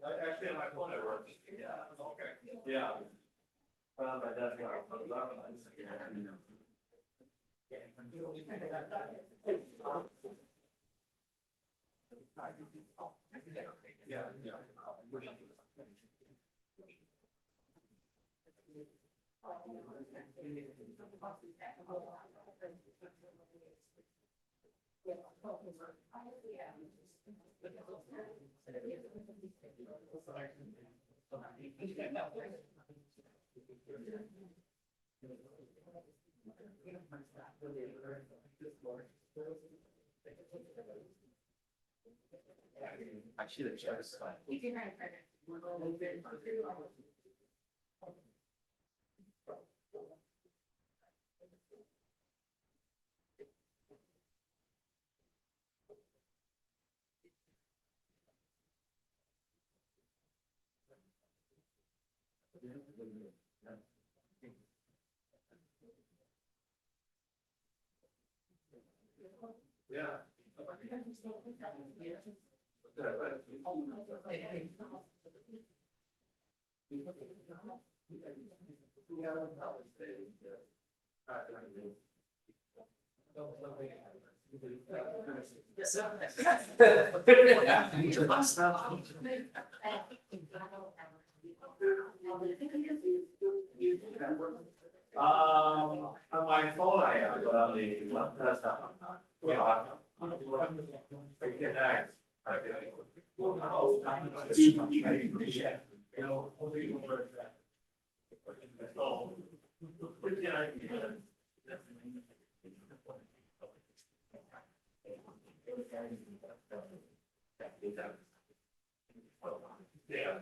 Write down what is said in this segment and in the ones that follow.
Actually, on my phone it works. Yeah. Okay. Yeah. Well, but that's what I put it up on. Yeah, yeah. Actually, the check is fine. Yeah. On my phone, I am, but on the desktop, I'm not. Yeah. Yeah.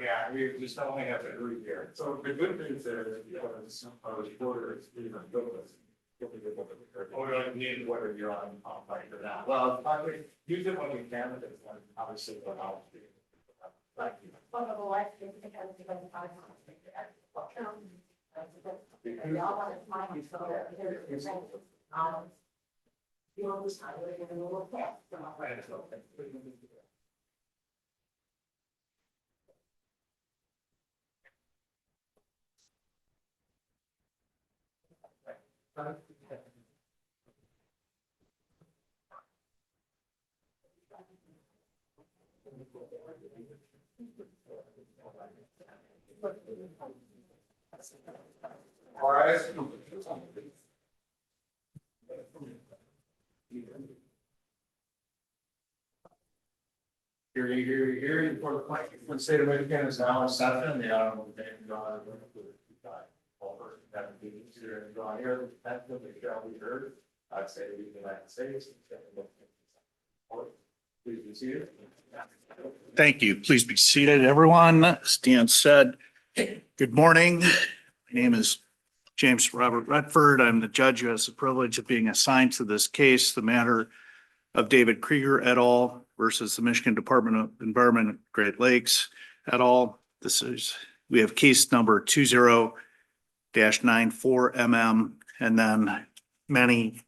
Yeah, we just only have to agree here. So the good news is, reporters, or we don't need whether you're on like or not. Well, I would use it when we can, but it's obviously what I'll do. All right. Hearing for the plaintiff for the state of Michigan is now in session. The honorable David John. All persons having been considered and drawn here, that will be heard. I'd say the United States. Please be seated. Thank you. Please be seated, everyone. As Dan said, good morning. My name is James Robert Redford. I'm the judge who has the privilege of being assigned to this case, the matter of David Krieger et al. Versus the Michigan Department of Environment and Great Lakes et al. We have case number 20-94 and then many,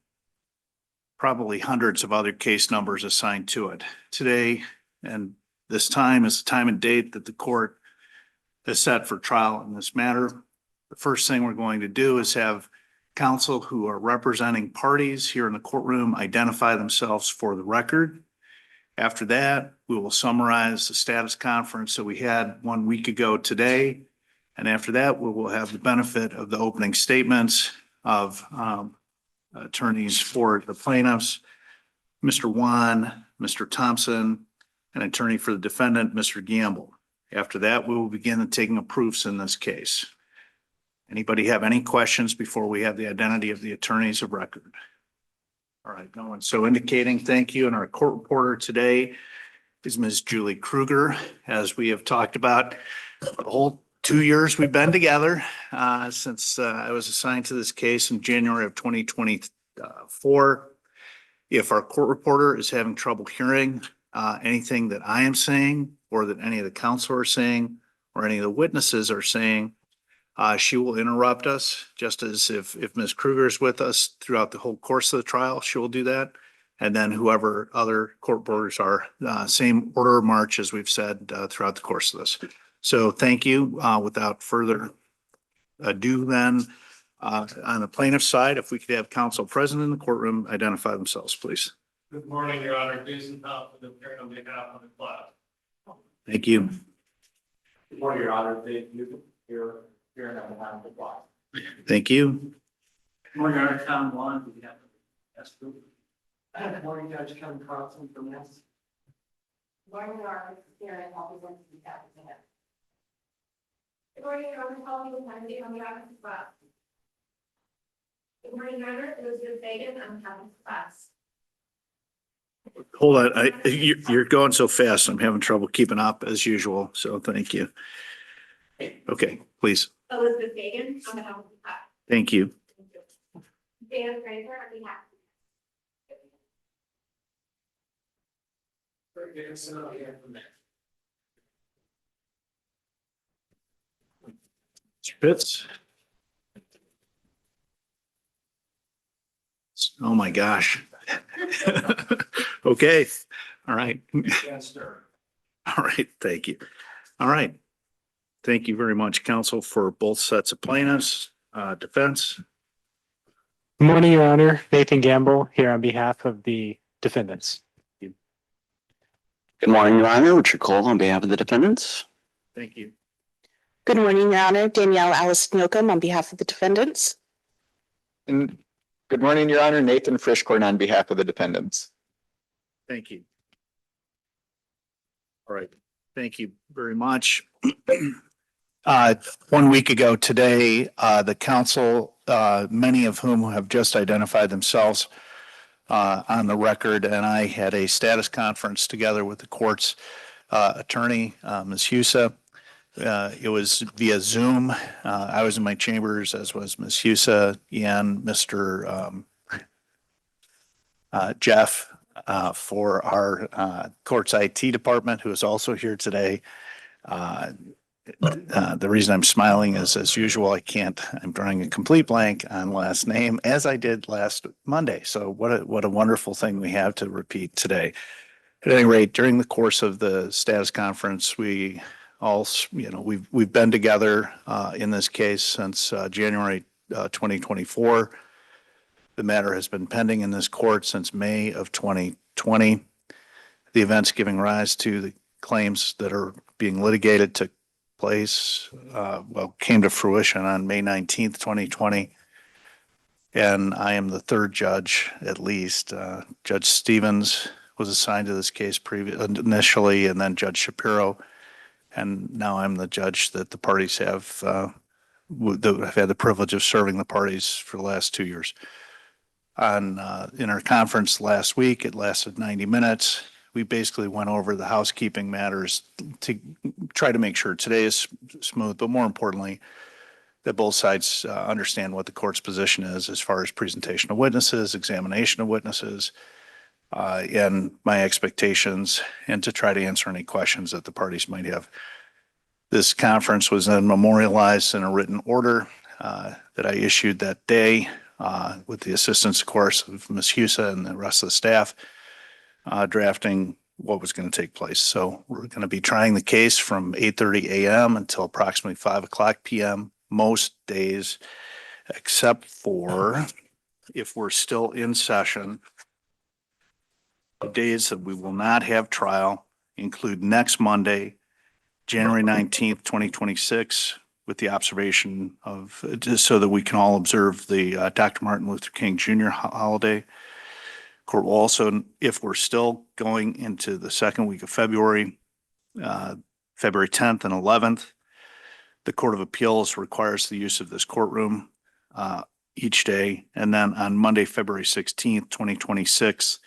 probably hundreds of other case numbers assigned to it. Today and this time is the time and date that the court has set for trial in this matter. The first thing we're going to do is have counsel who are representing parties here in the courtroom identify themselves for the record. After that, we will summarize the status conference that we had 1 week ago today. And after that, we will have the benefit of the opening statements of attorneys for the plaintiffs, Mr. Wan, Mr. Thompson, and attorney for the defendant, Mr. Gamble. After that, we will begin taking of proofs in this case. Anybody have any questions before we have the identity of the attorneys of record? All right, no one so indicating. Thank you. And our court reporter today is Ms. Julie Krieger. As we have talked about the whole 2 years we've been together since I was assigned to this case in January of 2024. If our court reporter is having trouble hearing anything that I am saying or that any of the counsel are saying or any of the witnesses are saying, she will interrupt us, just as if Ms. Krieger is with us throughout the whole course of the trial, she will do that. And then whoever other court reporters are, same order of march as we've said throughout the course of this. So thank you. Without further ado then, on the plaintiff's side, if we could have counsel present in the courtroom identify themselves, please. Good morning, Your Honor. Jason Thompson, appearing on behalf of the class. Thank you. Good morning, Your Honor. Dave Newton, here on behalf of the class. Thank you. Good morning, Your Honor. Tom Juan, on behalf of the S group. Good morning, Judge Kevin Carlson from S. Good morning, Your Honor. Here and help present the applicant. Good morning, Your Honor. Calling the candidate on behalf of the class. Good morning, Your Honor. Elizabeth Fagan on behalf of the class. Hold on. You're going so fast. I'm having trouble keeping up as usual. So thank you. Okay, please. Elizabeth Fagan on behalf of the class. Thank you. Dan Krieger on behalf. Mr. Pitts. Oh, my gosh. Okay. All right. Yes, sir. All right. Thank you. All right. Thank you very much, counsel, for both sets of plaintiffs, defense. Good morning, Your Honor. Nathan Gamble here on behalf of the defendants. Good morning, Your Honor. Richard Cole on behalf of the defendants. Thank you. Good morning, Your Honor. Danielle Alice Newcomb on behalf of the defendants. And good morning, Your Honor. Nathan Frischkorn on behalf of the defendants. Thank you. All right. Thank you very much. 1 week ago today, the council, many of whom have just identified themselves on the record, and I had a status conference together with the court's attorney, Ms. Husa. It was via Zoom. I was in my chambers, as was Ms. Husa and Mr. Jeff for our court's IT department, who is also here today. The reason I'm smiling is, as usual, I'm drawing a complete blank on last name, as I did last Monday. So what a wonderful thing we have to repeat today. At any rate, during the course of the status conference, we've been together in this case since January 2024. The matter has been pending in this court since May of 2020. The events giving rise to the claims that are being litigated took place, came to fruition on May 19th, 2020. And I am the third judge, at least. Judge Stevens was assigned to this case initially, and then Judge Shapiro. And now I'm the judge that the parties have had the privilege of serving the parties for the last 2 years. In our conference last week, it lasted 90 minutes. We basically went over the housekeeping matters to try to make sure today is smooth, but more importantly, that both sides understand what the court's position is as far as presentation of witnesses, examination of witnesses, and my expectations, and to try to answer any questions that the parties might have. This conference was then memorialized in a written order that I issued that day with the assistance, of course, of Ms. Husa and the rest of the staff, drafting what was going to take place. So we're going to be trying the case from 8:30 a.m. until approximately 5:00 p.m. most days, except for if we're still in session. The days that we will not have trial include next Monday, January 19th, 2026, with the observation of, just so that we can all observe the Dr. Martin Luther King Jr. holiday. Court will also, if we're still going into the second week of February, February 10th and 11th, the Court of Appeals requires the use of this courtroom each day. And then on Monday, February 16th, 2026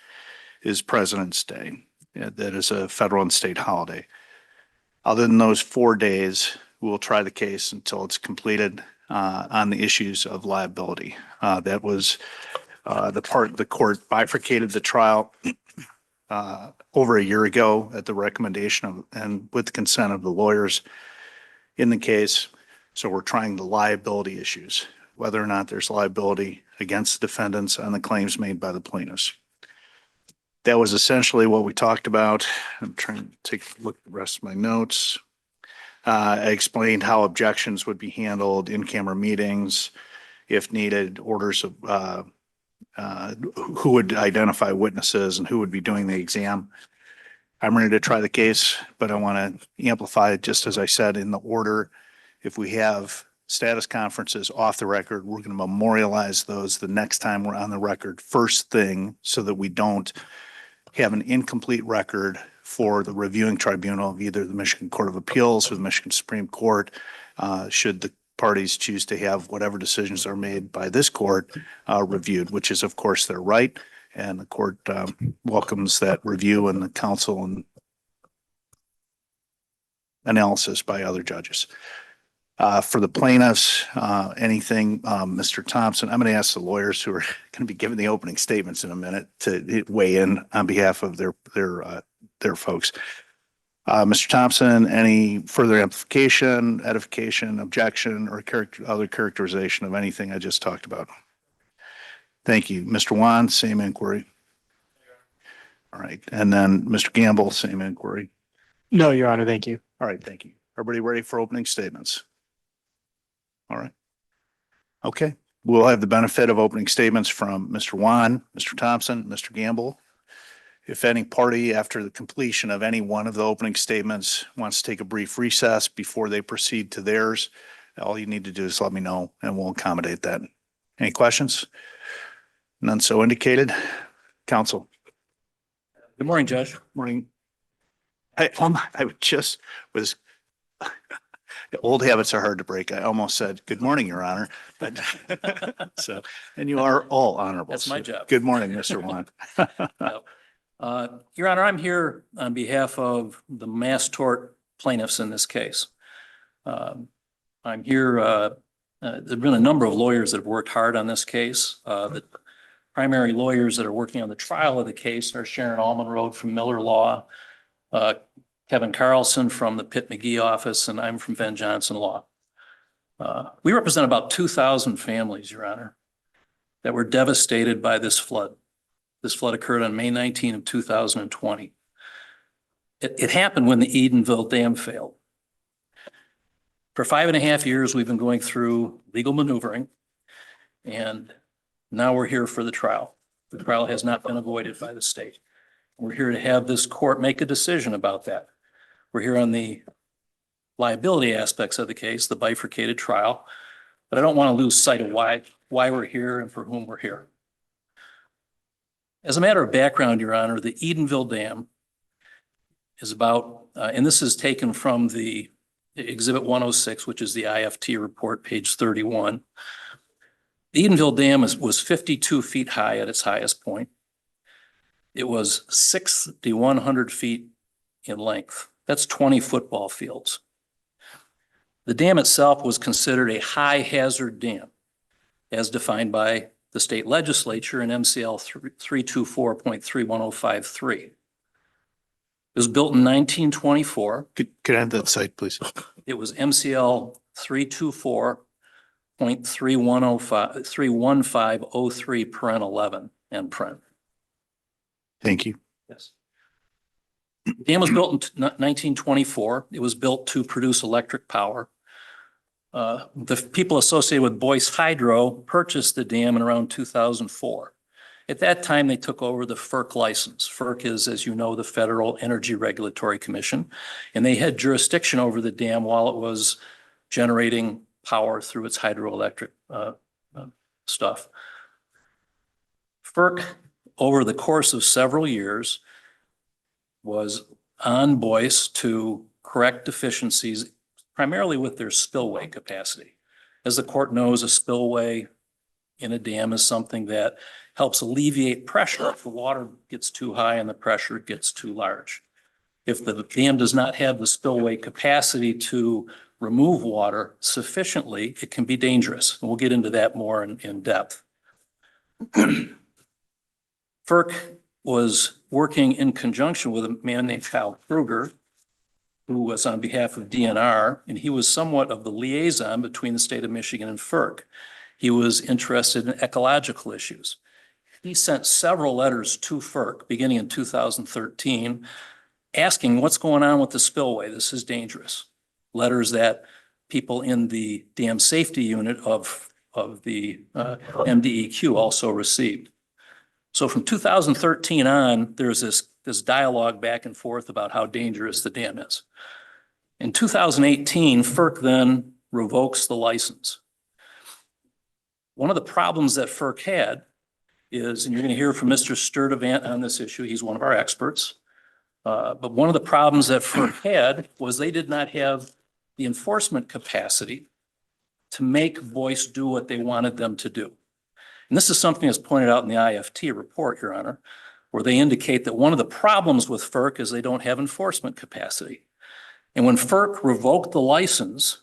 is President's Day. That is a federal and state holiday. Other than those 4 days, we will try the case until it's completed on the issues of liability. That was The court bifurcated the trial over a year ago at the recommendation of, and with the consent of the lawyers in the case. So we're trying the liability issues, whether or not there's liability against the defendants on the claims made by the plaintiffs. That was essentially what we talked about. I'm trying to take a look at the rest of my notes. I explained how objections would be handled in camera meetings, if needed, orders of who would identify witnesses and who would be doing the exam. I'm ready to try the case, but I want to amplify, just as I said, in the order. If we have status conferences off the record, we're going to memorialize those the next time we're on the record first thing, so that we don't have an incomplete record for the reviewing tribunal of either the Michigan Court of Appeals or the Michigan Supreme Court, should the parties choose to have whatever decisions are made by this court reviewed, which is of course their right. And the court welcomes that review and the counsel and analysis by other judges. For the plaintiffs, anything, Mr. Thompson, I'm going to ask the lawyers who are going to be giving the opening statements in a minute to weigh in on behalf of their folks. Mr. Thompson, any further amplification, edification, objection, or other characterization of anything I just talked about? Thank you. Mr. Wan, same inquiry. All right. And then Mr. Gamble, same inquiry. No, Your Honor, thank you. All right. Thank you. Everybody ready for opening statements? All right. Okay. We'll have the benefit of opening statements from Mr. Wan, Mr. Thompson, Mr. Gamble. If any party, after the completion of any one of the opening statements, wants to take a brief recess before they proceed to theirs, all you need to do is let me know and we'll accommodate that. Any questions? None so indicated. Counsel. Good morning, Judge. Morning. I just was, old habits are hard to break. I almost said, good morning, Your Honor. But so, and you are all honorable. That's my job. Good morning, Mr. Wan. Your Honor, I'm here on behalf of the mass tort plaintiffs in this case. I'm here, there've been a number of lawyers that have worked hard on this case. The primary lawyers that are working on the trial of the case are Sharon Allman-Road from Miller Law, Kevin Carlson from the Pitt McGee office, and I'm from Venn Johnson Law. We represent about 2,000 families, Your Honor, that were devastated by this flood. This flood occurred on May 19 of 2020. It happened when the Edenville Dam failed. For 5.5 years, we've been going through legal maneuvering, and now we're here for the trial. The trial has not been avoided by the state. We're here to have this court make a decision about that. We're here on the liability aspects of the case, the bifurcated trial, but I don't want to lose sight of why we're here and for whom we're here. As a matter of background, Your Honor, the Edenville Dam is about, and this is taken from the Exhibit 106, which is the IFT report, page 31. The Edenville Dam was 52 feet high at its highest point. It was 6,100 feet in length. That's 20 football fields. The dam itself was considered a high hazard dam, as defined by the state legislature in MCL 324.31053. It was built in 1924. Could I have that site, please? It was MCL 324.31503 paren 11 and paren. Thank you. Yes. The dam was built in 1924. It was built to produce electric power. The people associated with Boyce Hydro purchased the dam in around 2004. At that time, they took over the FERC license. FERC is, as you know, the Federal Energy Regulatory Commission, and they had jurisdiction over the dam while it was generating power through its hydroelectric stuff. FERC, over the course of several years, was on Boyce to correct deficiencies, primarily with their spillway capacity. As the court knows, a spillway in a dam is something that helps alleviate pressure if the water gets too high and the pressure gets too large. If the dam does not have the spillway capacity to remove water sufficiently, it can be dangerous. And we'll get into that more in depth. FERC was working in conjunction with a man named Krieger, who was on behalf of DNR, and he was somewhat of the liaison between the state of Michigan and FERC. He was interested in ecological issues. He sent several letters to FERC beginning in 2013, asking what's going on with the spillway. This is dangerous. Letters that people in the dam safety unit of the MDEQ also received. So from 2013 on, there's this dialogue back and forth about how dangerous the dam is. In 2018, FERC then revokes the license. One of the problems that FERC had is, and you're going to hear from Mr. Sturdivant on this issue, he's one of our experts. But one of the problems that FERC had was they did not have the enforcement capacity to make Boyce do what they wanted them to do. And this is something that's pointed out in the IFT report, Your Honor, where they indicate that one of the problems with FERC is they don't have enforcement capacity. And when FERC revoked the license,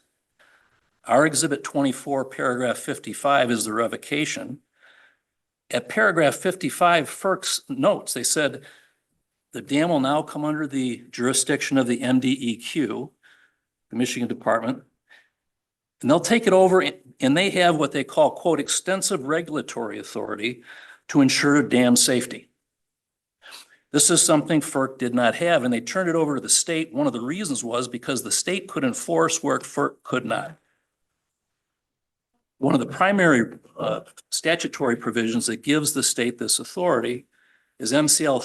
our Exhibit 24, paragraph 55 is the revocation. At paragraph 55, FERC's notes, they said, the dam will now come under the jurisdiction of the MDEQ, the Michigan Department, and they'll take it over and they have what they call, quote, extensive regulatory authority to ensure dam safety. This is something FERC did not have, and they turned it over to the state. One of the reasons was because the state could enforce where FERC could not. One of the primary statutory provisions that gives the state this authority is MCL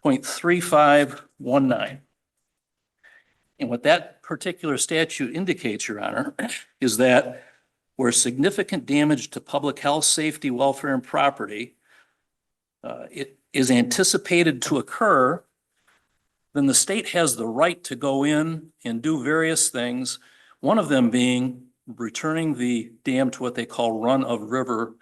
324.3519. And what that particular statute indicates, Your Honor, is that where significant damage to public health, safety, welfare, and property it is anticipated to occur, then the state has the right to go in and do various things, one of them being returning the dam to what they call run-of-river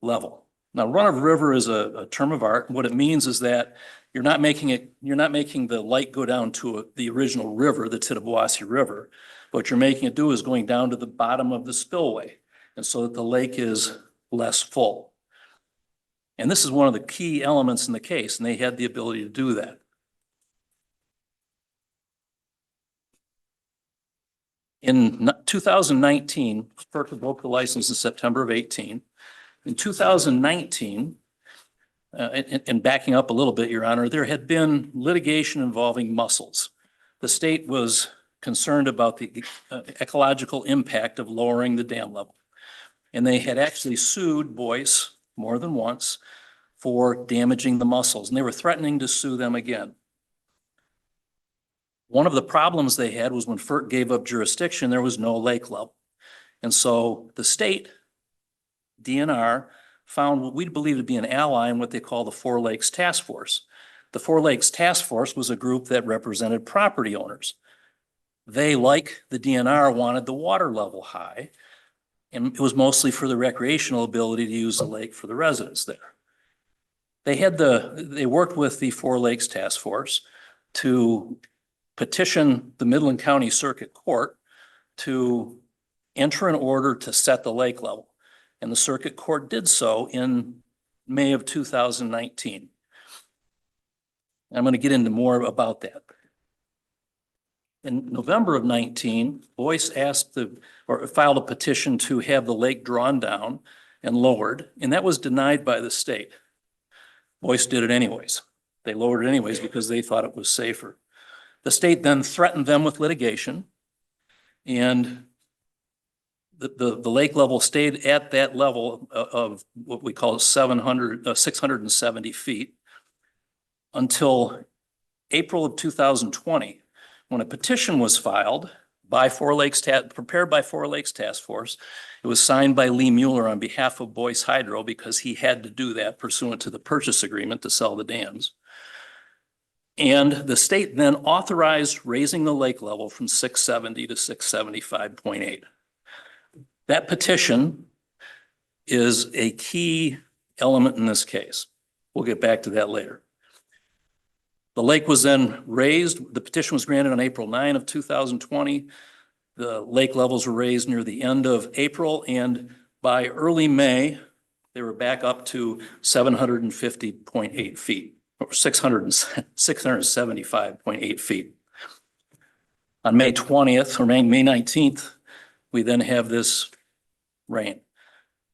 level. Now, run-of-river is a term of art. What it means is that you're not making the light go down to the original river, the Tittabawassee River. What you're making it do is going down to the bottom of the spillway, and so that the lake is less full. And this is one of the key elements in the case, and they had the ability to do that. In 2019, FERC revoked the license in September of 18. In 2019, and backing up a little bit, Your Honor, there had been litigation involving mussels. The state was concerned about the ecological impact of lowering the dam level. And they had actually sued Boyce more than once for damaging the mussels, and they were threatening to sue them again. One of the problems they had was when FERC gave up jurisdiction, there was no lake level. And so the state, DNR, found what we believe to be an ally in what they call the Four Lakes Task Force. The Four Lakes Task Force was a group that represented property owners. They, like the DNR, wanted the water level high, and it was mostly for the recreational ability to use the lake for the residents there. They worked with the Four Lakes Task Force to petition the Midland County Circuit Court to enter an order to set the lake level. And the circuit court did so in May of 2019. I'm going to get into more about that. In November of 19, Boyce filed a petition to have the lake drawn down and lowered, and that was denied by the state. Boyce did it anyways. They lowered it anyways because they thought it was safer. The state then threatened them with litigation, and the lake level stayed at that level of what we call 670 feet until April of 2020, when a petition was filed by prepared by Four Lakes Task Force. It was signed by Lee Mueller on behalf of Boyce Hydro because he had to do that pursuant to the purchase agreement to sell the dams. And the state then authorized raising the lake level from 670 to 675.8. That petition is a key element in this case. We'll get back to that later. The lake was then raised. The petition was granted on April 9 of 2020. The lake levels were raised near the end of April, and by early May, they were back up to 750.8 feet, or 675.8 feet. On May 20th, or May 19th, we then have this rain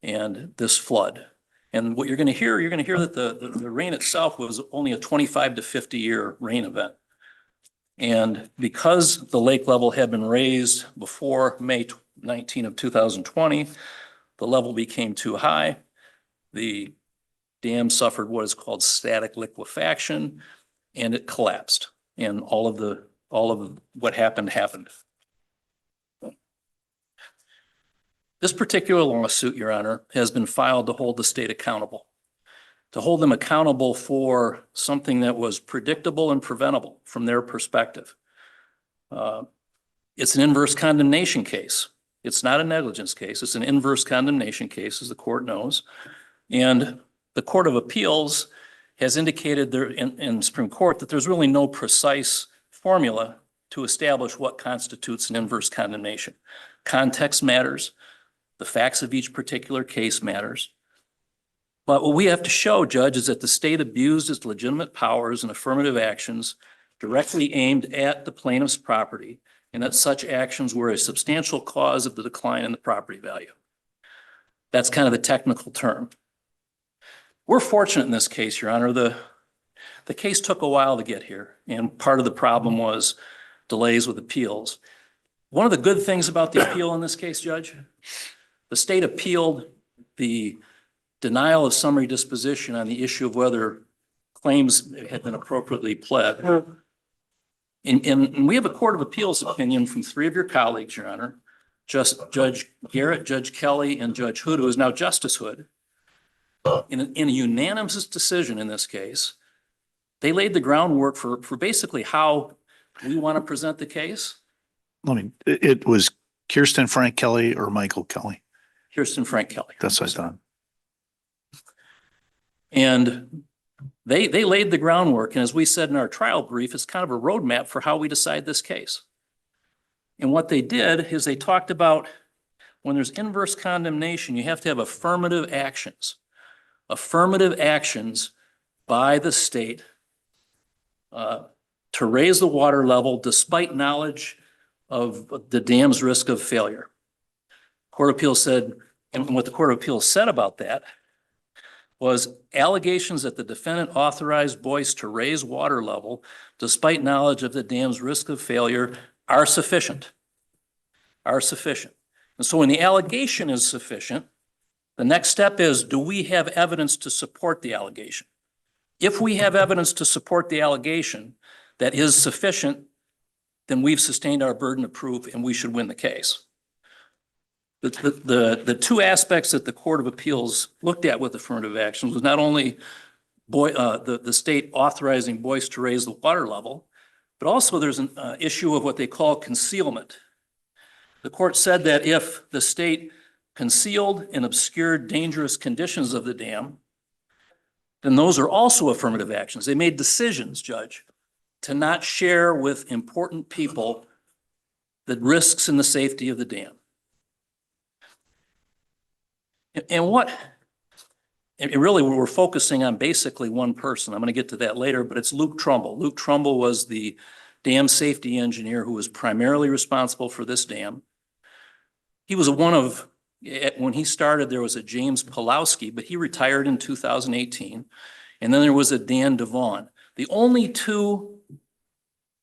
and this flood. And what you're going to hear that the rain itself was only a 25 to 50 year rain event. And because the lake level had been raised before May 19 of 2020, the level became too high. The dam suffered what is called static liquefaction, and it collapsed. And all of what happened. This particular lawsuit, Your Honor, has been filed to hold the state accountable, to hold them accountable for something that was predictable and preventable from their perspective. It's an inverse condemnation case. It's not a negligence case. It's an inverse condemnation case, as the court knows. And the Court of Appeals has indicated there in Supreme Court that there's really no precise formula to establish what constitutes an inverse condemnation. Context matters. The facts of each particular case matters. But what we have to show, Judge, is that the state abused its legitimate powers and affirmative actions directly aimed at the plaintiff's property, and that such actions were a substantial cause of the decline in the property value. That's kind of the technical term. We're fortunate in this case, Your Honor. The case took a while to get here, and part of the problem was delays with appeals. One of the good things about the appeal in this case, Judge, the state appealed the denial of summary disposition on the issue of whether claims had been appropriately pled. And we have a Court of Appeals opinion from 3 of your colleagues, Your Honor, Judge Garrett, Judge Kelly, and Judge Hood, who is now Justice Hood. In a unanimous decision in this case, they laid the groundwork for basically how we want to present the case. It was Kirsten Frank Kelly or Michael Kelly. Kirsten Frank Kelly. That's what I thought. And they laid the groundwork. And as we said in our trial brief, it's kind of a roadmap for how we decide this case. And what they did is they talked about when there's inverse condemnation, you have to have affirmative actions by the state to raise the water level despite knowledge of the dam's risk of failure. Court of Appeals said, and what the Court of Appeals said about that was allegations that the defendant authorized Boyce to raise water level despite knowledge of the dam's risk of failure are sufficient. And so when the allegation is sufficient, the next step is, do we have evidence to support the allegation? If we have evidence to support the allegation that is sufficient, then we've sustained our burden of proof and we should win the case. The 2 aspects that the Court of Appeals looked at with affirmative action was not only the state authorizing Boyce to raise the water level, but also there's an issue of what they call concealment. The court said that if the state concealed and obscured dangerous conditions of the dam, then those are also affirmative actions. They made decisions, Judge, to not share with important people the risks and the safety of the dam. And really we're focusing on basically one person. I'm going to get to that later, but it's Luke Trumbull. Luke Trumbull was the dam safety engineer who was primarily responsible for this dam. He was when he started, there was a James Pulowski, but he retired in 2018. And then there was a Dan Devon. The only 2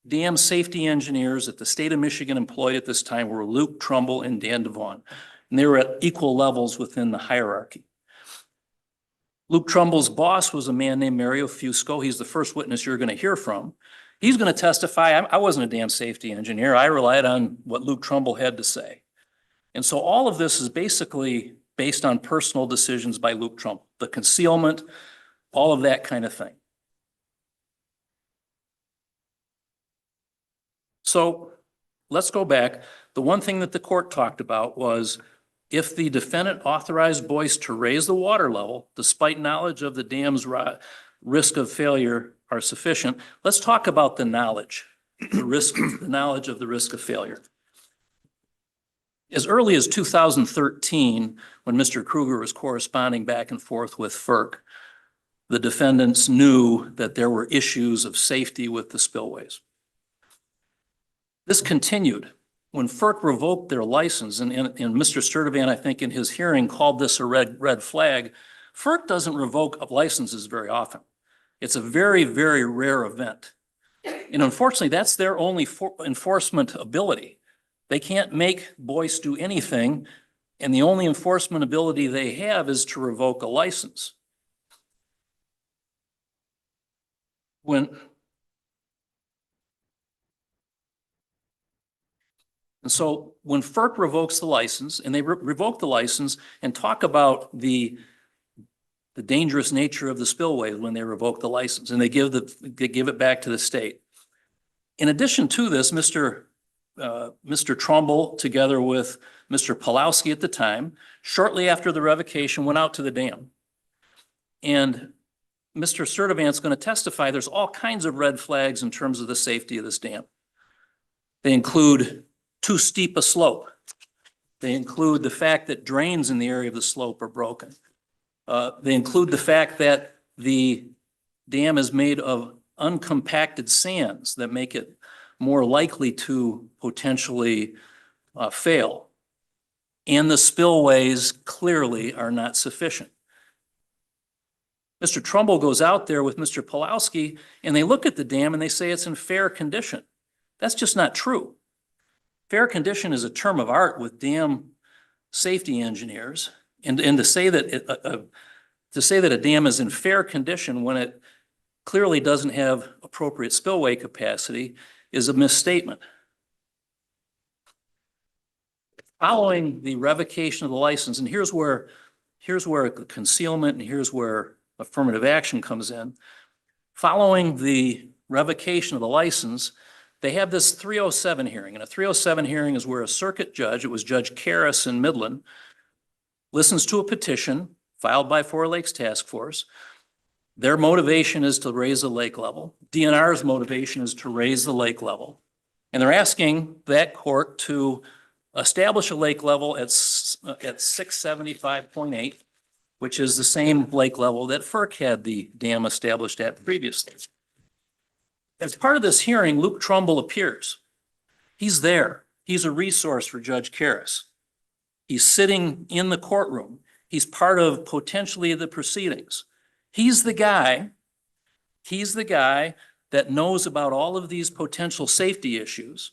dam safety engineers that the state of Michigan employed at this time were Luke Trumbull and Dan Devon. And they were at equal levels within the hierarchy. Luke Trumbull's boss was a man named Mario Fusco. He's the first witness you're going to hear from. He's going to testify. I wasn't a dam safety engineer. I relied on what Luke Trumbull had to say. And so all of this is basically based on personal decisions by Luke Trumbull, the concealment, all of that kind of thing. So let's go back. The one thing that the court talked about was if the defendant authorized Boyce to raise the water level, despite knowledge of the dam's risk of failure are sufficient, let's talk about the knowledge, the knowledge of the risk of failure. as early as 2013, when Mr. Krieger was corresponding back and forth with FERC, the defendants knew that there were issues of safety with the spillways. This continued when FERC revoked their license, and Mr. Sturtevant, I think in his hearing, called this a red flag. FERC doesn't revoke licenses very often. It's a very, very rare event. And unfortunately, that's their only enforcement ability. They can't make Boyce do anything, and the only enforcement ability they have is to revoke a license. And so when FERC revokes the license, and they revoke the license and talk about the dangerous nature of the spillway when they revoke the license, and they give it back to the state. In addition to this, Mr. Trumbull, together with Mr. Pulowski at the time, shortly after the revocation, went out to the dam. And Mr. Sturtevant's going to testify there's all kinds of red flags in terms of the safety of this dam. They include too steep a slope. They include the fact that drains in the area of the slope are broken. They include the fact that the dam is made of uncompacted sands that make it more likely to potentially fail. And the spillways clearly are not sufficient. Mr. Trumbull goes out there with Mr. Pulowski, and they look at the dam and they say it's in fair condition. That's just not true. Fair condition is a term of art with dam safety engineers, and to say that a dam is in fair condition when it clearly doesn't have appropriate spillway capacity is a misstatement. Following the revocation of the license, and here's where concealment and here's where affirmative action comes in. Following the revocation of the license, they have this 307 hearing, and a 307 hearing is where a circuit judge, it was Judge Karras in Midland, listens to a petition filed by Four Lakes Task Force. Their motivation is to raise the lake level. DNR's motivation is to raise the lake level. And they're asking that court to establish a lake level at 675.8, which is the same lake level that FERC had the dam established at previously. As part of this hearing, Luke Trumbull appears. He's there. He's a resource for Judge Karras. He's sitting in the courtroom. He's part of potentially the proceedings. He's the guy that knows about all of these potential safety issues.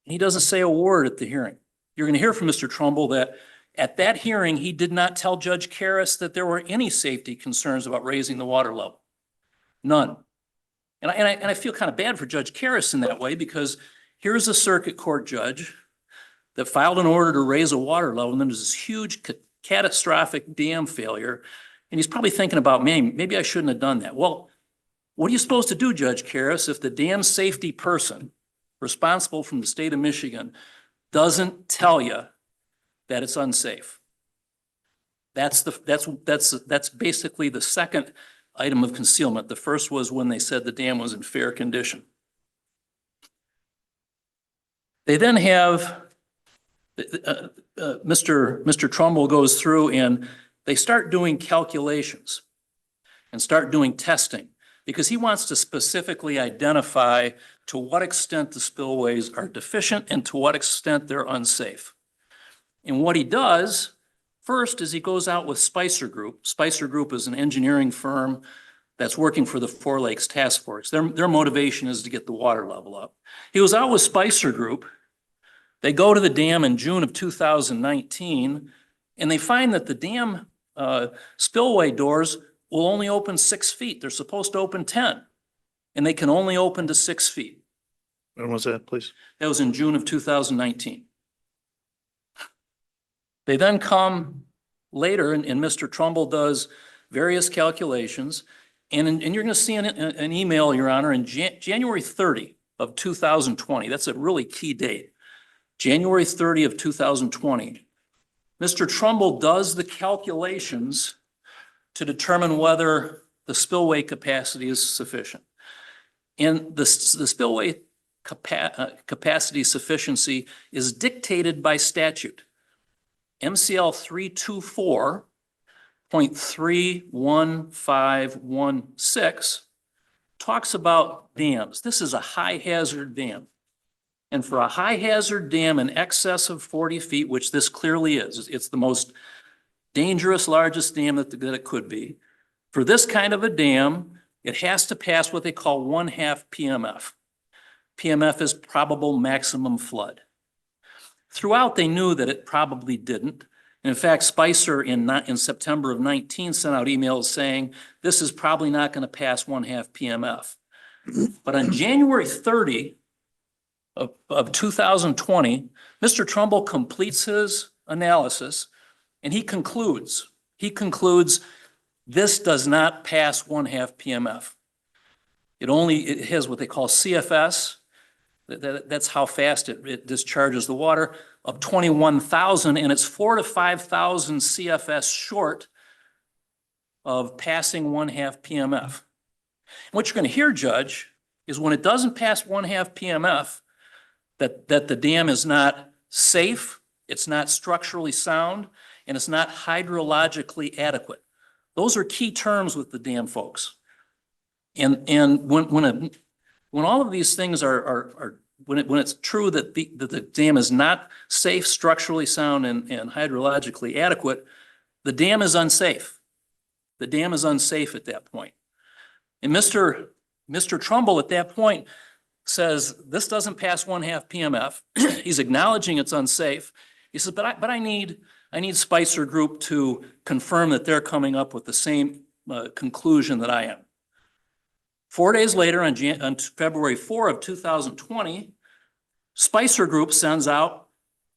He doesn't say a word at the hearing. You're going to hear from Mr. Trumbull that at that hearing, he did not tell Judge Karras that there were any safety concerns about raising the water level. None. And I feel kind of bad for Judge Karras in that way, because here's a circuit court judge that filed an order to raise a water level, and then there's this huge catastrophic dam failure. And he's probably thinking about, man, maybe I shouldn't have done that. Well, what are you supposed to do, Judge Karras, if the dam safety person responsible from the state of Michigan doesn't tell you that it's unsafe? That's basically the second item of concealment. The first was when they said the dam was in fair condition. They then have Mr. Trumbull goes through and they start doing calculations and start doing testing, because he wants to specifically identify to what extent the spillways are deficient and to what extent they're unsafe. And what he does first is he goes out with Spicer Group. Spicer Group is an engineering firm that's working for the Four Lakes Task Force. Their motivation is to get the water level up. He was out with Spicer Group. They go to the dam in June of 2019, and they find that the dam spillway doors will only open 6 feet. They're supposed to open 10, and they can only open to 6 feet. When was that, please? That was in June of 2019. They then come later, and Mr. Trumbull does various calculations, and you're going to see an email, Your Honor, in January 30 of 2020. That's a really key date. January 30 of 2020. Mr. Trumbull does the calculations to determine whether the spillway capacity is sufficient. And the spillway capacity sufficiency is dictated by statute. MCL 324.31516 talks about dams. This is a high hazard dam. And for a high hazard dam in excess of 40 feet, which this clearly is, it's the most dangerous, largest dam that it could be. For this kind of a dam, it has to pass what they call 1/2 PMF. PMF is probable maximum flood. Throughout, they knew that it probably didn't. And in fact, Spicer in September of 19 sent out emails saying, this is probably not going to pass 1/2 PMF. But on January 30 of 2020, Mr. Trumbull completes his analysis and he concludes this does not pass 1/2 PMF. It has what they call CFS. That's how fast it discharges the water, of 21,000, and it's 4,000 to 5,000 CFS short of passing 1/2 PMF. What you're going to hear, Judge, is when it doesn't pass 1/2 PMF, that the dam is not safe, it's not structurally sound, and it's not hydrologically adequate. Those are key terms with the dam folks. And when all of these things when it's true that the dam is not safe, structurally sound, and hydrologically adequate, the dam is unsafe. The dam is unsafe at that point. And Mr. Trumbull at that point says, this doesn't pass 1/2 PMF. He's acknowledging it's unsafe. He says, but I need Spicer Group to confirm that they're coming up with the same conclusion that I am. 4 days later, on February 4 of 2020, Spicer Group sends out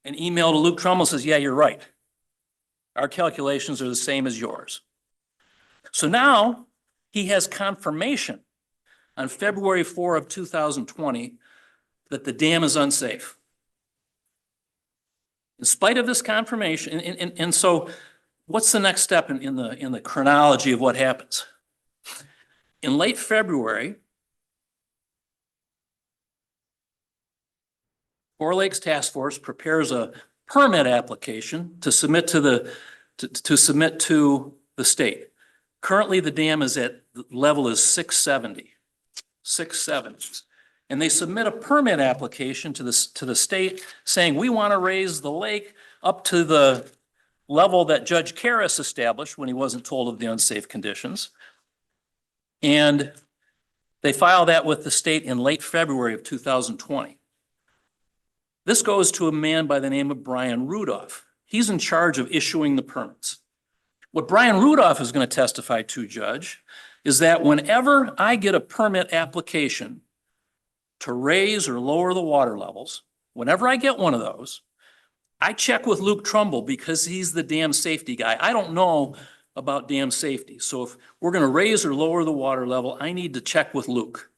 an email to Luke Trumbull and says, yeah, you're right. Our calculations are the same as yours. So now he has confirmation on February 4 of 2020 that the dam is unsafe. In spite of this confirmation, and so what's the next step in the chronology of what happens? In late February, Four Lakes Task Force prepares a permit application to submit to the state. Currently, the dam is at level is 670. And they submit a permit application to the state saying, we want to raise the lake up to the level that Judge Karras established when he wasn't told of the unsafe conditions. And they file that with the state in late February of 2020. This goes to a man by the name of Brian Rudolph. He's in charge of issuing the permits. What Brian Rudolph is going to testify to, Judge, is that whenever I get a permit application to raise or lower the water levels, whenever I get one of those, I check with Luke Trumbull because he's the dam safety guy. I don't know about dam safety. So if we're going to raise or lower the water level, I need to check with Luke.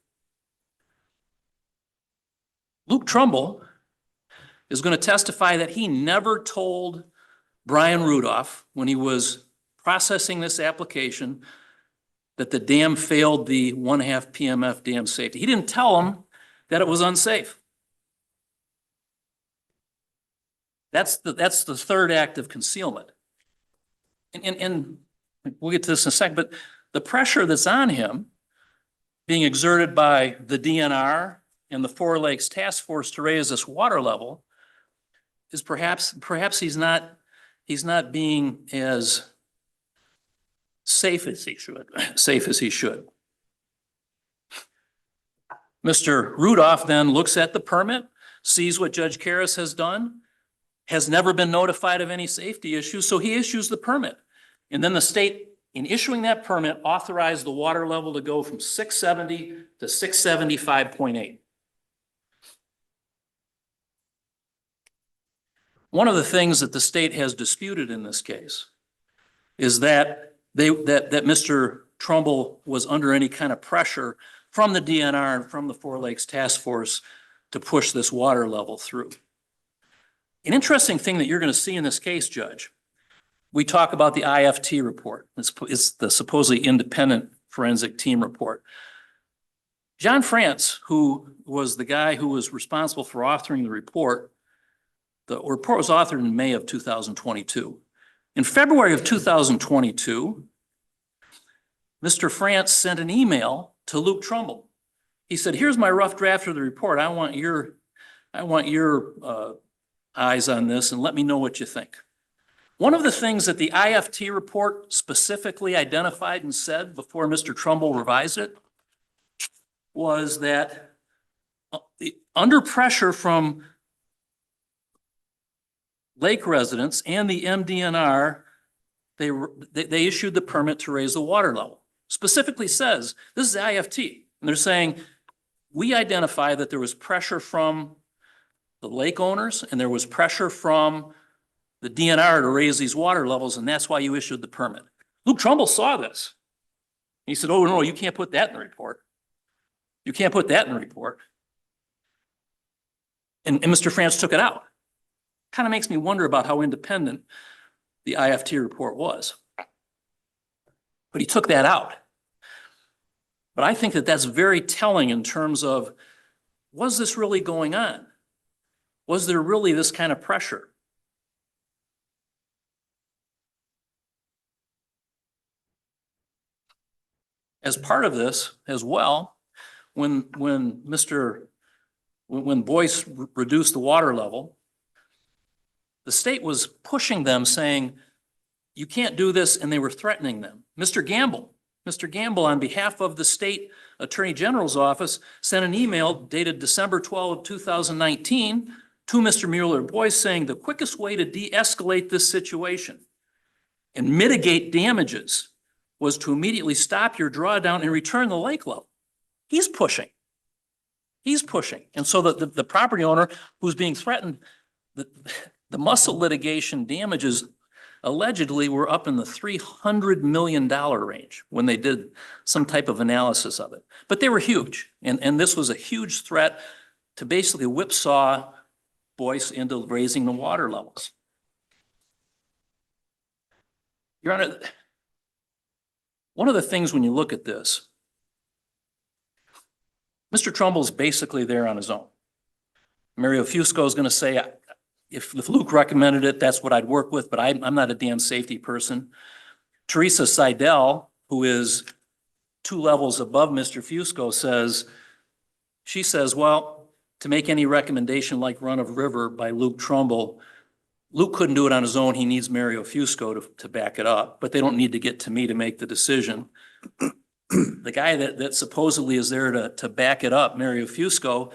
Luke Trumbull is going to testify that he never told Brian Rudolph when he was processing this application that the dam failed the 1/2 PMF dam safety. He didn't tell him that it was unsafe. That's the third act of concealment. And we'll get to this in a second, but the pressure that's on him being exerted by the DNR and the Four Lakes Task Force to raise this water level is perhaps he's not being as safe as he should. Mr. Rudolph then looks at the permit, sees what Judge Karras has done, has never been notified of any safety issues, so he issues the permit. And then the state, in issuing that permit, authorized the water level to go from 670 to 675.8. One of the things that the state has disputed in this case is that Mr. Trumbull was under any kind of pressure from the DNR and from the Four Lakes Task Force to push this water level through. An interesting thing that you're going to see in this case, Judge, we talk about the IFT report. It's the supposedly independent forensic team report. John France, who was the guy who was responsible for authoring the report was authored in May of 2022. In February of 2022, Mr. France sent an email to Luke Trumbull. He said, here's my rough draft of the report. I want your eyes on this and let me know what you think. One of the things that the IFT report specifically identified and said before Mr. Trumbull revised it was that under pressure from lake residents and the MDNR, they issued the permit to raise the water level. Specifically says, this is IFT, and they're saying, we identify that there was pressure from the lake owners and there was pressure from the DNR to raise these water levels, and that's why you issued the permit. Luke Trumbull saw this. He said, oh, no, you can't put that in the report. You can't put that in the report. And Mr. France took it out. Kind of makes me wonder about how independent the IFT report was. But he took that out. But I think that that's very telling in terms of, was this really going on? Was there really this kind of pressure? As part of this as well, when Boyce reduced the water level, the state was pushing them saying, you can't do this, and they were threatening them. Mr. Gamble, on behalf of the state attorney general's office, sent an email dated December 12 of 2019 to Mr. Mueller-Boyce saying the quickest way to de-escalate this situation and mitigate damages was to immediately stop your drawdown and return the lake level. He's pushing. He's pushing. And so the property owner who's being threatened, the Mussel litigation damages allegedly were up in the $300 million range when they did some type of analysis of it. But they were huge. And this was a huge threat to basically whipsaw Boyce into raising the water levels. Your Honor, one of the things when you look at this, Mr. Trumbull's basically there on his own. Mario Fusco is going to say, if Luke recommended it, that's what I'd work with, but I'm not a dam safety person. Teresa Seidel, who is 2 levels above Mr. Fusco, she says, well, to make any recommendation like run of river by Luke Trumbull, Luke couldn't do it on his own. He needs Mario Fusco to back it up, but they don't need to get to me to make the decision. The guy that supposedly is there to back it up, Mario Fusco,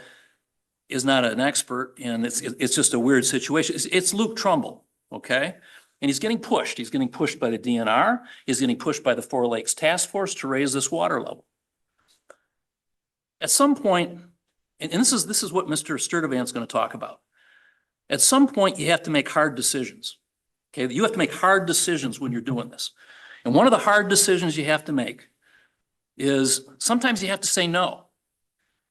is not an expert, and it's just a weird situation. It's Luke Trumbull, okay? And he's getting pushed. He's getting pushed by the DNR. He's getting pushed by the 4 Lakes Task Force to raise this water level. At some point, and this is what Mr. Sturdivant's going to talk about. At some point, you have to make hard decisions. Okay, you have to make hard decisions when you're doing this. And one of the hard decisions you have to make is sometimes you have to say no.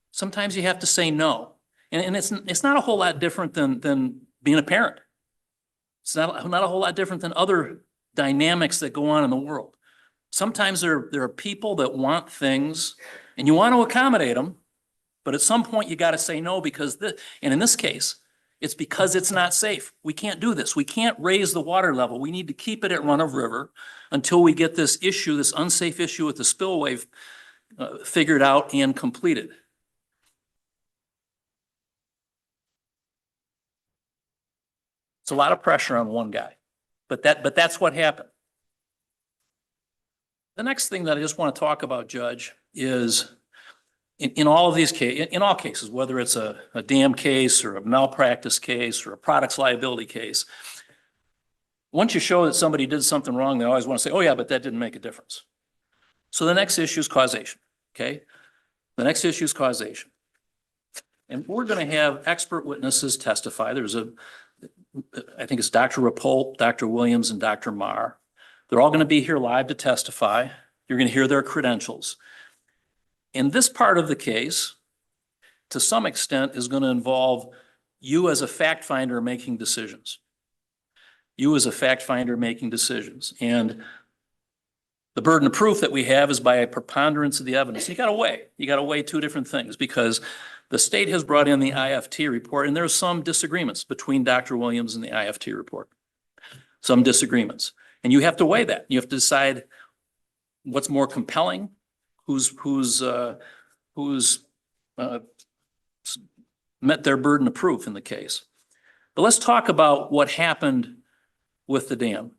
Sometimes you have to say no. And it's not a whole lot different than being a parent. It's not a whole lot different than other dynamics that go on in the world. Sometimes there are people that want things and you want to accommodate them, but at some point you got to say no because and in this case, it's because it's not safe. We can't do this. We can't raise the water level. We need to keep it at run of river until we get this issue, this unsafe issue with the spillway figured out and completed. It's a lot of pressure on one guy, but that's what happened. The next thing that I just want to talk about, Judge, is in all of these cases, in all cases, whether it's a dam case or a malpractice case or a products liability case, once you show that somebody did something wrong, they always want to say, oh yeah, but that didn't make a difference. So the next issue is causation, okay? The next issue is causation. And we're going to have expert witnesses testify. I think it's Dr. Rapolt, Dr. Williams, and Dr. Marr. They're all going to be here live to testify. You're going to hear their credentials. In this part of the case, to some extent, is going to involve you as a fact finder making decisions. You as a fact finder making decisions. And The burden of proof that we have is by a preponderance of the evidence. You gotta weigh two different things because the state has brought in the IFT report and there's some disagreements between Dr. Williams and the IFT report. Some disagreements. And you have to weigh that. You have to decide what's more compelling, who's met their burden of proof in the case. But let's talk about what happened with the dam.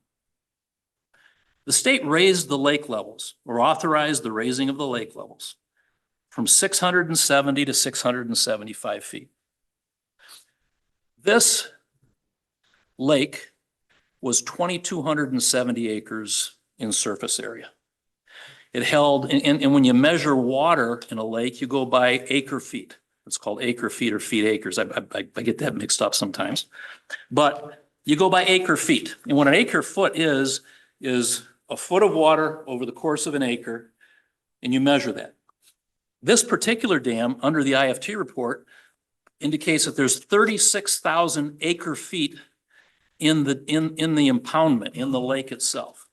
The state raised the lake levels or authorized the raising of the lake levels from 670 to 675 feet. This lake was 2,270 acres in surface area. It held, and when you measure water in a lake, you go by acre feet. It's called acre feet or feet acres. I get that mixed up sometimes. But you go by acre feet. And what an acre foot is a foot of water over the course of an acre, and you measure that. This particular dam, under the IFT report, indicates that there's 36,000 acre feet in the impoundment, in the lake itself.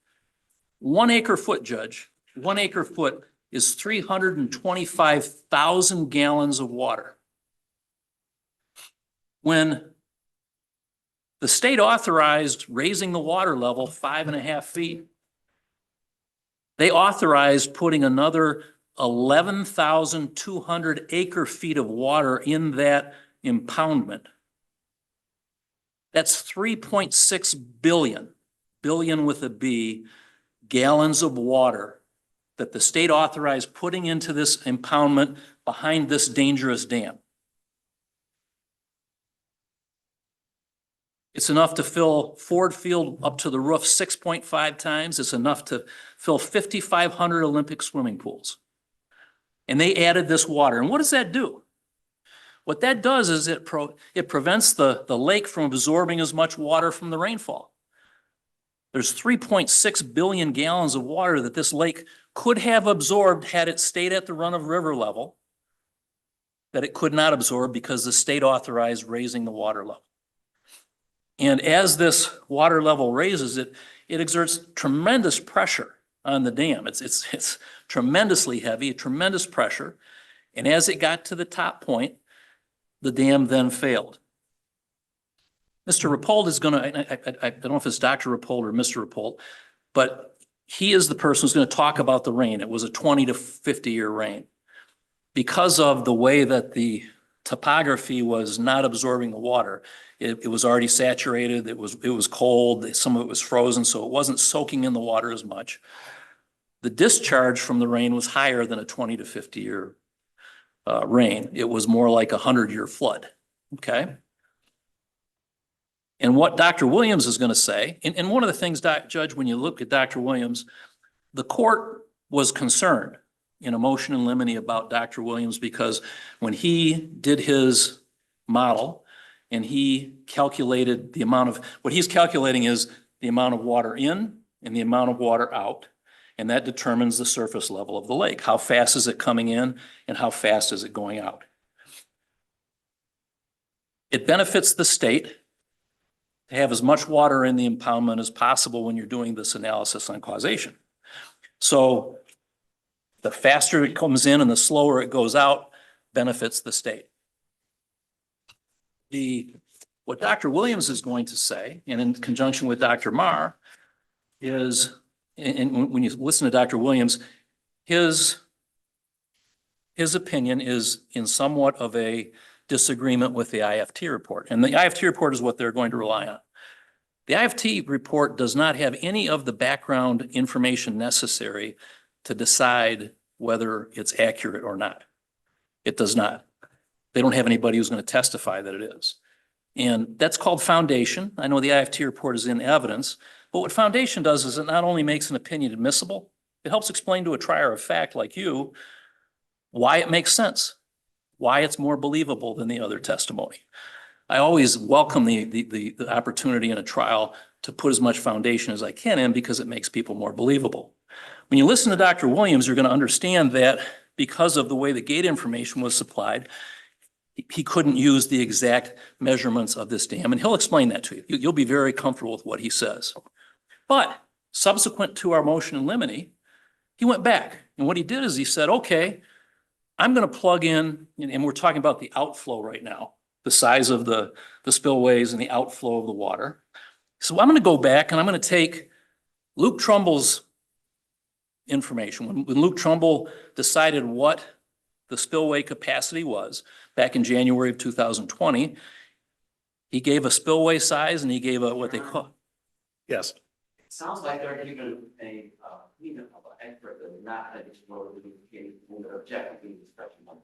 1 acre foot, Judge, 1 acre foot is 325,000 gallons of water. When the state authorized raising the water level 5.5 feet, they authorized putting another 11,200 acre feet of water in that impoundment. That's 3.6 billion with a B, gallons of water that the state authorized putting into this impoundment behind this dangerous dam. It's enough to fill Ford Field up to the roof 6.5 times. It's enough to fill 5,500 Olympic swimming pools. And they added this water. And what does that do? What that does is it prevents the lake from absorbing as much water from the rainfall. There's 3.6 billion gallons of water that this lake could have absorbed had it stayed at the run-of-river level, that it could not absorb because the state authorized raising the water level. And as this water level raises, it exerts tremendous pressure on the dam. It's tremendously heavy, tremendous pressure. And as it got to the top point, the dam then failed. Mr. Rappold is going to, I don't know if it's Dr. Rappold or Mr. Rappold, but he is the person who's going to talk about the rain. It was a 20 to 50 year rain. Because of the way that the topography was not absorbing the water, it was already saturated, it was cold, some of it was frozen, so it wasn't soaking in the water as much. The discharge from the rain was higher than a 20 to 50 year rain. It was more like a 100-year flood, okay? And what Dr. Williams is going to say, and one of the things, Judge, when you look at Dr. Williams, the court was concerned in a motion in limine about Dr. Williams because when he did his model and he calculated the amount of, what he's calculating is the amount of water in and the amount of water out. And that determines the surface level of the lake. How fast is it coming in and how fast is it going out? It benefits the state to have as much water in the impoundment as possible when you're doing this analysis on causation. So the faster it comes in and the slower it goes out benefits the state. What Dr. Williams is going to say, and in conjunction with Dr. Marr, is, and when you listen to Dr. Williams, his opinion is in somewhat of a disagreement with the IFT report. And the IFT report is what they're going to rely on. The IFT report does not have any of the background information necessary to decide whether it's accurate or not. It does not. They don't have anybody who's going to testify that it is. And that's called foundation. I know the IFT report is in evidence, but what foundation does is it not only makes an opinion admissible, it helps explain to a trier of fact like you why it makes sense, why it's more believable than the other testimony. I always welcome the opportunity in a trial to put as much foundation as I can in because it makes people more believable. When you listen to Dr. Williams, you're going to understand that because of the way the gate information was supplied, he couldn't use the exact measurements of this dam, and he'll explain that to you. You'll be very comfortable with what he says. But subsequent to our motion in limine, He went back, and what he did is he said, okay, I'm gonna plug in, and we're talking about the outflow right now, the size of the spillways and the outflow of the water. So I'm gonna go back and I'm gonna take Luke Trumbull's information. When Luke Trumbull decided what the spillway capacity was back in January of 2020, he gave a spillway size and he gave a what they call. Yes. It sounds like they're giving a, even of an expert that is not that explore the objective discussion on that.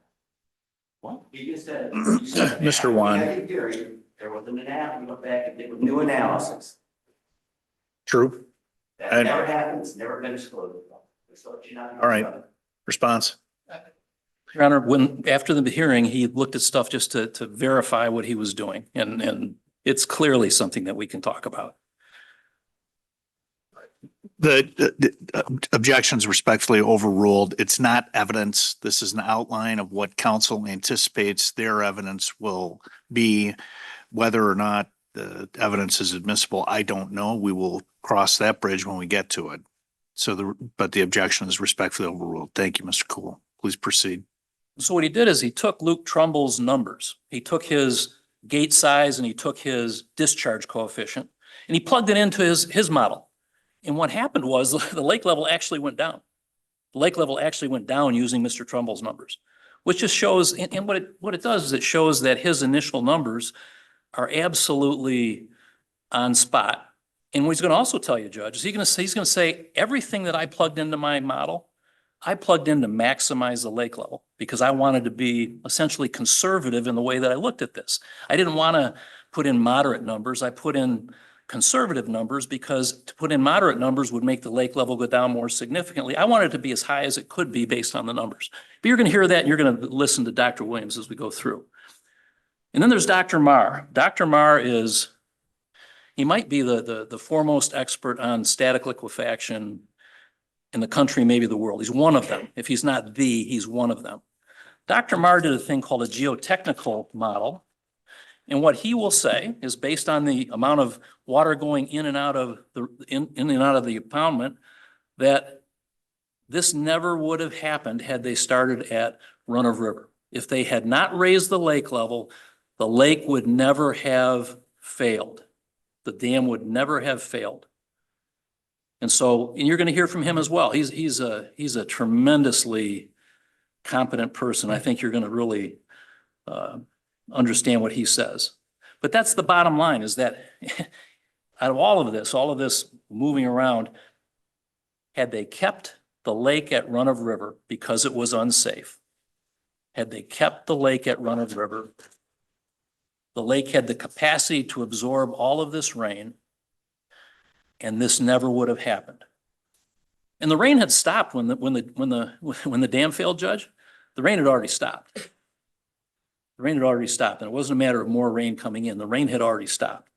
What? You just said. Mr. Juan. There was an analysis, you went back and did a new analysis. True. That And- never happened, it's never been disclosed. So you're not. All right. Response? Your Honor, after the hearing, he looked at stuff just to verify what he was doing, and it's clearly something that we can talk about. The objections respectfully overruled. It's not evidence. This is an outline of what counsel anticipates their evidence will be. Whether or not the evidence is admissible, I don't know. We will cross that bridge when we get to it. But the objection is respectfully overruled. Thank you, Mr. Cool. Please proceed. So what he did is he took Luke Trumbull's numbers. He took his gate size and he took his discharge coefficient and he plugged it into his model. And what happened was the lake level actually went down. The lake level actually went down using Mr. Trumbull's numbers, which just shows, and what it does is it shows that his initial numbers are absolutely on spot. And what he's going to also tell you, Judge, is he's going to say everything that I plugged into my model, I plugged in to maximize the lake level because I wanted to be essentially conservative in the way that I looked at this. I didn't want to put in moderate numbers. I put in conservative numbers because to put in moderate numbers would make the lake level go down more significantly. I wanted it to be as high as it could be based on the numbers. But you're going to hear that and you're going to listen to Dr. Williams as we go through. And then there's Dr. Marr. Dr. Marr he might be the foremost expert on static liquefaction in the country, maybe the world. He's one of them. If he's not he's one of them. Dr. Marr did a thing called a geotechnical model. And what he will say is based on the amount of water going in and out of the impoundment, that this never would have happened had they started at run of river. If they had not raised the lake level, the lake would never have failed. The dam would never have failed. And you're going to hear from him as well. He's a tremendously competent person. I think you're going to really understand what he says. But that's the bottom line, is that out of all of this moving around, had they kept the lake at run of river because it was unsafe, had they kept the lake at run of river, the lake had the capacity to absorb all of this rain, and this never would have happened. And the rain had stopped when the dam failed, Judge. The rain had already stopped. The rain had already stopped, and it wasn't a matter of more rain coming in. The rain had already stopped.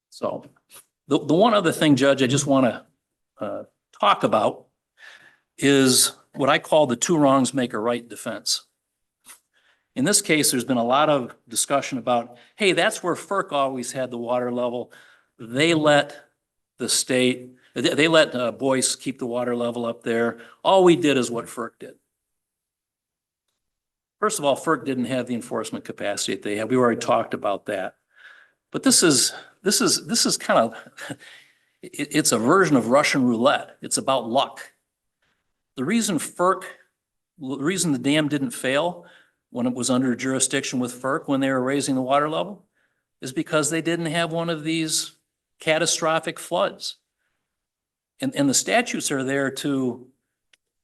So the one other thing, Judge, I just want to talk about is what I call the two wrongs make a right defense. In this case, there's been a lot of discussion about, hey, that's where FERC always had the water level. They let the state, they let Boyce keep the water level up there. All we did is what FERC did. First of all, FERC didn't have the enforcement capacity that they had. We already talked about that. But this is kind of, it's a version of Russian roulette. It's about luck. The reason the dam didn't fail when it was under jurisdiction with FERC when they were raising the water level is because they didn't have one of these catastrophic floods. And the statutes are there to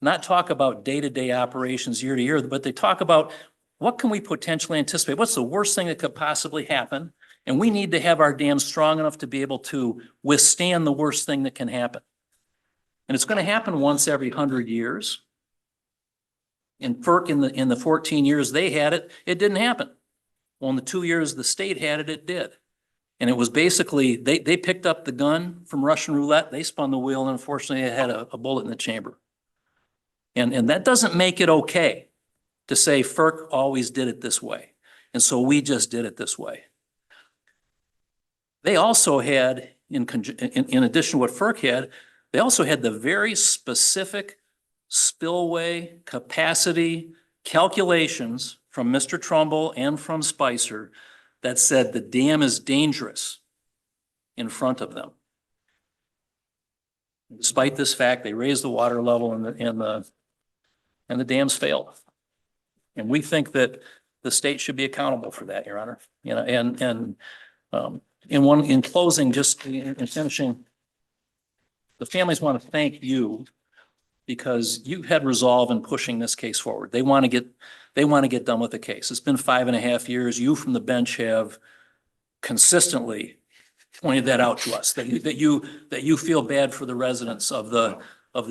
not talk about day-to-day operations year to year, but they talk about what can we potentially anticipate? What's the worst thing that could possibly happen? And we need to have our dams strong enough to be able to withstand the worst thing that can happen. And it's going to happen once every 100 years. In FERC, in the 14 years they had it, it didn't happen. Well, in the 2 years the state had it, it did. And it was basically, they picked up the gun from Russian roulette, they spun the wheel, and unfortunately it had a bullet in the chamber. And that doesn't make it okay to say FERC always did it this way. And so we just did it this way. They also had, in addition to what FERC had, They also had the very specific spillway capacity calculations from Mr. Trumbull and from Spicer that said the dam is dangerous in front of them. Despite this fact, they raised the water level and the dams failed. And we think that the state should be accountable for that, Your Honor. You know, in closing, just in finishing, the families want to thank you because you had resolve in pushing this case forward. They want to get done with the case. It's been 5.5 years. You from the bench have consistently pointed that out to us, that you feel bad for the residents of the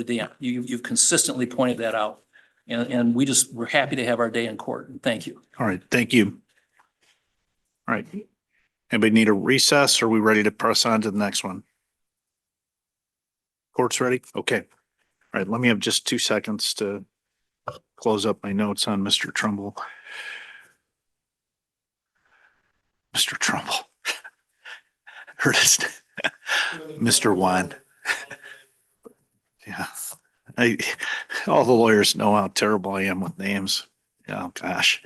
dam. You've consistently pointed that out. And we're happy to have our day in court. And thank you. All right, thank you. All right. Anybody need a recess? Or are we ready to press on to the next one? Court's ready? Okay. All right, let me have just 2 seconds to close up my notes on Mr. Trumbull. Mr. Trumbull. Heard his Mr. Juan. Yeah. All the lawyers know how terrible I am with names. Oh, gosh.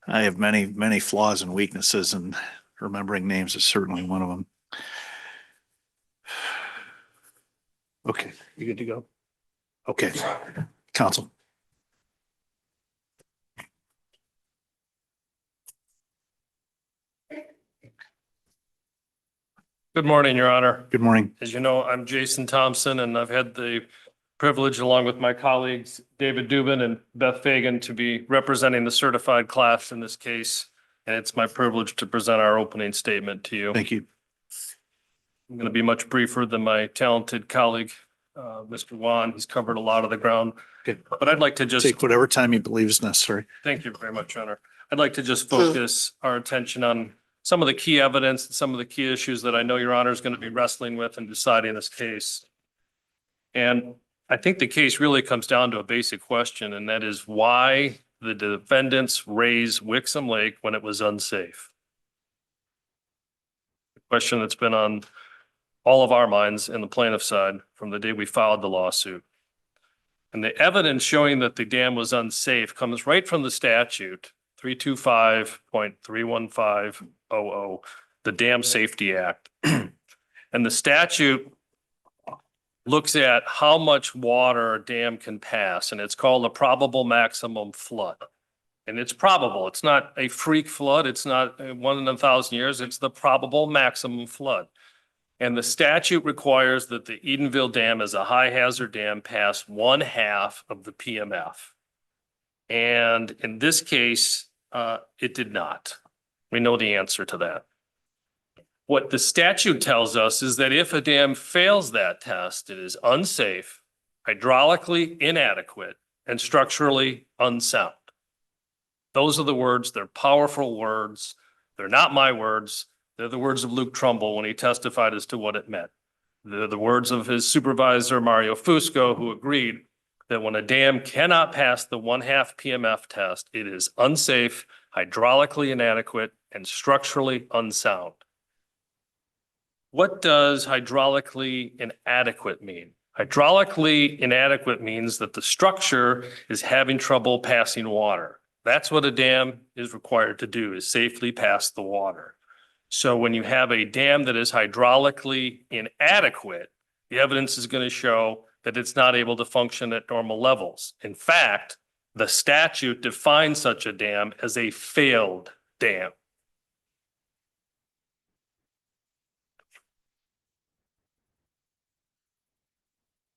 I have many, many flaws and weaknesses, and remembering names is certainly one of them. Okay, you good to go? Okay, counsel. Good morning, Your Honor. Good morning. As you know, I'm Jason Thompson, and I've had the privilege, along with my colleagues, David Dubin and Beth Fagan, to be representing the certified class in this case. And it's my privilege to present our opening statement to you. Thank you. I'm going to be much briefer than my talented colleague, Mr. Juan. He's covered a lot of the ground. Okay. But I'd like to just Take whatever time you believe is necessary. Thank you very much, Your Honor. I'd like to just focus our attention on some of the key evidence and some of the key issues that I know Your Honor is going to be wrestling with in deciding this case. And I think the case really comes down to a basic question, and that is why the defendants raised Wixom Lake when it was unsafe. A question that's been on all of our minds and the plaintiff's side from the day we filed the lawsuit. And the evidence showing that the dam was unsafe comes right from the statute, 325.31500, the Dam Safety Act. And the statute looks at how much water a dam can pass, and it's called a probable maximum flood. And it's probable. It's not a freak flood. It's not 1 in 1,000 years. It's the probable maximum flood. And the statute requires that the Edenville Dam as a high hazard dam pass 1/2 of the PMF. And in this case, it did not. We know the answer to that. What the statute tells us is that if a dam fails that test, it is unsafe, hydraulically inadequate, and structurally unsound. Those are the words. They're powerful words. They're not my words. They're the words of Luke Trumbull when he testified as to what it meant. They're the words of his supervisor, Mario Fusco, who agreed that when a dam cannot pass the 1/2 PMF test, it is unsafe, hydraulically inadequate, and structurally unsound. What does hydraulically inadequate mean? Hydraulically inadequate means that the structure is having trouble passing water. That's what a dam is required to do, is safely pass the water. So when you have a dam that is hydraulically inadequate, the evidence is going to show that it's not able to function at normal levels. In fact, the statute defines such a dam as a failed dam.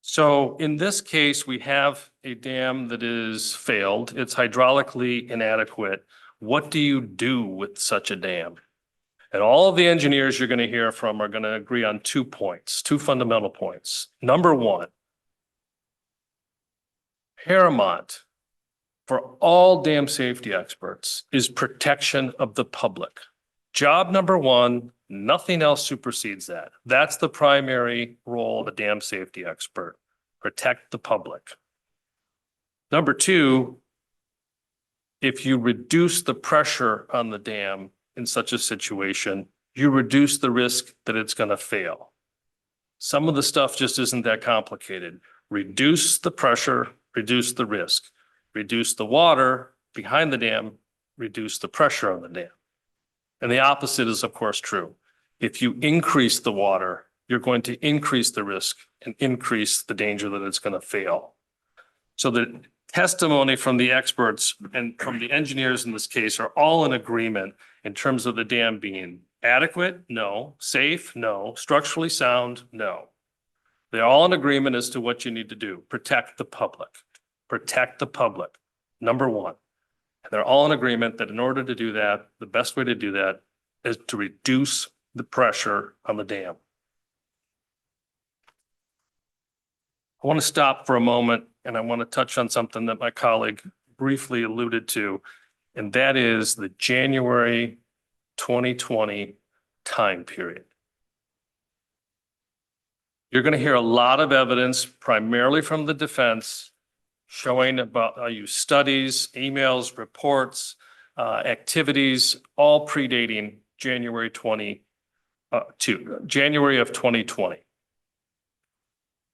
So in this case, we have a dam that is failed. It's hydraulically inadequate. What do you do with such a dam? And all of the engineers you're going to hear from are going to agree on 2 points, 2 fundamental points. Number one, paramount for all dam safety experts is protection of the public. Job number one, nothing else supersedes that. That's the primary role of a dam safety expert, protect the public. Number two, if you reduce the pressure on the dam in such a situation, you reduce the risk that it's going to fail. Some of the stuff just isn't that complicated. Reduce the pressure, reduce the risk, reduce the water behind the dam, reduce the pressure on the dam. And the opposite is of course true. If you increase the water, you're going to increase the risk and increase the danger that it's going to fail. So the testimony from the experts and from the engineers in this case are all in agreement in terms of the dam being adequate, no. Safe, no. Structurally sound, no. They're all in agreement as to what you need to do. Protect the public. Protect the public. Number one. And they're all in agreement that in order to do that, the best way to do that is to reduce the pressure on the dam. I want to stop for a moment and I want to touch on something that my colleague briefly alluded to, and that is the January 2020 time period. You're going to hear a lot of evidence, primarily from the defense, showing about studies, emails, reports, activities, all predating January of 2020.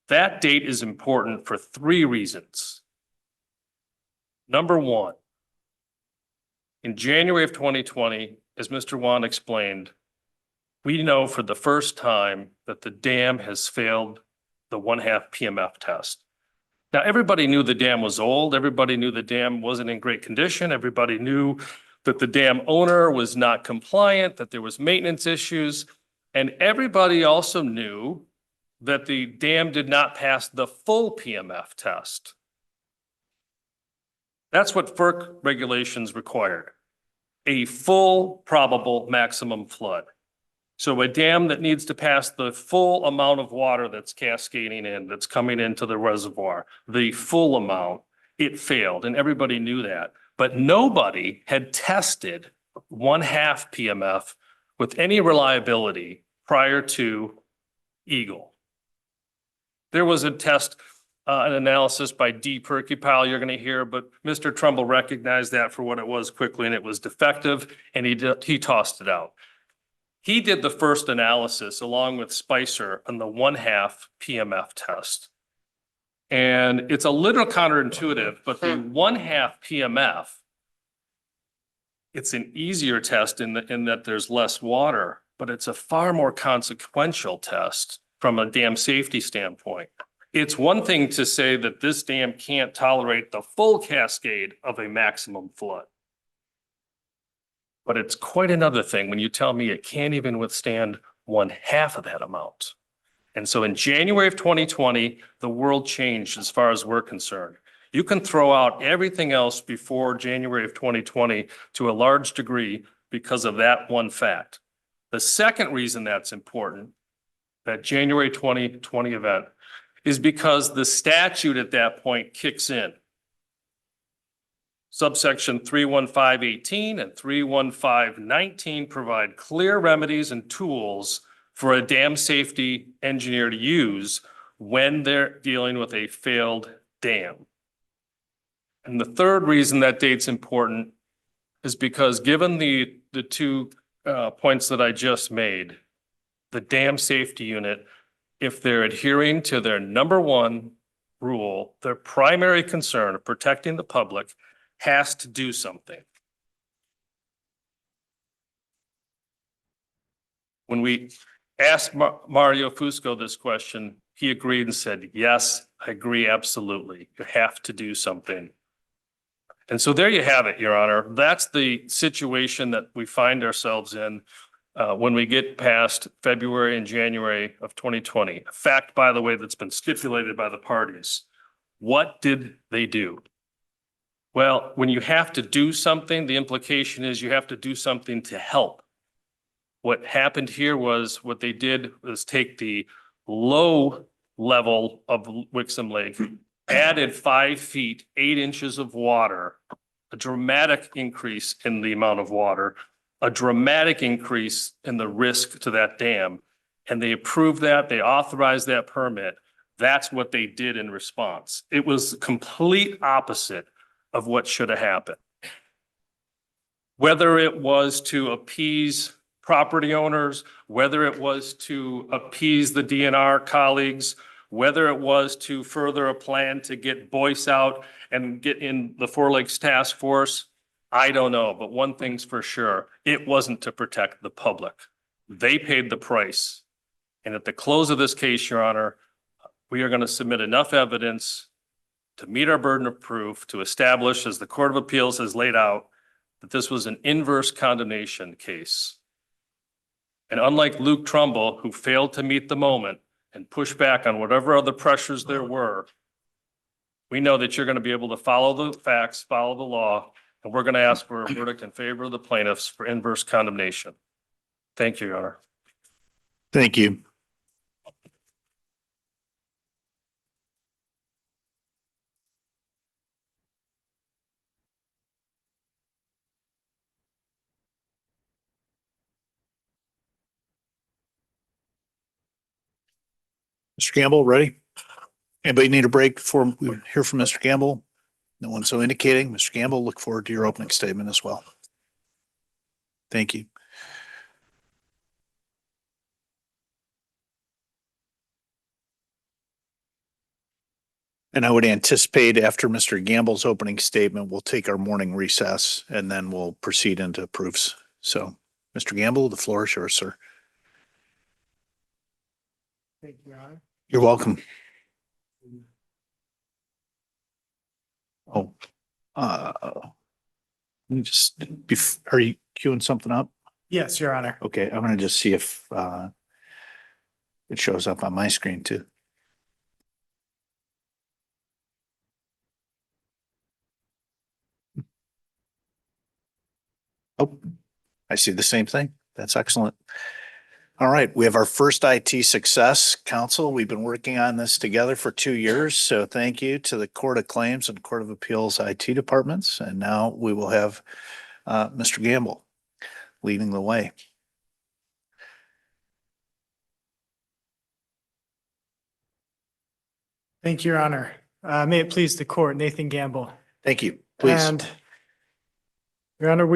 That date is important for three reasons. Number one, in January of 2020, as Mr. Wan explained, we know for the first time that the dam has failed the 1/2 PMF test. Now, everybody knew the dam was old. Everybody knew the dam wasn't in great condition. Everybody knew that the dam owner was not compliant, that there was maintenance issues. And everybody also knew that the dam did not pass the full PMF test. That's what FERC regulations required, a full probable maximum flood. So a dam that needs to pass the full amount of water that's cascading in, that's coming into the reservoir, the full amount, it failed, and everybody knew that. But nobody had tested 1/2 PMF with any reliability prior to Eagle. There was a test, an analysis by D. Perkypile you're going to hear, but Mr. Trumbull recognized that for what it was quickly, and it was defective, and he tossed it out. He did the first analysis along with Spicer on the 1/2 PMF test. And it's a little counterintuitive, but the 1/2 PMF, it's an easier test in that there's less water, but it's a far more consequential test from a dam safety standpoint. It's one thing to say that this dam can't tolerate the full cascade of a maximum flood. But it's quite another thing when you tell me it can't even withstand 1/2 of that amount. And so in January of 2020, the world changed as far as we're concerned. You can throw out everything else before January of 2020 to a large degree because of that one fact. The second reason that's important, that January 2020 event, is because the statute at that point kicks in. Subsection 31518 and 31519 provide clear remedies and tools for a dam safety engineer to use when they're dealing with a failed dam. And the third reason that date's important is because given the two points that I just made, the dam safety unit, if they're adhering to their number one rule, their primary concern of protecting the public, has to do something. When we asked Mario Fusco this question, he agreed and said, yes, I agree, absolutely. You have to do something. And so there you have it, Your Honor. That's the situation that we find ourselves in when we get past February and January of 2020. A fact, by the way, that's been stipulated by the parties. What did they do? Well, when you have to do something, the implication is you have to do something to help. What happened here was what they did was take the low level of Wixom Lake, added 5 feet, 8 inches of water, a dramatic increase in the amount of water, a dramatic increase in the risk to that dam. And they approved that, they authorized that permit. That's what they did in response. It was the complete opposite of what should have happened. Whether it was to appease property owners, whether it was to appease the DNR colleagues, whether it was to further a plan to get Boyce out and get in the Four Lakes Task Force, I don't know, but one thing's for sure, it wasn't to protect the public. They paid the price. And at the close of this case, Your Honor, we are going to submit enough evidence to meet our burden of proof to establish, as the Court of Appeals has laid out, that this was an inverse condemnation case. And unlike Luke Trumbull, who failed to meet the moment and push back on whatever other pressures there were, we know that you're going to be able to follow the facts, follow the law, and we're going to ask for a verdict in favor of the plaintiffs for inverse condemnation. Thank you, Your Honor. Thank you. Mr. Gamble, ready? Anybody need a break before we hear from Mr. Gamble? No one so indicating. Mr. Gamble, look forward to your opening statement as well. Thank you. And I would anticipate after Mr. Gamble's opening statement, we'll take our morning recess and then we'll proceed into proofs. So, Mr. Gamble, the floor is yours, sir. Thank you, Your Honor. You're welcome. Oh, let me just, are you queuing something up? Yes, Your Honor. Okay, I'm gonna just see if it shows up on my screen too. Oh, I see the same thing. That's excellent. All right, we have our first IT success council. We've been working on this together for 2 years. So thank you to the Court of Claims and Court of Appeals IT departments. And now we will have Mr. Gamble leading the way. Thank you, Your Honor. May it please the court, Nathan Gamble. Thank you. Please. And Your Honor,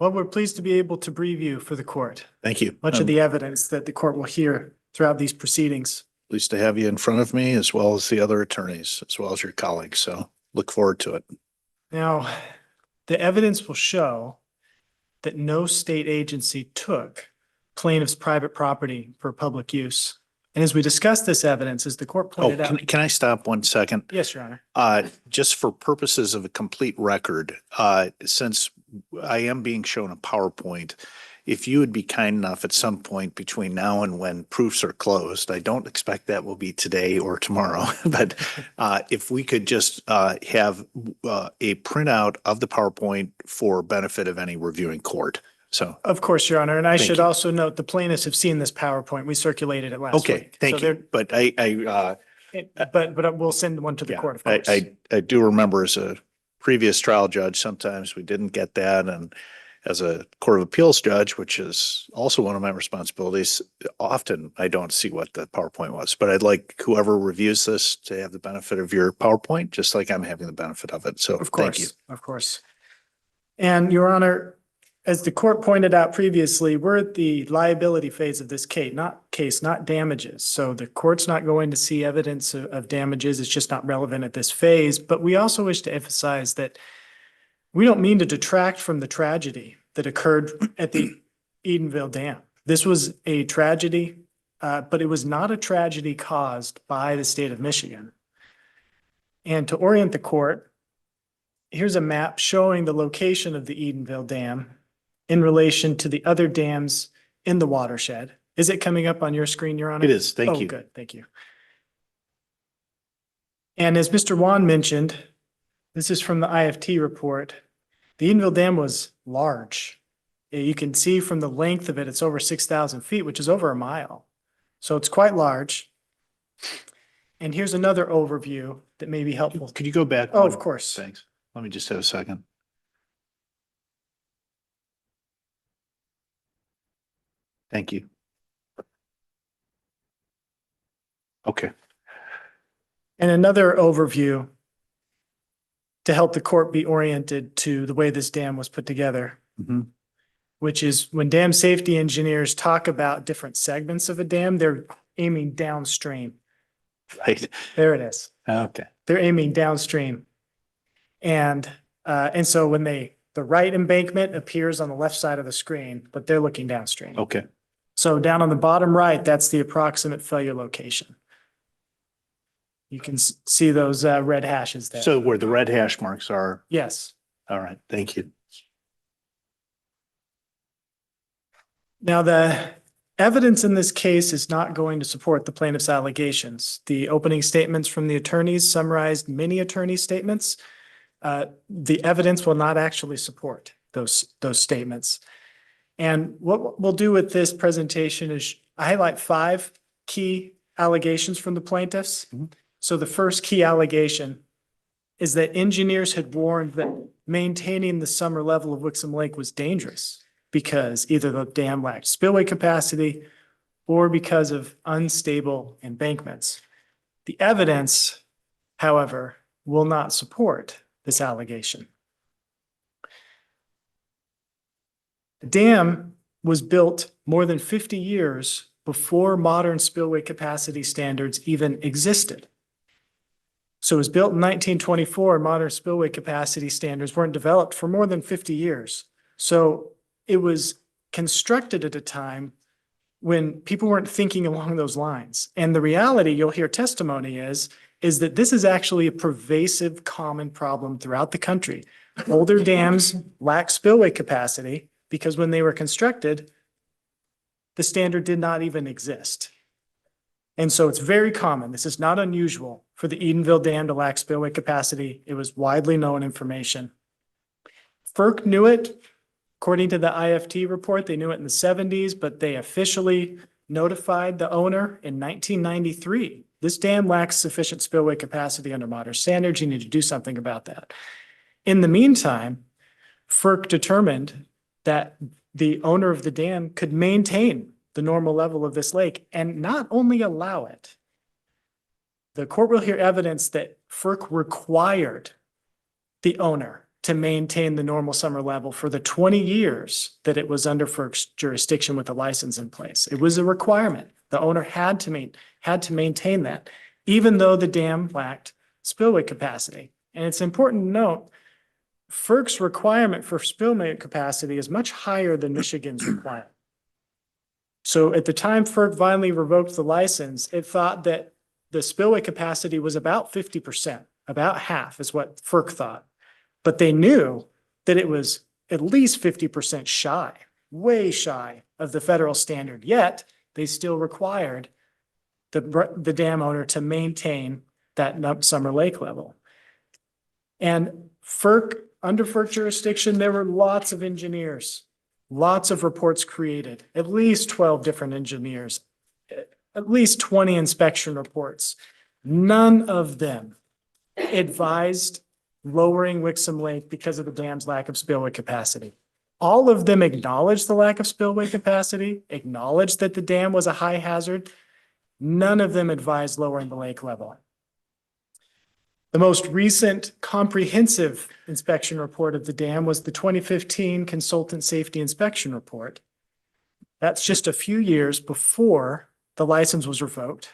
we're pleased to be able to brief you for the court. Thank you. Much of the evidence that the court will hear throughout these proceedings. Pleased to have you in front of me as well as the other attorneys, as well as your colleagues. So look forward to it. Now, the evidence will show that no state agency took plaintiff's private property for public use. And as we discuss this evidence, as the court Oh, pointed out. can I stop 1 second? Yes, Your Honor. Just for purposes of a complete record, since I am being shown a PowerPoint, if you would be kind enough at some point between now and when proofs are closed, I don't expect that will be today or tomorrow, but if we could just have a printout of the PowerPoint for benefit of any reviewing court. So. Of course, Your Honor. And I Thank should you. also note the plaintiffs have seen this PowerPoint. We circulated it last week. Okay, thank So you. But But we'll send one to the court, of course. I do remember as a previous trial judge, sometimes we didn't get that. And as a Court of Appeals judge, which is also one of my responsibilities, often I don't see what the PowerPoint was. But I'd like whoever reviews this to have the benefit of your PowerPoint, just like I'm having the benefit of it. So Of thank you. course, of course. And Your Honor, as the court pointed out previously, we're at the liability phase of this case, not damages. So the court's not going to see evidence of damages. It's just not relevant at this phase. But we also wish to emphasize that we don't mean to detract from the tragedy that occurred at the Edenville Dam. This was a tragedy, but it was not a tragedy caused by the state of Michigan. And to orient the court, here's a map showing the location of the Edenville Dam in relation to the other dams in the watershed. Is it coming up on your screen, Your Honor? It is. Thank you. Oh, good. Thank you. And as Mr. Wan mentioned, this is from the IFT report. The Edenville Dam was large. You can see from the length of it, it's over 6,000 feet, which is over a mile. So it's quite large. And here's another overview that may be helpful. Could you go back? Oh, one? of course. Thanks. Let me just have a second. Thank you. Okay. And another overview to help the court be oriented to the way this dam was put together. Mhm. which is when dam safety engineers talk about different segments of a dam, they're aiming downstream. Right. There it is. Okay. They're aiming downstream. And so when the right embankment appears on the left side of the screen, but they're looking downstream. Okay. So down on the bottom right, that's the approximate failure location. You can see those red hashes there. So where the red hash marks are, Yes. all right, thank you. Now, the evidence in this case is not going to support the plaintiff's allegations. The opening statements from the attorneys summarized many attorney statements. The evidence will not actually support those statements. And what we'll do with this presentation is highlight 5 key allegations from the plaintiffs. So the first key allegation is that engineers had warned that maintaining the summer level of Wixom Lake was dangerous because either the dam lacked spillway capacity or because of unstable embankments. The evidence, however, will not support this allegation. The dam was built more than 50 years before modern spillway capacity standards even existed. So it was built in 1924. Modern spillway capacity standards weren't developed for more than 50 years. So it was constructed at a time when people weren't thinking along those lines. And the reality, you'll hear testimony is that this is actually a pervasive common problem throughout the country. Older dams lack spillway capacity because when they were constructed, the standard did not even exist. And so it's very common. This is not unusual for the Edenville Dam to lack spillway capacity. It was widely known information. FERC knew it. According to the IFT report, they knew it in the 70s, but they officially notified the owner in 1993. This dam lacks sufficient spillway capacity under modern standards. You need to do something about that. In the meantime, FERC determined that the owner of the dam could maintain the normal level of this lake and not only allow it. The court will hear evidence that FERC required the owner to maintain the normal summer level for the 20 years that it was under FERC's jurisdiction with the license in place. It was a requirement. The owner had to maintain that, even though the dam lacked spillway capacity. And it's important to note, FERC's requirement for spillway capacity is much higher than Michigan's requirement. So at the time FERC finally revoked the license, it thought that the spillway capacity was about 50%, about half is what FERC thought. But they knew that it was at least 50% shy, way shy of the federal standard. Yet they still required the dam owner to maintain that summer lake level. And FERC, under FERC jurisdiction, there were lots of engineers, lots of reports created, at least 12 different engineers, at least 20 inspection reports. None of them advised lowering Wixom Lake because of the dam's lack of spillway capacity. All of them acknowledged the lack of spillway capacity, acknowledged that the dam was a high hazard. None of them advised lowering the lake level. The most recent comprehensive inspection report of the dam was the 2015 Consultant Safety Inspection Report. That's just a few years before the license was revoked.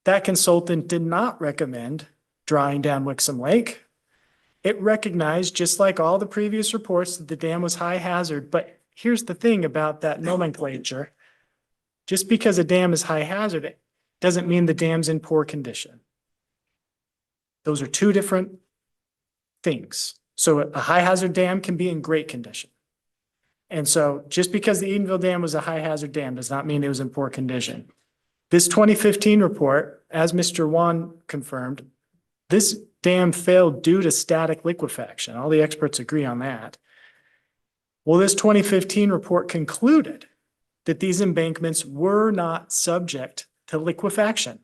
That consultant did not recommend drawing down Wixom Lake. It recognized, just like all the previous reports, that the dam was high hazard. But here's the thing about that nomenclature. Just because a dam is high hazard, it doesn't mean the dam's in poor condition. Those are two different things. So a high hazard dam can be in great condition. And so just because the Edenville Dam was a high hazard dam does not mean it was in poor condition. This 2015 report, as Mr. Wan confirmed, this dam failed due to static liquefaction. All the experts agree on that. Well, this 2015 report concluded that these embankments were not subject to liquefaction.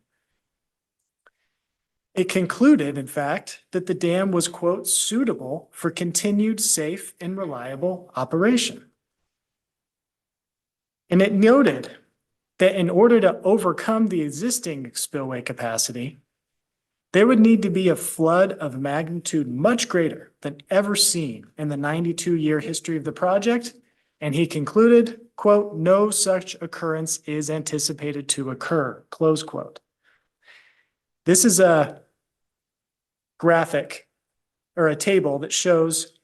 It concluded, in fact, that the dam was, quote, suitable for continued safe and reliable operation. And it noted that in order to overcome the existing spillway capacity, there would need to be a flood of magnitude much greater than ever seen in the 92-year history of the project And he concluded, quote, "No such occurrence is anticipated to occur," close quote. This is a graphic or a table that shows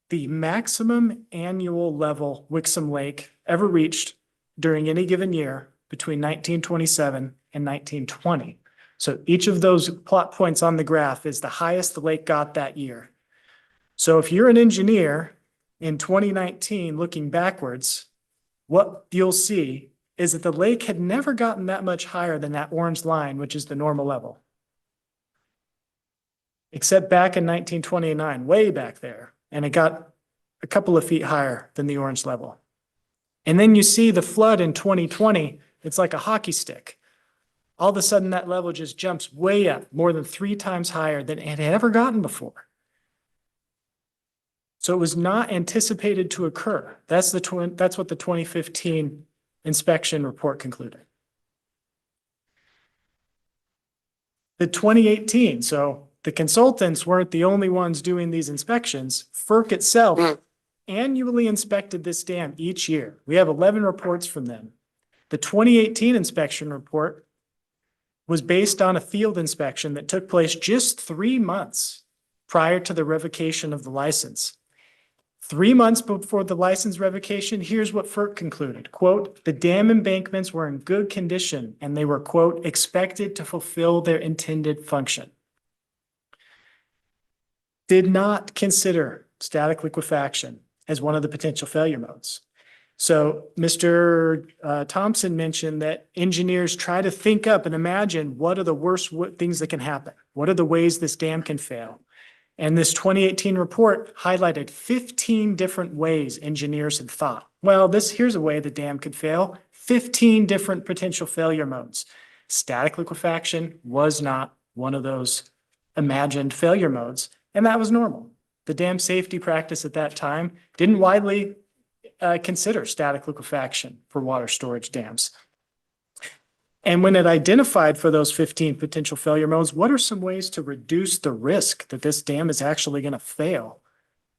the maximum annual level Wixom Lake ever reached during any given year between 1927 and 1920. So each of those plot points on the graph is the highest the lake got that year. So if you're an engineer in 2019 looking backwards, what you'll see is that the lake had never gotten that much higher than that orange line, which is the normal level. Except back in 1929, way back there, and it got a couple of feet higher than the orange level. And then you see the flood in 2020, it's like a hockey stick. All of a sudden that level just jumps way up, more than 3 times higher than it had ever gotten before. So it was not anticipated to occur. That's what the 2015 inspection report concluded. The 2018, so the consultants weren't the only ones doing these inspections. FERC itself annually inspected this dam each year. We have 11 reports from them. The 2018 inspection report was based on a field inspection that took place just 3 months prior to the revocation of the license. 3 months before the license revocation, here's what FERC concluded, quote, "The dam embankments were in good condition and they were, quote, expected to fulfill their intended function." Did not consider static liquefaction as one of the potential failure modes. So Mr. Thompson mentioned that engineers try to think up and imagine what are the worst things that can happen? What are the ways this dam can fail? And this 2018 report highlighted 15 different ways engineers had thought. Well, here's a way the dam could fail. 15 different potential failure modes. Static liquefaction was not one of those imagined failure modes, and that was normal. The dam safety practice at that time didn't widely consider static liquefaction for water storage dams. And when it identified for those 15 potential failure modes, what are some ways to reduce the risk that this dam is actually going to fail?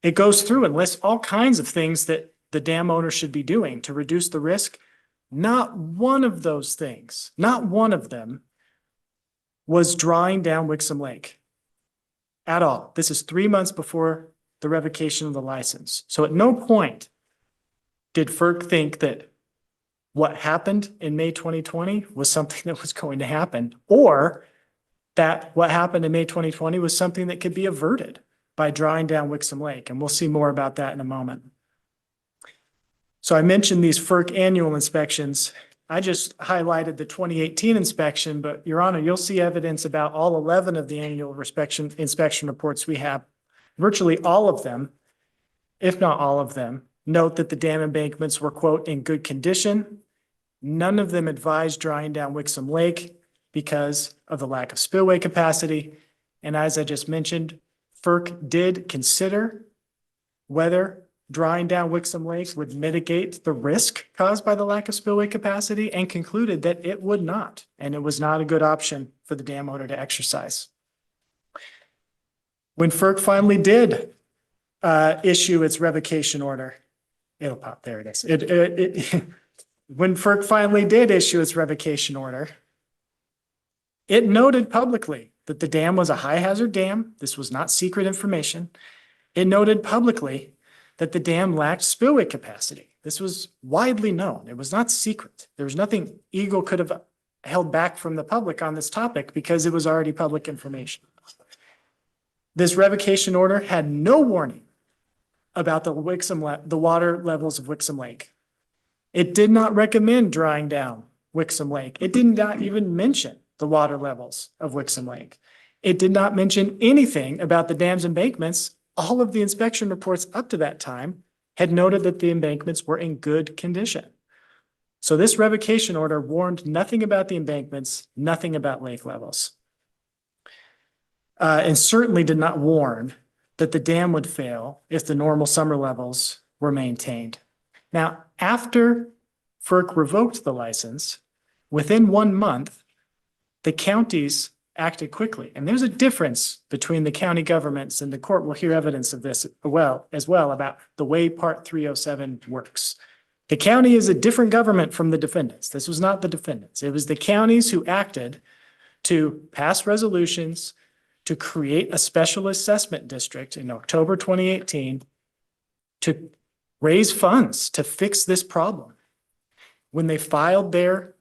It goes through and lists all kinds of things that the dam owner should be doing to reduce the risk. Not one of those things, not one of them, was drawing down Wixom Lake at all. This is 3 months before the revocation of the license. So at no point did FERC think that what happened in May 2020 was something that was going to happen, or that what happened in May 2020 was something that could be averted by drawing down Wixom Lake. And we'll see more about that in a moment. So I mentioned these FERC annual inspections. I just highlighted the 2018 inspection, but Your Honor, you'll see evidence about all 11 of the annual inspection reports we have. Virtually all of them, if not all of them, note that the dam embankments were, quote, in good condition. None of them advised drawing down Wixom Lake because of the lack of spillway capacity. And as I just mentioned, FERC did consider whether drawing down Wixom Lake would mitigate the risk caused by the lack of spillway capacity and concluded that it would not. And it was not a good option for the dam owner to exercise. When FERC finally did issue its revocation order, it'll pop, there it is. When FERC finally did issue its revocation order, it noted publicly that the dam was a high hazard dam. This was not secret information. It noted publicly that the dam lacked spillway capacity. This was widely known. It was not secret. There was nothing Eagle could have held back from the public on this topic because it was already public information. This revocation order had no warning about the water levels of Wixom Lake. It did not recommend drawing down Wixom Lake. It did not even mention the water levels of Wixom Lake. It did not mention anything about the dam's embankments. All of the inspection reports up to that time had noted that the embankments were in good condition. So this revocation order warned nothing about the embankments, nothing about lake levels. And certainly did not warn that the dam would fail if the normal summer levels were maintained. Now, after FERC revoked the license, within 1 month, the counties acted quickly. And there's a difference between the county governments, and the court will hear evidence of this as well about the way Part 307 works. The county is a different government from the defendants. This was not the defendants. It was the counties who acted to pass resolutions to create a special assessment district in October 2018 to raise funds to fix this problem. When they filed their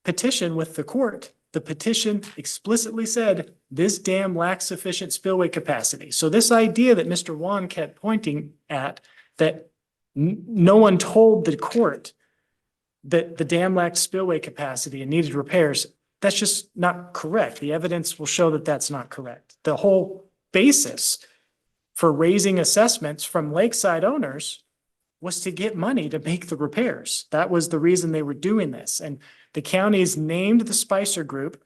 petition with the court, the petition explicitly said this dam lacks sufficient spillway capacity. So this idea that Mr. Wan kept pointing at, that no one told the court that the dam lacked spillway capacity and needed repairs, that's just not correct. The evidence will show that that's not correct. The whole basis for raising assessments from lakeside owners was to get money to make the repairs. That was the reason they were doing this. And the counties named the Spicer Group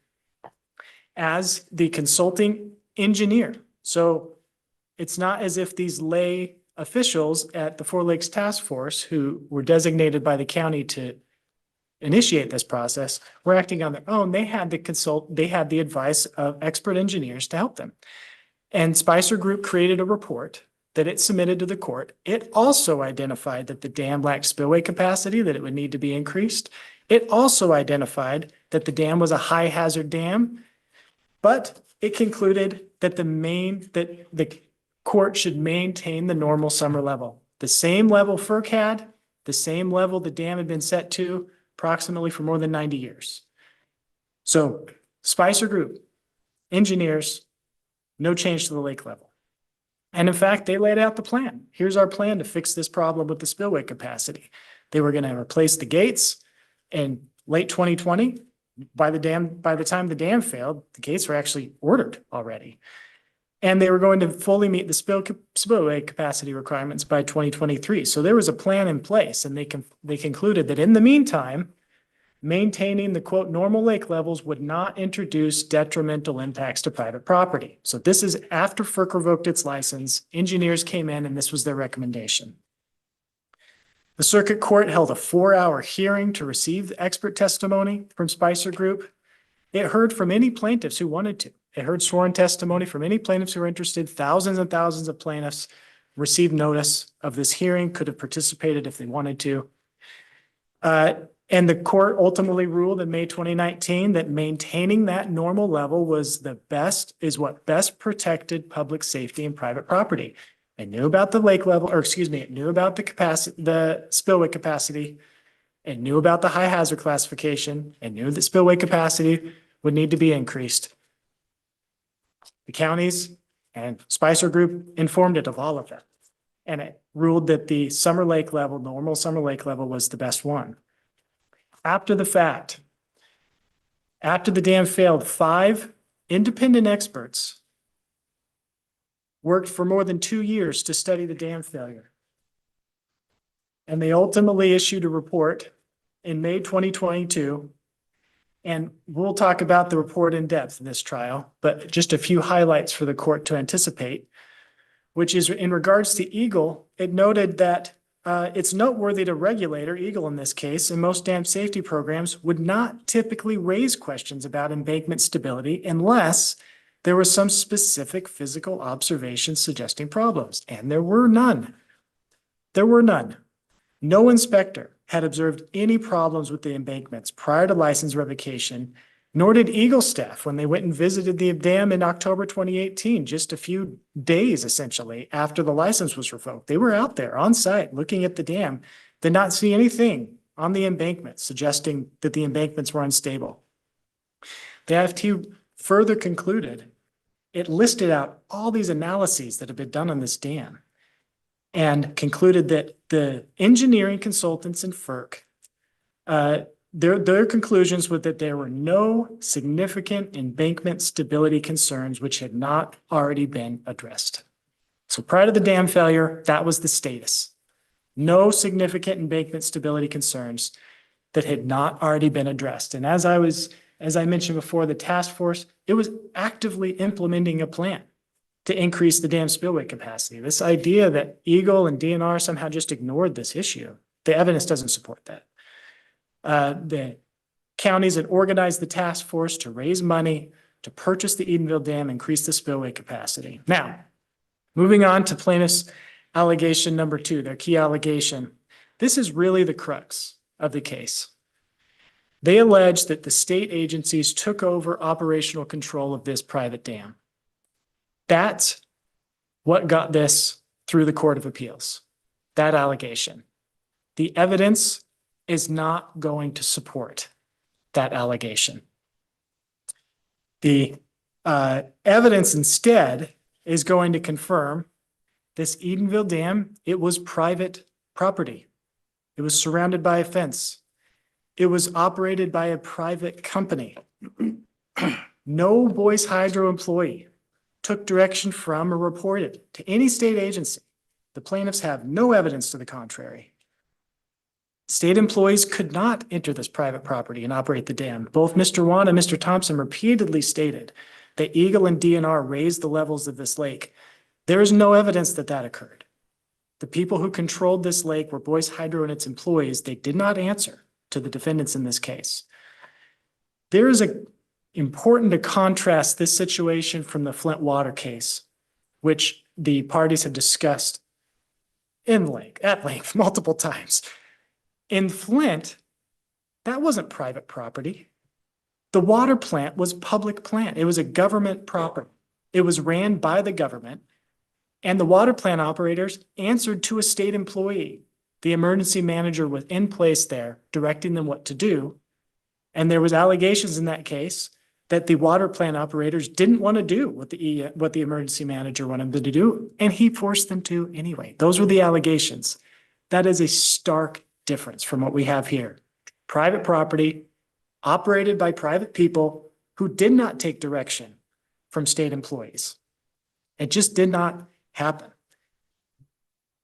as the consulting engineer. So it's not as if these lay officials at the Four Lakes Task Force, who were designated by the county to initiate this process, were acting on their own. They had the advice of expert engineers to help them. And Spicer Group created a report that it submitted to the court. It also identified that the dam lacked spillway capacity, that it would need to be increased. It also identified that the dam was a high hazard dam, but it concluded that the court should maintain the normal summer level. The same level FERC had, the same level the dam had been set to approximately for more than 90 years. So Spicer Group, engineers, no change to the lake level. And in fact, they laid out the plan. Here's our plan to fix this problem with the spillway capacity. They were going to replace the gates in late 2020. By the time the dam failed, the gates were actually ordered already. And they were going to fully meet the spillway capacity requirements by 2023. So there was a plan in place, and they concluded that in the meantime, maintaining the quote normal lake levels would not introduce detrimental impacts to private property. So this is after FERC revoked its license. Engineers came in, and this was their recommendation. The circuit court held a 4-hour hearing to receive expert testimony from Spicer Group. It heard from any plaintiffs who wanted to. It heard sworn testimony from any plaintiffs who were interested. Thousands and thousands of plaintiffs received notice of this hearing, could have participated if they wanted to. And the court ultimately ruled in May 2019 that maintaining that normal level was what best protected public safety and private property. It knew about the lake level, it knew about the capacity, the spillway capacity. It knew about the high hazard classification. It knew that spillway capacity would need to be increased. The counties and Spicer Group informed it of all of that. And it ruled that the normal summer lake level was the best one. After the fact, after the dam failed, 5 independent experts worked for more than 2 years to study the dam failure. And they ultimately issued a report in May 2022. And we'll talk about the report in depth in this trial, but just a few highlights for the court to anticipate, which is in regards to Eagle, it noted that it's noteworthy to regulator, Eagle in this case, and most dam safety programs would not typically raise questions about embankment stability unless there was some specific physical observations suggesting problems. And there were none. There were none. No inspector had observed any problems with the embankments prior to license revocation, nor did Eagle staff when they went and visited the dam in October 2018, just a few days essentially after the license was revoked. They were out there on site looking at the dam, did not see anything on the embankments suggesting that the embankments were unstable. The IFT further concluded, it listed out all these analyses that have been done on this dam and concluded that the engineering consultants in FERC, their conclusions were that there were no significant embankment stability concerns which had not already been addressed. So prior to the dam failure, that was the status. No significant embankment stability concerns that had not already been addressed. And as I mentioned before, the task force, it was actively implementing a plan to increase the dam spillway capacity. This idea that Eagle and DNR somehow just ignored this issue, the evidence doesn't support that. The counties had organized the task force to raise money to purchase the Edenville Dam, increase the spillway capacity. Now, moving on to plaintiff's allegation number 2, their key allegation. This is really the crux of the case. They allege that the state agencies took over operational control of this private dam. That's what got this through the Court of Appeals, that allegation. The evidence is not going to support that allegation. The evidence instead is going to confirm this Edenville Dam, it was private property. It was surrounded by a fence. It was operated by a private company. No Boise Hydro employee took direction from or reported to any state agency. The plaintiffs have no evidence to the contrary. State employees could not enter this private property and operate the dam. Both Mr. Wan and Mr. Thompson repeatedly stated that Eagle and DNR raised the levels of this lake. There is no evidence that that occurred. The people who controlled this lake were Boise Hydro and its employees. They did not answer to the defendants in this case. There is important to contrast this situation from the Flint water case, which the parties have discussed at length multiple times. In Flint, that wasn't private property. The water plant was public plant. It was a government property. It was ran by the government, and the water plant operators answered to a state employee. The emergency manager was in place there directing them what to do. And there was allegations in that case that the water plant operators didn't want to do what the emergency manager wanted them to do, and he forced them to anyway. Those were the allegations. That is a stark difference from what we have here. Private property operated by private people who did not take direction from state employees. It just did not happen.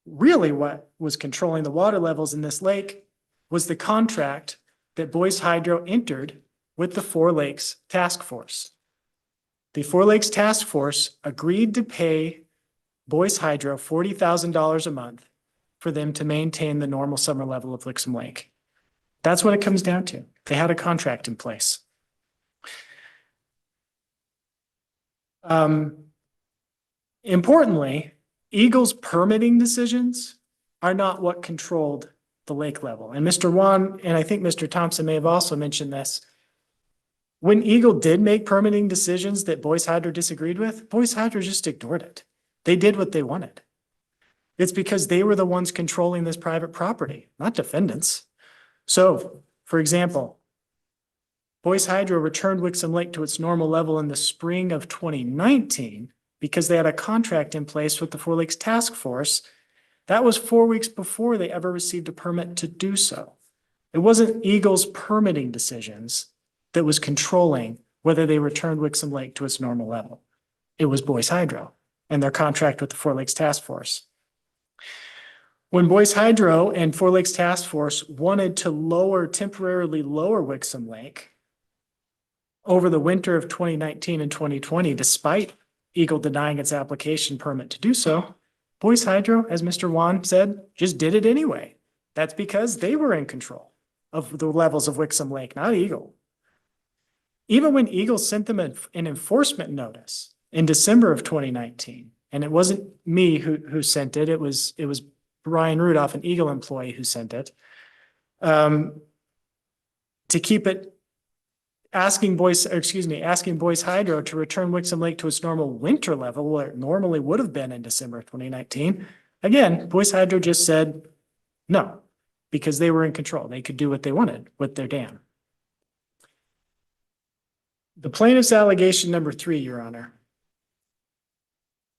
Really, what was controlling the water levels in this lake was the contract that Boise Hydro entered with the Four Lakes Task Force. The Four Lakes Task Force agreed to pay Boise Hydro $40,000 a month for them to maintain the normal summer level of Wixom Lake. That's what it comes down to. They had a contract in place. Importantly, Eagle's permitting decisions are not what controlled the lake level. And Mr. Wan, and I think Mr. Thompson may have also mentioned this, when Eagle did make permitting decisions that Boise Hydro disagreed with, Boise Hydro just ignored it. They did what they wanted. It's because they were the ones controlling this private property, not defendants. So, for example, Boise Hydro returned Wixom Lake to its normal level in the spring of 2019 because they had a contract in place with the Four Lakes Task Force. That was 4 weeks before they ever received a permit to do so. It wasn't Eagle's permitting decisions that was controlling whether they returned Wixom Lake to its normal level. It was Boise Hydro and their contract with the Four Lakes Task Force. When Boise Hydro and Four Lakes Task Force wanted to temporarily lower Wixom Lake over the winter of 2019 and 2020, despite Eagle denying its application permit to do so, Boise Hydro, as Mr. Wan said, just did it anyway. That's because they were in control of the levels of Wixom Lake, not Eagle. Even when Eagle sent them an enforcement notice in December of 2019, and it wasn't me who sent it, it was Brian Rudolph, an Eagle employee, who sent it, to keep it asking Boise Hydro to return Wixom Lake to its normal winter level, where it normally would have been in December of 2019. Again, Boise Hydro just said no, because they were in control. They could do what they wanted with their dam. The plaintiff's allegation number 3, Your Honor.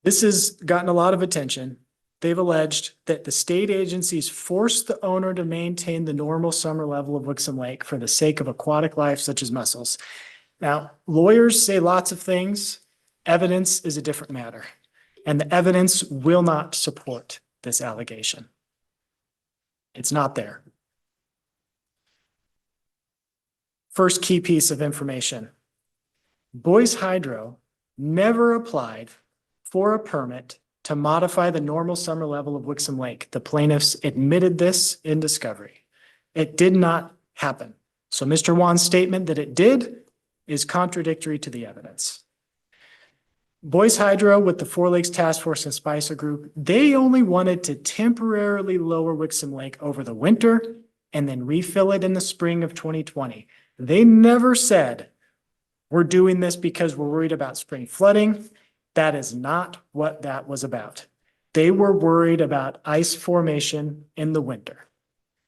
This has gotten a lot of attention. They've alleged that the state agencies forced the owner to maintain the normal summer level of Wixom Lake for the sake of aquatic life such as mussels. Now, lawyers say lots of things. Evidence is a different matter, and the evidence will not support this allegation. It's not there. First key piece of information. Boise Hydro never applied for a permit to modify the normal summer level of Wixom Lake. The plaintiffs admitted this in discovery. It did not happen. So Mr. Wan's statement that it did is contradictory to the evidence. Boise Hydro with the Four Lakes Task Force and Spicer Group, they only wanted to temporarily lower Wixom Lake over the winter and then refill it in the spring of 2020. They never said, we're doing this because we're worried about spring flooding. That is not what that was about. They were worried about ice formation in the winter.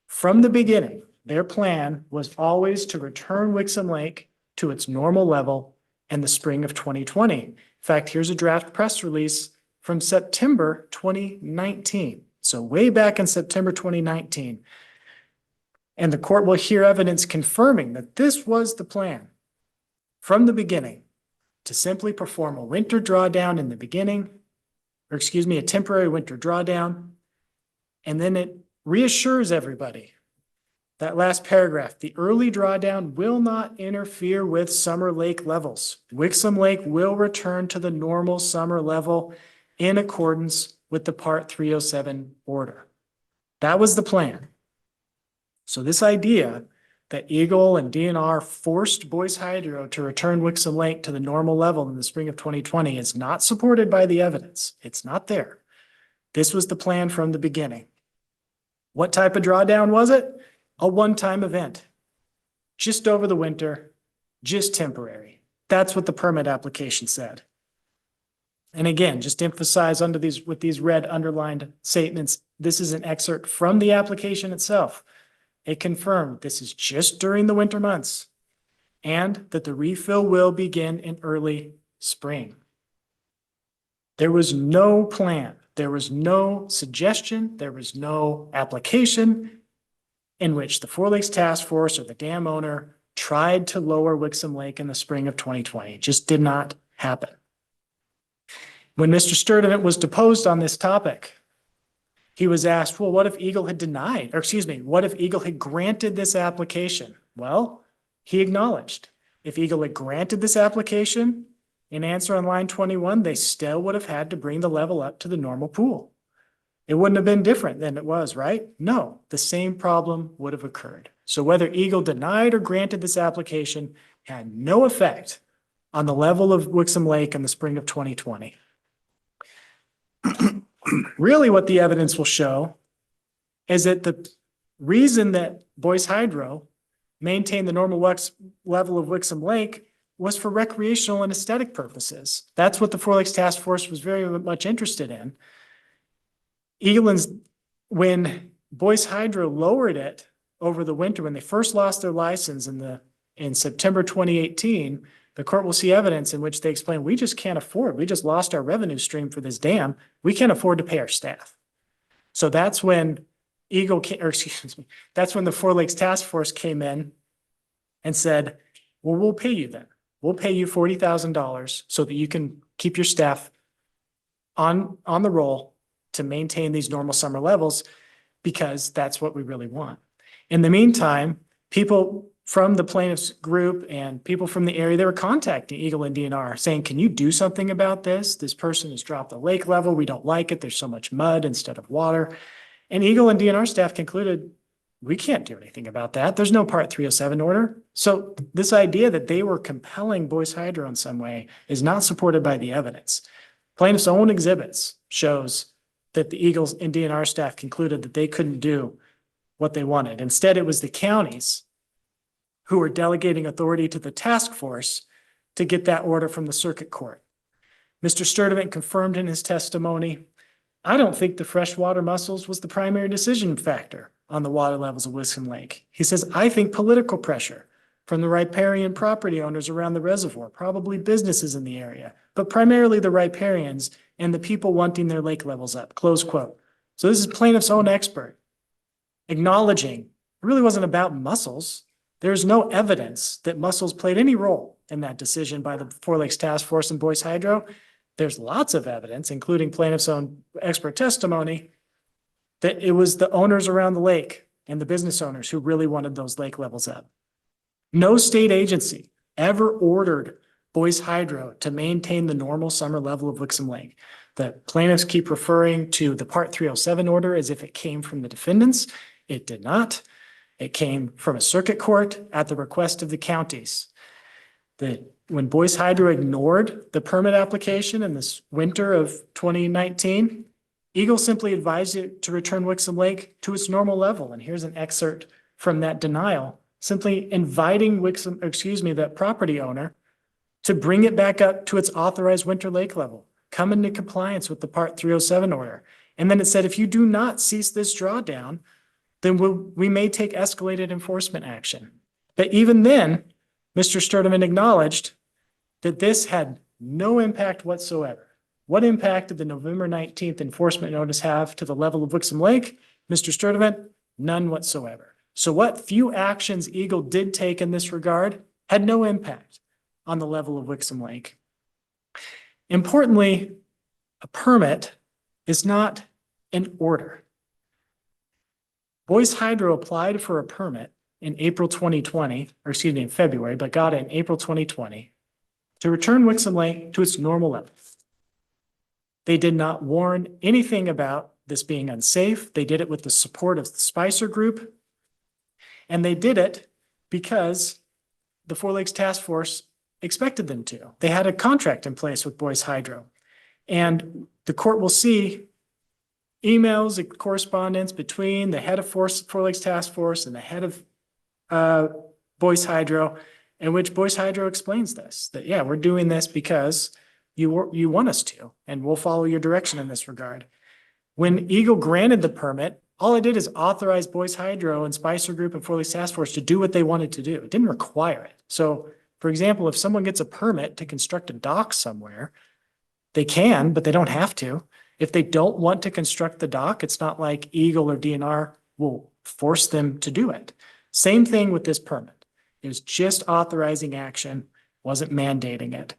From the beginning, their plan was always to return Wixom Lake to its normal level in the spring of 2020. In fact, here's a draft press release from September 2019. So way back in September 2019. And the court will hear evidence confirming that this was the plan from the beginning, to simply perform a winter drawdown in the beginning, or excuse me, a temporary winter drawdown. And then it reassures everybody, that last paragraph, the early drawdown will not interfere with summer lake levels. Wixom Lake will return to the normal summer level in accordance with the Part 307 order. That was the plan. So this idea that Eagle and DNR forced Boise Hydro to return Wixom Lake to the normal level in the spring of 2020 is not supported by the evidence. It's not there. This was the plan from the beginning. What type of drawdown was it? A one-time event, just over the winter, just temporary. That's what the permit application said. And again, just to emphasize with these red underlined statements, this is an excerpt from the application itself. It confirmed this is just during the winter months and that the refill will begin in early spring. There was no plan. There was no suggestion. There was no application in which the Four Lakes Task Force or the dam owner tried to lower Wixom Lake in the spring of 2020. It just did not happen. When Mr. Sturdivant was deposed on this topic, he was asked, well, what if Eagle had what if Eagle had granted this application? Well, he acknowledged if Eagle had granted this application, in answer on line 21, they still would have had to bring the level up to the normal pool. It wouldn't have been different than it was, right? No, the same problem would have occurred. So whether Eagle denied or granted this application had no effect on the level of Wixom Lake in the spring of 2020. Really what the evidence will show is that the reason that Boise Hydro maintained the normal level of Wixom Lake was for recreational and aesthetic purposes. That's what the Four Lakes Task Force was very much interested in. When Boise Hydro lowered it over the winter, when they first lost their license in September 2018, the court will see evidence in which they explain, we just can't afford, we just lost our revenue stream for this dam. We can't afford to pay our staff. So that's when that's when the Four Lakes Task Force came in and said, well, we'll pay you then. We'll pay you $40,000 so that you can keep your staff on the roll to maintain these normal summer levels, because that's what we really want. In the meantime, people from the plaintiffs group and people from the area, they were contacting Eagle and DNR saying, can you do something about this? This person has dropped the lake level. We don't like it. There's so much mud instead of water. And Eagle and DNR staff concluded, we can't do anything about that. There's no Part 307 order. So this idea that they were compelling Boise Hydro in some way is not supported by the evidence. Plaintiffs' own exhibits shows that the Eagles and DNR staff concluded that they couldn't do what they wanted. Instead, it was the counties who were delegating authority to the task force to get that order from the circuit court. Mr. Sturdivant confirmed in his testimony, I don't think the freshwater mussels was the primary decision factor on the water levels of Wixom Lake. He says, I think political pressure from the riparian property owners around the reservoir, probably businesses in the area, but primarily the riparians and the people wanting their lake levels up, close quote. So this is plaintiff's own expert acknowledging it really wasn't about mussels. There's no evidence that mussels played any role in that decision by the Four Lakes Task Force and Boise Hydro. There's lots of evidence, including plaintiff's own expert testimony, that it was the owners around the lake and the business owners who really wanted those lake levels up. No state agency ever ordered Boise Hydro to maintain the normal summer level of Wixom Lake. The plaintiffs keep referring to the Part 307 order as if it came from the defendants. It did not. It came from a circuit court at the request of the counties. that when Boyce Hydro ignored the permit application in this winter of 2019, Eagle simply advised it to return Wixom Lake to its normal level. And here's an excerpt from that denial, simply inviting that property owner to bring it back up to its authorized winter lake level, come into compliance with the Part 307 order. And then it said, if you do not cease this drawdown, then we may take escalated enforcement action. But even then, Mr. Sturdivant acknowledged that this had no impact whatsoever. What impact did the November 19th enforcement notice have to the level of Wixom Lake? Mr. Sturdivant, none whatsoever. So what few actions Eagle did take in this regard had no impact on the level of Wixom Lake. Importantly, a permit is not an order. Boyce Hydro applied for a permit in April 2020, or excuse me, in February, but got it in April 2020 to return Wixom Lake to its normal level. They did not warn anything about this being unsafe. They did it with the support of the Spicer Group. And they did it because the Four Lakes Task Force expected them to. They had a contract in place with Boyce Hydro. And the court will see emails and correspondence between the head of Four Lakes Task Force and the head of Boyce Hydro, in which Boyce Hydro explains this, that, yeah, we're doing this because you want us to, and we'll follow your direction in this regard. When Eagle granted the permit, all it did is authorize Boyce Hydro and Spicer Group and Four Lakes Task Force to do what they wanted to do. It didn't require it. So, for example, if someone gets a permit to construct a dock somewhere, they can, but they don't have to. If they don't want to construct the dock, it's not like Eagle or DNR will force them to do it. Same thing with this permit. It was just authorizing action, wasn't mandating it.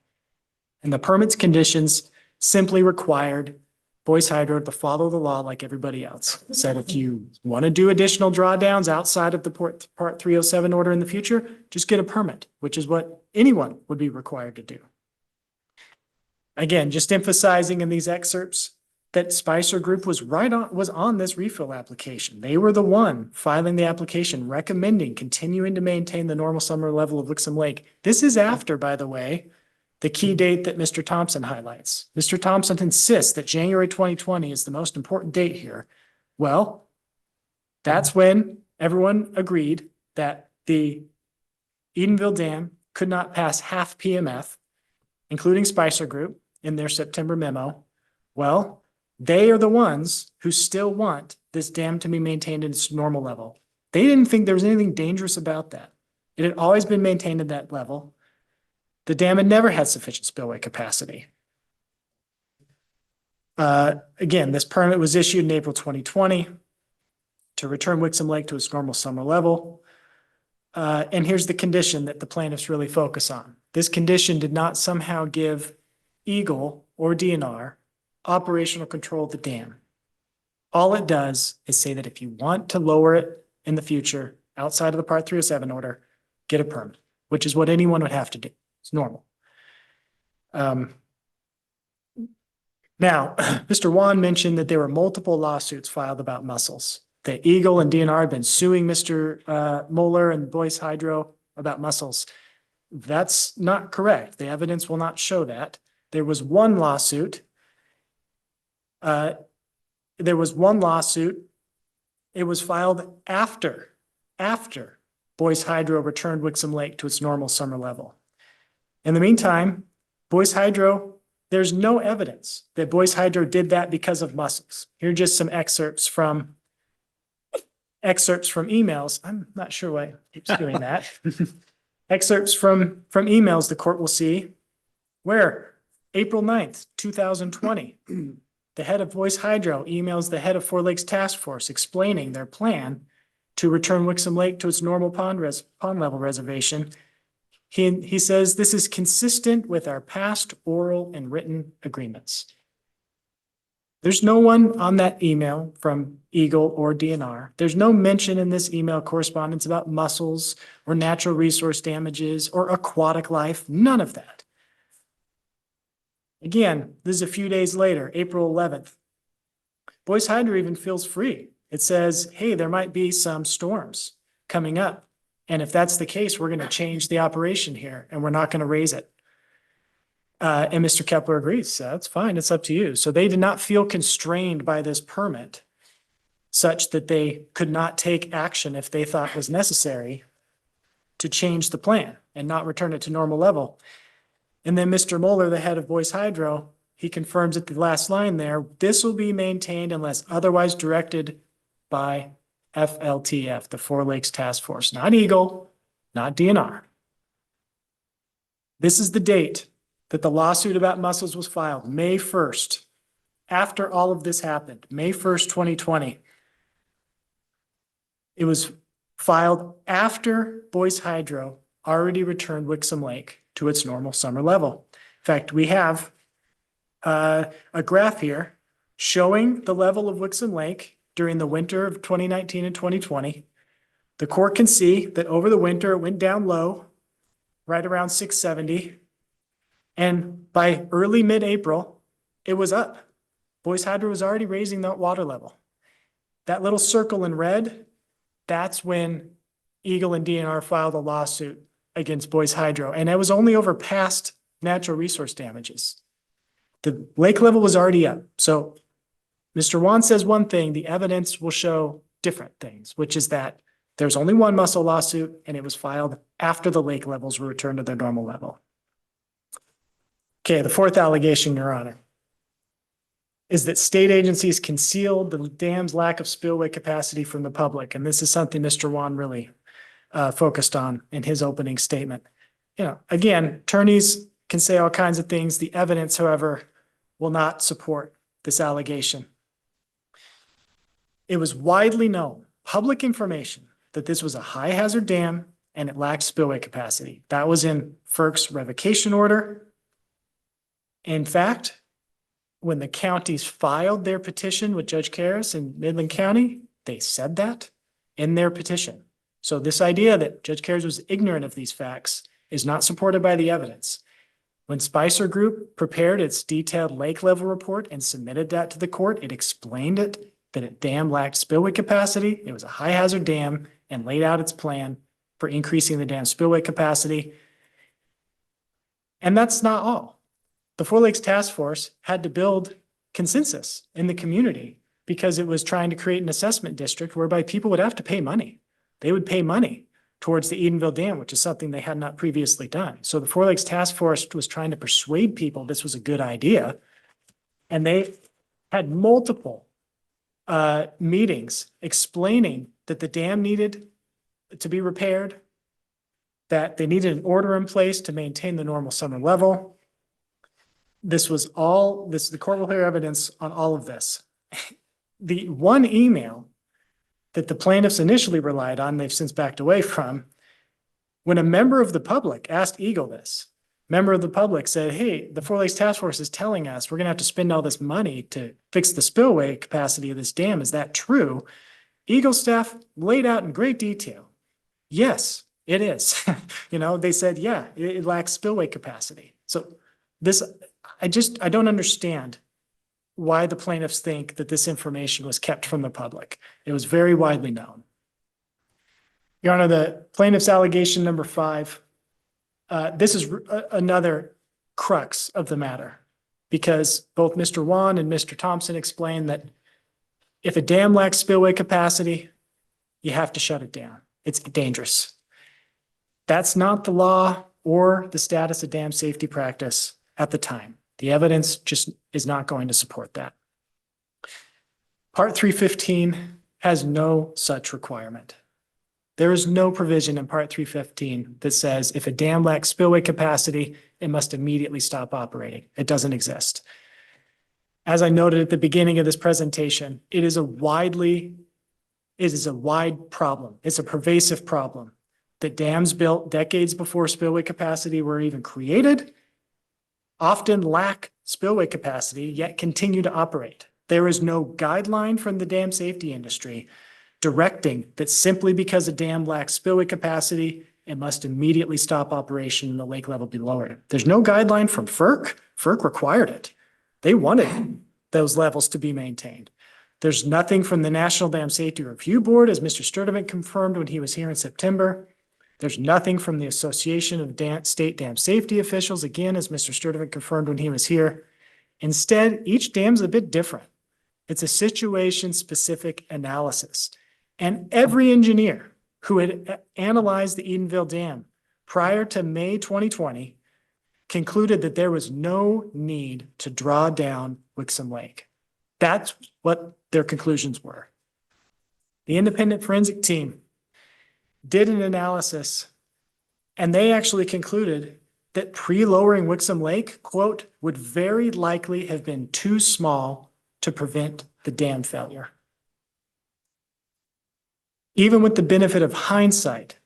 And the permit's conditions simply required Boyce Hydro to follow the law like everybody else. It said if you want to do additional drawdowns outside of the Part 307 order in the future, just get a permit, which is what anyone would be required to do. Again, just emphasizing in these excerpts that Spicer Group was on this refill application. They were the one filing the application, recommending continuing to maintain the normal summer level of Wixom Lake. This is after, by the way, the key date that Mr. Thompson highlights. Mr. Thompson insists that January 2020 is the most important date here. Well, that's when everyone agreed that the Edenville Dam could not pass half PMF, including Spicer Group, in their September memo. Well, they are the ones who still want this dam to be maintained at its normal level. They didn't think there was anything dangerous about that. It had always been maintained at that level. The dam had never had sufficient spillway capacity. Again, this permit was issued in April 2020 to return Wixom Lake to its normal summer level. And here's the condition that the plaintiffs really focus on. This condition did not somehow give Eagle or DNR operational control of the dam. All it does is say that if you want to lower it in the future outside of the Part 307 order, get a permit, which is what anyone would have to do. It's normal. Now, Mr. Wan mentioned that there were multiple lawsuits filed about mussels. That Eagle and DNR have been suing Mr. Moeller and Boyce Hydro about mussels. That's not correct. The evidence will not show that. There was one lawsuit. It was filed after Boyce Hydro returned Wixom Lake to its normal summer level. In the meantime, Boyce Hydro, there's no evidence that Boyce Hydro did that because of mussels. Here are just some excerpts from emails. I'm not sure why it keeps doing that. Excerpts from emails the court will see where April 9th, 2020, the head of Boyce Hydro emails the head of Four Lakes Task Force explaining their plan to return Wixom Lake to its normal pond level reservation. He says this is consistent with our past oral and written agreements. There's no one on that email from Eagle or DNR. There's no mention in this email correspondence about mussels or natural resource damages or aquatic life, none of that. Again, this is a few days later, April 11th. Boyce Hydro even feels free. It says, hey, there might be some storms coming up And if that's the case, we're going to change the operation here and we're not going to raise it. And Mr. Kepler agrees. So that's fine. It's up to you. So they did not feel constrained by this permit such that they could not take action if they thought was necessary to change the plan and not return it to normal level. And then Mr. Moeller, the head of Boyce Hydro, he confirms at the last line there, this will be maintained unless otherwise directed by FLTF, the Four Lakes Task Force, not Eagle, not DNR. This is the date that the lawsuit about mussels was filed, May 1st, after all of this happened, May 1st, 2020. It was filed after Boyce Hydro already returned Wixom Lake to its normal summer level. In fact, we have a graph here showing the level of Wixom Lake during the winter of 2019 and 2020. The court can see that over the winter, it went down low, right around 670. And by early mid-April, it was up. Boyce Hydro was already raising that water level. That little circle in red, that's when Eagle and DNR filed a lawsuit against Boyce Hydro. And it was only over past natural resource damages. The lake level was already up. So Mr. Wan says one thing, the evidence will show different things, which is that there's only one mussel lawsuit and it was filed after the lake levels were returned to their normal level. Okay, the fourth allegation, Your Honor, is that state agencies concealed the dam's lack of spillway capacity from the public. And this is something Mr. Wan really focused on in his opening statement. You know, again, attorneys can say all kinds of things. The evidence, however, will not support this allegation. It was widely known, public information, that this was a high hazard dam and it lacked spillway capacity. That was in FERC's revocation order. In fact, when the counties filed their petition with Judge Karras in Midland County, they said that in their petition. So this idea that Judge Karras was ignorant of these facts is not supported by the evidence. When Spicer Group prepared its detailed lake level report and submitted that to the court, it explained it that a dam lacked spillway capacity. It was a high hazard dam and laid out its plan for increasing the dam spillway capacity. And that's not all. The Four Lakes Task Force had to build consensus in the community because it was trying to create an assessment district whereby people would have to pay money. They would pay money towards the Edenville Dam, which is something they had not previously done. So the Four Lakes Task Force was trying to persuade people this was a good idea. And they had multiple meetings explaining that the dam needed to be repaired, that they needed an order in place to maintain the normal summer level. This was all, the court will hear evidence on all of this. The one email that the plaintiffs initially relied on, they've since backed away from, when a member of the public asked Eagle this, member of the public said, hey, the Four Lakes Task Force is telling us we're going to have to spend all this money to fix the spillway capacity of this dam. Is that true? Eagle staff laid out in great detail. Yes, it is. You know, they said, yeah, it lacks spillway capacity. So this, I don't understand why the plaintiffs think that this information was kept from the public. It was very widely known. Your Honor, the plaintiff's allegation number 5, this is another crux of the matter, because both Mr. Wan and Mr. Thompson explained that if a dam lacks spillway capacity, you have to shut it down. It's dangerous. That's not the law or the status of dam safety practice at the time. The evidence just is not going to support that. Part 315 has no such requirement. There is no provision in Part 315 that says if a dam lacks spillway capacity, it must immediately stop operating. It doesn't exist. As I noted at the beginning of this presentation, it is a wide problem. It's a pervasive problem that dams built decades before spillway capacity were even created often lack spillway capacity, yet continue to operate. There is no guideline from the dam safety industry directing that simply because a dam lacks spillway capacity, it must immediately stop operation and the lake level be lowered. There's no guideline from FERC. FERC required it. They wanted those levels to be maintained. There's nothing from the National Dam Safety Review Board, as Mr. Sturdivant confirmed when he was here in September. There's nothing from the Association of State Dam Safety Officials, again, as Mr. Sturdivant confirmed when he was here. Instead, each dam's a bit different. It's a situation-specific analysis. And every engineer who had analyzed the Edenville Dam prior to May 2020 concluded that there was no need to draw down Wixom Lake. That's what their conclusions were. The independent forensic team did an analysis, and they actually concluded that pre-lowering Wixom Lake, quote, would very likely have been too small to prevent the dam failure. Even with the benefit of hindsight,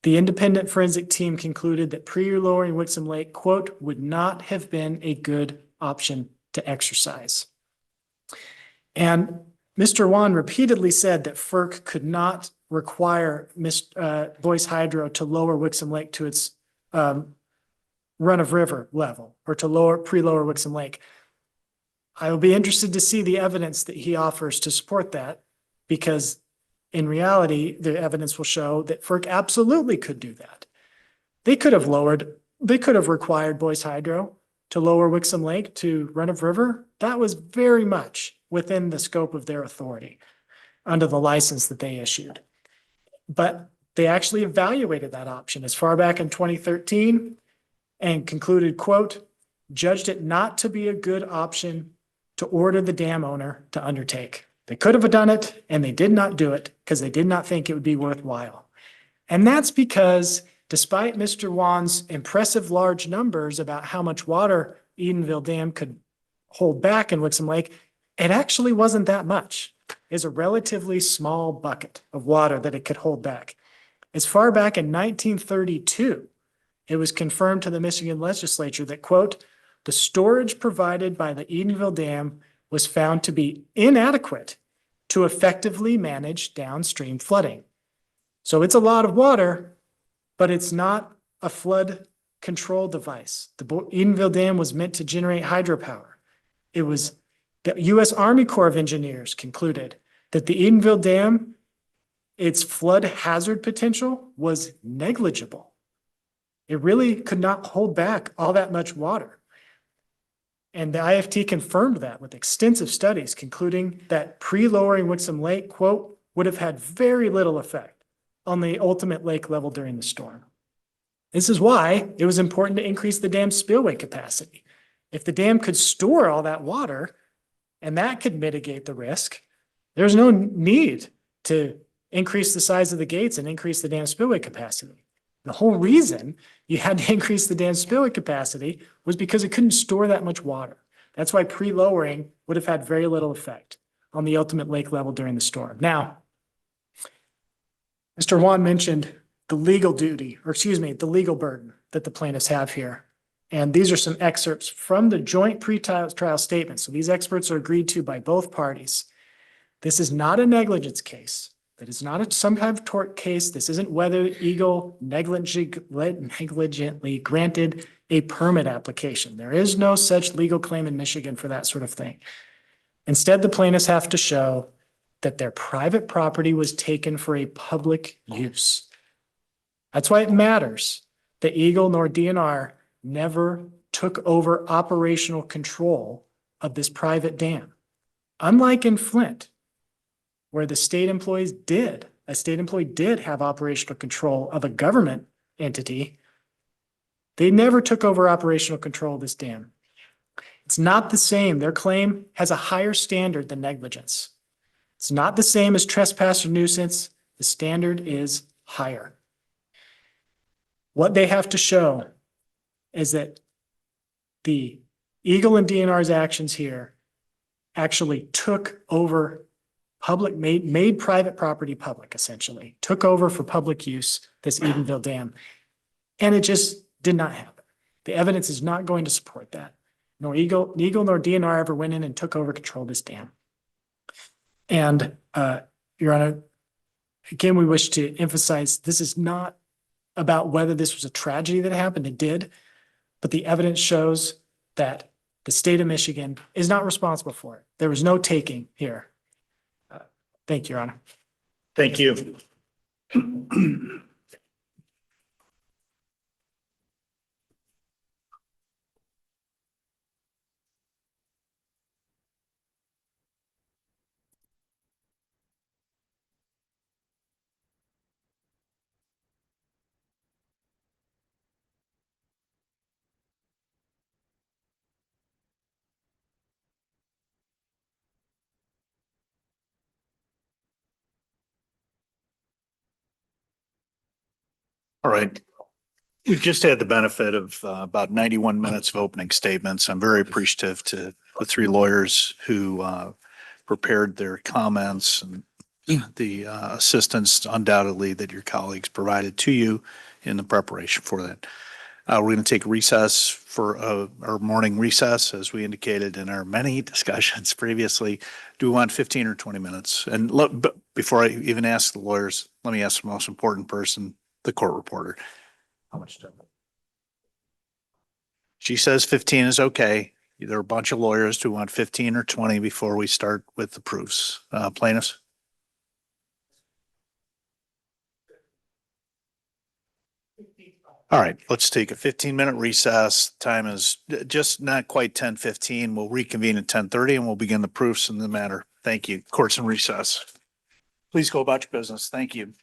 the independent forensic team concluded that pre-lowering Wixom Lake, quote, would not have been a good option to exercise. And Mr. Wan repeatedly said that FERC could not require Boyce Hydro to lower Wixom Lake to its run-of-river level, or to pre-lower Wixom Lake. I will be interested to see the evidence that he offers to support that, because in reality, the evidence will show that FERC absolutely could do that. They could have required Boyce Hydro to lower Wixom Lake to run-of-river. That was very much within the scope of their authority under the license that they issued. But they actually evaluated that option as far back in 2013 and concluded, quote, judged it not to be a good option to order the dam owner to undertake. They could have done it, and they did not do it because they did not think it would be worthwhile. And that's because despite Mr. Wan's impressive large numbers about how much water Edenville Dam could hold back in Wixom Lake, it actually wasn't that much. It's a relatively small bucket of water that it could hold back. As far back in 1932, it was confirmed to the Michigan legislature that, quote, the storage provided by the Edenville Dam was found to be inadequate to effectively manage downstream flooding. So it's a lot of water, but it's not a flood control device. The Edenville Dam was meant to generate hydropower. It was the U.S. Army Corps of Engineers concluded that the Edenville Dam, its flood hazard potential was negligible. It really could not hold back all that much water. And the IFT confirmed that with extensive studies, concluding that pre-lowering Wixom Lake, quote, would have had very little effect on the ultimate lake level during the storm. This is why it was important to increase the dam's spillway capacity. If the dam could store all that water, and that could mitigate the risk, there's no need to increase the size of the gates and increase the dam spillway capacity. The whole reason you had to increase the dam spillway capacity was because it couldn't store that much water. That's why pre-lowering would have had very little effect on the ultimate lake level during the storm. Now, Mr. Wan mentioned the legal duty, or excuse me, the legal burden that the plaintiffs have here. And these are some excerpts from the joint pre-trial statement. So these experts are agreed to by both parties. This is not a negligence case. That is not some kind of tort case. This isn't whether Eagle negligently granted a permit application. There is no such legal claim in Michigan for that sort of thing. Instead, the plaintiffs have to show that their private property was taken for a public use. That's why it matters that Eagle nor DNR never took over operational control of this private dam. Unlike in Flint, where the state employees did, a state employee did have operational control of a government entity, they never took over operational control of this dam. It's not the same. Their claim has a higher standard than negligence. It's not the same as trespass or nuisance. The standard is higher. What they have to show is that the Eagle and DNR's actions here actually took over public, made private property public, essentially, took over for public use, this Edenville Dam. And it just did not happen. The evidence is not going to support that. Nor Eagle nor DNR ever went in and took over control of this dam. And Your Honor, again, we wish to emphasize this is not about whether this was a tragedy that happened. It did. But the evidence shows that the state of Michigan is not responsible for it. There was no taking here. Thank you, Your Honor. Thank you. All right. We've just had the benefit of about 91 minutes of opening statements. I'm very appreciative to the three lawyers who prepared their comments and the assistance undoubtedly that your colleagues provided to you in the preparation for that. We're going to take recess for our morning recess, as we indicated in our many discussions previously. Do we want 15 or 20 minutes? And look, but before I even ask the lawyers, let me ask the most important person, the court reporter. How much time? She says 15 is okay. There are a bunch of lawyers who want 15 or 20 before we start with the proofs. Plaintiffs? All right, let's take a 15-minute recess. Time is just not quite 10:15. We'll reconvene at 10:30 and we'll begin the proofs in the matter. Thank you. Court's in recess. Please go about your business. Thank you.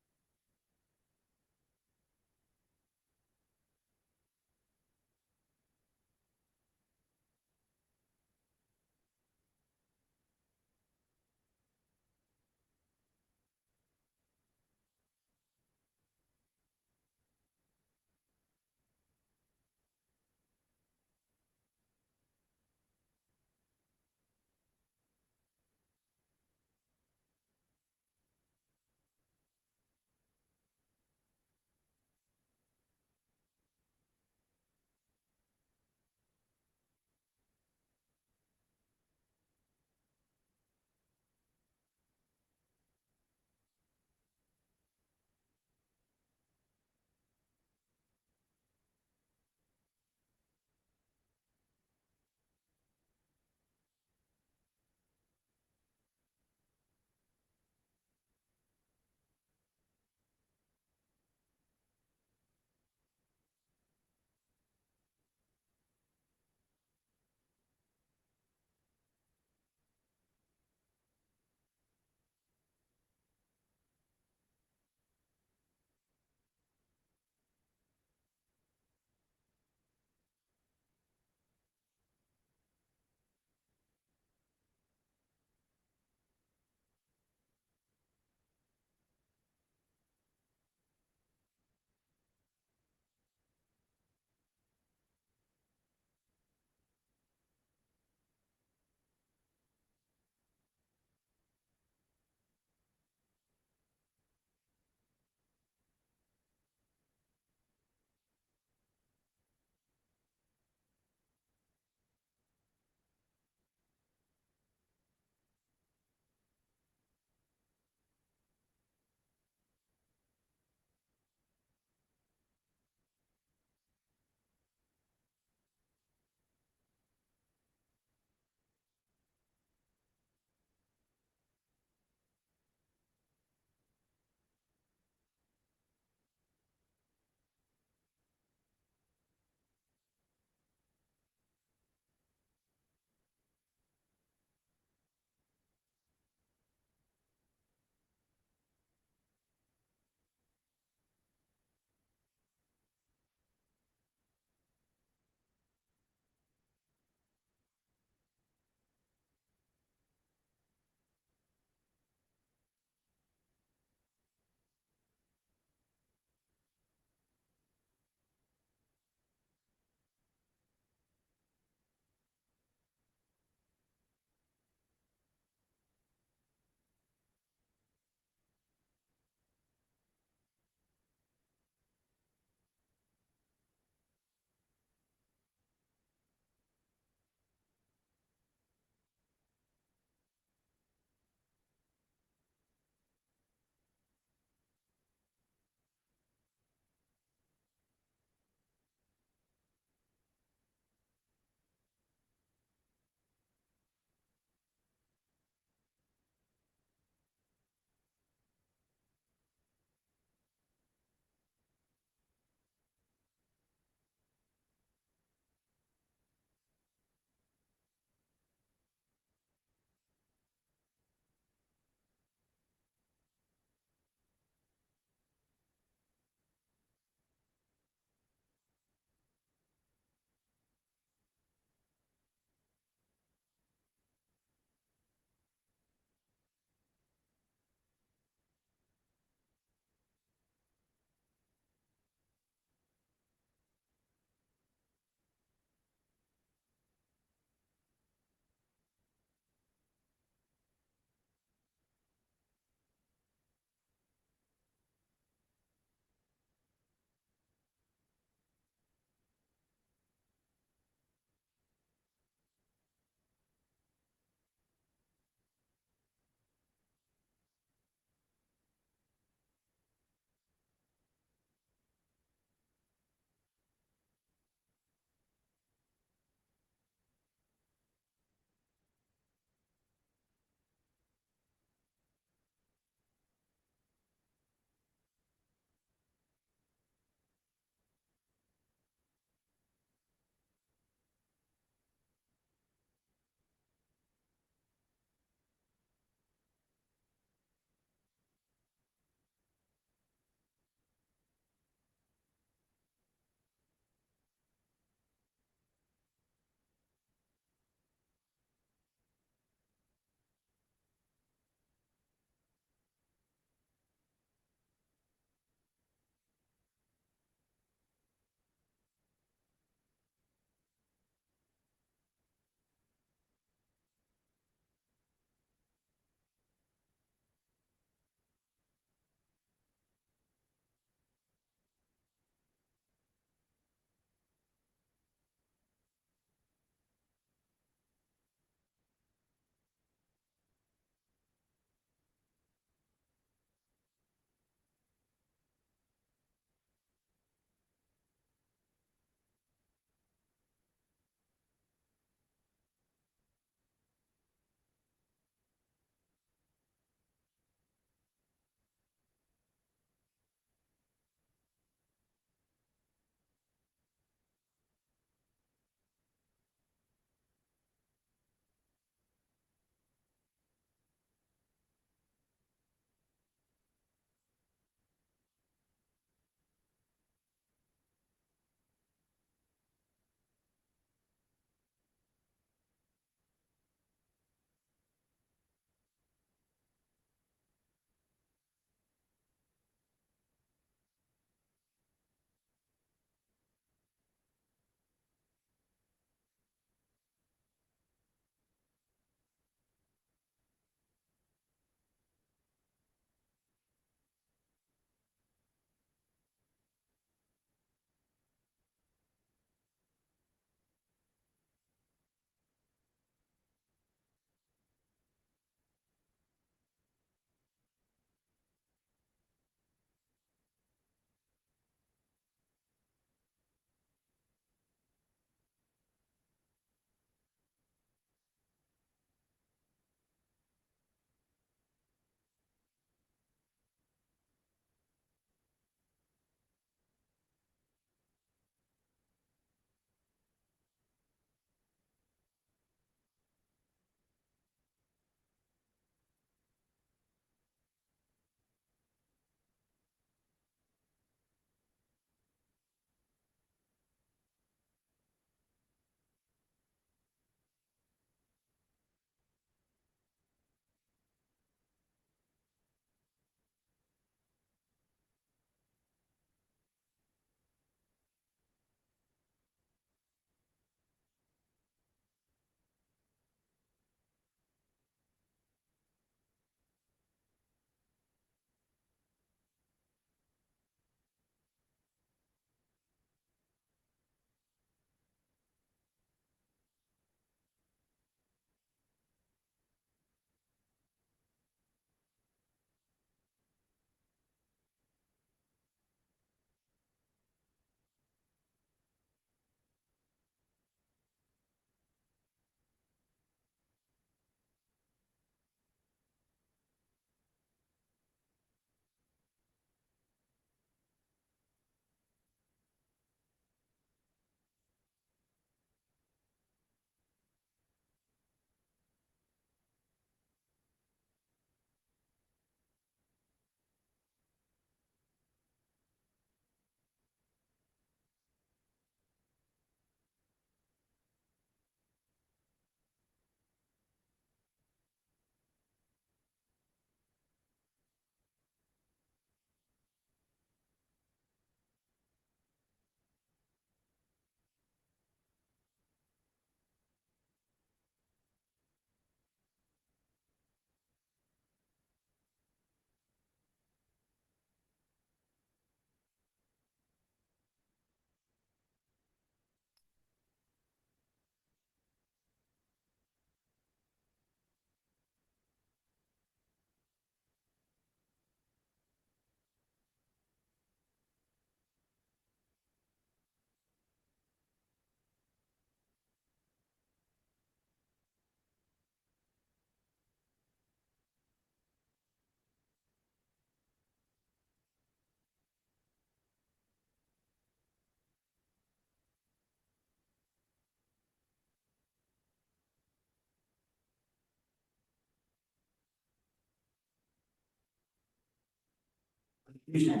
Filling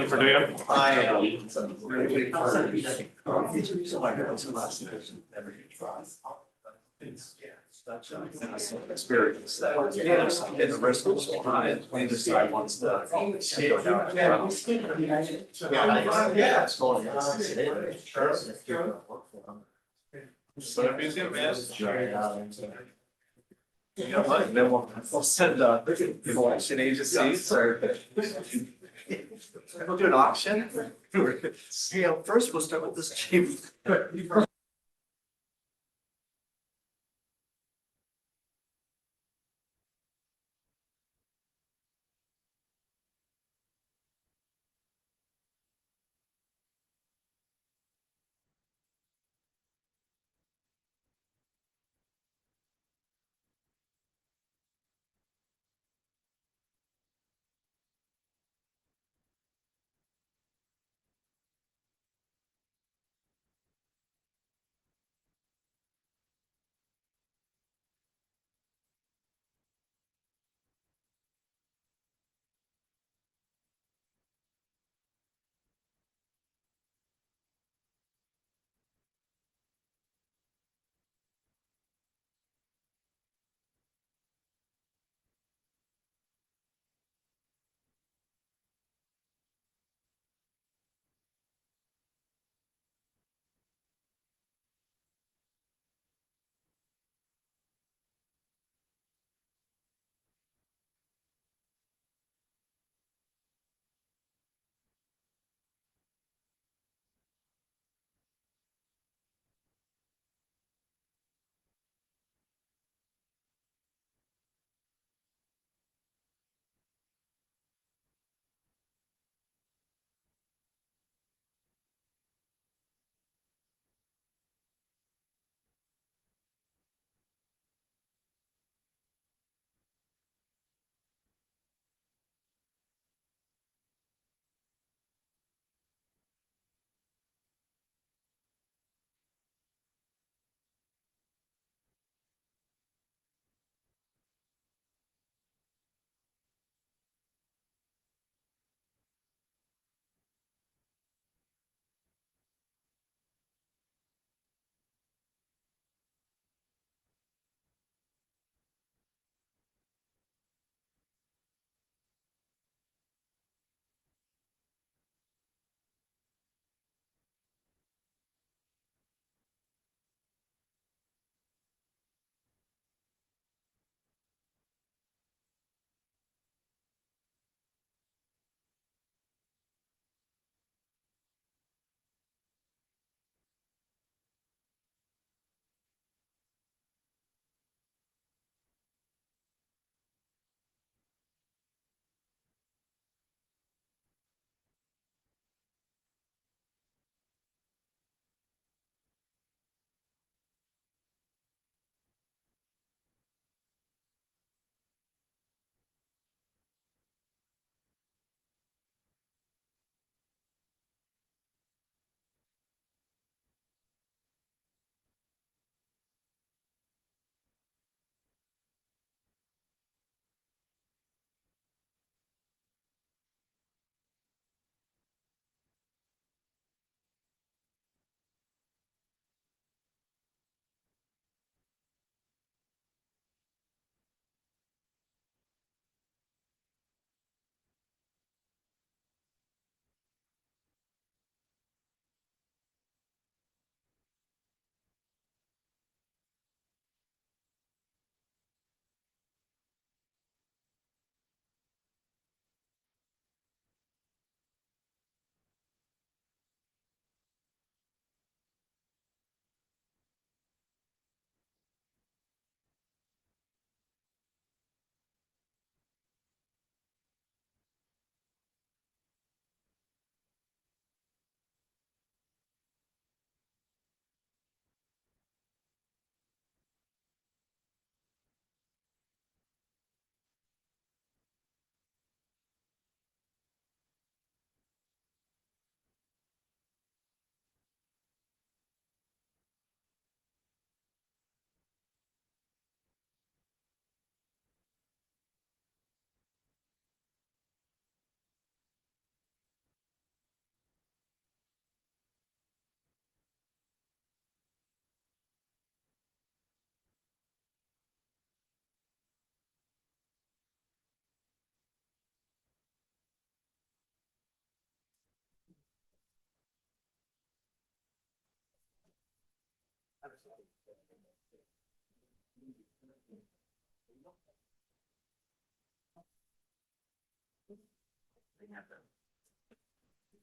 in for Dan? Experience that. And the risk was so high, neither side wants to go down. Yeah, it's going. But if he's gonna miss. You know what, and then we'll send election agencies or. We'll do an auction. First we'll start with this chief.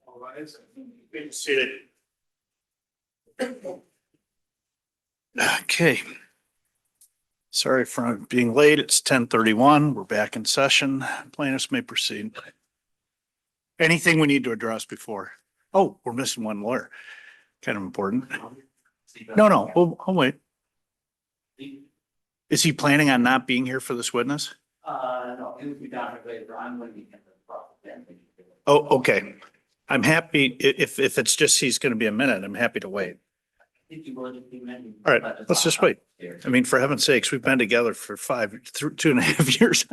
All right. Good to see Okay. Sorry for being late. It's 10:31. We're back in session. Plaintiffs may proceed. Anything we need to address before? Oh, we're missing one lawyer. Kind of important. No, I'll wait. Is he planning on not being here for this witness? No, it would be down here later. I'm going to be in the process. Oh, okay. I'm happy if it's just he's going to be a minute, I'm happy to wait. All right, let's just wait. I mean, for heaven's sakes, we've been together for 2.5 years.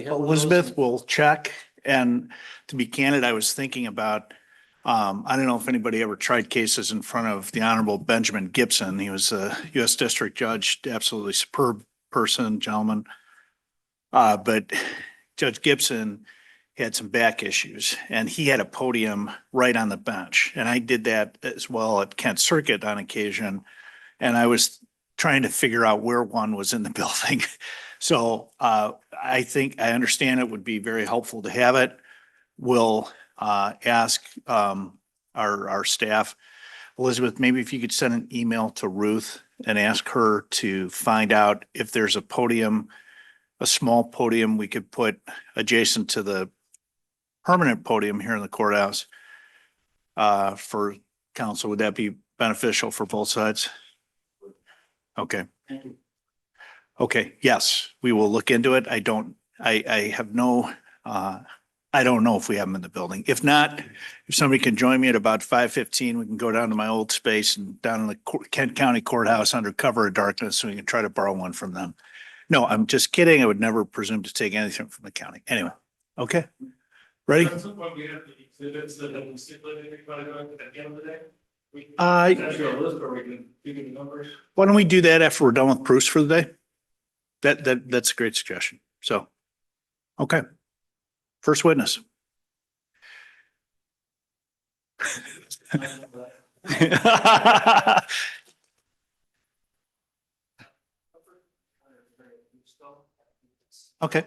Elizabeth will check, and to be candid, I was thinking about, I don't know if anybody ever tried cases in front of the Honorable Benjamin Gibson. He was a U.S. District Judge, absolutely superb person, gentleman. But Judge Gibson had some back issues, and he had a podium right on the bench. And I did that as well at Kent Circuit on occasion. And I was trying to figure out where one was in the building. So I think, I understand it would be very helpful to have it. We'll ask our staff. Elizabeth, maybe if you could send an email to Ruth and ask her to find out if there's a podium, a small podium we could put adjacent to the permanent podium here in the courthouse for counsel. Would that be beneficial for both sides? Okay. Okay, yes, we will look into it. I don't know if we have them in the building. If not, if somebody can join me at about 5:15, we can go down to my old space and down in the Kent County Courthouse under cover of darkness, so we can try to borrow one from them. No, I'm just kidding. I would never presume to take anything from the county. Anyway, okay. Ready? At some point, we have the exhibits that have stipulated anybody going at the end of the day. We Uh, can do a list, or we can give you the numbers. Why don't we do that after we're done with proofs for the day? That's a great suggestion. So, okay. First witness. Okay.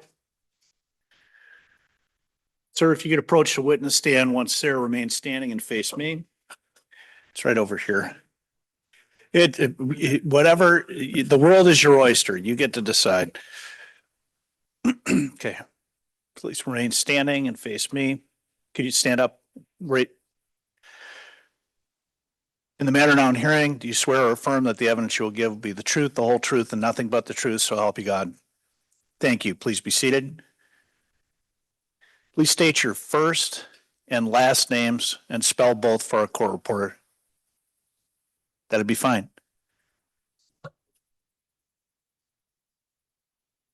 Sir, if you could approach the witness stand once Sarah remains standing and face me. It's right over here. Whatever, the world is your oyster. You get to decide. Okay. Please remain standing and face me. Could you stand up? Right. In the matter now in hearing, do you swear or affirm that the evidence you will give will be the truth, the whole truth, and nothing but the truth, so help you God? Thank you. Please be seated. Please state your first and last names and spell both for our court reporter. That'd be fine.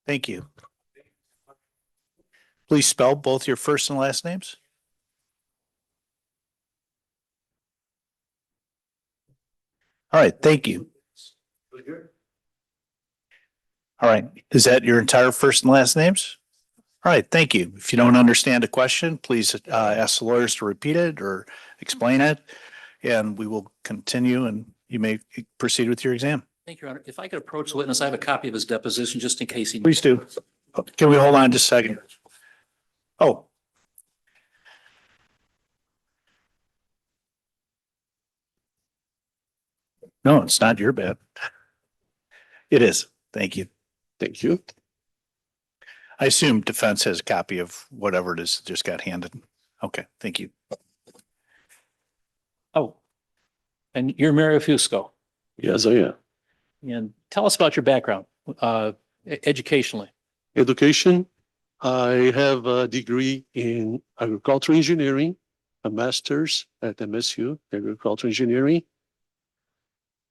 Thank you. Please spell both your first and last names. All right, thank you. All right, is that your entire first and last names? All right, thank you. If you don't understand a question, please ask the lawyers to repeat it or explain it, and we will continue and you may proceed with your exam. Thank you, Your Honor. If I could approach the witness, I have a copy of his deposition just in case he. Please do. Can we hold on just a second? Oh. No, it's not your bad. It is. Thank you. Thank you. I assume defense has a copy of whatever it is that just got handed. Okay, thank you. Oh, and you're Mario Fusco. Yes, I am. And tell us about your background, educationally. Education, I have a degree in agricultural engineering, a master's at MSU, agricultural engineering,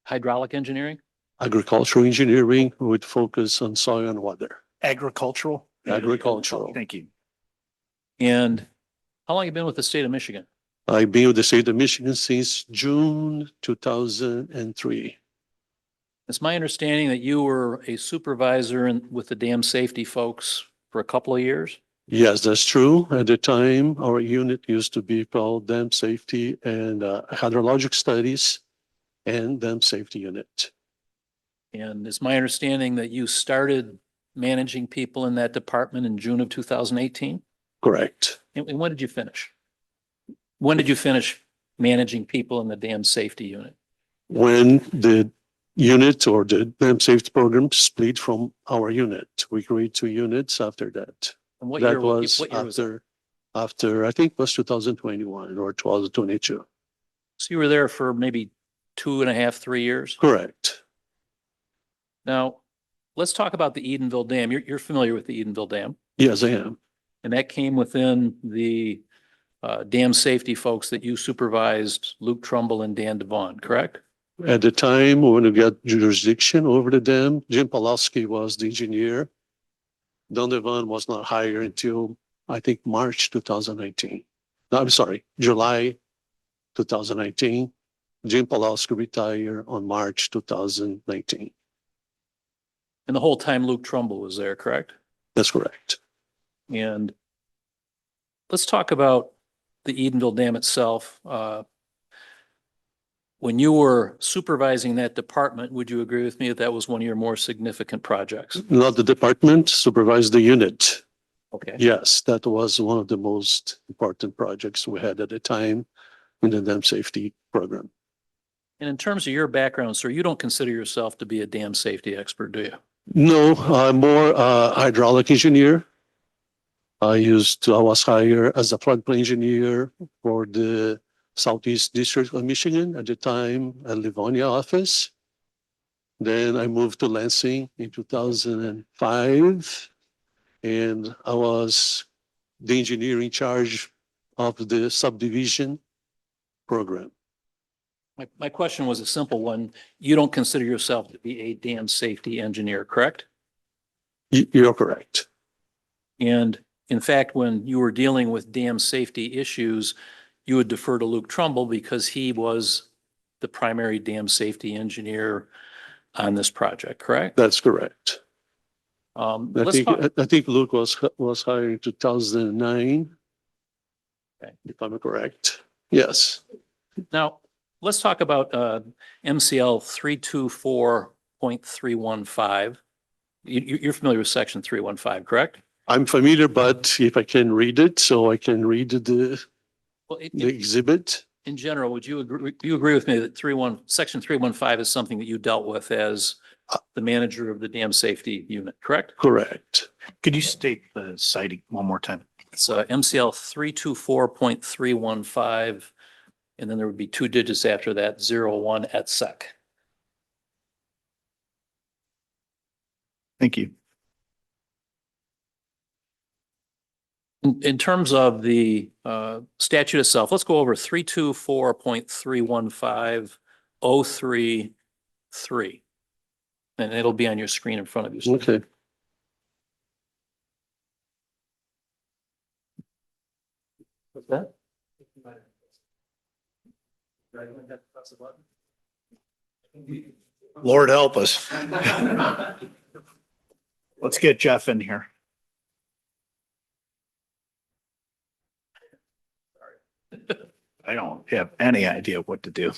Hydraulic engineering? agricultural engineering with focus on soil and water. Agricultural? Agricultural. Thank you. And how long have you been with the state of Michigan? I've been with the state of Michigan since June 2003. It's my understanding that you were a supervisor with the dam safety folks for a couple of years? Yes, that's true. At the time, our unit used to be called Dam Safety and Hydrologic Studies and Dam Safety Unit. And it's my understanding that you started managing people in that department in June of 2018? Correct. And when did you finish? When did you finish managing people in the dam safety unit? When the unit or the Dam Safety Program split from our unit, we created two units after that. And what That year, was what year was that? after I think it was 2021 or 2022. So you were there for maybe 2.5, 3 years? Correct. Now, let's talk about the Edenville Dam. You're familiar with the Edenville Dam, Yes, I am. and that came within the dam safety folks that you supervised, Luke Trumbull and Dan Devon, correct? At the time when we got jurisdiction over the dam, Jim Pawlowski was the engineer. Don Devon was not hired until I think March 2019. No, I'm sorry, July 2019. Jim Pawlowski retired on March 2019. And the whole time Luke Trumbull was there, correct? That's correct. And let's talk about the Edenville Dam itself. When you were supervising that department, would you agree with me that that was one of your more significant projects? Not the department, supervised the unit. Okay. Yes, that was one of the most important projects we had at the time in the dam safety program. And in terms of your background, sir, you don't consider yourself to be a dam safety expert, do you? No, I'm more hydraulic engineer. I was hired as a floodplain engineer for the Southeast District of Michigan at the time at Livonia office. Then I moved to Lansing in 2005, and I was the engineer in charge of the subdivision program. My question was a simple one. You don't consider yourself to be a dam safety engineer, correct? You're correct. And in fact, when you were dealing with dam safety issues, you would defer to Luke Trumbull because he was the primary dam safety engineer on this project, correct? That's correct. Let's talk. I think Luke was hired in 2009. Okay. If I'm correct. Yes. Now, let's talk about MCL 324.315. You're familiar with section 315, correct? I'm familiar, but if I can read it, so I can read the Well, exhibit. in general, would you agree with me that section 315 is something that you dealt with as the manager of the dam safety unit, correct? Correct. Could you state the citing one more time? It's MCL 324.315, and then there would be 2 digits after that, 01 et sec. Thank you. In terms of the statute itself, let's go over 324.315.033, and it'll be on your screen in front of you. Okay. What's that? Lord help us. Let's get Jeff in here. I don't have any idea what to do.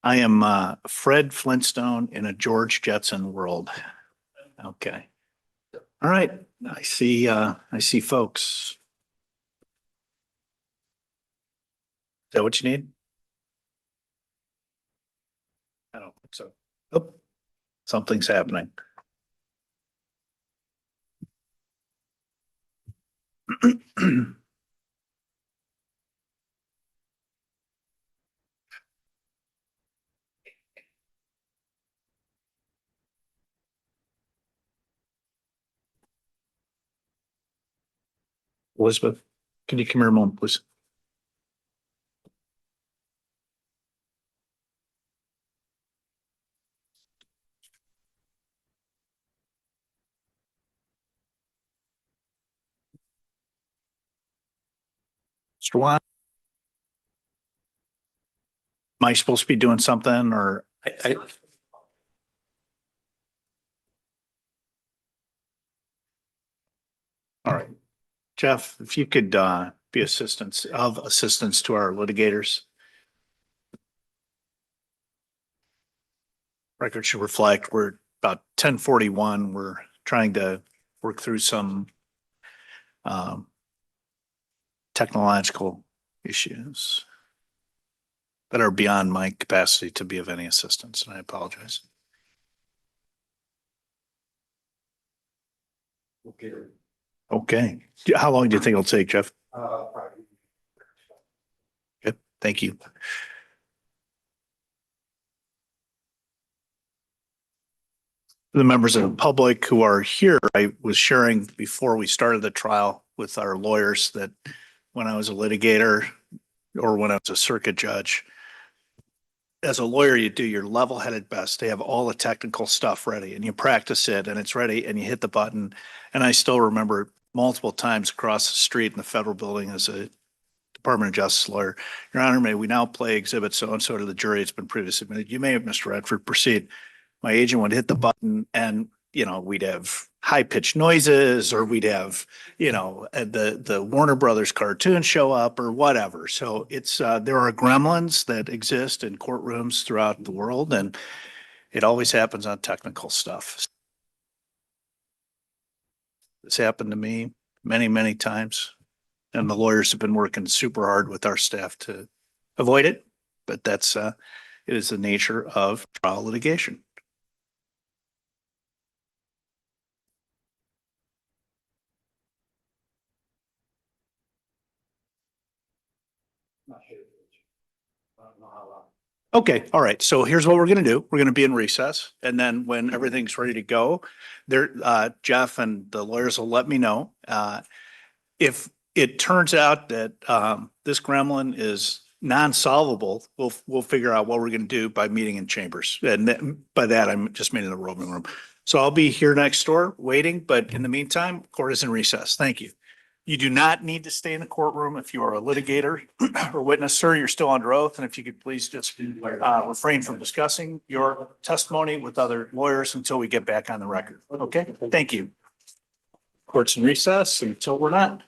I am Fred Flintstone in a George Jetson world. Okay. All right. I see folks. Is that what you need? I don't think so. Oh, something's happening. Elizabeth, can you come here a moment, please? Mr. Juan? Am I supposed to be doing something or? All right. Jeff, if you could be assistance to our litigators. Record should reflect, we're about 10:41. We're trying to work through some technological issues that are beyond my capacity to be of any assistance, and I apologize. Okay. How long do you think it'll take, Jeff? Good. Thank you. The members of the public who are here, I was sharing before we started the trial with our lawyers that when I was a litigator or when I was a circuit judge, as a lawyer, you do your level-headed best to have all the technical stuff ready and you practice it and it's ready and you hit the button. And I still remember multiple times across the street in the federal building as a Department of Justice lawyer, Your Honor, may we now play exhibit so-and-so to the jury? It's been previously submitted. You may, Mr. Redford, proceed. My agent would hit the button and, we'd have high-pitched noises or we'd have, the Warner Brothers cartoon show up or whatever. So it's, there are gremlins that exist in courtrooms throughout the world and it always happens on technical stuff. This happened to me many, many times. And the lawyers have been working super hard with our staff to avoid it. But that's, it is the nature of trial litigation. Okay, all right. So here's what we're gonna do. We're gonna be in recess, and then when everything's ready to go, there, Jeff and the lawyers will let me know. If it turns out that this gremlin is non-solvable, we'll figure out what we're gonna do by meeting in chambers. And by that, I'm just meaning the roving room. So I'll be here next door waiting, but in the meantime, court is in recess. Thank you. You do not need to stay in the courtroom if you are a litigator or witness, sir. You're still under oath. And if you could please just refrain from discussing your testimony with other lawyers until we get back on the record. Okay, thank you. Court's in recess until we're not.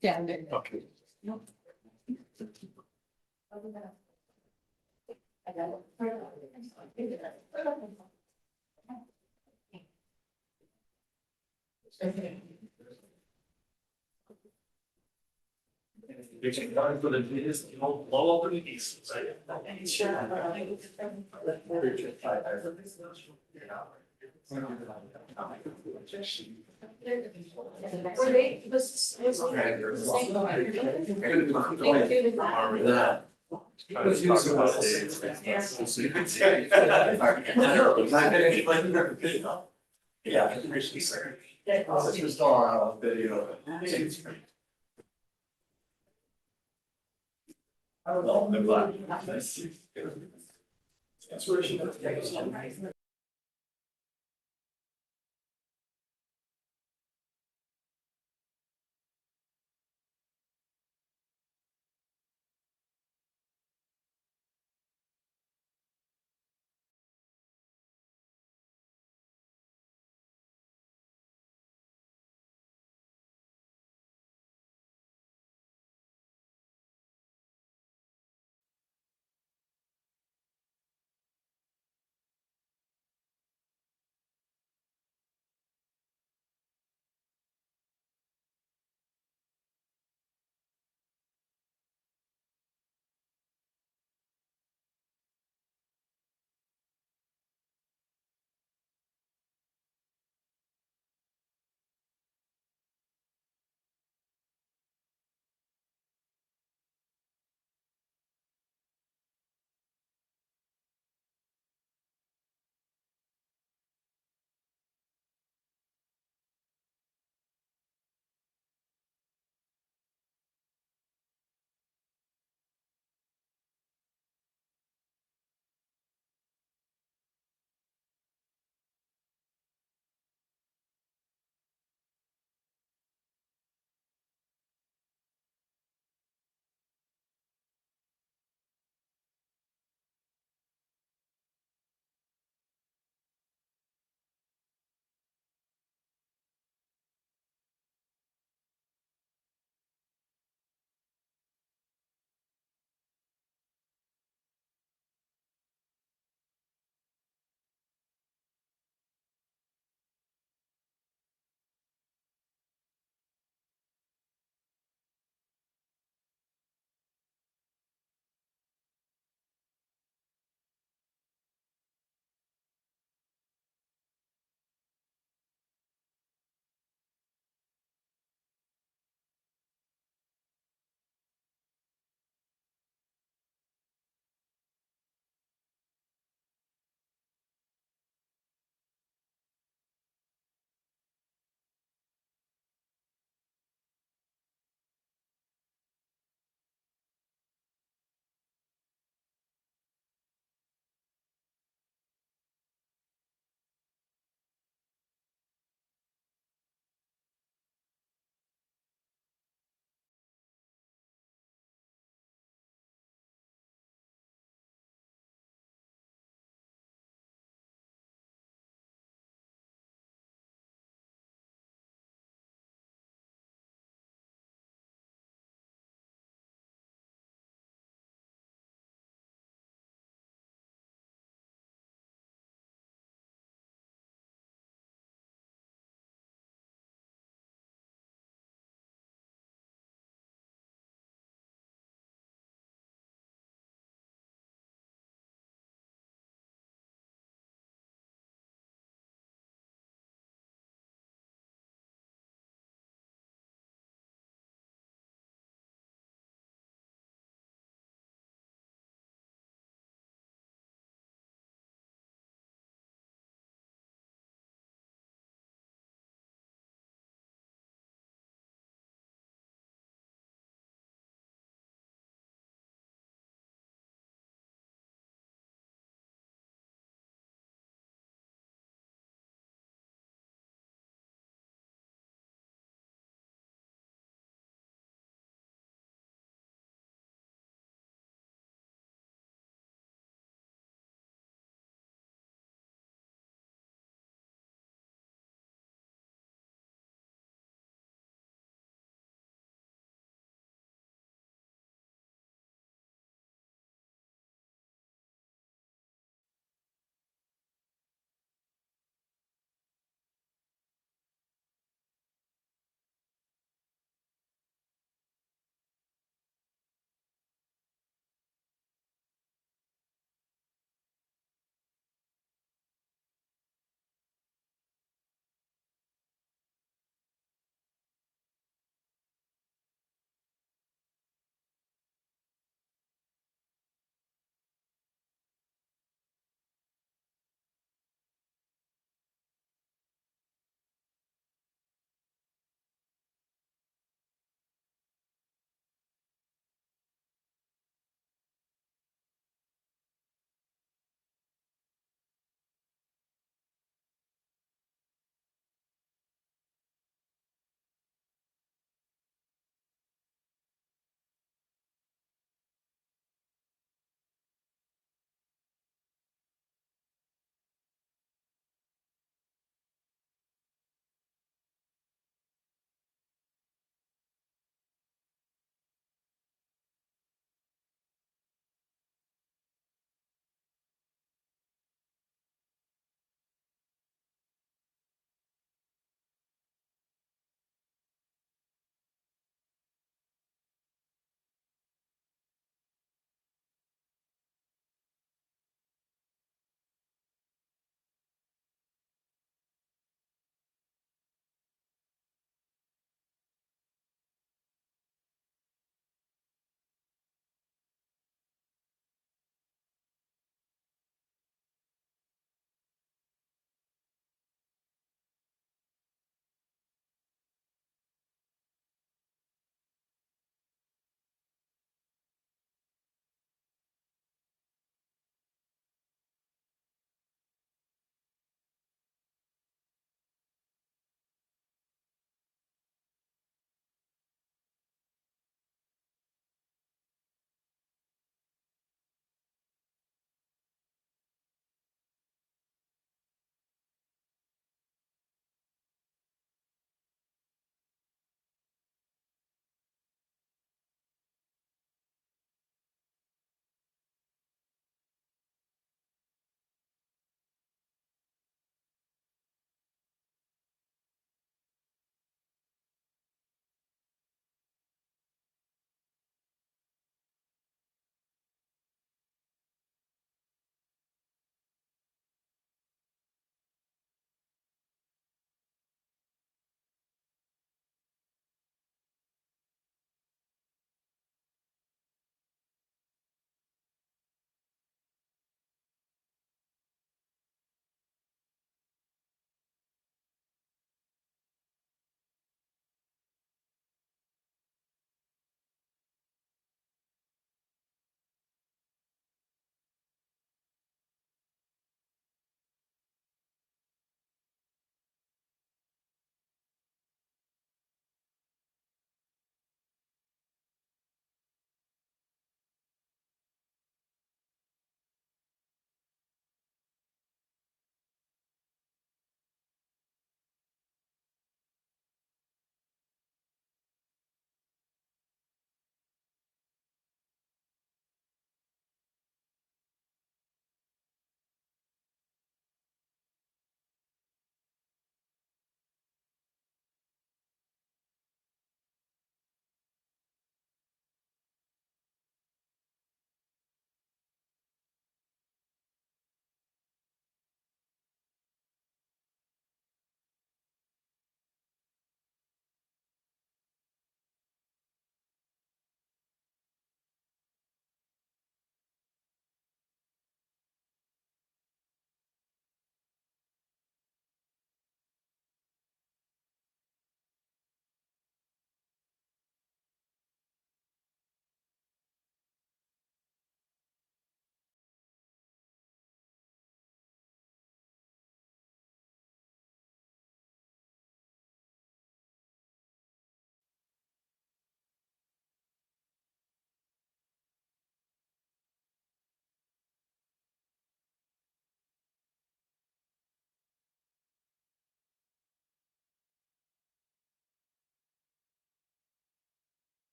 Yeah. Okay. Yeah, sir. This was on video. I don't know. I'm glad. That's where she.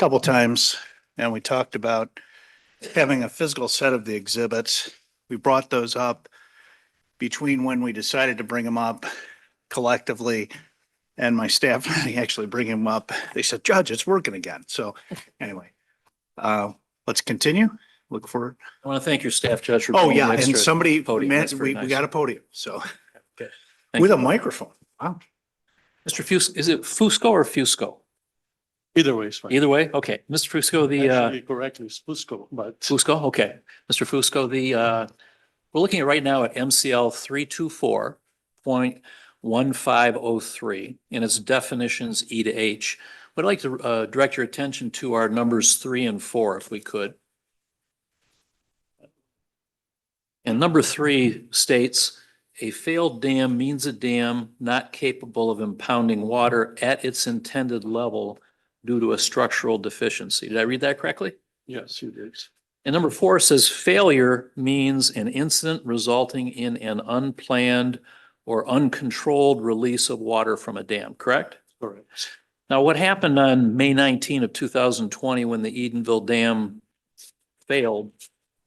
couple times and we talked about having a physical set of the exhibits. We brought those up between when we decided to bring them up collectively and my staff actually bring them up. They said, Judge, it's working again. So anyway, let's continue. Look for, I want to thank your staff, Judge, for. oh bringing yeah, the and extra somebody, podium. That's very we nice. got a podium, so. Okay. Thank With you. a microphone. Wow. Mr. Fusco, is it Fusco or Fusco? Either way is fine. Either way? Okay. Mr. Fusco, Actually, correctly, it's Fusco, but Fusco, okay. Mr. Fusco, we're looking at right now at MCL 324.1503 and its definitions E to H. I'd like to direct your attention to our numbers 3 and 4, if we could. And number 3 states, a failed dam means a dam not capable of impounding water at its intended level due to a structural deficiency. Did I read that correctly? yes, you did. And number 4 says failure means an incident resulting in an unplanned or uncontrolled release of water from a dam, correct? Correct. Now, what happened on May 19 of 2020 when the Edenville Dam failed,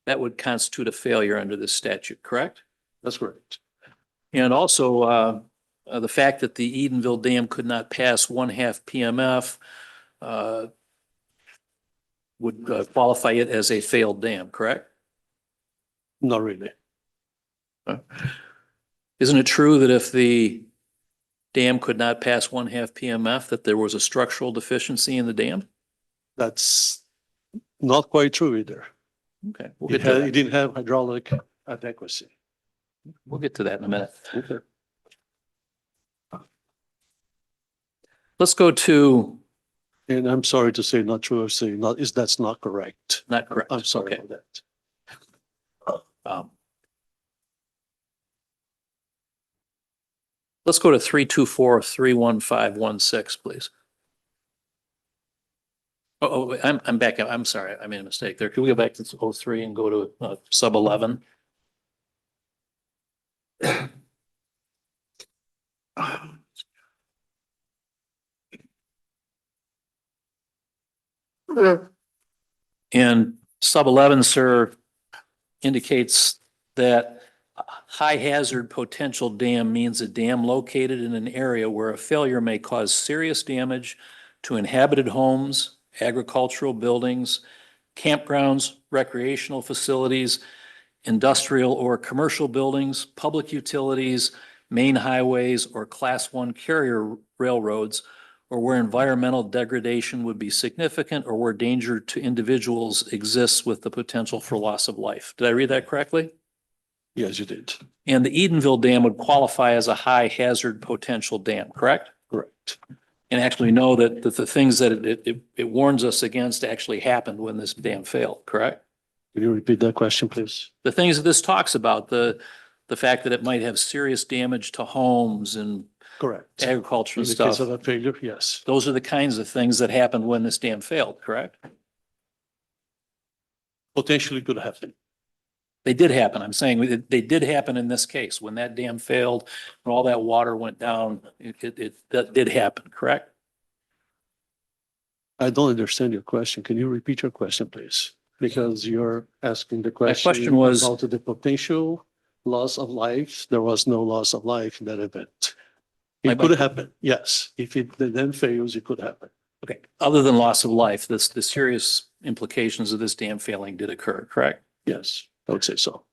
that would constitute a failure under this statute, correct? That's correct. And also the fact that the Edenville Dam could not pass 1/2 PMF would qualify it as a failed dam, correct? Not really. Isn't it true that if the dam could not pass 1/2 PMF, that there was a structural deficiency in the dam? That's not quite true either. Okay, we'll It get to had, it that. didn't have hydraulic adequacy. We'll get to that in a minute. Okay. Let's go to, And I'm sorry to say not true or say not, that's not correct. not correct. I'm sorry Okay. about that. Let's go to 324.31516, please. Oh, I'm back. I'm sorry. I made a mistake there. Can we go back to 03 and go to sub 11? And sub 11, sir, indicates that a high hazard potential dam means a dam located in an area where a failure may cause serious damage to inhabited homes, agricultural buildings, campgrounds, recreational facilities, industrial or commercial buildings, public utilities, main highways, or Class 1 carrier railroads, or where environmental degradation would be significant or where danger to individuals exists with the potential for loss of life. Did I read that correctly? Yes, you did. And the Edenville Dam would qualify as a high hazard potential dam, correct? Correct. And actually know that the things that it warns us against actually happened when this dam failed, correct? Can you repeat that question, please? The things that this talks about, the fact that it might have serious damage to homes and Correct. agriculture In and the case stuff. of a failure, yes. Those are the kinds of things that happened when this dam failed, correct? Potentially could happen. They did happen. I'm saying they did happen in this case. When that dam failed, when all that water went down, that did happen, correct? I don't understand your question. Can you repeat your question, please? Because you're asking the question. question was- About the potential loss of life. There was no loss of life in that event. My- It could happen, yes. If it then fails, it could happen. Okay, other than loss of life, the serious implications of this dam failing did occur, correct? Yes, I would say so.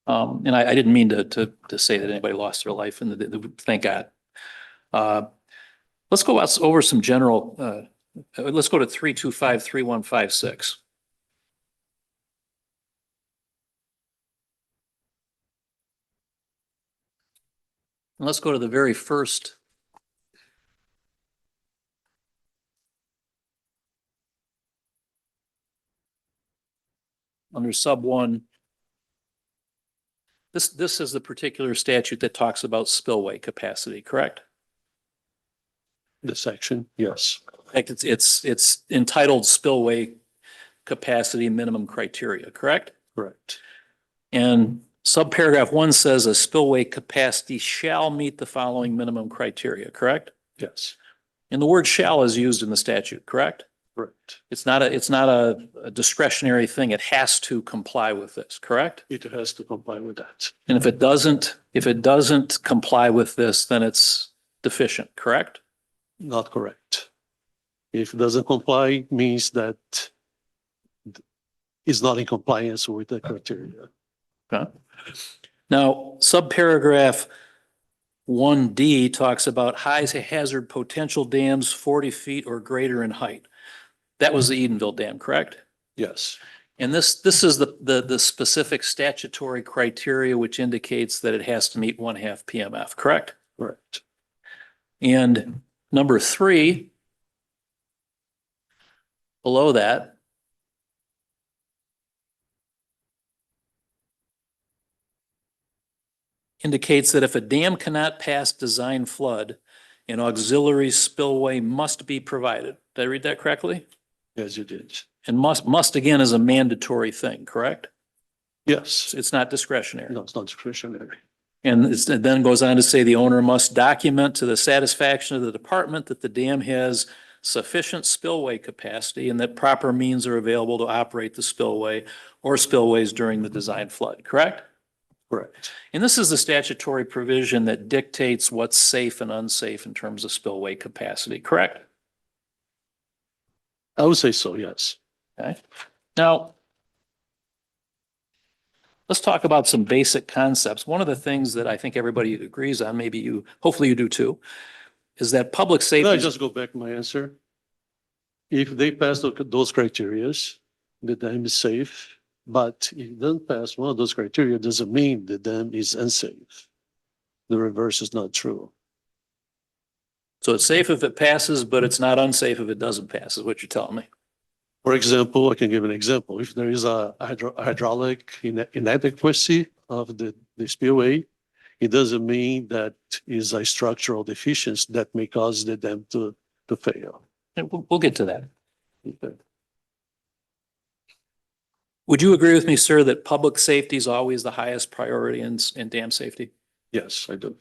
And I didn't mean to say that anybody lost their life and thank God. Let's go over some general, let's go to 325.3156. And let's go to the very first. Under sub 1. This is the particular statute that talks about spillway capacity, correct? The section, yes. In fact, it's entitled spillway capacity minimum criteria, correct? Correct. And subparagraph 1 says a spillway capacity shall meet the following minimum criteria, correct? Yes, And the word shall is used in the statute, correct? Correct. It's not a discretionary thing. It has to comply with this, correct? It has to comply with that. And if it doesn't comply with this, then it's deficient, correct? Not correct. If it doesn't comply, means that it's not in compliance with the criteria. Okay. Now, subparagraph 1D talks about high hazard potential dams 40 feet or greater in height. That was the Edenville Dam, correct? Yes, And this is the specific statutory criteria which indicates that it has to meet 1/2 PMF, correct? correct. And number 3, below that, indicates that if a dam cannot pass design flood, an auxiliary spillway must be provided. Did I read that correctly? Yes, you did. And must again is a mandatory thing, correct? Yes. It's not discretionary. No, it's not discretionary. And it then goes on to say the owner must document to the satisfaction of the department that the dam has sufficient spillway capacity and that proper means are available to operate the spillway or spillways during the design flood, correct? Correct. And this is the statutory provision that dictates what's safe and unsafe in terms of spillway capacity, correct? I would say so, yes. Okay. Now, let's talk about some basic concepts. One of the things that I think everybody agrees on, maybe you, hopefully you do too, is that public Can safety. I just go back to my answer? If they pass those criterias, the dam is safe, but if it doesn't pass one of those criteria, doesn't mean the dam is unsafe. The reverse is not true. So it's safe if it passes, but it's not unsafe if it doesn't pass, is what you're telling me. For example, I can give an example. If there is a hydraulic inadequacy of the spillway, it doesn't mean that is a structural deficiency that may cause the dam to fail. And we'll get to that. Okay. Would you agree with me, sir, that public safety is always the highest priority in dam safety? Yes, I do.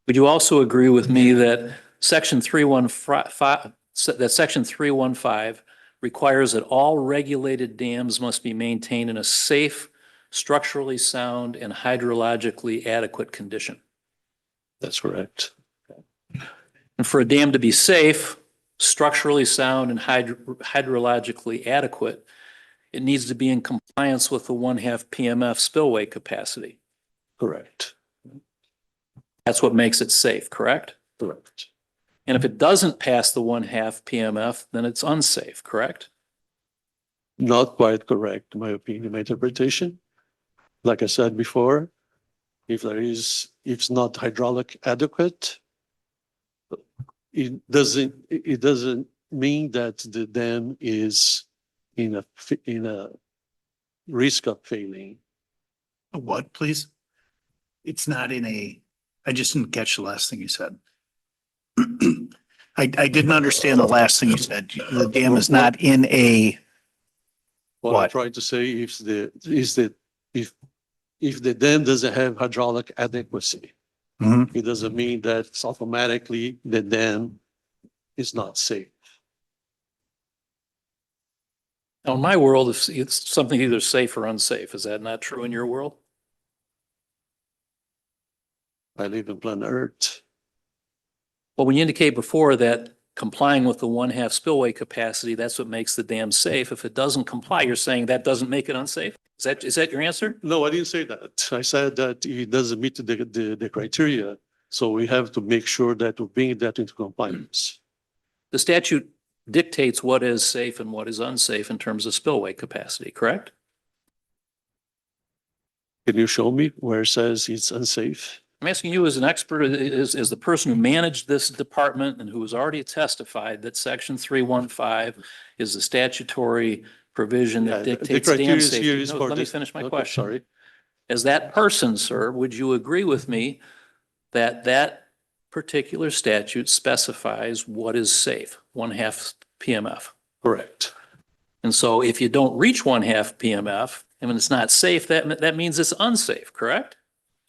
Would you also agree with me that section 315 requires that all regulated dams must be maintained in a safe, structurally sound, and hydrologically adequate condition? That's correct. And for a dam to be safe, structurally sound, and hydrologically adequate, it needs to be in compliance with the 1/2 PMF spillway capacity. Correct. That's what makes it safe, correct? Correct. And if it doesn't pass the 1/2 PMF, then it's unsafe, correct? Not quite correct, in my opinion, my interpretation. Like I said before, if it's not hydraulic adequate, it doesn't mean that the dam is in a risk of failing. What, please? It's not in a, I just didn't catch the last thing you said. I didn't understand the last thing you said. The dam is not in a, What I'm What? trying to say if the dam doesn't have hydraulic adequacy, Mhm. it doesn't mean that it's automatically the dam is not safe. Now, in my world, it's something either safe or unsafe. Is that not true in your world? I live in planet Earth. Well, when you indicate before that complying with the 1/2 spillway capacity, that's what makes the dam safe. If it doesn't comply, you're saying that doesn't make it unsafe? Is that your answer? No, I didn't say that. I said that it doesn't meet the criteria. So we have to make sure that we bring that into compliance. The statute dictates what is safe and what is unsafe in terms of spillway capacity, correct? Can you show me where it says it's unsafe? I'm asking you as an expert, as the person who managed this department and who has already testified that section 315 is the statutory provision that The dictates dam criteria safety. here is No, for let me this- finish my Okay, question. Sorry. As that person, sir, would you agree with me that that particular statute specifies what is safe, 1/2 PMF? Correct. And so if you don't reach 1/2 PMF, and when it's not safe, that means it's unsafe, correct?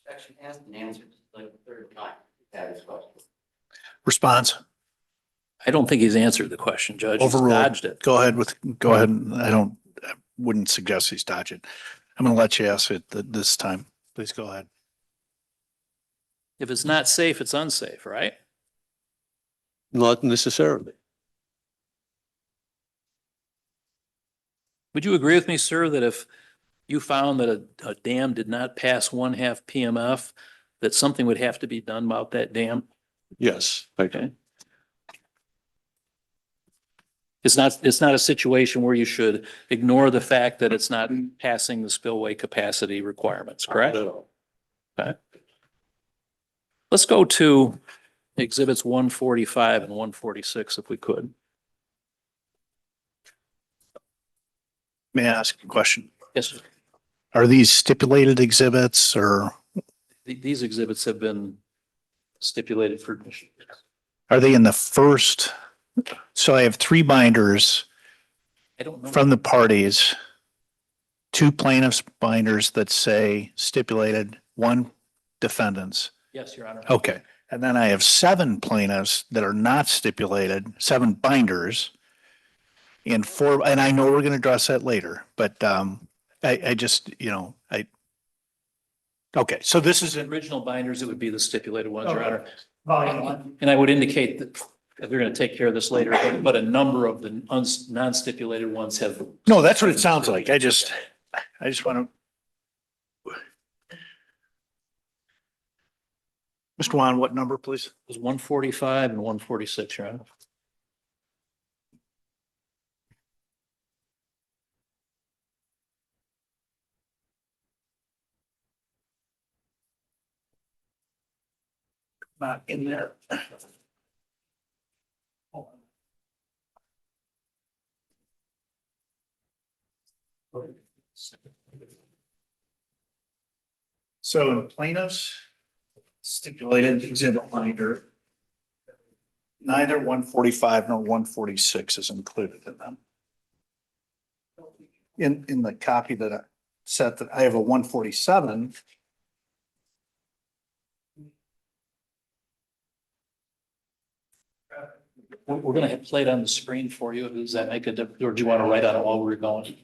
Section has been answered like the third time. That is question. response. I don't think he's answered the question, Judge. He's Overruled. dodged it. Go ahead. I wouldn't suggest he's dodged it. I'm going to let you ask it this time. Please go ahead. If it's not safe, it's unsafe, right? Not necessarily. Would you agree with me, sir, that if you found that a dam did not pass 1/2 PMF, that something would have to be done about that dam? Yes. Okay. It's not a situation where you should ignore the fact that it's not passing the spillway capacity requirements, correct? Okay. Let's go to exhibits 145 and 146 if we could. May I ask a question? Yes, sir. Are these stipulated exhibits or These exhibits have been stipulated for. are they in the first? So I have 3 binders I don't know. from the parties, 2 plaintiffs binders that say stipulated, 1 defendants. Yes, Your Honor. Okay. And then I have 7 plaintiffs that are not stipulated, 7 binders. And 4, and I know we're going to address that later, but I just, okay, so this is The original binders, it would be the stipulated ones, Your Okay. Honor. Volume 1. And I would indicate that they're going to take care of this later, but a number of the non-stipulated ones have. No, that's what it sounds like. I just want to. Mr. Juan, what number, please? It was 145 and 146, Your Honor. Not in there. So in plaintiffs, stipulated exhibit binder, neither 145 nor 146 is included in them. In the copy that I set, that I have a 147. We're going to play it on the screen for you. Does that make a difference? Or do you want to write on it while we're going?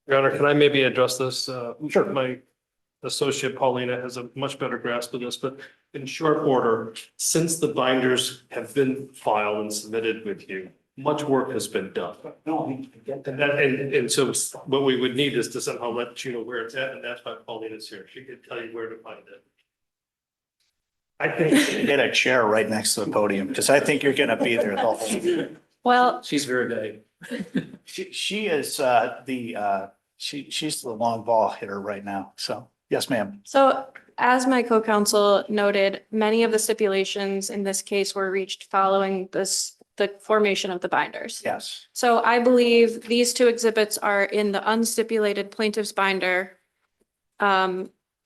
Your Honor, can I maybe address this? Sure. My associate Paulina has a much better grasp of this, but in short order, since the binders have been filed and submitted with you, much work has been done. And so what we would need is to somehow let you know where it's at, and that's why Paulina's here. She can tell you where to find it. I think get a chair right next to the podium because I think you're going to be there the whole. Well, She's very vague. She is she's the long ball hitter right now. So yes, ma'am. so as my co-counsel noted, many of the stipulations in this case were reached following the formation of the binders. Yes. So I believe these 2 exhibits are in the unstipulated plaintiff's binder.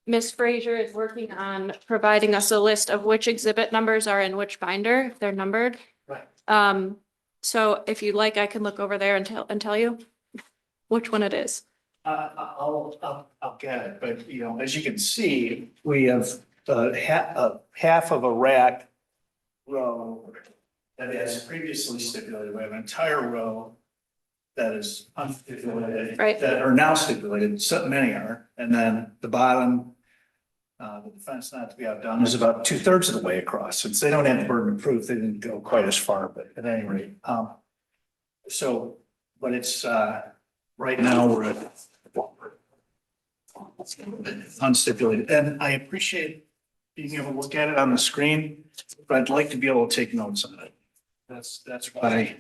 Ms. Frazier is working on providing us a list of which exhibit numbers are in which binder, if they're numbered. Right. So if you'd like, I can look over there and tell you which one it is. I'll get it, but as you can see, we have half of a rack row that is previously stipulated. We have an entire row that is unstipulated. Right. That are now stipulated, so many are, and then the bottom, the defense not to be outdone is about 2/3 of the way across. Since they don't have the burden of proof, they didn't go quite as far, but at any rate, but it's, right now we're at unstipulated, and I appreciate being able to look at it on the screen, but I'd like to be able to take notes on it. That's why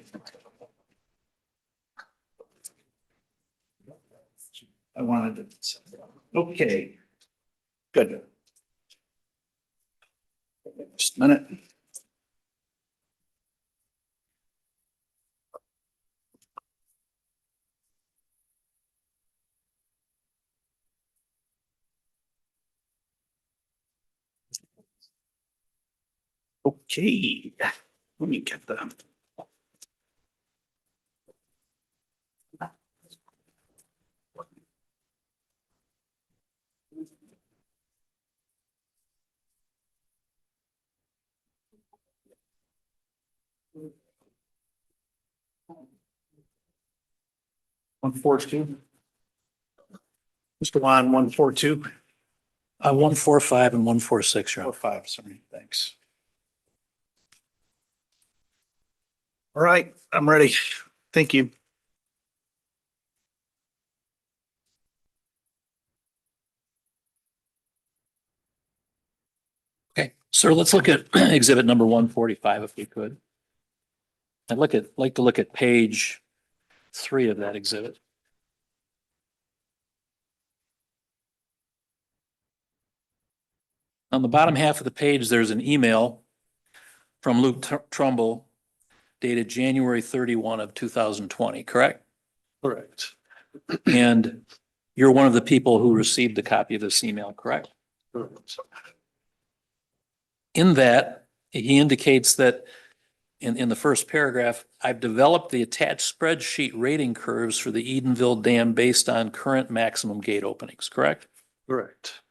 I wanted to. Okay. Good. Just a minute. Okay, let me get them. 142. Mr. Juan, 142. 145 and 146, Your Honor. 45, sorry, thanks. All right, I'm ready. Thank you. Okay, sir, let's look at exhibit number 145 if we could. Like to look at page 3 of that exhibit. On the bottom half of the page, there's an email from Luke Trumbull dated January 31 of 2020, correct? Correct. And you're one of the people who received a copy of this email, correct? Correct. In that, he indicates that in the first paragraph, I've developed the attached spreadsheet rating curves for the Edenville Dam based on current maximum gate openings, correct? Correct.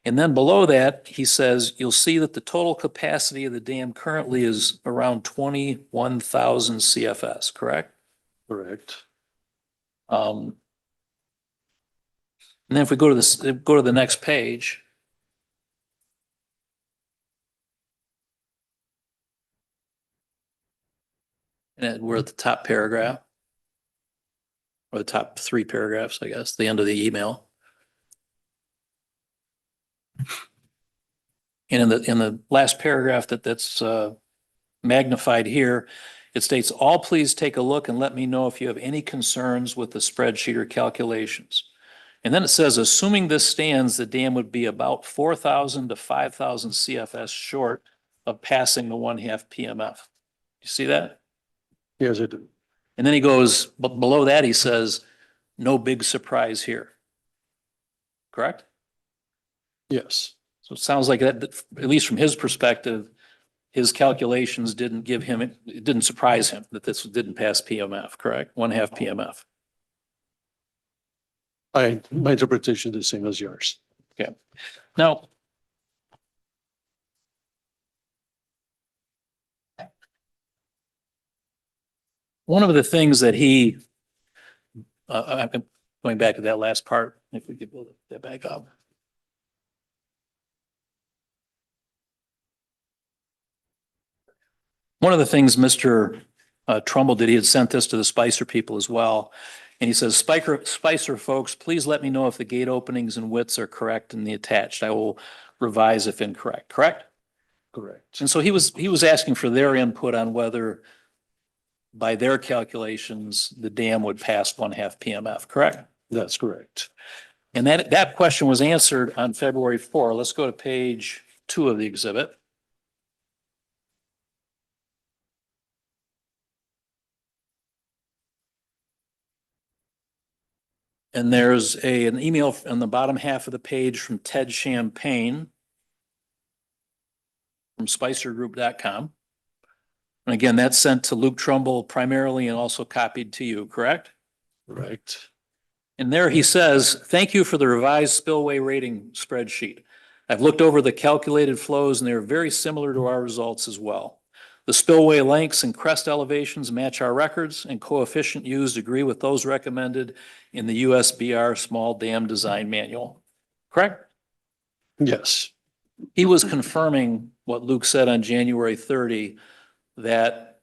And then below that, he says, you'll see that the total capacity of the dam currently is around 21,000 CFS, correct? Correct. And then if we go to the next page. And we're at the top paragraph. Or the top 3 paragraphs, I guess, the end of the email. And in the last paragraph that's magnified here, it states, all please take a look and let me know if you have any concerns with the spreadsheet or calculations. And then it says, assuming this stands, the dam would be about 4,000 to 5,000 CFS short of passing the 1/2 PMF. You see that? Yes, I do. And then he goes, but below that, he says, no big surprise here. Correct? Yes. So it sounds like that, at least from his perspective, his calculations didn't give him, it didn't surprise him that this didn't pass PMF, correct? 1/2 PMF. My interpretation is the same as yours. Okay. Now, one of the things that I'm going back to that last part, if we could build that back up. One of the things Mr. Trumbull did, he had sent this to the Spicer people as well. And he says, Spicer folks, please let me know if the gate openings and widths are correct in the attached. I will revise if incorrect, correct? Correct. And so he was asking for their input on whether by their calculations, the dam would pass 1/2 PMF, correct? That's correct. And that question was answered on February 4. Let's go to page 2 of the exhibit. And there's an email on the bottom half of the page from Ted Champagne from spicergroup.com. And again, that's sent to Luke Trumbull primarily and also copied to you, correct? Correct. And there he says, thank you for the revised spillway rating spreadsheet. I've looked over the calculated flows and they're very similar to our results as well. The spillway lengths and crest elevations match our records and coefficient used agree with those recommended in the USBR Small Dam Design Manual. Correct? Yes. He was confirming what Luke said on January 30, that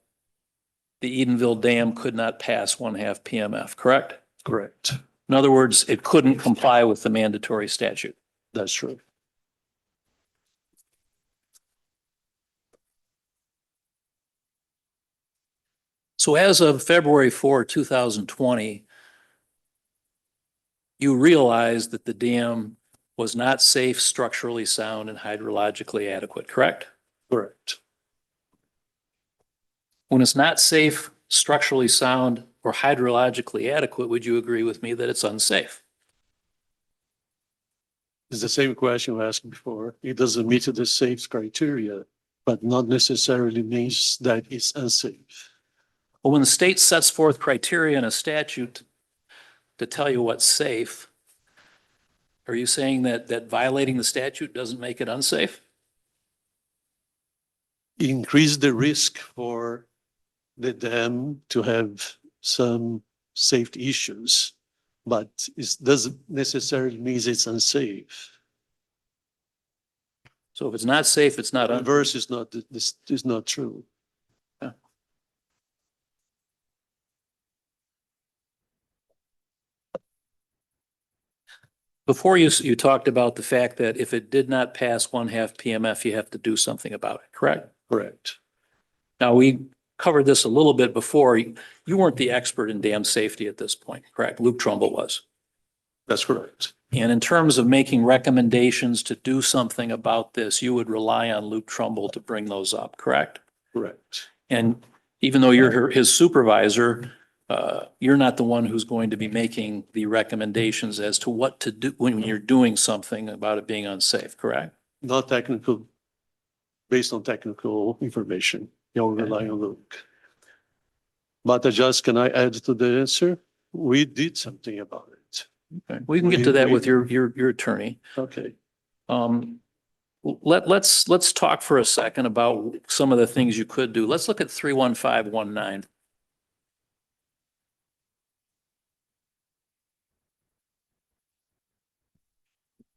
the Edenville Dam could not pass 1/2 PMF, correct? Correct. In other words, it couldn't comply with the mandatory statute. That's true. So as of February 4, 2020, you realized that the dam was not safe, structurally sound, and hydrologically adequate, correct? Correct. When it's not safe, structurally sound, or hydrologically adequate, would you agree with me that it's unsafe? It's the same question we asked before. It doesn't meet the safe criteria, but not necessarily means that it's unsafe. Well, when the state sets forth criteria in a statute to tell you what's safe, are you saying that violating the statute doesn't make it unsafe? increase the risk for the dam to have some safety issues, but it doesn't necessarily mean it's unsafe. So if it's not safe, it's not. Reverse is not, this is not true. Before you talked about the fact that if it did not pass 1/2 PMF, you have to do something about it, correct? Correct. Now, we covered this a little bit before. You weren't the expert in dam safety at this point, correct? Luke Trumbull was. That's correct. And in terms of making recommendations to do something about this, you would rely on Luke Trumbull to bring those up, correct? Correct. And even though you're his supervisor, you're not the one who's going to be making the recommendations as to what to do when you're doing something about it being unsafe, correct? Not technical, based on technical information. You'll rely on Luke. But just can I add to the answer? We did something about it. Okay. We can get to that with your attorney. Okay. Let's talk for a second about some of the things you could do. Let's look at 31519.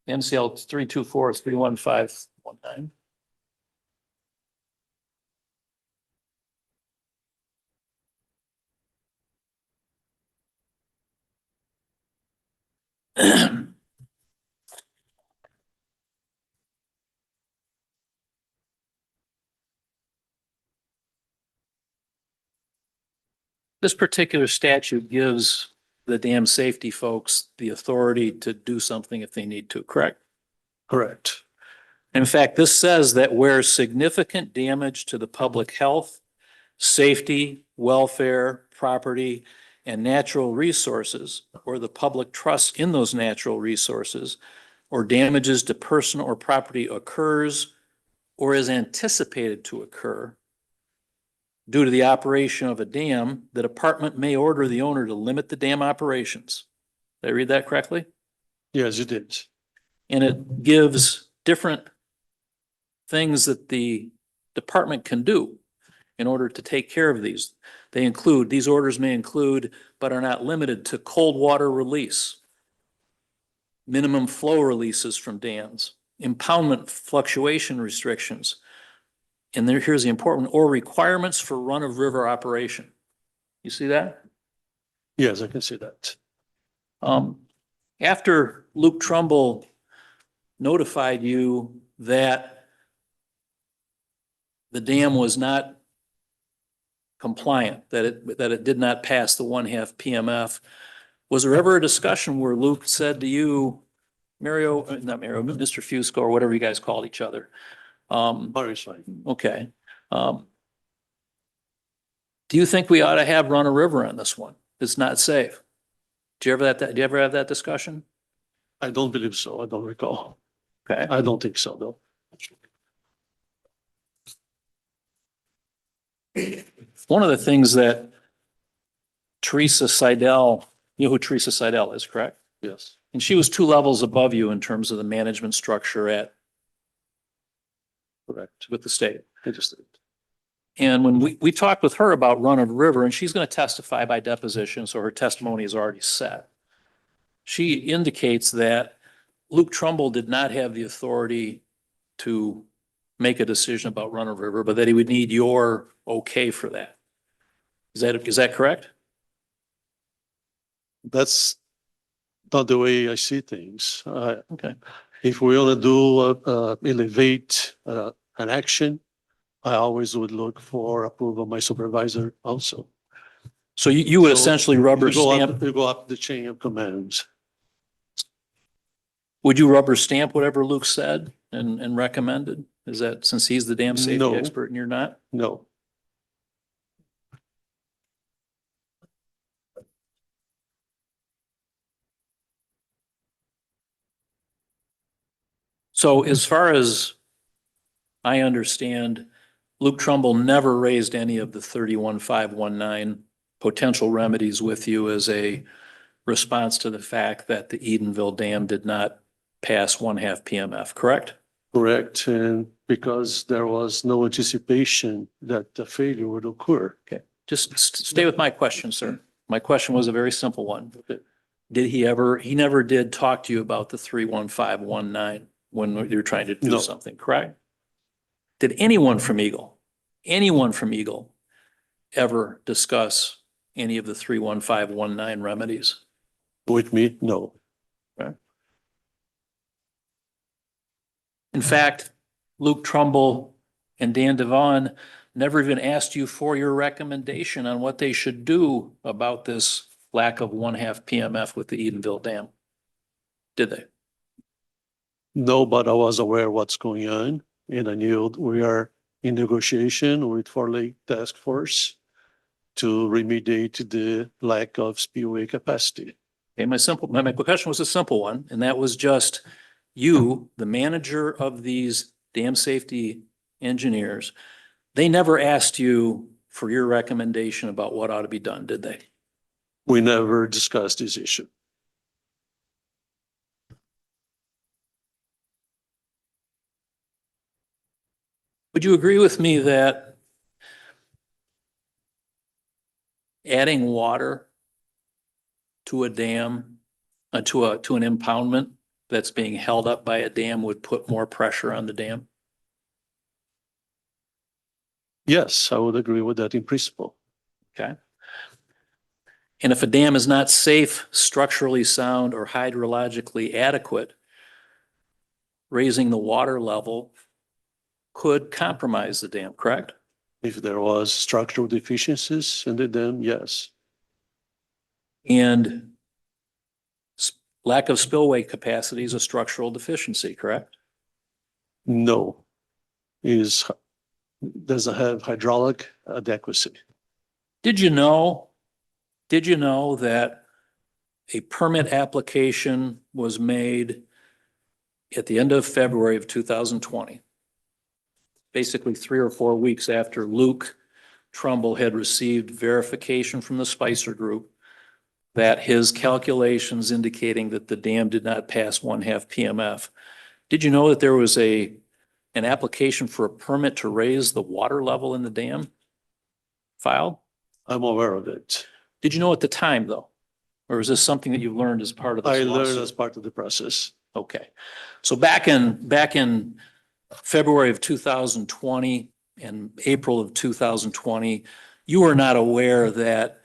MCL 324-31519. This particular statute gives the dam safety folks the authority to do something if they need to, correct? Correct. In fact, this says that where significant damage to the public health, safety, welfare, property, and natural resources, or the public trust in those natural resources, or damages to person or property occurs or is anticipated to occur due to the operation of a dam, the department may order the owner to limit the dam operations. Did I read that correctly? Yes, you did. And it gives different things that the department can do in order to take care of these. These orders may include, but are not limited to, cold water release, minimum flow releases from dams, impoundment fluctuation restrictions, and here's the important, or requirements for run-of-river operation. You see that? Yes, I can see that. After Luke Trumbull notified you that the dam was not compliant, that it did not pass the 1/2 PMF, was there ever a discussion where Luke said to you, Mr. Fusco, or whatever you guys called each other? Okay. Do you think we ought to have run a river on this one? It's not safe. Do you ever have that discussion? I don't believe so. I don't recall. Okay. I don't think so, though. One of the things that Teresa Seidel, you know who Teresa Seidel is, correct? Yes. And she was 2 levels above you in terms of the management structure Correct. with the state. Interesting. And when we talked with her about run of river, and she's going to testify by deposition, so her testimony is already set. She indicates that Luke Trumbull did not have the authority to make a decision about run of river, but that he would need your okay for that. Is that correct? That's not the way I see things. Okay. If we want to do elevate an action, I always would look for approval of my supervisor also. So you would So essentially rubber you go stamp. up, you go up the chain of commands. Would you rubber stamp whatever Luke said and recommended? Is that, since he's the dam safety No. expert and you're not? No. So as far as I understand, Luke Trumbull never raised any of the 31519 potential remedies with you as a response to the fact that the Edenville Dam did not pass 1/2 PMF, correct? Correct. And because there was no anticipation that the failure would occur. Okay, just stay with my question, sir. My question was a very simple one. Did he never did talk to you about the 31519 when you were trying to do No. something, correct? Did anyone from Eagle ever discuss any of the 31519 remedies? With me, no. In fact, Luke Trumbull and Dan Devon never even asked you for your recommendation on what they should do about this lack of 1/2 PMF with the Edenville Dam. Did they? No, but I was aware what's going on, and I knew we are in negotiation with Fort Lake Task Force to remediate the lack of spillway capacity. Okay, my question was a simple one, and that was just you, the manager of these dam safety engineers, they never asked you for your recommendation about what ought to be done, did they? We never discussed this issue. Would you agree with me that adding water to a dam, to an impoundment that's being held up by a dam would put more pressure on the dam? Yes, I would agree with that in principle. Okay. And if a dam is not safe, structurally sound, or hydrologically adequate, raising the water level could compromise the dam, correct? If there was structural deficiencies in the dam, yes. And lack of spillway capacity is a structural deficiency, correct? No, doesn't have hydraulic adequacy. Did you know that a permit application was made at the end of February of 2020? Basically 3 or 4 weeks after Luke Trumbull had received verification from the Spicer Group that his calculations indicating that the dam did not pass 1/2 PMF. Did you know that there was an application for a permit to raise the water level in the dam filed? I'm aware of it. Did you know at the time, though? Or is this something that you learned as part of this I learned lawsuit? as part of the process. Okay. So back in February of 2020 and April of 2020, you were not aware that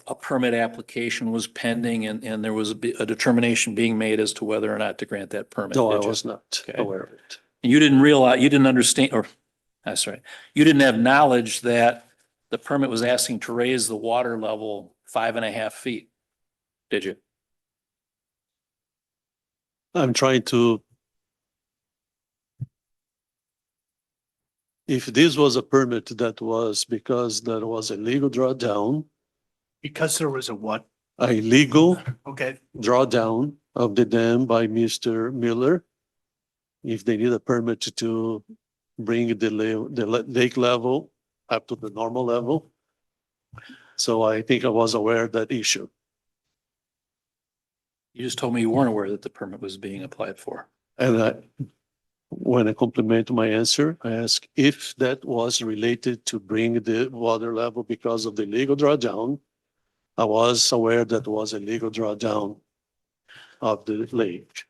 a permit application was pending and there was a determination being made as to whether or not to grant that permit, No, I did you? was not Okay. aware of it. And you didn't realize, you didn't understand, or, that's right, you didn't have knowledge that the permit was asking to raise the water level 5.5 feet, did you? I'm trying to. If this was a permit that was because there was a legal drawdown, Because there was a what? a legal Okay, drawdown of the dam by Mr. Miller, if they need a permit to bring the lake level up to the normal level. So I think I was aware of that issue. You just told me you weren't aware that the permit was being applied for. And when I complement my answer, I ask if that was related to bring the water level because of the legal drawdown. I was aware that was a legal drawdown of the lake.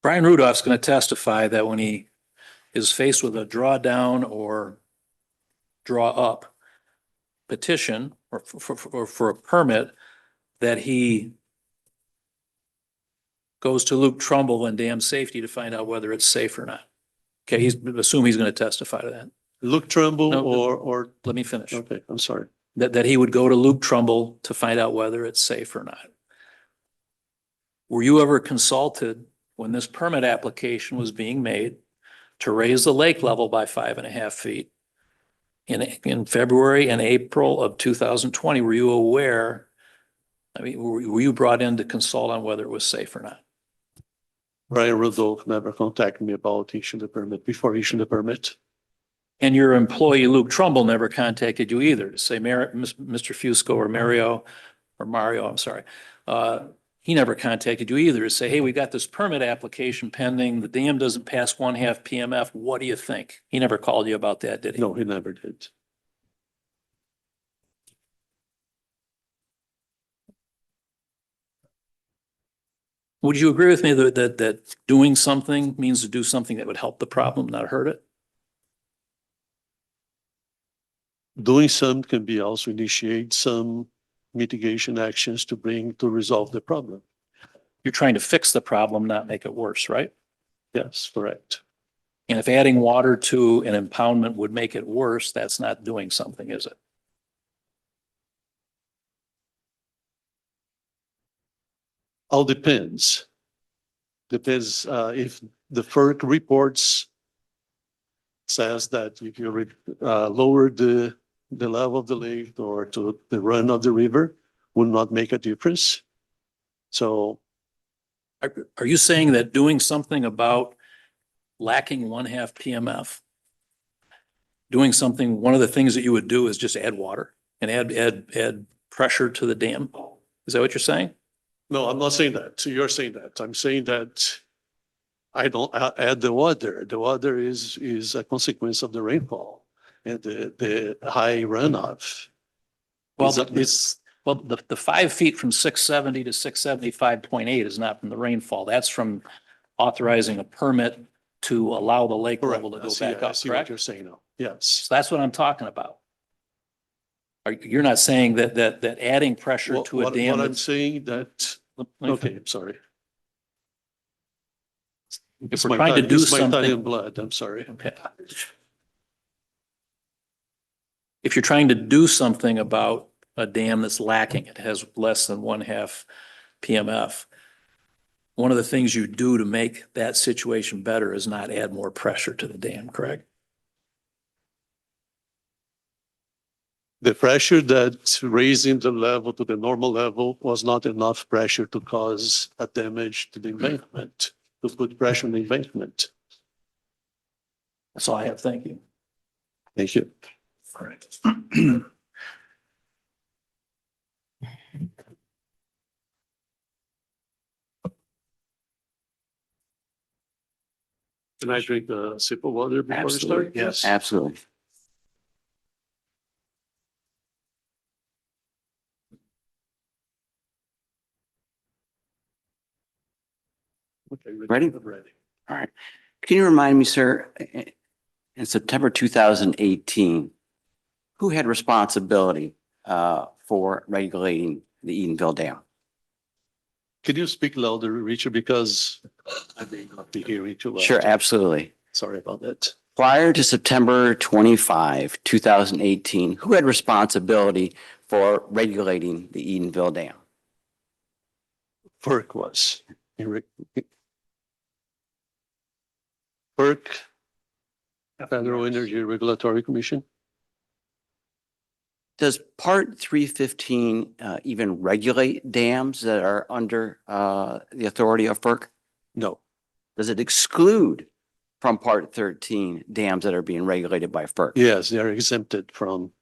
Brian Rudolph's going to testify that when he is faced with a drawdown or draw up petition or for a permit, that he goes to Luke Trumbull and Dam Safety to find out whether it's safe or not. Okay, assume he's going to testify to that. Luke Trumbull No, or, Let me finish. okay, I'm sorry. That he would go to Luke Trumbull to find out whether it's safe or not. Were you ever consulted when this permit application was being made to raise the lake level by 5.5 feet? In February and April of 2020, were you aware, I mean, were you brought in to consult on whether it was safe or not? Brian Rudolph never contacted me about issuing the permit, before issuing the permit. And your employee, Luke Trumbull, never contacted you either to say, Mr. Fusco or Mario, I'm sorry, he never contacted you either to say, hey, we got this permit application pending. The dam doesn't pass 1/2 PMF. What do you think? He never called you about that, did he? No, he never did. Would you agree with me that doing something means to do something that would help the problem, not hurt it? Doing some can be also initiate some mitigation actions to resolve the problem. You're trying to fix the problem, not make it worse, right? Yes, correct. And if adding water to an impoundment would make it worse, that's not doing something, is it? All depends. Depends if the FERC reports says that if you lower the level of the lake or to the run of the river will not make a difference. So Are you saying that doing something about lacking 1/2 PMF, doing something, one of the things that you would do is just add water and add pressure to the dam? Is that what you're saying? no, I'm not saying that. So you're saying that. I'm saying that I don't add the water. The water is a consequence of the rainfall and the high runoff. Well, It's well, the 5 feet from 670 to 675.8 is not from the rainfall. That's from authorizing a permit to allow the lake level to I go see- back I up, see what correct? you're saying now. Yes. So that's what I'm talking about. You're not saying that adding pressure What, to a what dam. I'm saying that, okay, I'm sorry. If we're trying to do It's my Italian something, blood, I'm sorry. okay. If you're trying to do something about a dam that's lacking, it has less than 1/2 PMF. One of the things you do to make that situation better is not add more pressure to the dam, correct? The pressure that raising the level to the normal level was not enough pressure to cause a damage to the embankment, to put pressure on the embankment. That's all I have. Thank you. Thank you. All right. Can I drink a sip of water before we start? Absolutely. Yes. Absolutely. Okay, Ready? Ready. All right. Can you remind me, sir, in September 2018, who had responsibility for regulating the Edenville Dam? Can you speak louder, Richard, because I may not be hearing too well. Sure, absolutely. Sorry about that. Prior to September 25, 2018, who had responsibility for regulating the Edenville Dam? FERC was. FERC, Federal Energy Regulatory Commission. Does Part 315 even regulate dams that are under the authority of FERC? No, Does it exclude from Part 13 dams that are being regulated by FERC? yes, they are exempted from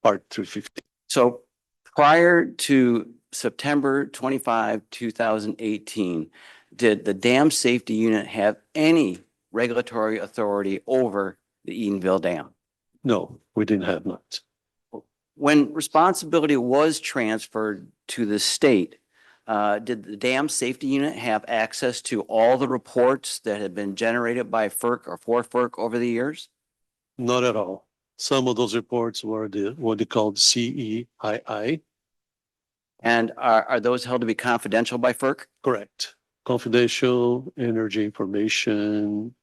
Part 350. So prior to September 25, 2018, did the Dam Safety Unit have any regulatory authority over the Edenville Dam? No, we didn't have that. When responsibility was transferred to the state, did the Dam Safety Unit have access to all the reports that had been generated by FERC or for FERC over the years? Not at all. Some of those reports were what they called CEII. And are those held to be confidential by FERC? Correct. Confidential energy information.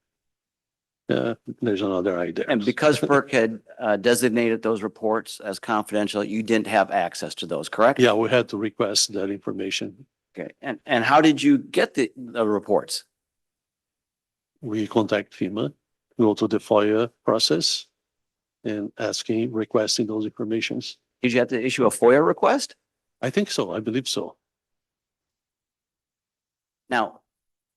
There's another idea. And because FERC had designated those reports as confidential, you didn't have access to those, correct? Yeah, we had to request that information. Okay. And how did you get the reports? We contact FEMA, go to the FOIA process and requesting those informations. Did you have to issue a FOIA request? I think so. I believe so. Now,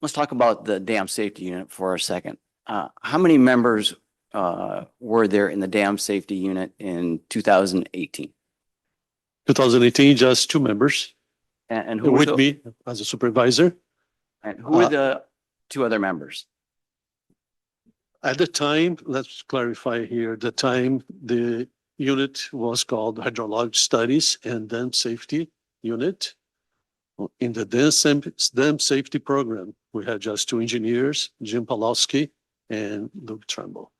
let's talk about the Dam Safety Unit for a second. How many members were there in the Dam Safety Unit in 2018? 2018, just 2 members. And who were with me as a supervisor. and who were the two other members? At the time, let's clarify here, the time the unit was called Hydrologic Studies and Dam Safety Unit. In the dam safety program, we had just two engineers, Jim Pawlowski and Luke Trumbull.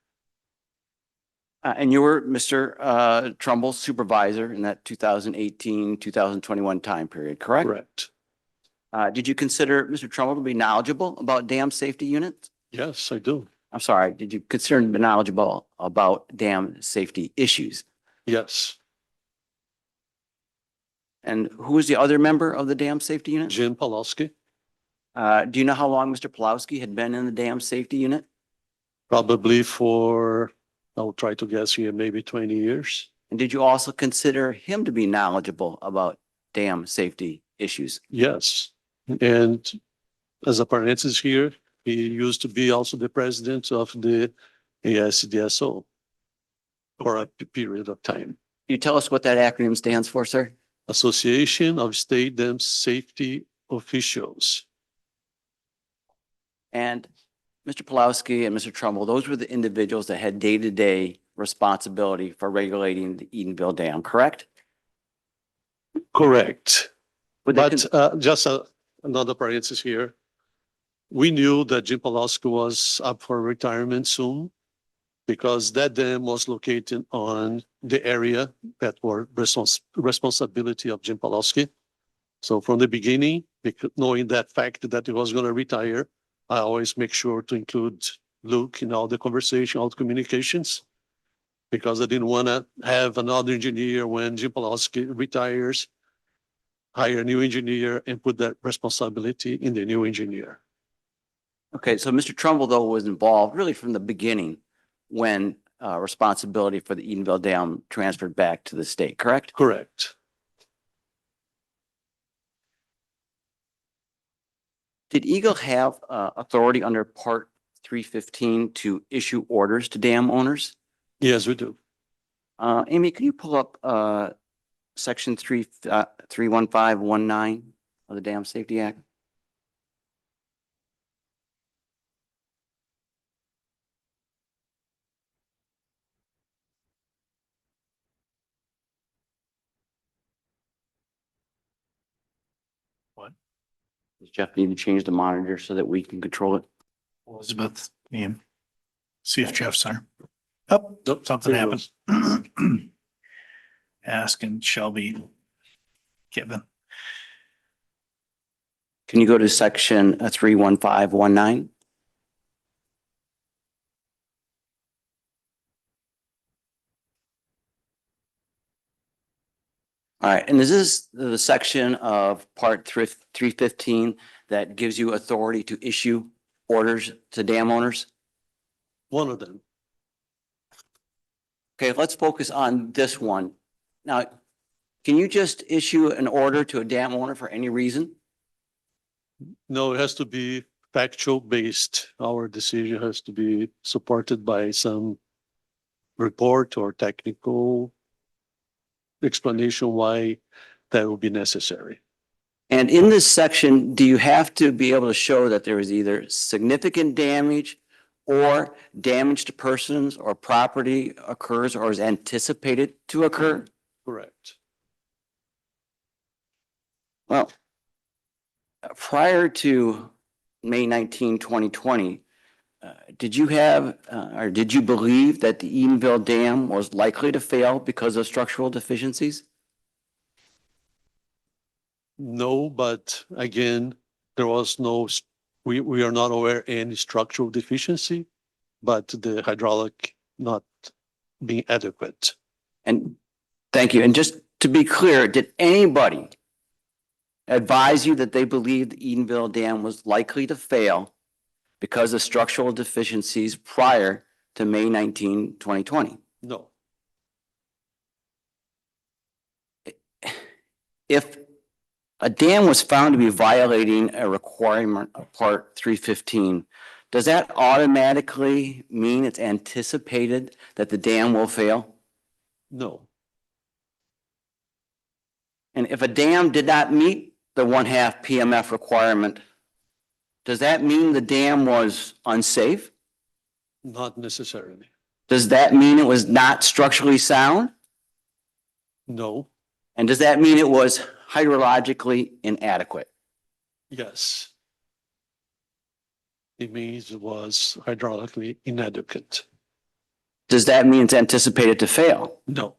And you were Mr. Trumbull's supervisor in that 2018, 2021 time period, correct? Correct. Did you consider Mr. Trumbull to be knowledgeable about dam safety units? Yes, I do. I'm sorry, did you consider him to be knowledgeable about dam safety issues? Yes. And who was the other member of the dam safety unit? Jim Pawlowski, Do you know how long Mr. Pulowski had been in the dam safety unit? probably for, I'll try to guess here, maybe 20 years. And did you also consider him to be knowledgeable about dam safety issues? Yes. And as a parenthesis here, he used to be also the president of the ASDSO for a period of time. Can you tell us what that acronym stands for, sir? Association of State Dam Safety Officials. And Mr. Pulowski and Mr. Trumbull, those were the individuals that had day-to-day responsibility for regulating the Edenville Dam, correct? Correct. Would they But just another parenthesis here. We knew that Jim Pawlowski was up for retirement soon because that dam was located on the area that were responsibility of Jim Pawlowski. So from the beginning, knowing that fact that he was going to retire, I always make sure to include Luke in all the conversation, all the communications, because I didn't want to have another engineer when Jim Pawlowski retires, hire a new engineer and put that responsibility in the new engineer. Okay, so Mr. Trumbull, though, was involved really from the beginning when responsibility for the Edenville Dam transferred back to the state, correct? Correct. Did Eagle have authority under Part 315 to issue orders to dam owners? Yes, we do. Amy, can you pull up Section 31519 of the Dam Safety Act? What? Does Jeff need to change the monitor so that we can control it? Elizabeth, Ian, see if Jeff's there. Oh, Nope, something there he happened. Ask and Shelby Kevin. Can you go to Section 31519? All right, and is this the section of Part 315 that gives you authority to issue orders to dam owners? One of them. Okay, let's focus on this one. Now, can you just issue an order to a dam owner for any reason? No, it has to be factual based. Our decision has to be supported by some report or technical explanation why that would be necessary. And in this section, do you have to be able to show that there is either significant damage or damage to persons or property occurs or is anticipated to occur? Correct. Well, prior to May 19, 2020, did you have or did you believe that the Edenville Dam was likely to fail because of structural deficiencies? No, but again, there was no, we are not aware any structural deficiency, but the hydraulic not being adequate. And thank you. And just to be clear, did anybody advise you that they believed the Edenville Dam was likely to fail because of structural deficiencies prior to May 19, 2020? No. If a dam was found to be violating a requirement of Part 315, does that automatically mean it's anticipated that the dam will fail? No. And if a dam did not meet the 1/2 PMF requirement, does that mean the dam was unsafe? Not necessarily. Does that mean it was not structurally sound? No, And does that mean it was hydrologically inadequate? yes. It means it was hydraulically inadequate. Does that mean it's anticipated to fail? No,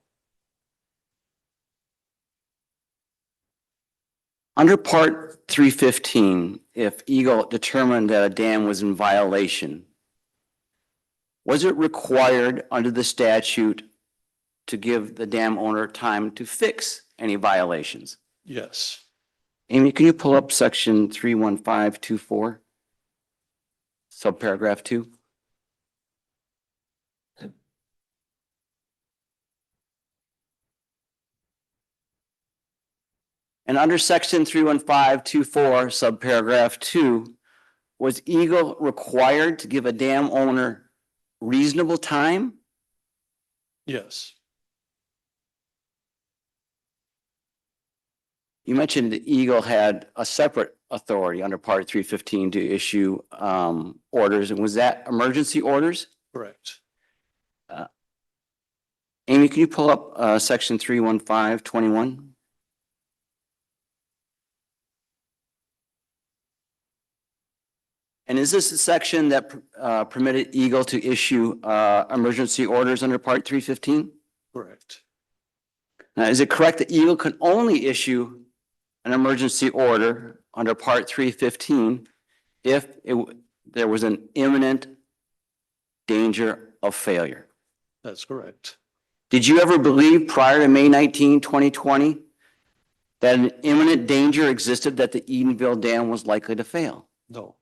Under Part 315, if Eagle determined that a dam was in violation, was it required under the statute to give the dam owner time to fix any violations? yes. Amy, can you pull up section 31524, subparagraph 2? And under section 31524, subparagraph 2, was Eagle required to give a dam owner reasonable time? Yes, You mentioned that Eagle had a separate authority under Part 315 to issue orders, and was that emergency orders? correct. Amy, can you pull up section 31521? And is this a section that permitted Eagle to issue emergency orders under Part 315? Correct. Now, is it correct that Eagle can only issue an emergency order under Part 315 if there was an imminent danger of failure? That's correct. Did you ever believe prior to May 19, 2020, that an imminent danger existed that the Edenville Dam was likely to fail? No,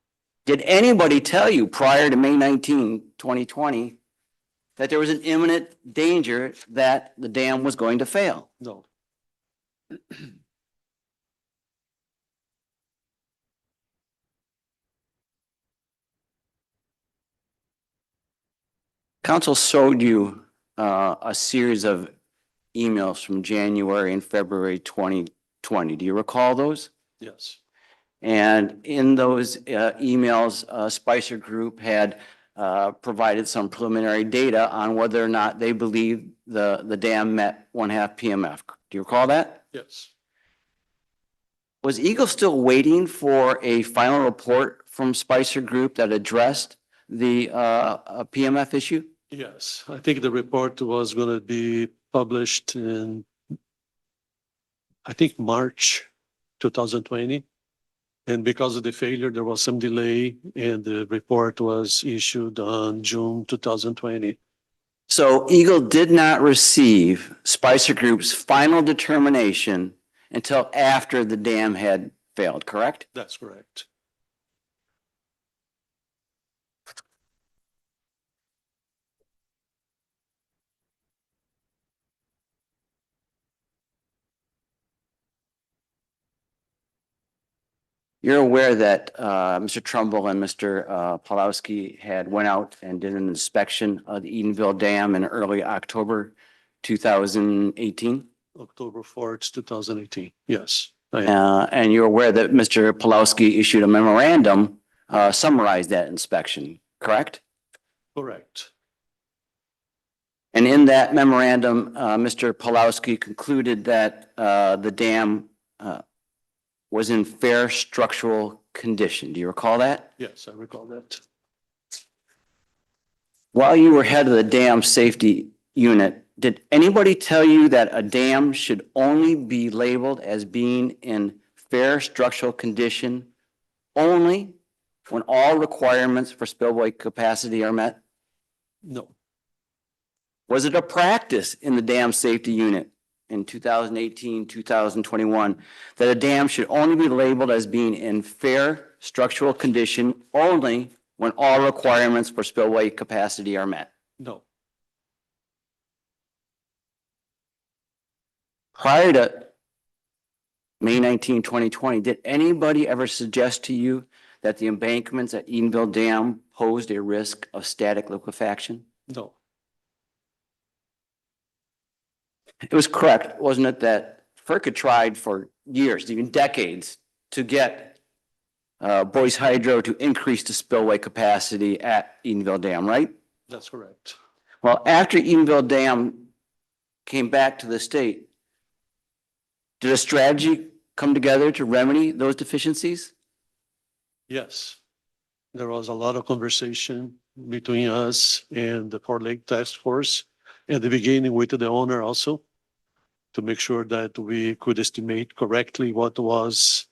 Did anybody tell you prior to May 19, 2020, that there was an imminent danger that the dam was going to fail? no, Council showed you a series of emails from January and February 2020. Do you recall those? yes, And in those emails, Spicer Group had provided some preliminary data on whether or not they believed the dam met 1/2 PMF. Do you recall that? yes. Was Eagle still waiting for a final report from Spicer Group that addressed the PMF issue? Yes, I think the report was going to be published in, I think, March 2020. And because of the failure, there was some delay and the report was issued on June 2020. So Eagle did not receive Spicer Group's final determination until after the dam had failed, correct? That's correct. You're aware that Mr. Trumbull and Mr. Pulowski had went out and did an inspection of the Edenville Dam in early October 2018? October 4th, 2018. Yes, I am. And you're aware that Mr. Pulowski issued a memorandum summarized that inspection, correct? Correct. And in that memorandum, Mr. Pulowski concluded that the dam was in fair structural condition. Do you recall that? Yes, I recall that. While you were head of the dam safety unit, did anybody tell you that a dam should only be labeled as being in fair structural condition only when all requirements for spillway capacity are met? No, Was it a practice in the dam safety unit in 2018, 2021, that a dam should only be labeled as being in fair structural condition only when all requirements for spillway capacity are met? no, Prior to May 19, 2020, did anybody ever suggest to you that the embankments at Edenville Dam posed a risk of static liquefaction? no. It was correct, wasn't it, that FERC had tried for years, even decades, to get Boyce Hydro to increase the spillway capacity at Edenville Dam, right? That's correct. Well, after Edenville Dam came back to the state, did a strategy come together to remedy those deficiencies? Yes. There was a lot of conversation between us and the Port Lake Task Force at the beginning with the owner also to make sure that we could estimate correctly what was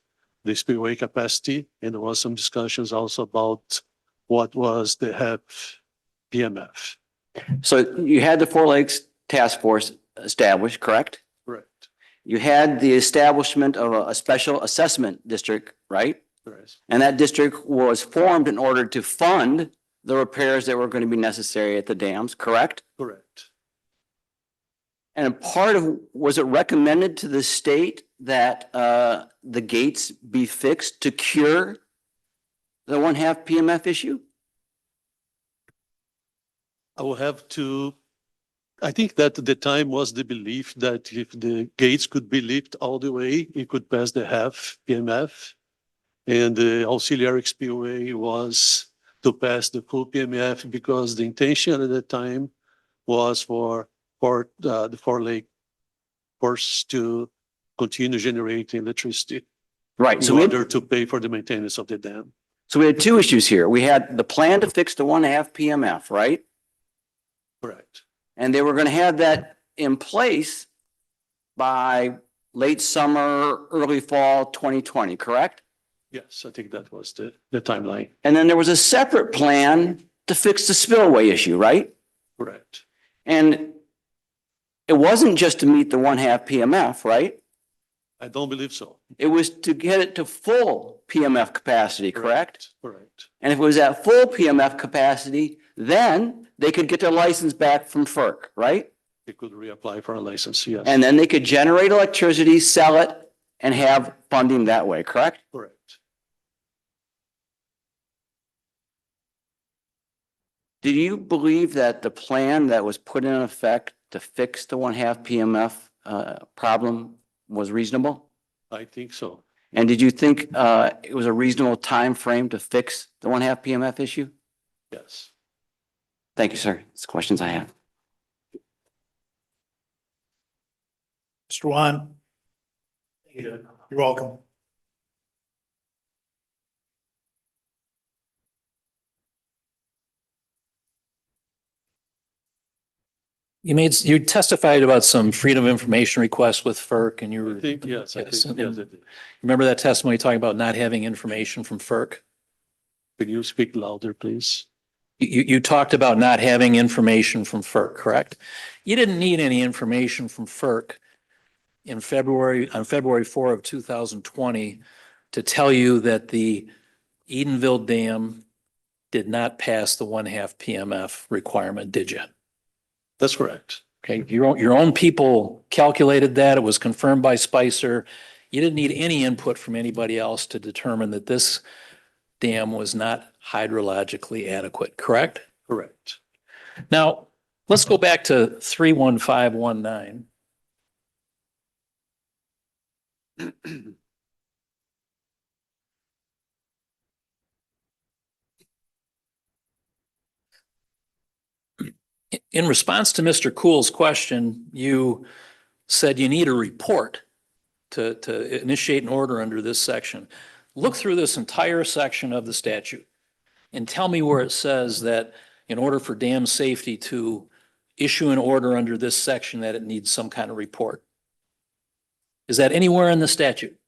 the spillway capacity. And there was some discussions also about what was the HEP PMF. So you had the Four Lakes Task Force established, correct? Correct. You had the establishment of a special assessment district, right? Correct. And that district was formed in order to fund the repairs that were going to be necessary at the dams, correct? Correct. And was it recommended to the state that the gates be fixed to cure the 1/2 PMF issue? I will have to, I think that at the time was the belief that if the gates could be lifted all the way, it could pass the half PMF. And the auxiliary spillway was to pass the full PMF because the intention at the time was for the Four Lake ports to continue generating electricity Right. in order to pay for the maintenance of the dam. So we had two issues here. We had the plan to fix the 1/2 PMF, right? Correct. And they were going to have that in place by late summer, early fall 2020, correct? Yes, I think that was the timeline. And then there was a separate plan to fix the spillway issue, right? Correct. And it wasn't just to meet the 1/2 PMF, right? I don't believe so. It was to get it to full PMF capacity, correct? Correct. And if it was at full PMF capacity, then they could get their license back from FERC, right? They could reapply for a license, yes. And then they could generate electricity, sell it, and have funding that way, correct? Correct. Do you believe that the plan that was put in effect to fix the 1/2 PMF problem was reasonable? I think so. And did you think it was a reasonable time frame to fix the 1/2 PMF issue? Yes. Thank you, sir. That's the questions I have. Mr. Juan. You're welcome. You testified about some freedom of information requests with FERC and you were. I think, yes, I Yes, think, and- yes, it did. Remember that testimony talking about not having information from FERC? Could you speak louder, please? You talked about not having information from FERC, correct? You didn't need any information from FERC on February 4 of 2020 to tell you that the Edenville Dam did not pass the 1/2 PMF requirement, did you? That's correct. Okay, your own people calculated that. It was confirmed by Spicer. You didn't need any input from anybody else to determine that this dam was not hydrologically adequate, correct? Correct. Now, let's go back to 31519. In response to Mr. Cool's question, you said you need a report to initiate an order under this section. Look through this entire section of the statute and tell me where it says that in order for dam safety to issue an order under this section that it needs some kind of report. Is that anywhere in the statute?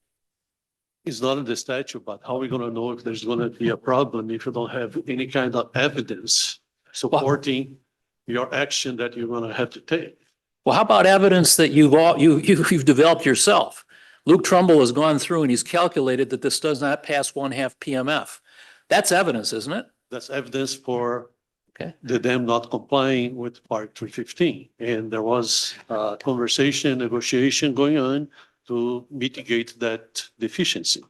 It's not in the statute, but how are we going to know if there's going to be a problem if you don't have any kind of evidence supporting your action that you're going to have to take? Well, how about evidence that you've developed yourself? Luke Trumbull has gone through and he's calculated that this does not pass 1/2 PMF. That's evidence, isn't it? That's evidence for Okay. the dam not complying with Part 315. And there was a conversation, negotiation going on to mitigate that deficiency.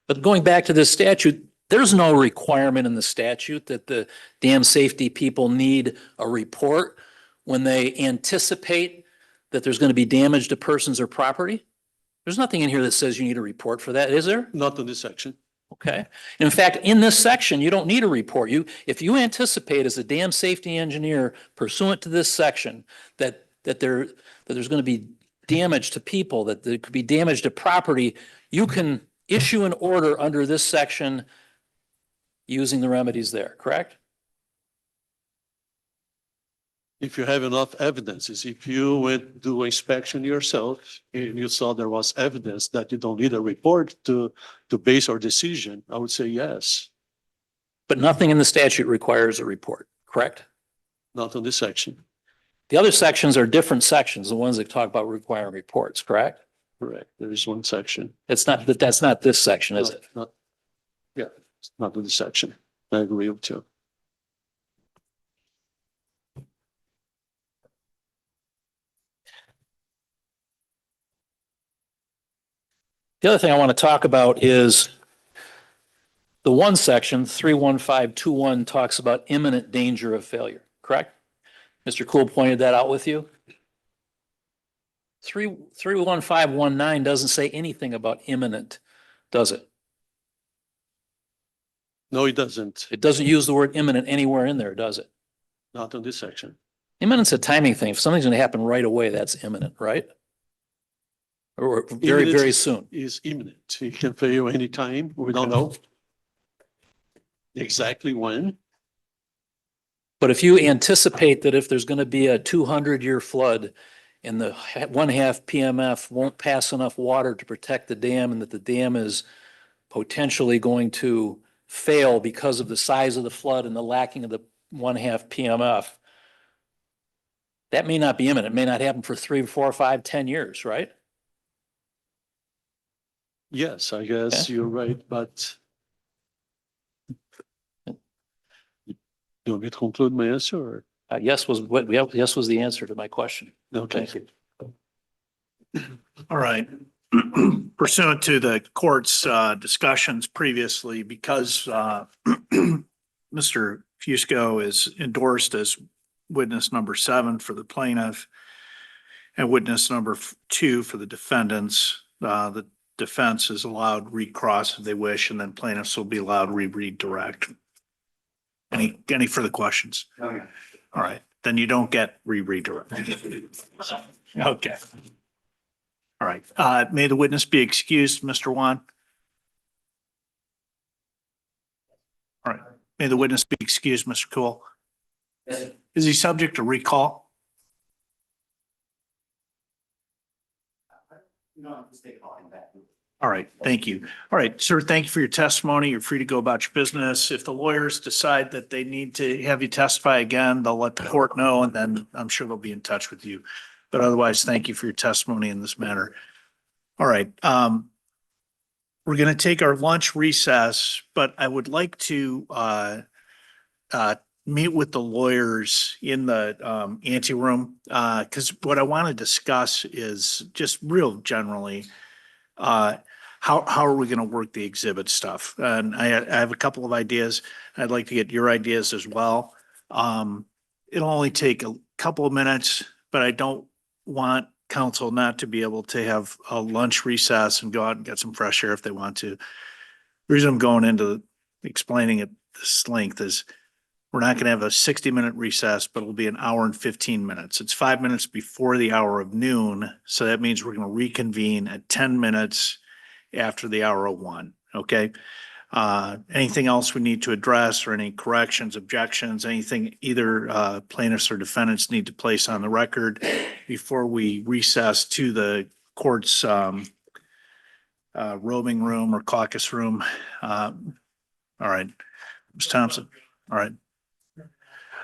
But going back to this statute, there's no requirement in the statute that the dam safety people need a report when they anticipate that there's going to be damage to persons or property. There's nothing in here that says you need a report for that, is there? Not on this section. Okay. In fact, in this section, you don't need a report. If you anticipate as a dam safety engineer pursuant to this section that there's going to be damage to people, that there could be damage to property, you can issue an order under this section using the remedies there, correct? If you have enough evidences, if you went do inspection yourself and you saw there was evidence that you don't need a report to base our decision, I would say yes, But nothing in the statute requires a report, correct? not on this section. The other sections are different sections, the ones that talk about requiring reports, correct? Correct. There is one section. That's not this section, is it? Yeah, it's not on this section. I agree with you. The other thing I want to talk about is the one section, 31521, talks about imminent danger of failure, correct? Mr. Cool pointed that out with you. 31519 doesn't say anything about imminent, does it? No, it doesn't. It doesn't use the word imminent anywhere in there, does it? Not on this section. Imminent's a timing thing. If something's going to happen right away, that's imminent, right? Or very, Imminent very soon. Is imminent. It can fail anytime. We don't know exactly when. But if you anticipate that if there's going to be a 200-year flood and the 1/2 PMF won't pass enough water to protect the dam and that the dam is potentially going to fail because of the size of the flood and the lacking of the 1/2 PMF, that may not be imminent. It may not happen for 3, 4, 5, 10 years, right? Yes, I guess you're right, but you want me to conclude my answer or? Yes was the answer to my question. Okay. Thank you. All right. Pursuant to the court's discussions previously, because Mr. Fusco is endorsed as witness number 7 for the plaintiff and witness number 2 for the defendants, the defense is allowed recross if they wish, and then plaintiffs will be allowed redirect. Any further questions? Okay. All right, then you don't get redirect. Okay. All right, may the witness be excused, Mr. Juan? All right, may the witness be excused, Mr. Cool? Yes. Is he subject to recall? No, just take calling back. All right, thank you. All right, sir, thank you for your testimony. You're free to go about your business. If the lawyers decide that they need to have you testify again, they'll let the court know, and then I'm sure they'll be in touch with you. But otherwise, thank you for your testimony in this matter. All right, we're going to take our lunch recess, but I would like to meet with the lawyers in the anteroom, because what I want to discuss is just real generally, how are we going to work the exhibit stuff? And I have a couple of ideas. I'd like to get your ideas as well. It'll only take a couple of minutes, but I don't want council not to be able to have a lunch recess and go out and get some fresh air if they want to. The reason I'm going into explaining it this length is we're not going to have a 60-minute recess, but it'll be an hour and 15 minutes. It's 5 minutes before the hour of noon. So that means we're going to reconvene at 10 minutes after the hour of 1. Okay. Anything else we need to address or any corrections, objections, anything either plaintiffs or defendants need to place on the record before we recess to the court's robing room or caucus room? All right. Ms. Thompson. All right.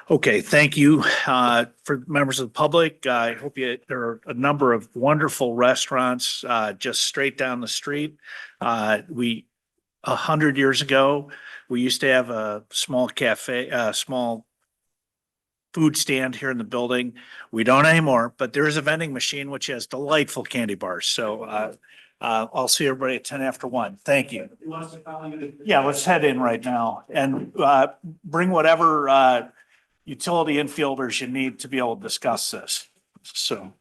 Okay, thank you. For members of the public, I hope there are a number of wonderful restaurants just straight down the street. 100 years ago, we used to have a small cafe, a small food stand here in the building. We don't anymore, but there is a vending machine which has delightful candy bars. So I'll see everybody at 10 after 1. Thank you. Yeah, let's head in right now and bring whatever utility infielders you need to be able to discuss this. So.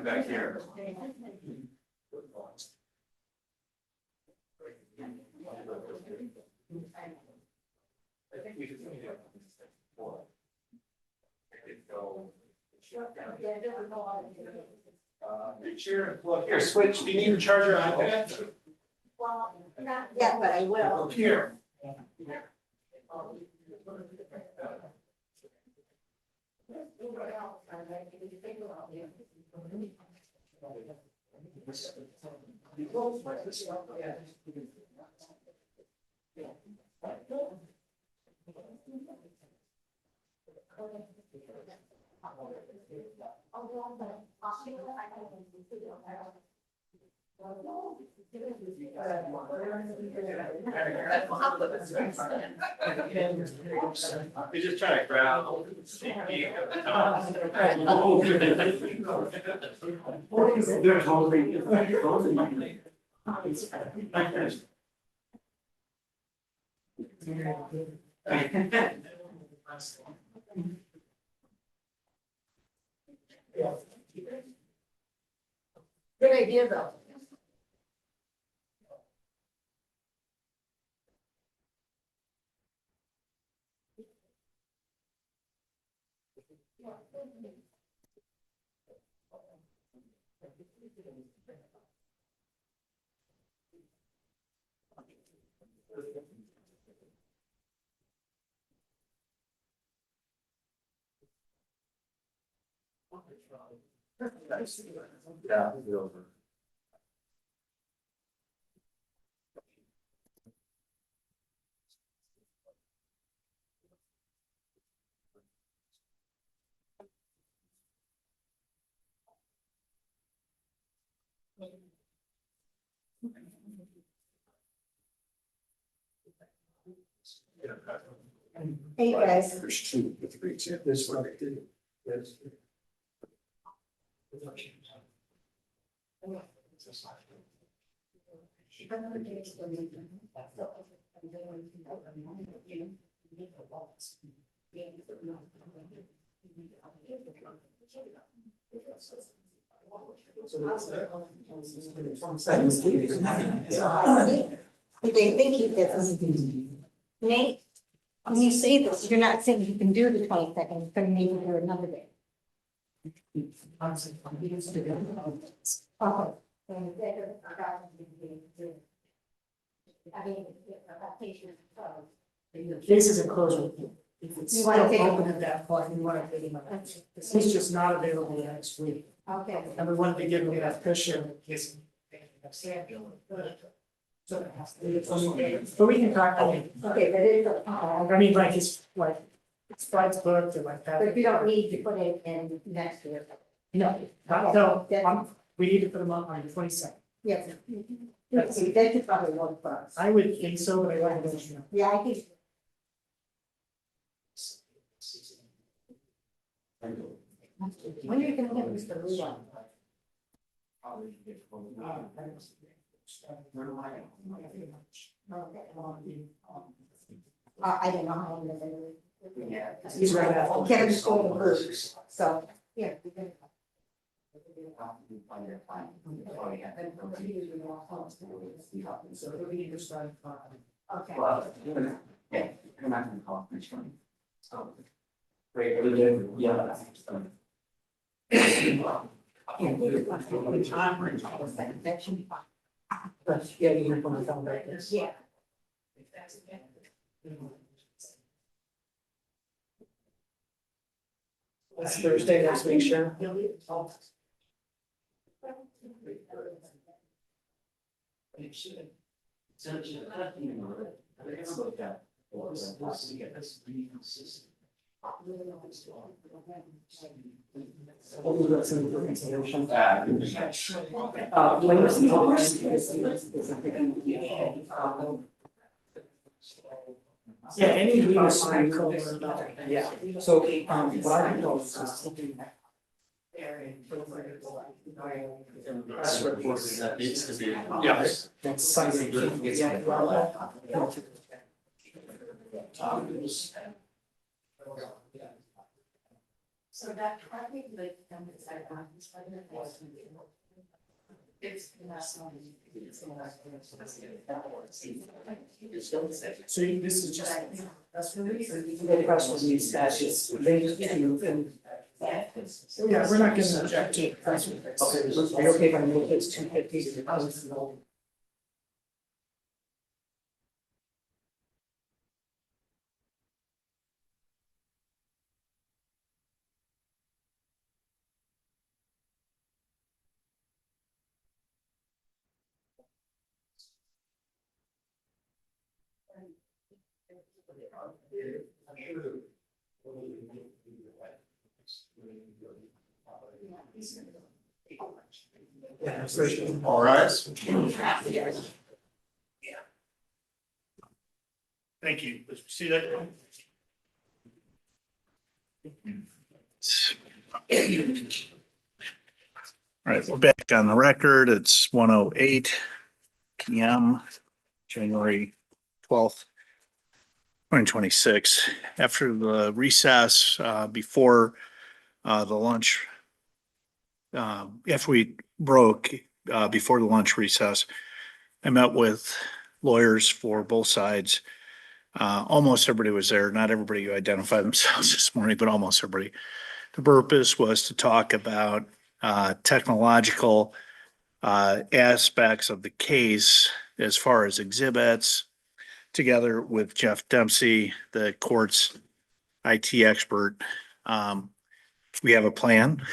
Back here. I think we should. Here, switch, do you need to charge your iPad? Yeah, but I will. Here. You're just trying to grab. Good idea, though. Yeah, it's over. Hey, guys. There's two, three, this one, I did. Yes. They think he did. Nate, when you say this, you're not saying you can do the 22nd, but maybe do another day. Okay. I mean, The case isn't closed. If it's You still wanna take it- open at that point, we want to take him. He's just not available next week. Okay. And we wanted to give him that cushion in case. But we can talk. Okay, but it's, I mean, like, it's flights booked and like that. but you don't need to put it in next year. No, we need to put them up on the 22nd. Yes. That should probably work for us. I would think so, but I don't know. Yeah, I think. When are you gonna get Mr. Luan? I don't know how long they're gonna. He's right after. Kevin's going to work, so, yeah. So we need to start. Okay. Yeah, I'm not gonna call next one. Great, yeah. That should be fine. Yeah, you can put it on like this. Yeah. That's Thursday next week, sure. Yeah, any legal cycle. Yeah, so, what I know is. Press release. That needs to be. Yes. That's something. So that probably like. It's. So this is just. That's really. The press release statutes, they just give you. Yeah, we're not gonna object to press release. Are you okay if I move it's 250? All right. Thank you. See that? All right, we're back on the record. It's 1:08 PM, January 12th, 2026. After the recess, before the lunch, if we broke before the lunch recess, I met with lawyers for both sides. Almost everybody was there. Not everybody who identified themselves this morning, but almost everybody. The purpose was to talk about technological aspects of the case as far as exhibits, together with Jeff Dempsey, the court's IT expert. We have a plan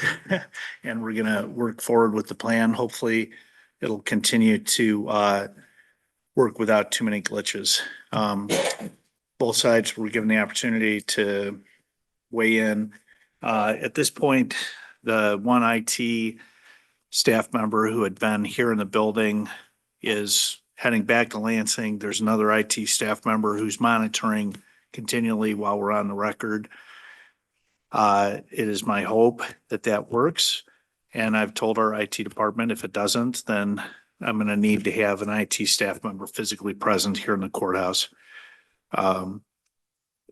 and we're going to work forward with the plan. Hopefully it'll continue to work without too many glitches. Both sides were given the opportunity to weigh in. At this point, the one IT staff member who had been here in the building is heading back to Lansing. There's another IT staff member who's monitoring continually while we're on the record. It is my hope that that works. And I've told our IT department, if it doesn't, then I'm going to need to have an IT staff member physically present here in the courthouse. And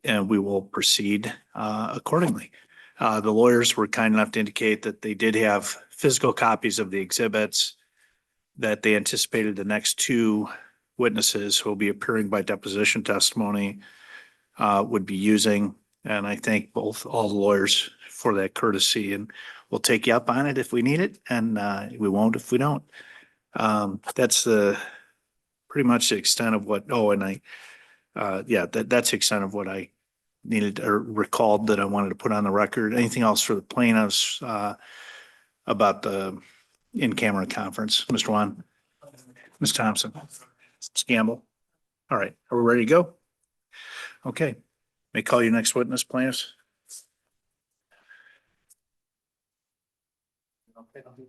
we will proceed accordingly. The lawyers were kind enough to indicate that they did have physical copies of the exhibits that they anticipated the next two witnesses who will be appearing by deposition testimony would be using. And I thank all the lawyers for that courtesy, and we'll take you up on it if we need it, and we won't if we don't. That's pretty much the extent of what, that's the extent of what I needed or recalled that I wanted to put on the record. Anything else for the plaintiffs about the in-camera conference? Mr. Juan? Ms. Thompson? Ms. Gamble? All right, are we ready to go? Okay. May call your next witness, plaintiffs.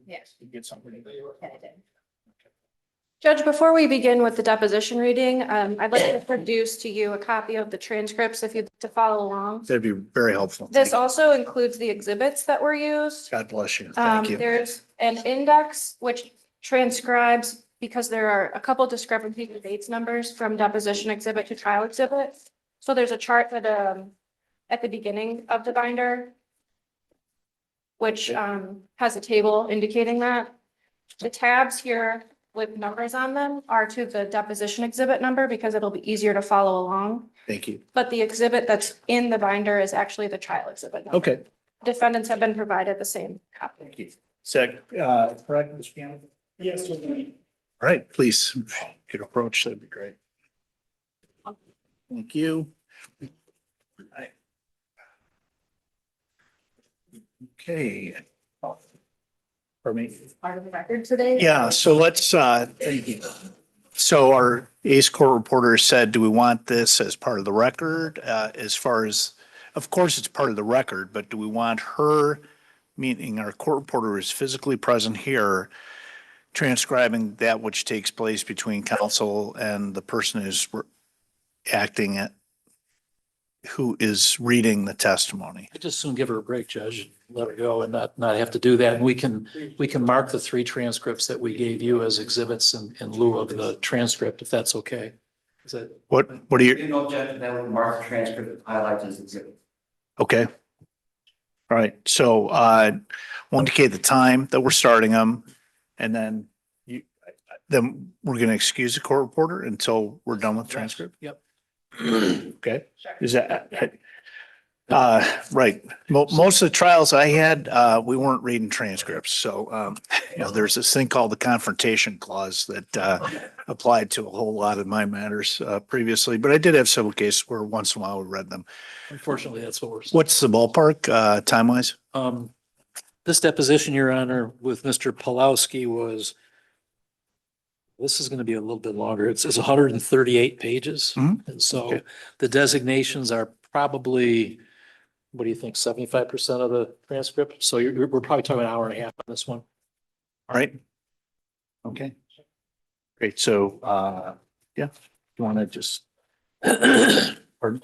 Yes. You get something. Judge, before we begin with the deposition reading, I'd like to produce to you a copy of the transcripts if you'd like to follow along. That'd be very helpful. This Thank you. also includes the exhibits that were used. God bless you. Thank you. There's an index which transcribes, because there are a couple discrepancies in dates numbers from deposition exhibit to trial exhibit. So there's a chart that at the beginning of the binder, which has a table indicating that. The tabs here with numbers on them are to the deposition exhibit number because it'll be easier to follow along. Thank you. But the exhibit that's in the binder is actually the trial exhibit number. Okay. Defendants have been provided the same copy. Thank you. Correct, Mr. Gamble? Yes. All right, please, if you could approach, that'd be great. Thank you. Okay. For me. Part of the record today. Yeah, so let's, thank you. So our ACE court reporter said, do we want this as part of the record? As far as of course, it's part of the record, but do we want her, meaning our court reporter is physically present here, transcribing that which takes place between counsel and the person who's acting at, who is reading the testimony? I just soon give her a break, Judge, and let her go and not have to do that. And we can mark the 3 transcripts that we gave you as exhibits in lieu of the transcript, if that's okay. Is that? What are If you, you don't object to that, we mark the transcript and highlight as exhibit. okay. All right, so, we'll indicate the time that we're starting them, and then then we're gonna excuse the court reporter until we're done with the transcript? Yep. Okay, is that, right. Most of the trials I had, we weren't reading transcripts. So, there's this thing called the confrontation clause that, applied to a whole lot of my matters, previously, but I did have civil cases where once in a while we read them. Unfortunately, that's what we're saying. What's the ballpark, time wise? This deposition, Your Honor, with Mr. Pulowski was, this is going to be a little bit longer. It's 138 pages. Mhm. And so Okay. the designations are probably, what do you think, 75% of the transcript? So we're probably talking an hour and a half on this one. All right. Okay. Great. So, yeah, you want to just, pardon?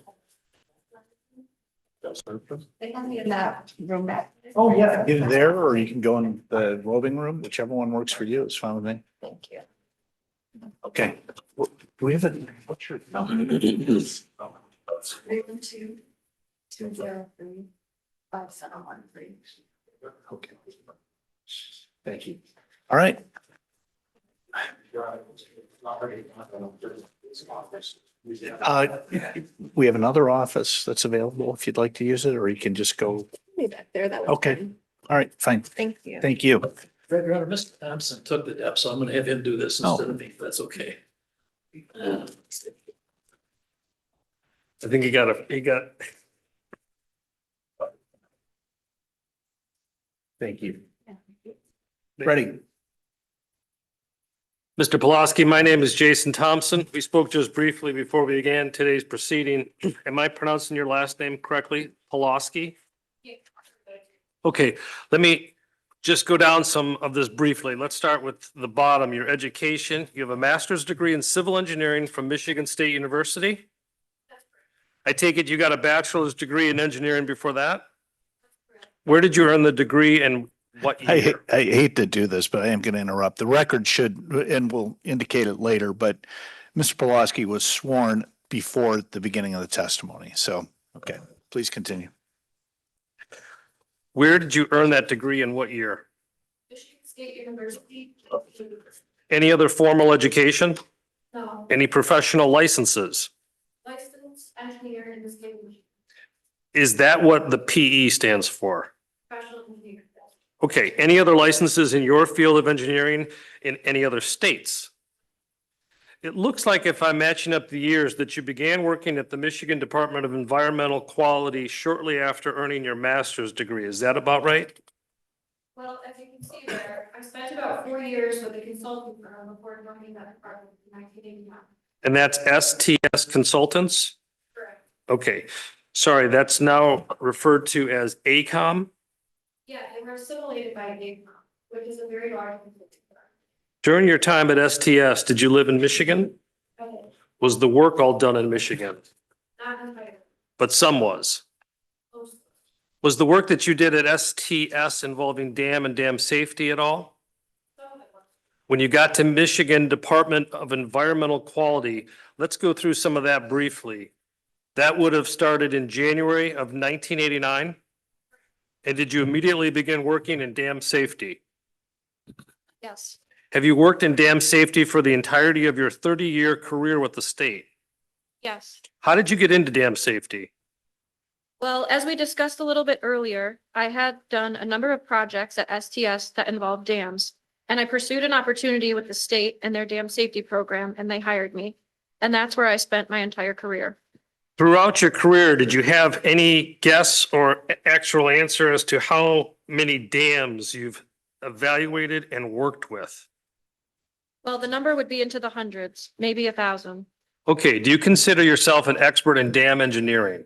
They have me in that room back. Oh, yeah. Either there or you can go in the roving room, whichever one works for you. It's fine with me. Thank you. Okay. Do we have a, what's your? Room 2203713. Okay. Thank you. All right. We have another office that's available if you'd like to use it, or you can just go. Be back there, that was Okay. fine. All right, fine. Thank you. Thank you. Your Honor, Mr. Thompson took the depth, so I'm going to have him do this Oh. instead of me, if that's okay. I think he got. Thank you. Ready? Mr. Pulaski, my name is Jason Thompson. We spoke just briefly before we began today's proceeding. Am I pronouncing your last name correctly? Pulaski? Okay, let me just go down some of this briefly. Let's start with the bottom, your education. You have a master's degree in civil engineering from Michigan State University. I take it you got a bachelor's degree in engineering before that? Where did you earn the degree and what year? I hate to do this, but I am going to interrupt. The record should, and we'll indicate it later, but Mr. Pulaski was sworn before the beginning of the testimony. So, okay, please continue. Where did you earn that degree and what year? Michigan State University. Any other formal education? No, Any professional licenses? licensed engineer in the state of Michigan, Is that what the PE stands for? professional engineer. Okay, any other licenses in your field of engineering in any other states? It looks like if I'm matching up the years that you began working at the Michigan Department of Environmental Quality shortly after earning your master's degree. Is that about right? Well, as you can see there, I spent about 4 years with a consulting firm before joining that department in 1989. And that's STS Consultants? Correct. Okay, sorry, that's now referred to as ACOM. Yeah, they were assimilated by AICOM, which is a very large consulting firm. During your time at STS, did you live in Michigan? Okay, Was the work all done in Michigan? not entirely. But some was. Most. Was the work that you did at STS involving dam and dam safety at all? Some of it was. When you got to Michigan Department of Environmental Quality, let's go through some of that briefly. That would have started in January of 1989. And did you immediately begin working in dam safety? Yes, Have you worked in dam safety for the entirety of your 30-year career with the state? yes. How did you get into dam safety? Well, as we discussed a little bit earlier, I had done a number of projects at STS that involved dams. And I pursued an opportunity with the state and their dam safety program, and they hired me. And that's where I spent my entire career. Throughout your career, did you have any guess or actual answer as to how many dams you've evaluated and worked with? Well, the number would be into the hundreds, maybe 1,000. Okay, do you consider yourself an expert in dam engineering?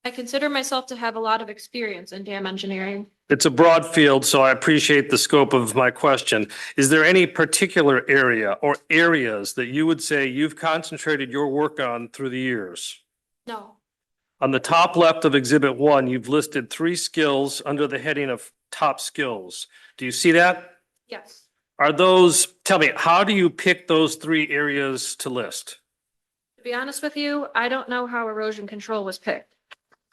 I consider myself to have a lot of experience in dam engineering. It's a broad field, so I appreciate the scope of my question. Is there any particular area or areas that you would say you've concentrated your work on through the years? No, On the top left of Exhibit 1, you've listed 3 skills under the heading of top skills. Do you see that? yes. Are those, tell me, how do you pick those 3 areas to list? To be honest with you, I don't know how erosion control was picked.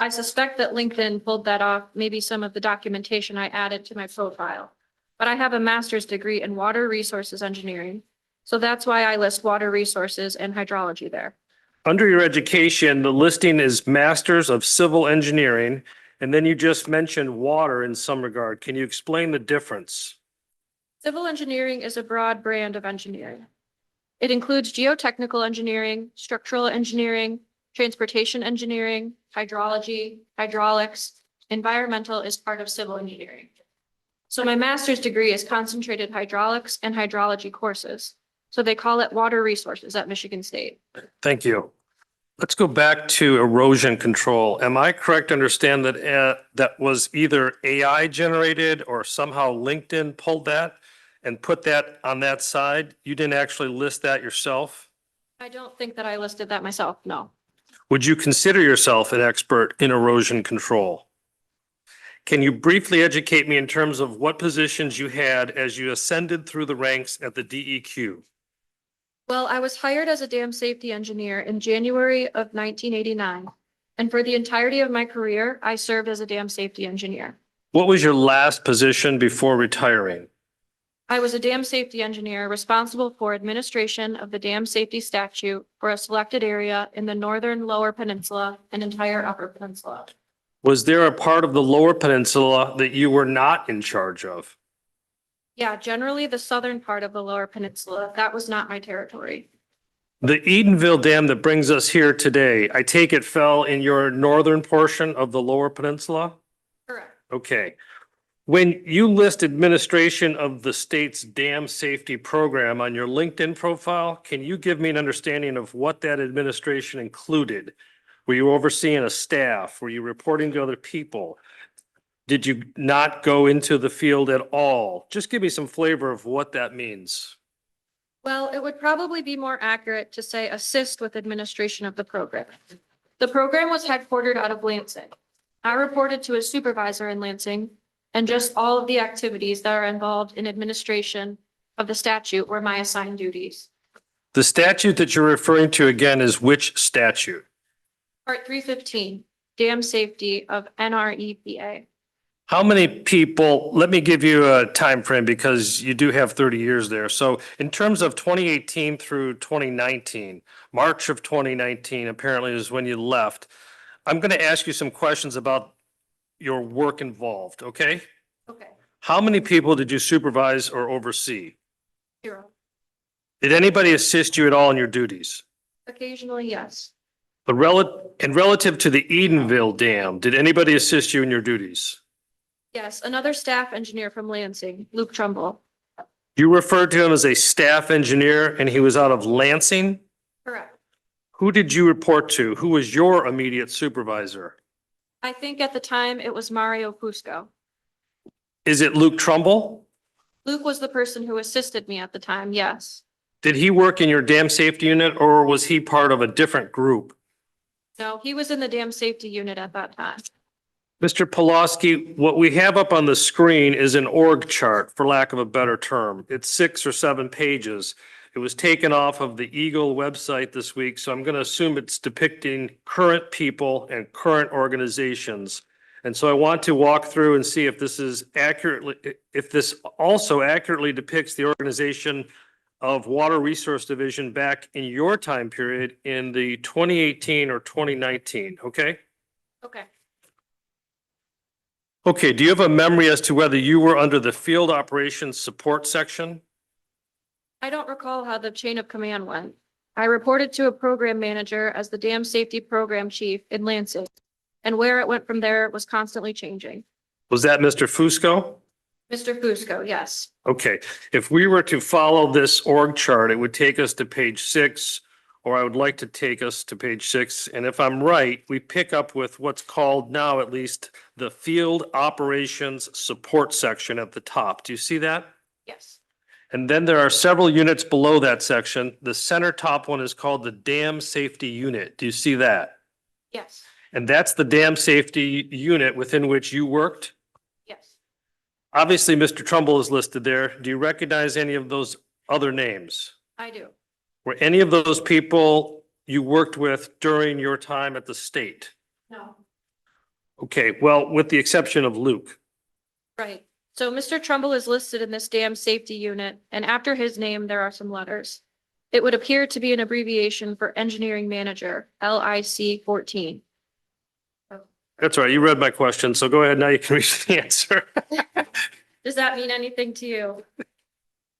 I suspect that LinkedIn pulled that off, maybe some of the documentation I added to my profile. But I have a master's degree in water resources engineering. So that's why I list water resources and hydrology there. Under your education, the listing is Masters of Civil Engineering, and then you just mentioned water in some regard. Can you explain the difference? Civil engineering is a broad brand of engineering. It includes geotechnical engineering, structural engineering, transportation engineering, hydrology, hydraulics. Environmental is part of civil engineering. So my master's degree is concentrated hydraulics and hydrology courses. So they call it water resources at Michigan State. Thank you. Let's go back to erosion control. Am I correct to understand that that was either AI generated or somehow LinkedIn pulled that and put that on that side? You didn't actually list that yourself? I don't think that I listed that myself, no. Would you consider yourself an expert in erosion control? Can you briefly educate me in terms of what positions you had as you ascended through the ranks at the DEQ? Well, I was hired as a dam safety engineer in January of 1989. And for the entirety of my career, I served as a dam safety engineer. What was your last position before retiring? I was a dam safety engineer responsible for administration of the dam safety statute for a selected area in the northern Lower Peninsula and entire Upper Peninsula. Was there a part of the Lower Peninsula that you were not in charge of? Yeah, generally the southern part of the Lower Peninsula, that was not my territory. The Edenville Dam that brings us here today, I take it fell in your northern portion of the Lower Peninsula? Correct. Okay. When you list administration of the state's dam safety program on your LinkedIn profile, can you give me an understanding of what that administration included? Were you overseeing a staff? Were you reporting to other people? Did you not go into the field at all? Just give me some flavor of what that means. Well, it would probably be more accurate to say assist with administration of the program. The program was headquartered out of Lansing. I reported to a supervisor in Lansing, and just all of the activities that are involved in administration of the statute were my assigned duties. The statute that you're referring to again is which statute? Part 315, dam safety of NREPA. How many people, let me give you a time frame because you do have 30 years there. So in terms of 2018 through 2019, March of 2019 apparently is when you left. I'm going to ask you some questions about your work involved, okay? Okay, How many people did you supervise or oversee? 0. Did anybody assist you at all in your duties? Occasionally, yes. Relative to the Edenville Dam, did anybody assist you in your duties? Yes, another staff engineer from Lansing, Luke Trumbull. You referred to him as a staff engineer and he was out of Lansing? Correct. Who did you report to? Who was your immediate supervisor? I think at the time it was Mario Fusco. Is it Luke Trumbull? Luke was the person who assisted me at the time, yes. Did he work in your dam safety unit or was he part of a different group? No, he was in the dam safety unit at that time. Mr. Pulaski, what we have up on the screen is an org chart, for lack of a better term. It's 6 or 7 pages. It was taken off of the Eagle website this week, so I'm going to assume it's depicting current people and current organizations. And so I want to walk through and see if this is accurately, if this also accurately depicts the organization of Water Resource Division back in your time period in the 2018 or 2019, okay? Okay. Okay, do you have a memory as to whether you were under the Field Operations Support section? I don't recall how the chain of command went. I reported to a program manager as the dam safety program chief in Lansing, and where it went from there was constantly changing. Was that Mr. Fusco? Mr. Fusco, yes. Okay, if we were to follow this org chart, it would take us to page 6, or I would like to take us to page 6. And if I'm right, we pick up with what's called now at least the Field Operations Support section at the top. Do you see that? Yes. And then there are several units below that section. The center top one is called the Dam Safety Unit. Do you see that? Yes. And that's the dam safety unit within which you worked? Yes. Obviously, Mr. Trumbull is listed there. Do you recognize any of those other names? I do. Were any of those people you worked with during your time at the state? No. Okay, well, with the exception of Luke. Right. So Mr. Trumbull is listed in this dam safety unit, and after his name, there are some letters. It would appear to be an abbreviation for engineering manager, LIC 14. That's all right. You read my question, so go ahead. Now you can read the answer. Does that mean anything to you?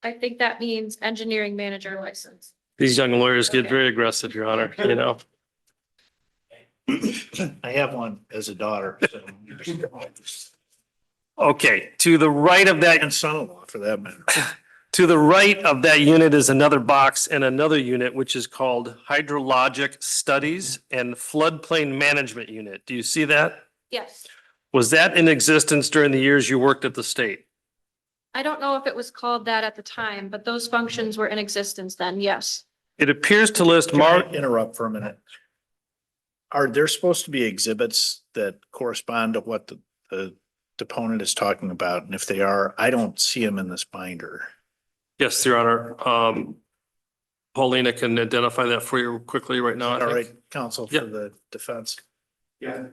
I think that means engineering manager license. These young lawyers get very aggressive, Your Honor, you know? I have one as a daughter. So. Okay, to the right of that, And son-in-law for that matter. to the right of that unit is another box and another unit, which is called Hydrologic Studies and Floodplain Management Unit. Do you see that? Yes. Was that in existence during the years you worked at the state? I don't know if it was called that at the time, but those functions were in existence then, yes. It appears to list Can I Mark. interrupt for a minute? Are there supposed to be exhibits that correspond to what the deponent is talking about? And if they are, I don't see them in this binder. Yes, Your Honor. Paulina can identify that for you quickly right now. I All think. right, counsel for Yep. the defense. Yeah.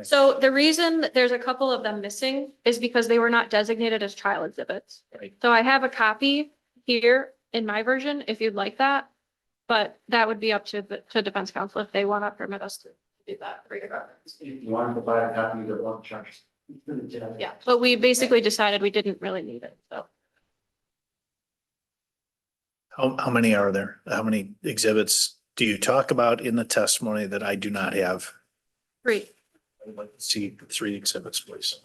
So the reason that there's a couple of them missing is because they were not designated as trial exhibits. Right. So I have a copy here in my version, if you'd like that. But that would be up to to defense counsel if they want to permit us to do that for your reference. If you want to provide a copy, you want to charge. Yeah, but we basically decided we didn't really need it, so. How many are there? How many exhibits do you talk about in the testimony that I do not have? 3. I'd like to see 3 exhibits, please.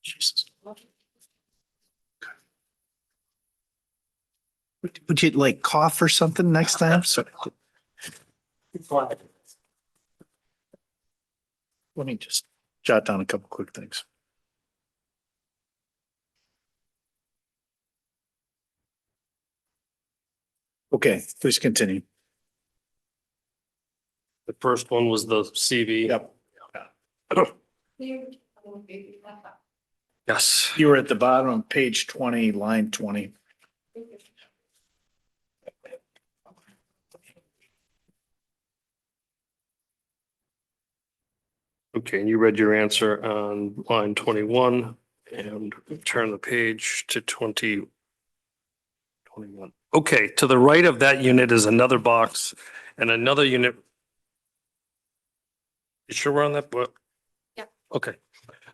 Jesus. Would you like cough or something next time? So let me just jot down a couple quick things. Okay, please continue. The first one was the CV. Yep. Yes. You were at the bottom of page 20, line 20. Okay, and you read your answer on line 21 and turn the page to 21. Okay, to the right of that unit is another box and another unit. You sure we're on that book? Yeah. Okay.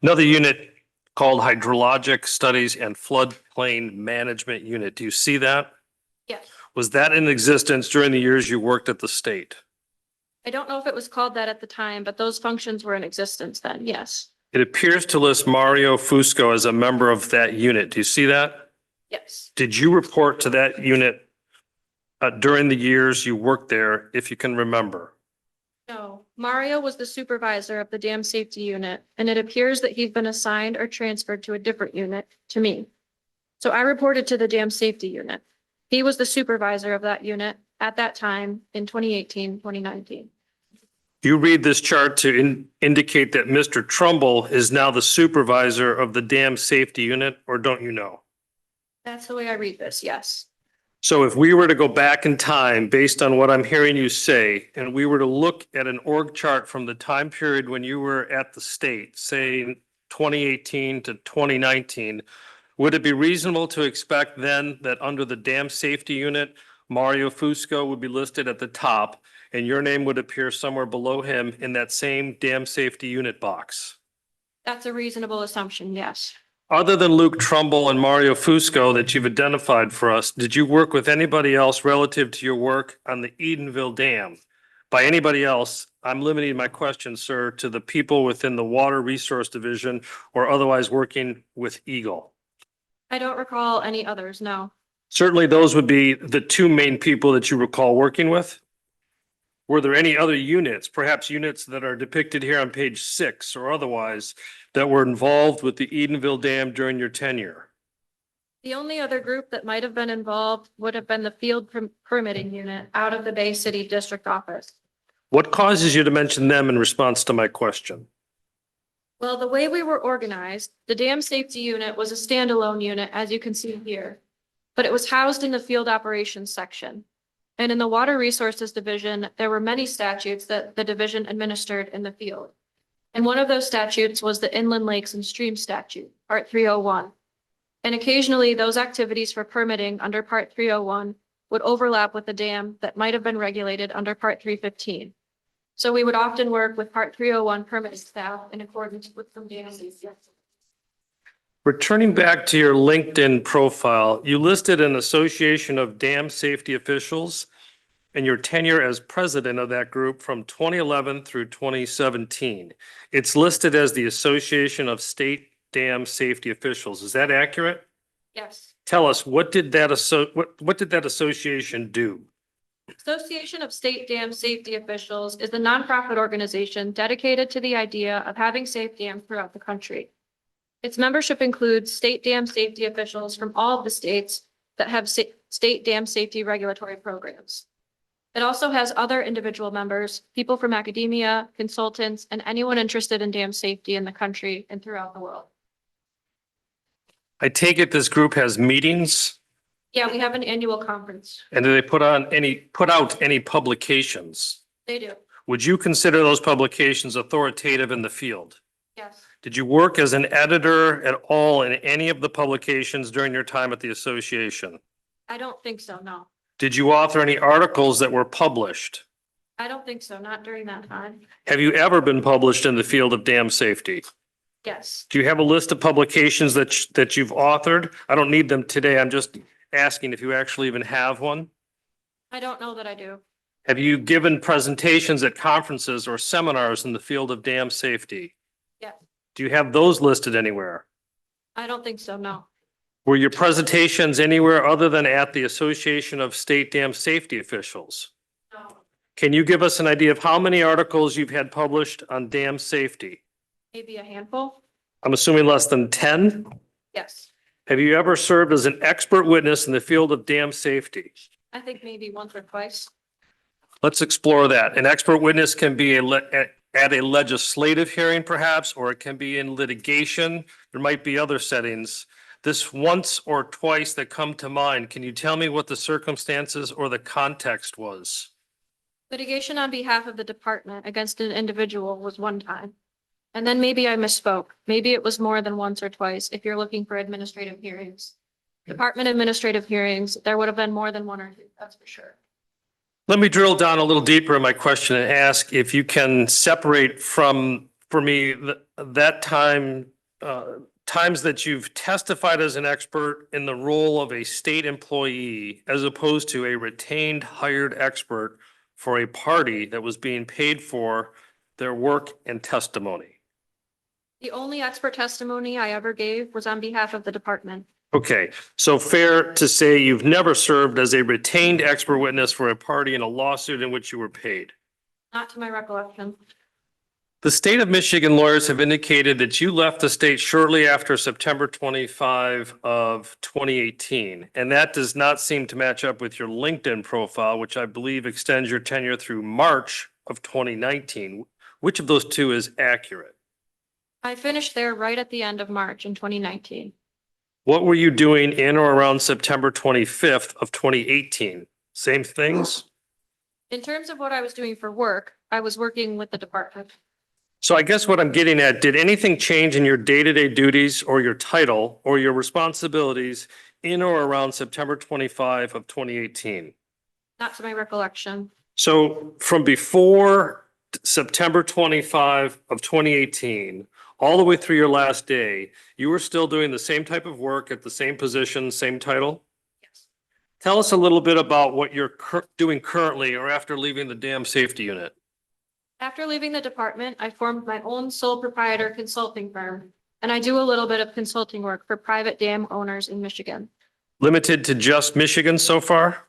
Another unit called Hydrologic Studies and Floodplain Management Unit. Do you see that? Yes. Was that in existence during the years you worked at the state? I don't know if it was called that at the time, but those functions were in existence then, yes. It appears to list Mario Fusco as a member of that unit. Do you see that? Yes. Did you report to that unit during the years you worked there, if you can remember? No, Mario was the supervisor of the dam safety unit, and it appears that he's been assigned or transferred to a different unit to me. So I reported to the dam safety unit. He was the supervisor of that unit at that time in 2018, 2019. You read this chart to indicate that Mr. Trumbull is now the supervisor of the dam safety unit, or don't you know? That's the way I read this, yes. So if we were to go back in time, based on what I'm hearing you say, and we were to look at an org chart from the time period when you were at the state, say 2018 to 2019, would it be reasonable to expect then that under the dam safety unit, Mario Fusco would be listed at the top and your name would appear somewhere below him in that same dam safety unit box? That's a reasonable assumption, yes. Other than Luke Trumbull and Mario Fusco that you've identified for us, did you work with anybody else relative to your work on the Edenville Dam? By anybody else, I'm limiting my question, sir, to the people within the Water Resource Division or otherwise working with Eagle. I don't recall any others, no. Certainly, those would be the two main people that you recall working with. Were there any other units, perhaps units that are depicted here on page 6 or otherwise, that were involved with the Edenville Dam during your tenure? The only other group that might have been involved would have been the field permitting unit out of the Bay City District Office. What causes you to mention them in response to my question? Well, the way we were organized, the dam safety unit was a standalone unit, as you can see here, but it was housed in the field operations section. And in the Water Resources Division, there were many statutes that the division administered in the field. And one of those statutes was the Inland Lakes and Streams Statute, Part 301. And occasionally, those activities for permitting under Part 301 would overlap with the dam that might have been regulated under Part 315. So we would often work with Part 301 permitting staff in accordance with some dam safety. Returning back to your LinkedIn profile, you listed an association of dam safety officials and your tenure as president of that group from 2011 through 2017. It's listed as the Association of State Dam Safety Officials. Is that accurate? Yes. Tell us, what did that association do? Association of State Dam Safety Officials is a nonprofit organization dedicated to the idea of having safe dams throughout the country. Its membership includes state dam safety officials from all of the states that have state dam safety regulatory programs. It also has other individual members, people from academia, consultants, and anyone interested in dam safety in the country and throughout the world. I take it this group has meetings, Yeah, we have an annual conference. and do they put out any publications? They do. Would you consider those publications authoritative in the field? Yes. Did you work as an editor at all in any of the publications during your time at the association? I don't think so, no. Did you author any articles that were published? I don't think so, not during that time. Have you ever been published in the field of dam safety? Yes. Do you have a list of publications that you've authored? I don't need them today. I'm just asking if you actually even have one. I don't know that I do. Have you given presentations at conferences or seminars in the field of dam safety? Yes. Do you have those listed anywhere? I don't think so, no. Were your presentations anywhere other than at the Association of State Dam Safety Officials? No. Can you give us an idea of how many articles you've had published on dam safety? Maybe a handful? I'm assuming less than 10? Yes. Have you ever served as an expert witness in the field of dam safety? I think maybe once or twice. Let's explore that. An expert witness can be at a legislative hearing perhaps, or it can be in litigation. There might be other settings. This once or twice that come to mind, can you tell me what the circumstances or the context was? Litigation on behalf of the department against an individual was one time. And then maybe I misspoke. Maybe it was more than once or twice if you're looking for administrative hearings. Department administrative hearings, there would have been more than one or two, that's for sure. Let me drill down a little deeper in my question and ask if you can separate for me that time, times that you've testified as an expert in the role of a state employee as opposed to a retained hired expert for a party that was being paid for their work and testimony. The only expert testimony I ever gave was on behalf of the department. Okay, so fair to say you've never served as a retained expert witness for a party in a lawsuit in which you were paid? Not to my recollection. The state of Michigan lawyers have indicated that you left the state shortly after September 25 of 2018, and that does not seem to match up with your LinkedIn profile, which I believe extends your tenure through March of 2019. Which of those two is accurate? I finished there right at the end of March in 2019. What were you doing in or around September 25th of 2018? Same things? In terms of what I was doing for work, I was working with the department. So I guess what I'm getting at, did anything change in your day-to-day duties or your title or your responsibilities in or around September 25 of 2018? Not to my recollection. So from before September 25 of 2018, all the way through your last day, you were still doing the same type of work at the same position, same title? Yes. Tell us a little bit about what you're doing currently or after leaving the dam safety unit. After leaving the department, I formed my own sole proprietor consulting firm, and I do a little bit of consulting work for private dam owners in Michigan. Limited to just Michigan so far?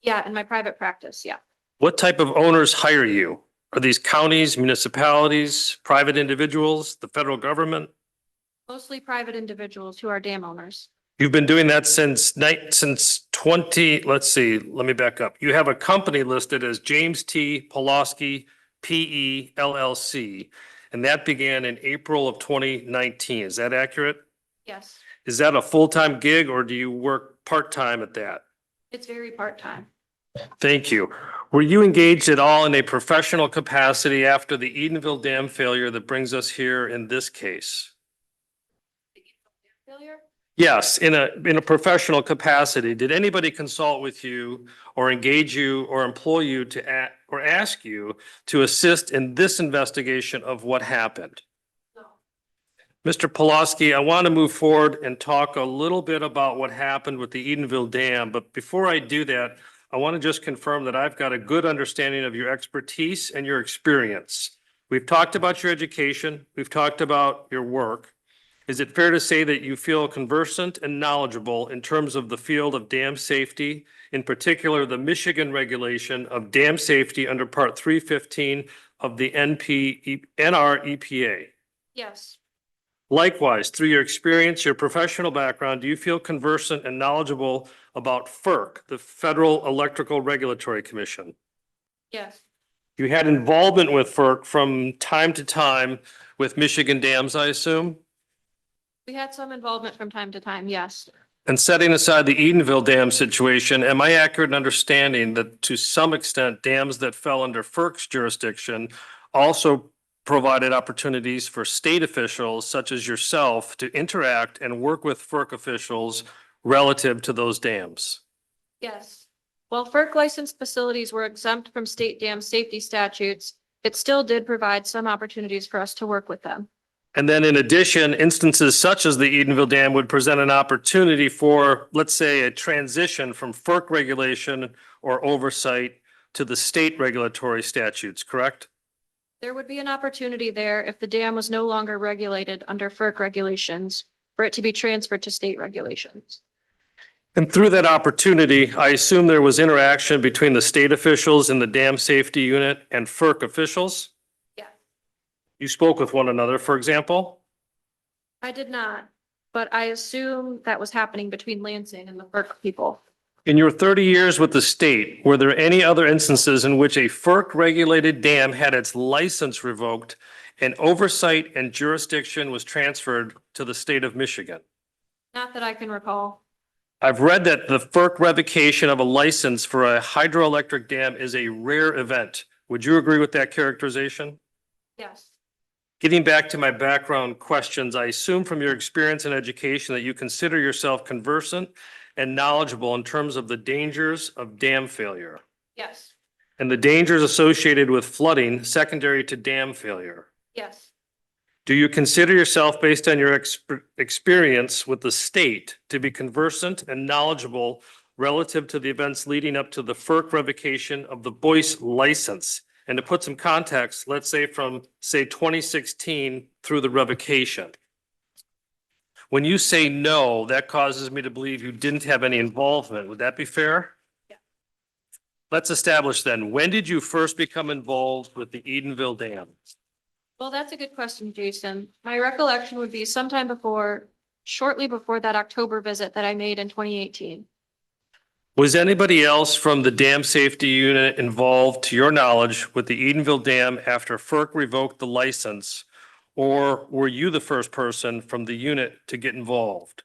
Yeah, in my private practice, yeah. What type of owners hire you? Are these counties, municipalities, private individuals, the federal government? Mostly private individuals who are dam owners. You've been doing that since 20, let's see, let me back up. You have a company listed as James T. Pulaski PE LLC, and that began in April of 2019. Is that accurate? Yes, Is that a full-time gig or do you work part-time at that? it's very part-time. Thank you. Were you engaged at all in a professional capacity after the Edenville Dam failure that brings us here in this case? Failure? Yes, in a professional capacity. Did anybody consult with you or engage you or employ you to or ask you to assist in this investigation of what happened? No. Mr. Pulaski, I want to move forward and talk a little bit about what happened with the Edenville Dam, but before I do that, I want to just confirm that I've got a good understanding of your expertise and your experience. We've talked about your education. We've talked about your work. Is it fair to say that you feel conversant and knowledgeable in terms of the field of dam safety, in particular, the Michigan regulation of dam safety under Part 315 of the NREPA? Yes, Likewise, through your experience, your professional background, do you feel conversant and knowledgeable about FERC, the Federal Electrical Regulatory Commission? yes, You had involvement with FERC from time to time with Michigan dams, I assume? we had some involvement from time to time, yes. And setting aside the Edenville Dam situation, am I accurate in understanding that to some extent dams that fell under FERC's jurisdiction also provided opportunities for state officials such as yourself to interact and work with FERC officials relative to those dams? Yes. While FERC licensed facilities were exempt from state dam safety statutes, it still did provide some opportunities for us to work with them. And then in addition, instances such as the Edenville Dam would present an opportunity for, let's say, a transition from FERC regulation or oversight to the state regulatory statutes, correct? There would be an opportunity there if the dam was no longer regulated under FERC regulations for it to be transferred to state regulations. And through that opportunity, I assume there was interaction between the state officials in the dam safety unit and FERC officials? Yeah. You spoke with one another, for example? I did not, but I assume that was happening between Lansing and the FERC people. In your 30 years with the state, were there any other instances in which a FERC-regulated dam had its license revoked and oversight and jurisdiction was transferred to the state of Michigan? Not that I can recall. I've read that the FERC revocation of a license for a hydroelectric dam is a rare event. Would you agree with that characterization? Yes. Getting back to my background questions, I assume from your experience and education that you consider yourself conversant and knowledgeable in terms of the dangers of dam failure Yes. and the dangers associated with flooding secondary to dam failure. Yes. Do you consider yourself, based on your experience with the state, to be conversant and knowledgeable relative to the events leading up to the FERC revocation of the Boyce license? And to put some context, let's say from, 2016 through the revocation. When you say no, that causes me to believe you didn't have any involvement. Would that be fair? Yeah. Let's establish then, when did you first become involved with the Edenville Dam? Well, that's a good question, Jason. My recollection would be sometime shortly before that October visit that I made in 2018. Was anybody else from the dam safety unit involved, to your knowledge, with the Edenville Dam after FERC revoked the license? Or were you the first person from the unit to get involved?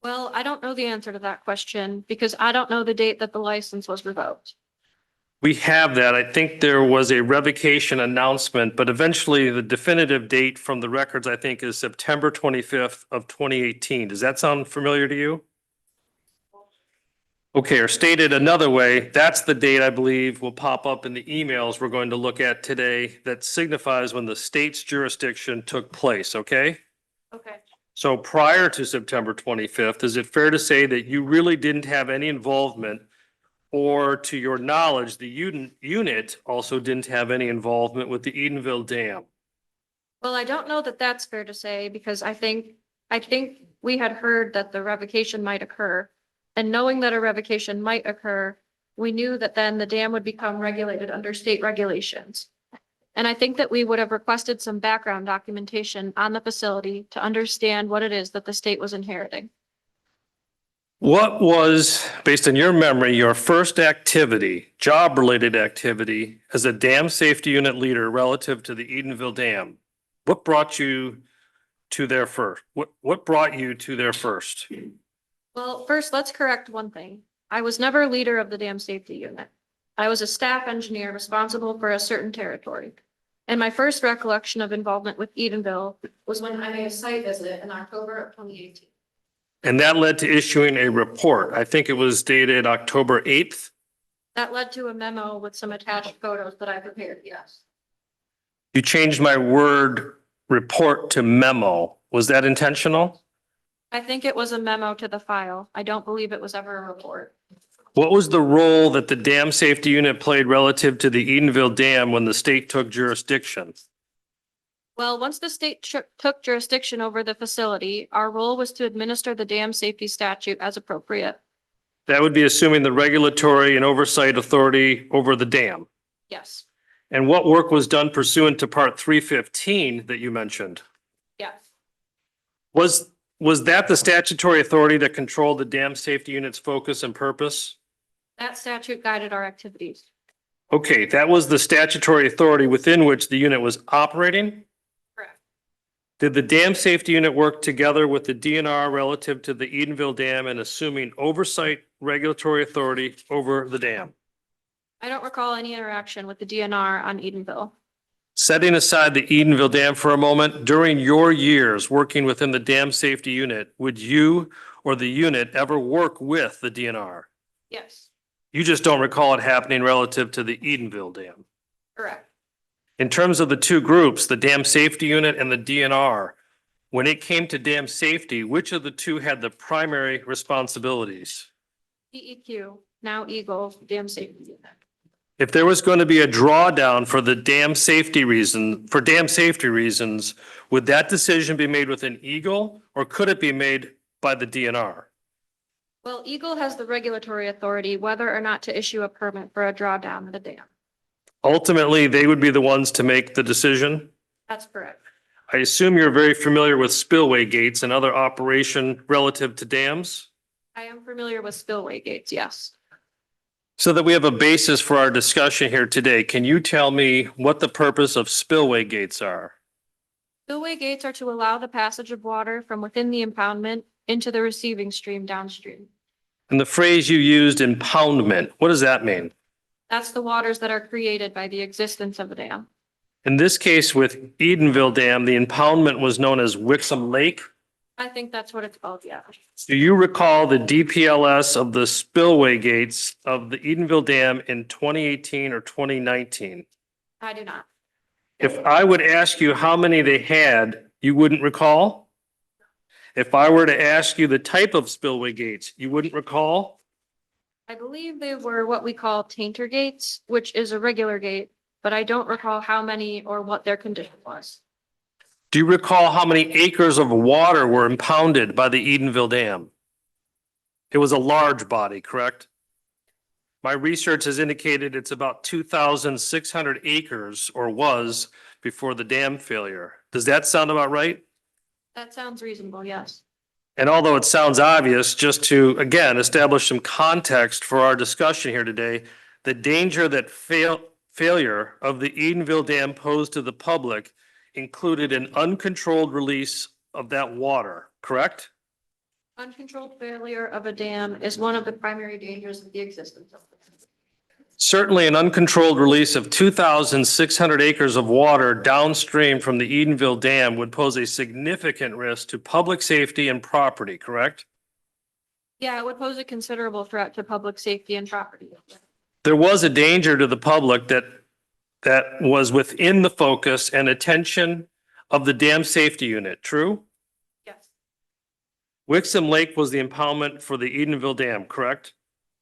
Well, I don't know the answer to that question because I don't know the date that the license was revoked. We have that. I think there was a revocation announcement, but eventually the definitive date from the records, I think, is September 25th of 2018. Does that sound familiar to you? Okay, or stated another way, that's the date I believe will pop up in the emails we're going to look at today that signifies when the state's jurisdiction took place, okay? Okay. So prior to September 25th, is it fair to say that you really didn't have any involvement, or to your knowledge, the unit also didn't have any involvement with the Edenville Dam? Well, I don't know that that's fair to say because I think we had heard that the revocation might occur. And knowing that a revocation might occur, we knew that then the dam would become regulated under state regulations. And I think that we would have requested some background documentation on the facility to understand what it is that the state was inheriting. What was, based on your memory, your first activity, job-related activity as a dam safety unit leader relative to the Edenville Dam? What brought you to there first? What brought you to there first? Well, first, let's correct one thing. I was never leader of the dam safety unit. I was a staff engineer responsible for a certain territory. And my first recollection of involvement with Edenville was when I made a site visit in October of 2018. And that led to issuing a report. I think it was dated October 8th. That led to a memo with some attached photos that I prepared, yes. You changed my word report to memo. Was that intentional? I think it was a memo to the file. I don't believe it was ever a report. What was the role that the dam safety unit played relative to the Edenville Dam when the state took jurisdiction? Well, once the state took jurisdiction over the facility, our role was to administer the dam safety statute as appropriate. That would be assuming the regulatory and oversight authority over the dam. Yes, And what work was done pursuant to Part 315 that you mentioned? yes, Was that the statutory authority that controlled the dam safety unit's focus and purpose? that statute guided our activities. Okay, that was the statutory authority within which the unit was operating? Correct. Did the dam safety unit work together with the DNR relative to the Edenville Dam and assuming oversight regulatory authority over the dam? I don't recall any interaction with the DNR on Edenville. Setting aside the Edenville Dam for a moment, during your years working within the dam safety unit, would you or the unit ever work with the DNR? Yes, You just don't recall it happening relative to the Edenville Dam. correct. In terms of the two groups, the dam safety unit and the DNR, when it came to dam safety, which of the two had the primary responsibilities? DEQ, now Eagle Dam Safety Unit. If there was going to be a drawdown for the dam safety reasons, would that decision be made within Eagle or could it be made by the DNR? Well, Eagle has the regulatory authority whether or not to issue a permit for a drawdown of the dam. Ultimately, they would be the ones to make the decision. That's correct. I assume you're very familiar with spillway gates and other operation relative to dams, I am familiar with spillway gates, yes. so that we have a basis for our discussion here today. Can you tell me what the purpose of spillway gates are? Spillway gates are to allow the passage of water from within the impoundment into the receiving stream downstream. And the phrase you used, impoundment, what does that mean? That's the waters that are created by the existence of a dam. In this case with Edenville Dam, the impoundment was known as Wixom Lake. I think that's what it's called, yeah. Do you recall the DPLS of the spillway gates of the Edenville Dam in 2018 or 2019? I do not. If I would ask you how many they had, you wouldn't recall? If I were to ask you the type of spillway gates, you wouldn't recall? I believe they were what we call tainter gates, which is a regular gate, but I don't recall how many or what their condition was. Do you recall how many acres of water were impounded by the Edenville Dam? It was a large body, correct? My research has indicated it's about 2,600 acres, or was, before the dam failure. Does that sound about right? That sounds reasonable, yes. And although it sounds obvious, just to, again, establish some context for our discussion here today, the danger that failure of the Edenville Dam posed to the public included an uncontrolled release of that water, correct? Uncontrolled failure of a dam is one of the primary dangers of the existence of the dam. Certainly, an uncontrolled release of 2,600 acres of water downstream from the Edenville Dam would pose a significant risk to public safety and property, correct? Yeah, it would pose a considerable threat to public safety and property. There was a danger to the public that was within the focus and attention of the dam safety unit, true? Yes, Wixom Lake was the impoundment for the Edenville Dam, correct?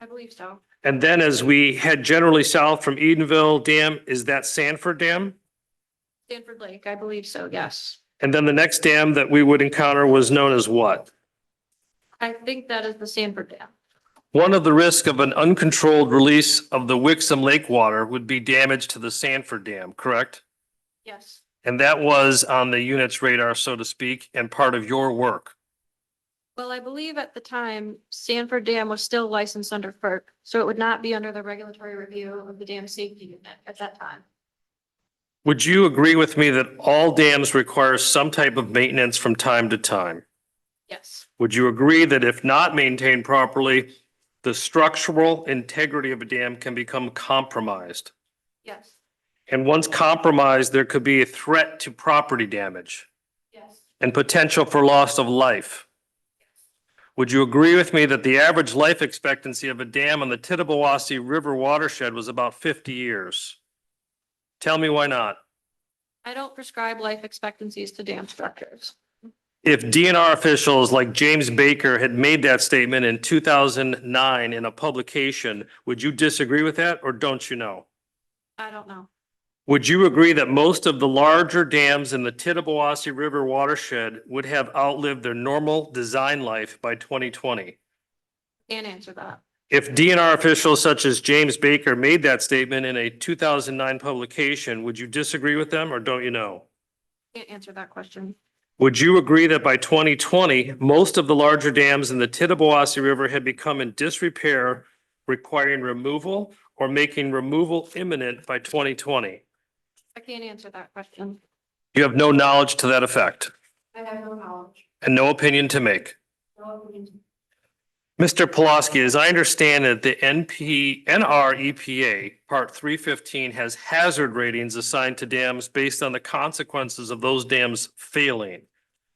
I believe so. And then as we head generally south from Edenville Dam, is that Sanford Dam? Stanford Lake, I believe so, yes. And then the next dam that we would encounter was known as what? I think that is the Stanford Dam. One of the risks of an uncontrolled release of the Wixom Lake water would be damage to the Sanford Dam, correct? Yes, And that was on the unit's radar, so to speak, and part of your work. well, I believe at the time, Stanford Dam was still licensed under FERC, so it would not be under the regulatory review of the dam safety unit at that time. Would you agree with me that all dams require some type of maintenance from time to time? Yes, Would you agree that if not maintained properly, the structural integrity of a dam can become compromised? yes, And once compromised, there could be a threat to property damage yes, and potential for loss of life. Would you agree with me that the average life expectancy of a dam on the Tittabawassee River watershed was about 50 years? Tell me why not? I don't prescribe life expectancies to dam structures. If DNR officials like James Baker had made that statement in 2009 in a publication, would you disagree with that, or don't you know? I don't know. Would you agree that most of the larger dams in the Tittabawassee River watershed would have outlived their normal design life by 2020? Can't answer that. If DNR officials such as James Baker made that statement in a 2009 publication, would you disagree with them, or don't you know? Can't answer that question. Would you agree that by 2020, most of the larger dams in the Tittabawassee River had become in disrepair, requiring removal or making removal imminent by 2020? I can't answer that question. You have no knowledge to that effect I have no knowledge. and no opinion to make. No opinion. Mr. Pulaski, as I understand it, the NREPA Part 315 has hazard ratings assigned to dams based on the consequences of those dams failing.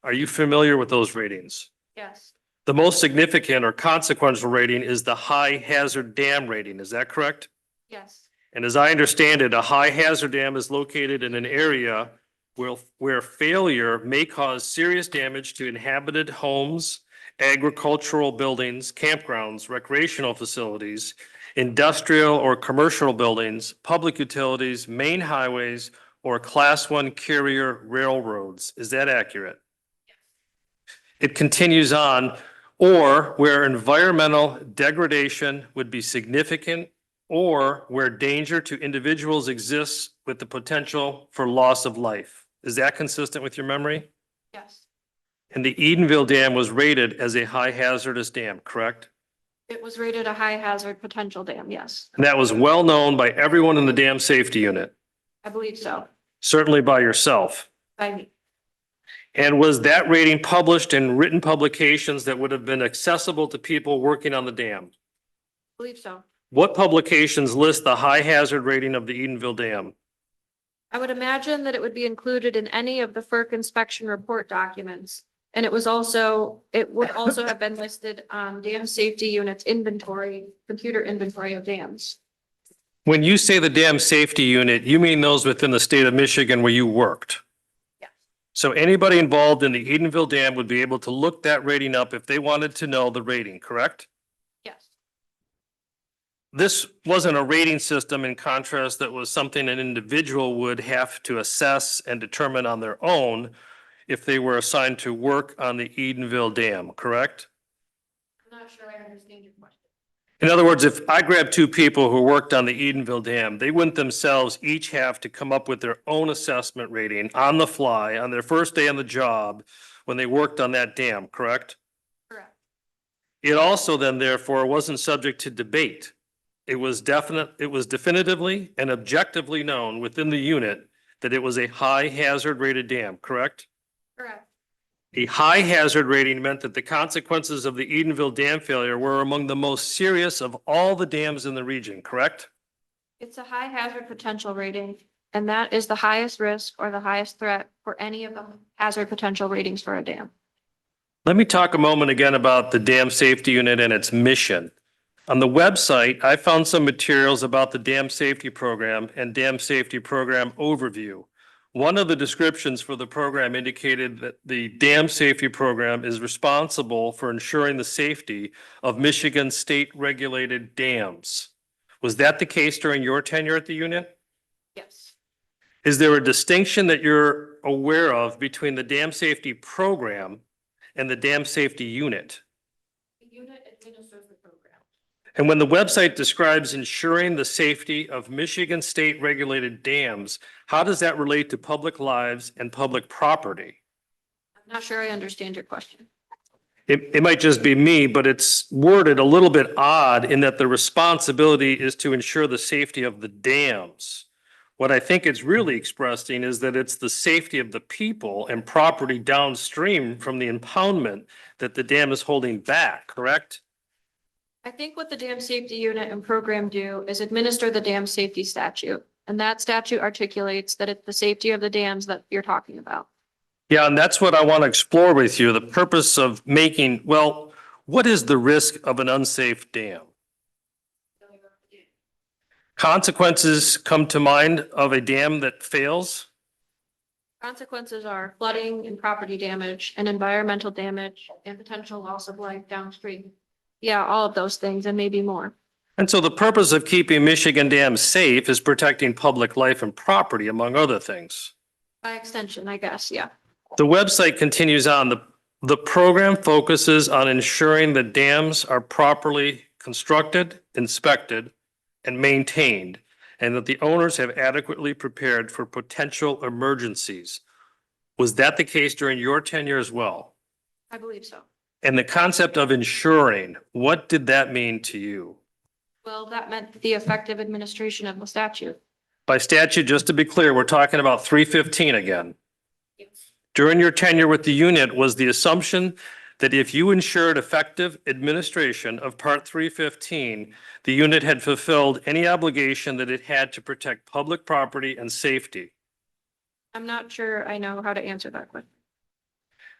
Are you familiar with those ratings? Yes, The most significant or consequential rating is the high hazard dam rating. Is that correct? yes, And as I understand it, a high hazard dam is located in an area where failure may cause serious damage to inhabited homes, agricultural buildings, campgrounds, recreational facilities, industrial or commercial buildings, public utilities, main highways, or Class 1 carrier railroads. Is that accurate? It continues on, or where environmental degradation would be significant, or where danger to individuals exists with the potential for loss of life. Is that consistent with your memory? yes. And the Edenville Dam was rated as a high hazardous dam, correct? It was rated a high hazard potential dam, yes. And that was well known by everyone in the dam safety unit, I believe so. certainly by yourself. By me. And was that rating published in written publications that would have been accessible to people working on the dam? I believe so. What publications list the high hazard rating of the Edenville Dam? I would imagine that it would be included in any of the FERC inspection report documents. And it would also have been listed on dam safety units inventory, computer inventory of dams. When you say the dam safety unit, you mean those within the state of Michigan where you worked? Yes. So anybody involved in the Edenville Dam would be able to look that rating up if they wanted to know the rating, correct? Yes, This wasn't a rating system, in contrast, that was something an individual would have to assess and determine on their own if they were assigned to work on the Edenville Dam, correct? I'm not sure I understand your question. In other words, if I grabbed two people who worked on the Edenville Dam, they wouldn't themselves each have to come up with their own assessment rating on the fly on their first day on the job when they worked on that dam, correct? Correct. It also then therefore wasn't subject to debate. It was definitively and objectively known within the unit that it was a high hazard rated dam, correct? Correct. A high hazard rating meant that the consequences of the Edenville dam failure were among the most serious of all the dams in the region, correct? It's a high hazard potential rating, and that is the highest risk or the highest threat for any of the hazard potential ratings for a dam. Let me talk a moment again about the Dam Safety Unit and its mission. On the website, I found some materials about the Dam Safety Program and Dam Safety Program Overview. One of the descriptions for the program indicated that the Dam Safety Program is responsible for ensuring the safety of Michigan state-regulated dams. Was that the case during your tenure at the unit? Yes. Is there a distinction that you're aware of between the Dam Safety Program and the Dam Safety Unit? The unit administers the program. And when the website describes ensuring the safety of Michigan state-regulated dams, how does that relate to public lives and public property? I'm not sure I understand your question. It might just be me, but it's worded a little bit odd in that the responsibility is to ensure the safety of the dams. What I think it's really expressing is that it's the safety of the people and property downstream from the impoundment that the dam is holding back, correct? I think what the dam safety unit and program do is administer the dam safety statute. And that statute articulates that it's the safety of the dams that you're talking about. Yeah, and that's what I want to explore with you, the purpose of making, well, what is the risk of an unsafe dam? Consequences come to mind of a dam that fails? Consequences are flooding and property damage and environmental damage and potential loss of life downstream. Yeah, all of those things and maybe more. And so the purpose of keeping Michigan dams safe is protecting public life and property, among other things. By extension, I guess, yeah. The website continues on. The program focuses on ensuring that dams are properly constructed, inspected, and maintained, and that the owners have adequately prepared for potential emergencies. Was that the case during your tenure as well? I believe so. And the concept of ensuring, what did that mean to you? Well, that meant the effective administration of the statute. By statute, just to be clear, we're talking about 315 again. During your tenure with the unit, was the assumption that if you ensured effective administration of Part 315, the unit had fulfilled any obligation that it had to protect public property and safety? I'm not sure I know how to answer that question.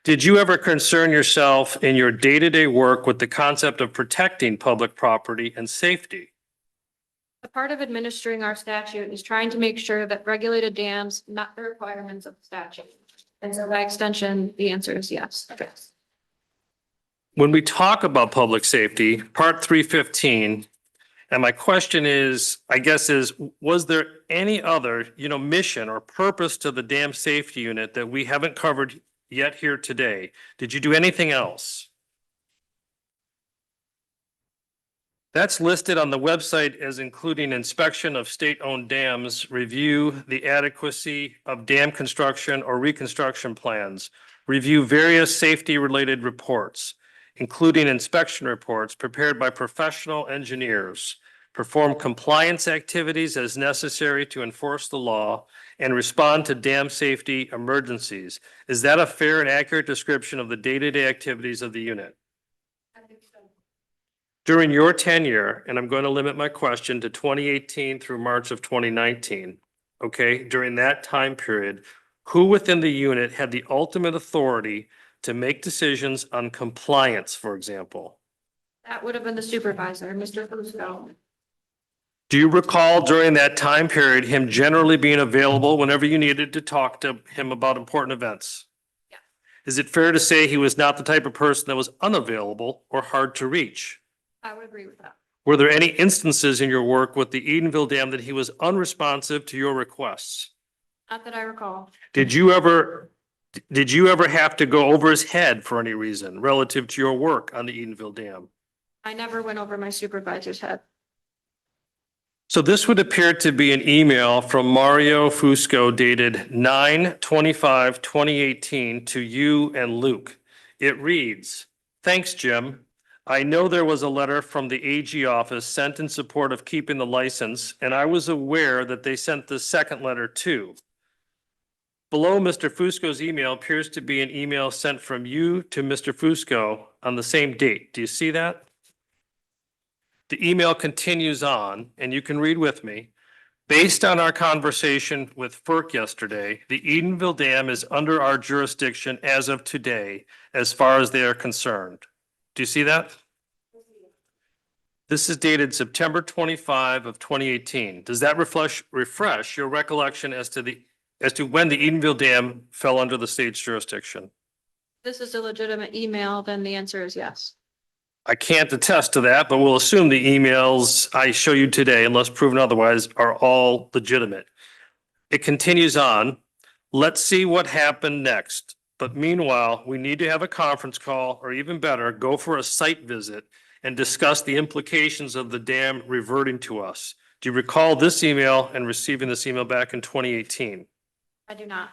Did you ever concern yourself in your day-to-day work with the concept of protecting public property and safety? A part of administering our statute is trying to make sure that regulated dams met the requirements of the statute. And so by extension, the answer is yes. When we talk about public safety, Part 315, and my question is, I guess is, was there any other, mission or purpose to the dam safety unit that we haven't covered yet here today? Did you do anything else? That's listed on the website as including inspection of state-owned dams, review the adequacy of dam construction or reconstruction plans, review various safety-related reports, including inspection reports prepared by professional engineers, perform compliance activities as necessary to enforce the law, and respond to dam safety emergencies. Is that a fair and accurate description of the day-to-day activities of the unit? During your tenure, and I'm going to limit my question to 2018 through March of 2019, okay, during that time period, who within the unit had the ultimate authority to make decisions on compliance, for example? That would have been the supervisor, Mr. Fusco. Do you recall during that time period him generally being available whenever you needed to talk to him about important events? Yeah. Is it fair to say he was not the type of person that was unavailable or hard to reach? I would agree with that. Were there any instances in your work with the Edenville Dam that he was unresponsive to your requests? Not that I recall. Did you ever have to go over his head for any reason relative to your work on the Edenville Dam? I never went over my supervisor's head. So this would appear to be an email from Mario Fusco dated 9/25/2018 to you and Luke. It reads, "Thanks, Jim. I know there was a letter from the AG office sent in support of keeping the license, and I was aware that they sent the second letter too. Below Mr. Fusco's email appears to be an email sent from you to Mr. Fusco on the same date. Do you see that? The email continues on, and you can read with me. Based on our conversation with FERC yesterday, the Edenville Dam is under our jurisdiction as of today, as far as they are concerned. Do you see that? This is dated September 25 of 2018. Does that refresh your recollection as to when the Edenville Dam fell under the state's jurisdiction? This is a legitimate email, then the answer is yes. I can't attest to that, but we'll assume the emails I show you today, unless proven otherwise, are all legitimate. It continues on. Let's see what happened next. But meanwhile, we need to have a conference call, or even better, go for a site visit and discuss the implications of the dam reverting to us. Do you recall this email and receiving this email back in 2018? I do not.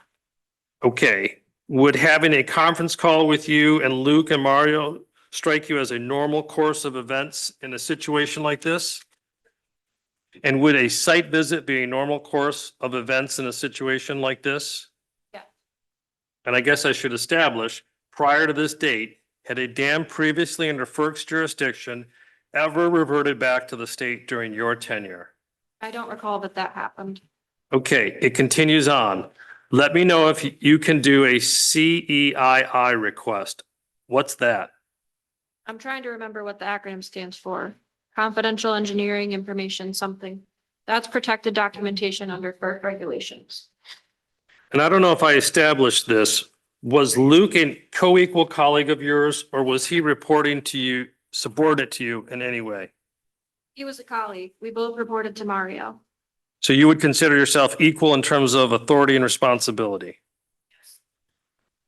Okay. Would having a conference call with you and Luke and Mario strike you as a normal course of events in a situation like this? And would a site visit be a normal course of events in a situation like this? Yeah. And I guess I should establish, prior to this date, had a dam previously under FERC's jurisdiction ever reverted back to the state during your tenure? I don't recall that happened. Okay, it continues on. Let me know if you can do a CEII request. What's that? I'm trying to remember what the acronym stands for. Confidential Engineering Information something. That's protected documentation under FERC regulations. And I don't know if I established this. Was Luke a co-equal colleague of yours, or was he reporting to you, subordinate to you in any way? He was a colleague. We both reported to Mario. So you would consider yourself equal in terms of authority and responsibility?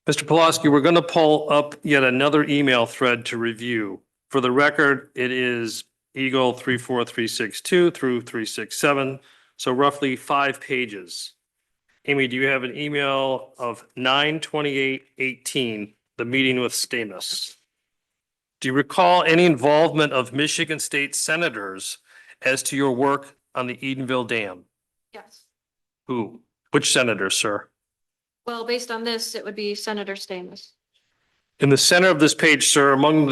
Mr. Pulaski, we're going to pull up yet another email thread to review. For the record, it is Eagle 34362 through 367, so roughly 5 pages. Amy, do you have an email of 9/28/18, the meeting with Stamos? Do you recall any involvement of Michigan State senators as to your work on the Edenville Dam? Yes. Who? Which senators, sir? Well, based on this, it would be Senator Stamos. In the center of this page, sir, among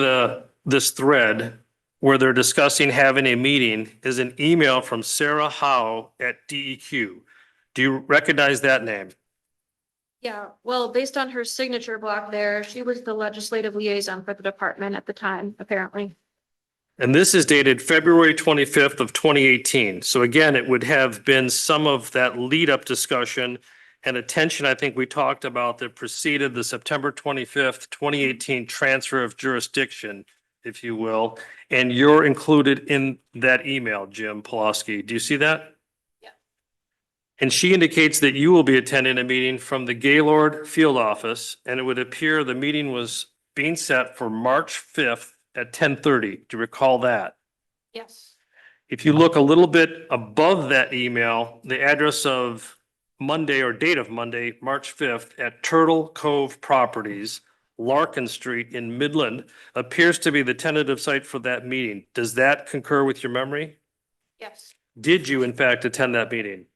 this thread where they're discussing having a meeting is an email from Sarah Howe at DEQ. Do you recognize that name? Yeah, well, based on her signature block there, she was the legislative liaison for the department at the time, apparently. And this is dated February 25th of 2018. So again, it would have been some of that lead up discussion and attention I think we talked about that preceded the September 25th, 2018 transfer of jurisdiction, if you will. And you're included in that email, Jim Pulaski. Do you see that? Yeah. And she indicates that you will be attending a meeting from the Gaylord Field Office, and it would appear the meeting was being set for March 5th at 10:30. Do you recall that? Yes. If you look a little bit above that email, the address of Monday or date of Monday, March 5th at Turtle Cove Properties, Larkin Street in Midland appears to be the tentative site for that meeting. Does that concur with your memory? Yes. Did you in fact attend that meeting?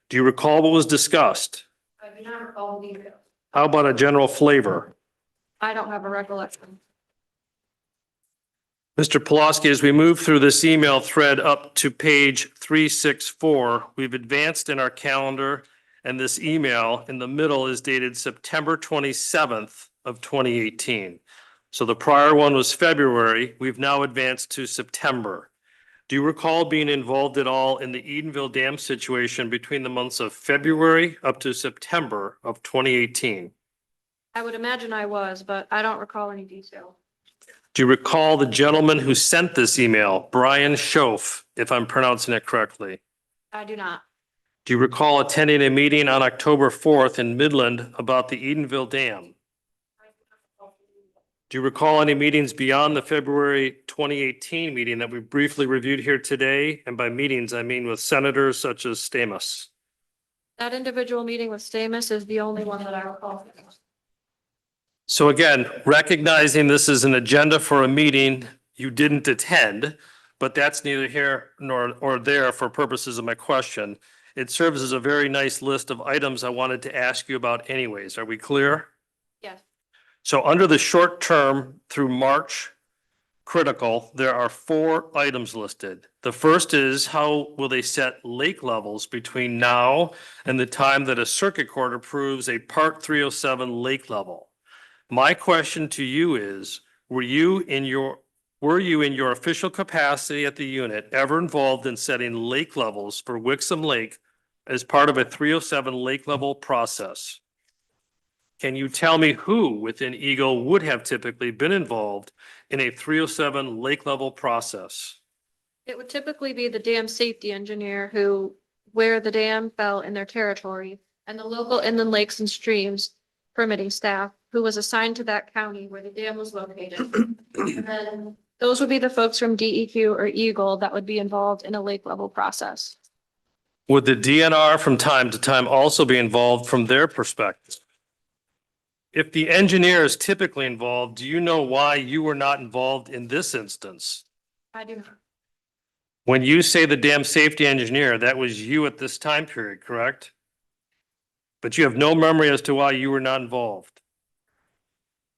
Do you recall what was discussed? I do not recall the email. How about a general flavor? I don't have a recollection. Mr. Pulaski, as we move through this email thread up to page 364, we've advanced in our calendar, and this email in the middle is dated September 27th of 2018. So the prior one was February. We've now advanced to September. Do you recall being involved at all in the Edenville Dam situation between the months of February up to September of 2018? I would imagine I was, but I don't recall any detail. Do you recall the gentleman who sent this email, Brian Schoaf, if I'm pronouncing it correctly? I do not. Do you recall attending a meeting on October 4th in Midland about the Edenville Dam? Do you recall any meetings beyond the February 2018 meeting that we briefly reviewed here today? And by meetings, I mean with senators such as Stamos. That individual meeting with Stamos is the only one that I recall. So again, recognizing this is an agenda for a meeting you didn't attend, but that's neither here nor there for purposes of my question. it serves as a very nice list of items I wanted to ask you about anyways. Are we clear? Yes. So under the short term through March critical, there are 4 items listed. The first is how will they set lake levels between now and the time that a circuit court approves a Part 307 lake level? My question to you is, were you in your official capacity at the unit ever involved in setting lake levels for Wixom Lake as part of a 307 lake level process? Can you tell me who within Eagle would have typically been involved in a 307 lake level process? It would typically be the dam safety engineer where the dam fell in their territory, and the local inland lakes and streams permitting staff who was assigned to that county where the dam was located. And then those would be the folks from DEQ or Eagle that would be involved in a lake level process. Would the DNR from time to time also be involved from their perspective? If the engineer is typically involved, do you know why you were not involved in this instance? I do not. When you say the dam safety engineer, that was you at this time period, correct? But you have no memory as to why you were not involved.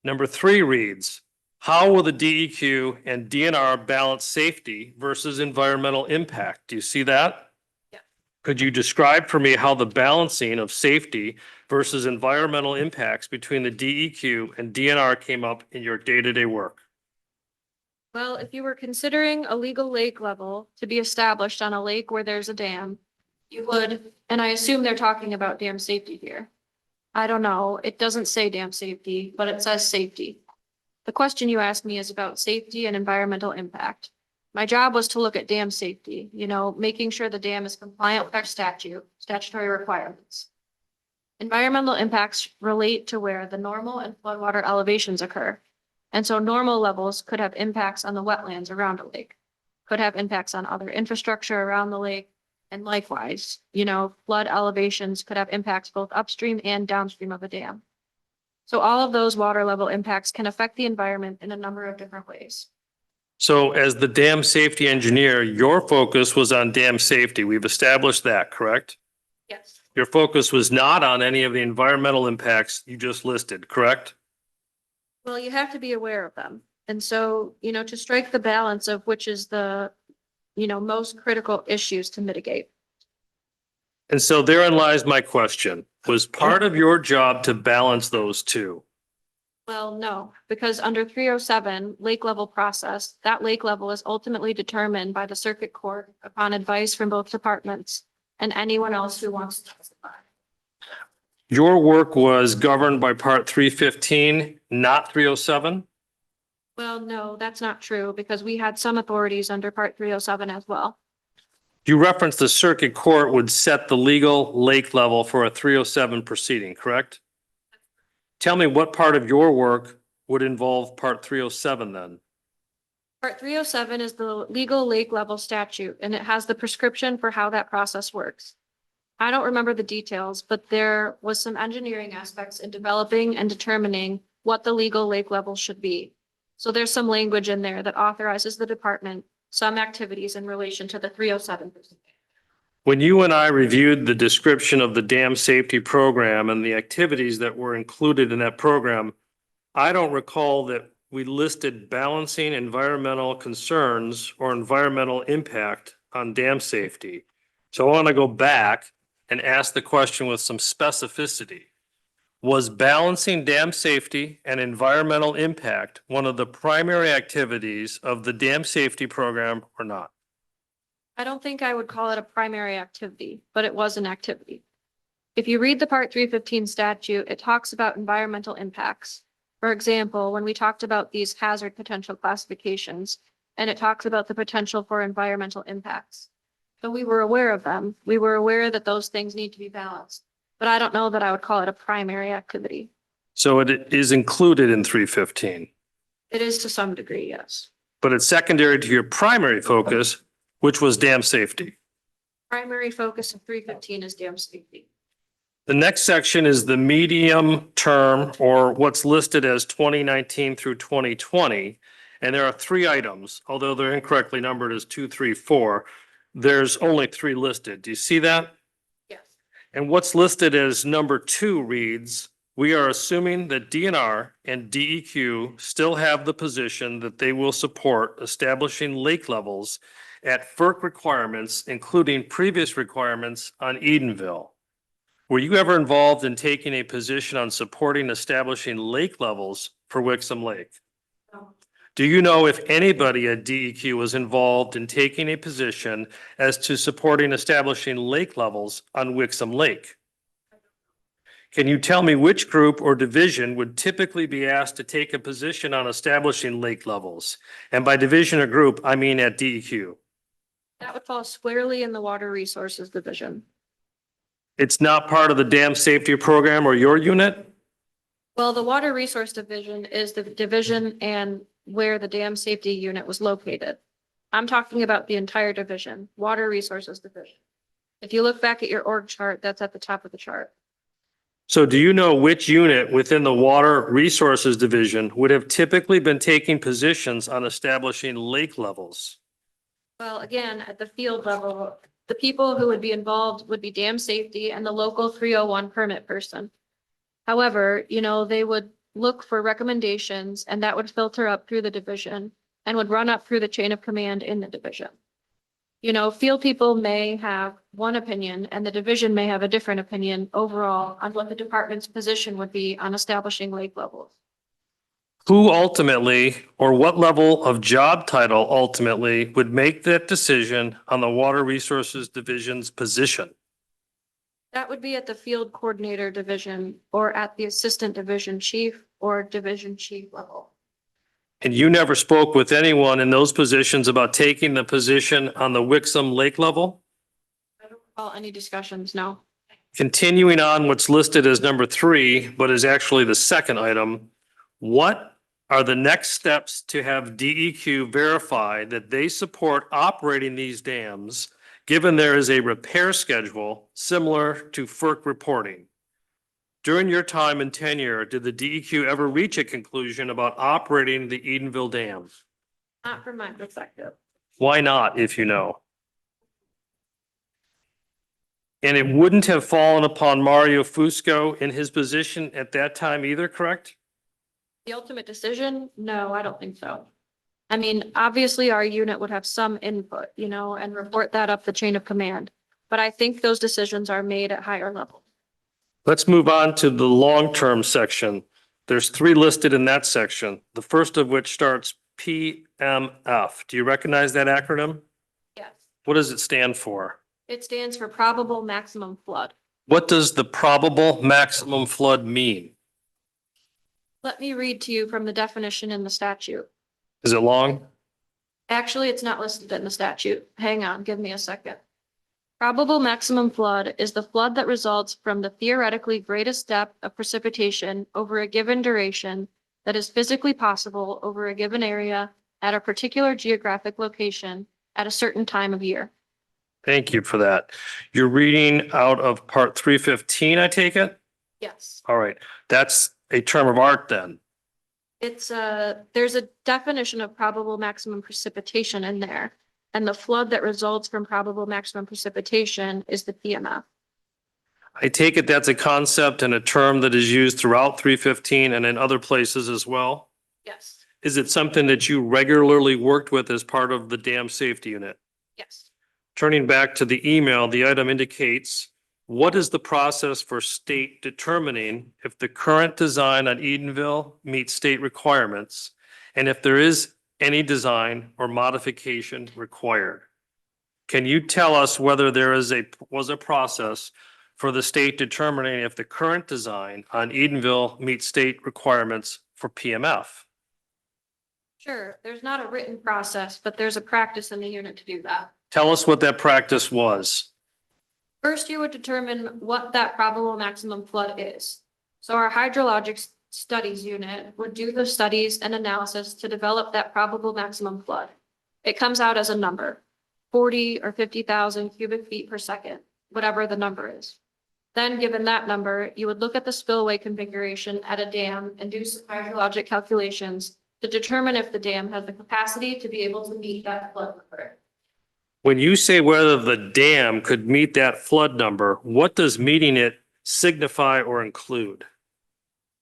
Number 3 reads, how will the DEQ and DNR balance safety versus environmental impact? Do you see that? Yeah. Could you describe for me how the balancing of safety versus environmental impacts between the DEQ and DNR came up in your day-to-day work? Well, if you were considering a legal lake level to be established on a lake where there's a dam, you would, and I assume they're talking about dam safety here. I don't know. It doesn't say dam safety, but it says safety. The question you asked me is about safety and environmental impact. My job was to look at dam safety, making sure the dam is compliant with our statutory requirements. Environmental impacts relate to where the normal and floodwater elevations occur. And so normal levels could have impacts on the wetlands around a lake, could have impacts on other infrastructure around the lake. And likewise, flood elevations could have impacts both upstream and downstream of a dam. So all of those water level impacts can affect the environment in a number of different ways. So as the dam safety engineer, your focus was on dam safety. We've established that, correct? Yes. Your focus was not on any of the environmental impacts you just listed, correct? Well, you have to be aware of them. And so, to strike the balance of which is the, most critical issues to mitigate. And so therein lies my question. Was part of your job to balance those two? Well, no, because under 307 lake level process, that lake level is ultimately determined by the circuit court upon advice from both departments and anyone else who wants to testify. Your work was governed by Part 315, not 307? Well, no, that's not true because we had some authorities under Part 307 as well. You referenced the circuit court would set the legal lake level for a 307 proceeding, correct? Tell me what part of your work would involve Part 307 then? Part 307 is the legal lake level statute, and it has the prescription for how that process works. I don't remember the details, but there was some engineering aspects in developing and determining what the legal lake level should be. So there's some language in there that authorizes the department some activities in relation to the 307. When you and I reviewed the description of the dam safety program and the activities that were included in that program, I don't recall that we listed balancing environmental concerns or environmental impact on dam safety. So I want to go back and ask the question with some specificity. Was balancing dam safety and environmental impact one of the primary activities of the dam safety program or not? I don't think I would call it a primary activity, but it was an activity. If you read the Part 315 statute, it talks about environmental impacts. For example, when we talked about these hazard potential classifications, and it talks about the potential for environmental impacts. So we were aware of them. We were aware that those things need to be balanced, but I don't know that I would call it a primary activity. So it is included in 315, It is to some degree, yes. but it's secondary to your primary focus, which was dam safety. Primary focus of 315 is dam safety. The next section is the medium term, or what's listed as 2019 through 2020. And there are 3 items, although they're incorrectly numbered as 2, 3, 4. There's only 3 listed. Do you see that? And what's listed as number 2 reads, we are assuming that DNR and DEQ still have the position that they will support establishing lake levels at FERC requirements, including previous requirements on Edenville. Were you ever involved in taking a position on supporting establishing lake levels for Wixom Lake? No. Do you know if anybody at DEQ was involved in taking a position as to supporting establishing lake levels on Wixom Lake? Can you tell me which group or division would typically be asked to take a position on establishing lake levels? And by division or group, I mean at DEQ. That would fall squarely in the Water Resources Division. It's not part of the dam safety program or your unit? Well, the Water Resource Division is the division and where the dam safety unit was located. I'm talking about the entire division, Water Resources Division. If you look back at your org chart, that's at the top of the chart. So do you know which unit within the Water Resources Division would have typically been taking positions on establishing lake levels? Well, again, at the field level, the people who would be involved would be dam safety and the local 301 permit person. However, they would look for recommendations and that would filter up through the division and would run up through the chain of command in the division. Field people may have one opinion and the division may have a different opinion overall on what the department's position would be on establishing lake levels. Who ultimately, or what level of job title ultimately would make that decision on the Water Resources Division's position? That would be at the field coordinator division or at the assistant division chief or division chief level. And you never spoke with anyone in those positions about taking the position on the Wixom Lake level? I don't recall any discussions, no. Continuing on what's listed as number 3, but is actually the second item, what are the next steps to have DEQ verify that they support operating these dams, given there is a repair schedule similar to FERC reporting? During your time and tenure, did the DEQ ever reach a conclusion about operating the Edenville Dam? Not from my perspective. Why not, if you know? And it wouldn't have fallen upon Mario Fusco in his position at that time either, correct? The ultimate decision? No, I don't think so. I mean, obviously our unit would have some input, and report that up the chain of command. But I think those decisions are made at higher levels. Let's move on to the long-term section. There's 3 listed in that section, the first of which starts PMF. Do you recognize that acronym? Yes. What does it stand for? It stands for probable maximum flood. What does the probable maximum flood mean? Let me read to you from the definition in the statute. Is it long? Actually, it's not listed in the statute. Hang on, give me a second. Probable maximum flood is the flood that results from the theoretically greatest depth of precipitation over a given duration that is physically possible over a given area at a particular geographic location at a certain time of year. Thank you for that. You're reading out of part 315, I take it? Yes. All right. That's a term of art then. There's a definition of probable maximum precipitation in there. And the flood that results from probable maximum precipitation is the PMF. I take it that's a concept and a term that is used throughout 315 and in other places as well? Yes. Is it something that you regularly worked with as part of the dam safety unit? Yes. Turning back to the email, the item indicates, what is the process for state determining if the current design on Edenville meets state requirements? And if there is any design or modification required? Can you tell us whether there was a process for the state determining if the current design on Edenville meets state requirements for PMF? Sure. There's not a written process, but there's a practice in the unit to do that. Tell us what that practice was. First, you would determine what that probable maximum flood is. So our hydrologic studies unit would do the studies and analysis to develop that probable maximum flood. It comes out as a number, 40 or 50,000 cubic feet per second, whatever the number is. Then given that number, you would look at the spillway configuration at a dam and do some hydrologic calculations to determine if the dam has the capacity to be able to meet that flood number. When you say whether the dam could meet that flood number, what does meeting it signify or include?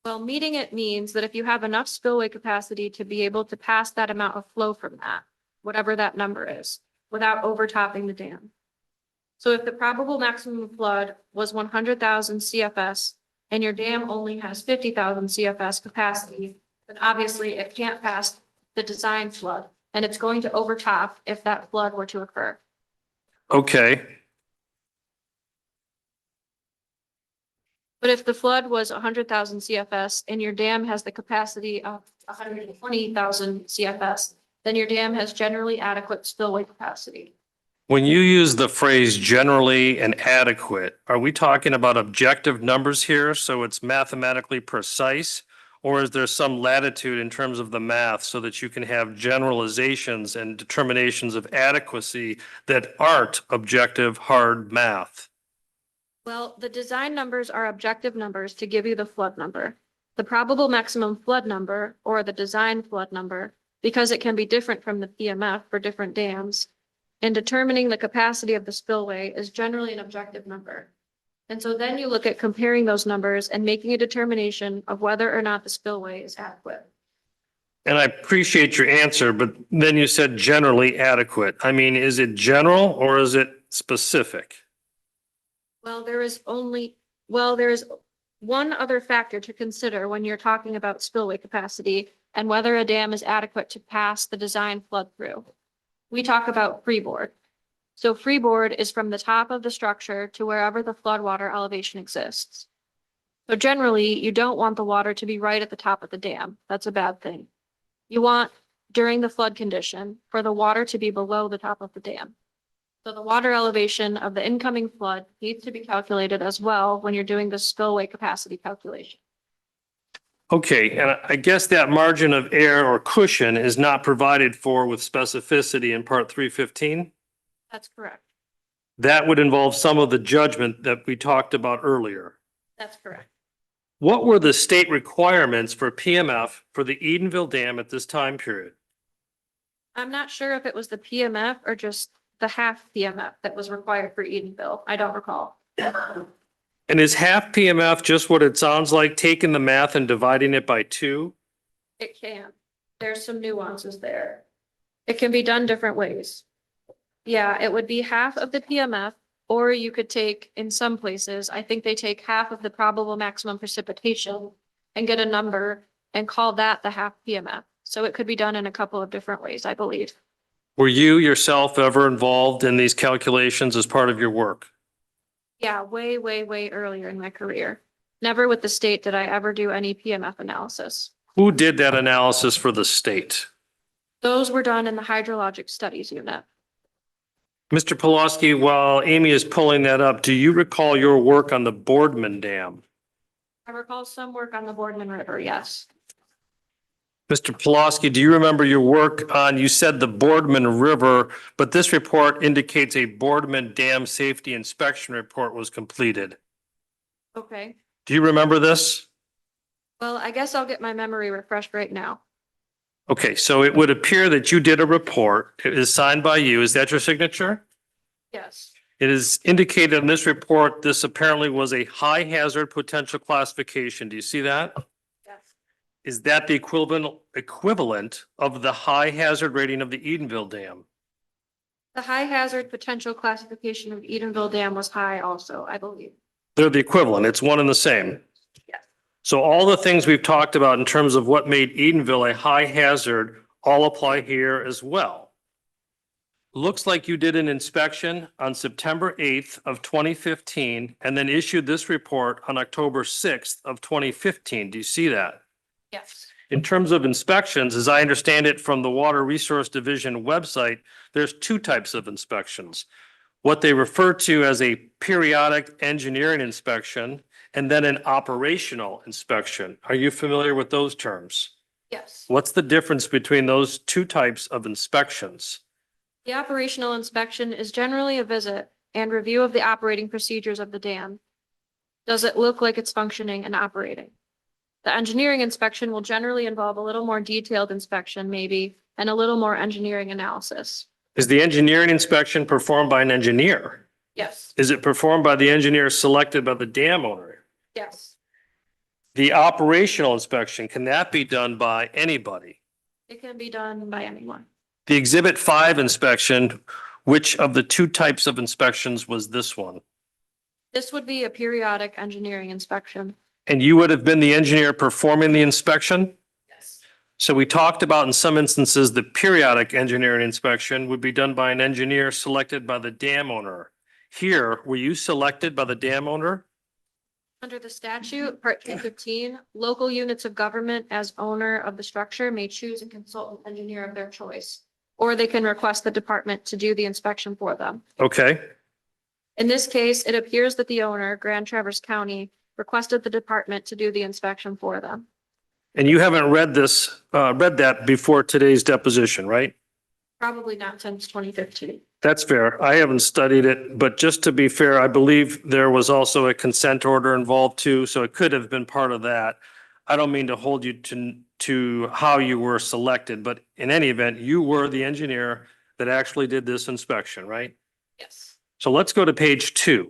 Well, meeting it means that if you have enough spillway capacity to be able to pass that amount of flow from that, whatever that number is, without overtopping the dam. So if the probable maximum flood was 100,000 CFS and your dam only has 50,000 CFS capacity, then obviously it can't pass the design flood, and it's going to overtop if that flood were to occur. Okay, But if the flood was 100,000 CFS and your dam has the capacity of 120,000 CFS, then your dam has generally adequate spillway capacity. when you use the phrase generally and adequate, are we talking about objective numbers here, so it's mathematically precise? Or is there some latitude in terms of the math so that you can have generalizations and determinations of adequacy that aren't objective hard math? Well, the design numbers are objective numbers to give you the flood number. The probable maximum flood number, or the design flood number, because it can be different from the PMF for different dams, and determining the capacity of the spillway is generally an objective number. And so then you look at comparing those numbers and making a determination of whether or not the spillway is adequate. And I appreciate your answer, but then you said generally adequate. I mean, is it general or is it specific? Well, there is one other factor to consider when you're talking about spillway capacity and whether a dam is adequate to pass the design flood through. We talk about freeboard. So freeboard is from the top of the structure to wherever the floodwater elevation exists. So generally, you don't want the water to be right at the top of the dam. That's a bad thing. You want, during the flood condition, for the water to be below the top of the dam. So the water elevation of the incoming flood needs to be calculated as well when you're doing the spillway capacity calculation. Okay, and I guess that margin of error or cushion is not provided for with specificity in part 315. That's correct. That would involve some of the judgment that we talked about earlier. That's correct. What were the state requirements for PMF for the Edenville Dam at this time period? I'm not sure if it was the PMF or just the half PMF that was required for Edenville. I don't recall. And is half PMF just what it sounds like, taking the math and dividing it by 2? It can. There's some nuances there. It can be done different ways. Yeah, it would be half of the PMF, or you could take, in some places, I think they take half of the probable maximum precipitation and get a number and call that the half PMF. So it could be done in a couple of different ways, I believe. Were you yourself ever involved in these calculations as part of your work? Yeah, way, way, way earlier in my career. Never with the state did I ever do any PMF analysis. Who did that analysis for the state? Those were done in the hydrologic studies unit. Mr. Pulaski, while Amy is pulling that up, do you recall your work on the Boardman Dam? I recall some work on the Boardman River, yes. Mr. Pulaski, do you remember your work on, you said the Boardman River, but this report indicates a Boardman Dam Safety Inspection Report was completed. Okay. Do you remember this? Well, I guess I'll get my memory refreshed right now. Okay, so it would appear that you did a report. It is signed by you. Is that your signature? Yes. It is indicated in this report, this apparently was a high hazard potential classification. Do you see that? Yes. Is that the equivalent of the high hazard rating of the Edenville Dam? The high hazard potential classification of Edenville Dam was high also, I believe. They're the equivalent. It's one and the same. Yes. So all the things we've talked about in terms of what made Edenville a high hazard all apply here as well. Looks like you did an inspection on September 8th of 2015 and then issued this report on October 6th of 2015. Do you see that? Yes. In terms of inspections, as I understand it from the Water Resource Division website, there's 2 types of inspections. What they refer to as a periodic engineering inspection and then an operational inspection. Are you familiar with those terms? Yes. What's the difference between those 2 types of inspections? The operational inspection is generally a visit and review of the operating procedures of the dam. Does it look like it's functioning and operating? The engineering inspection will generally involve a little more detailed inspection maybe, and a little more engineering analysis. Is the engineering inspection performed by an engineer? Yes, Is it performed by the engineer selected by the dam owner? yes. The operational inspection, can that be done by anybody? It can be done by anyone. The Exhibit 5 inspection, which of the two types of inspections was this one? This would be a periodic engineering inspection. And you would have been the engineer performing the inspection? Yes. So we talked about in some instances, the periodic engineering inspection would be done by an engineer selected by the dam owner. Here, were you selected by the dam owner? Under the statute, Part 215, local units of government as owner of the structure may choose a consultant engineer of their choice, or they can request the department to do the inspection for them. Okay, In this case, it appears that the owner, Grand Traverse County, requested the department to do the inspection for them. and you haven't read that before today's deposition, right? Probably not since 2015. That's fair. I haven't studied it, but just to be fair, I believe there was also a consent order involved too, so it could have been part of that. I don't mean to hold you to how you were selected, but in any event, you were the engineer that actually did this inspection, right? Yes. So let's go to page 2.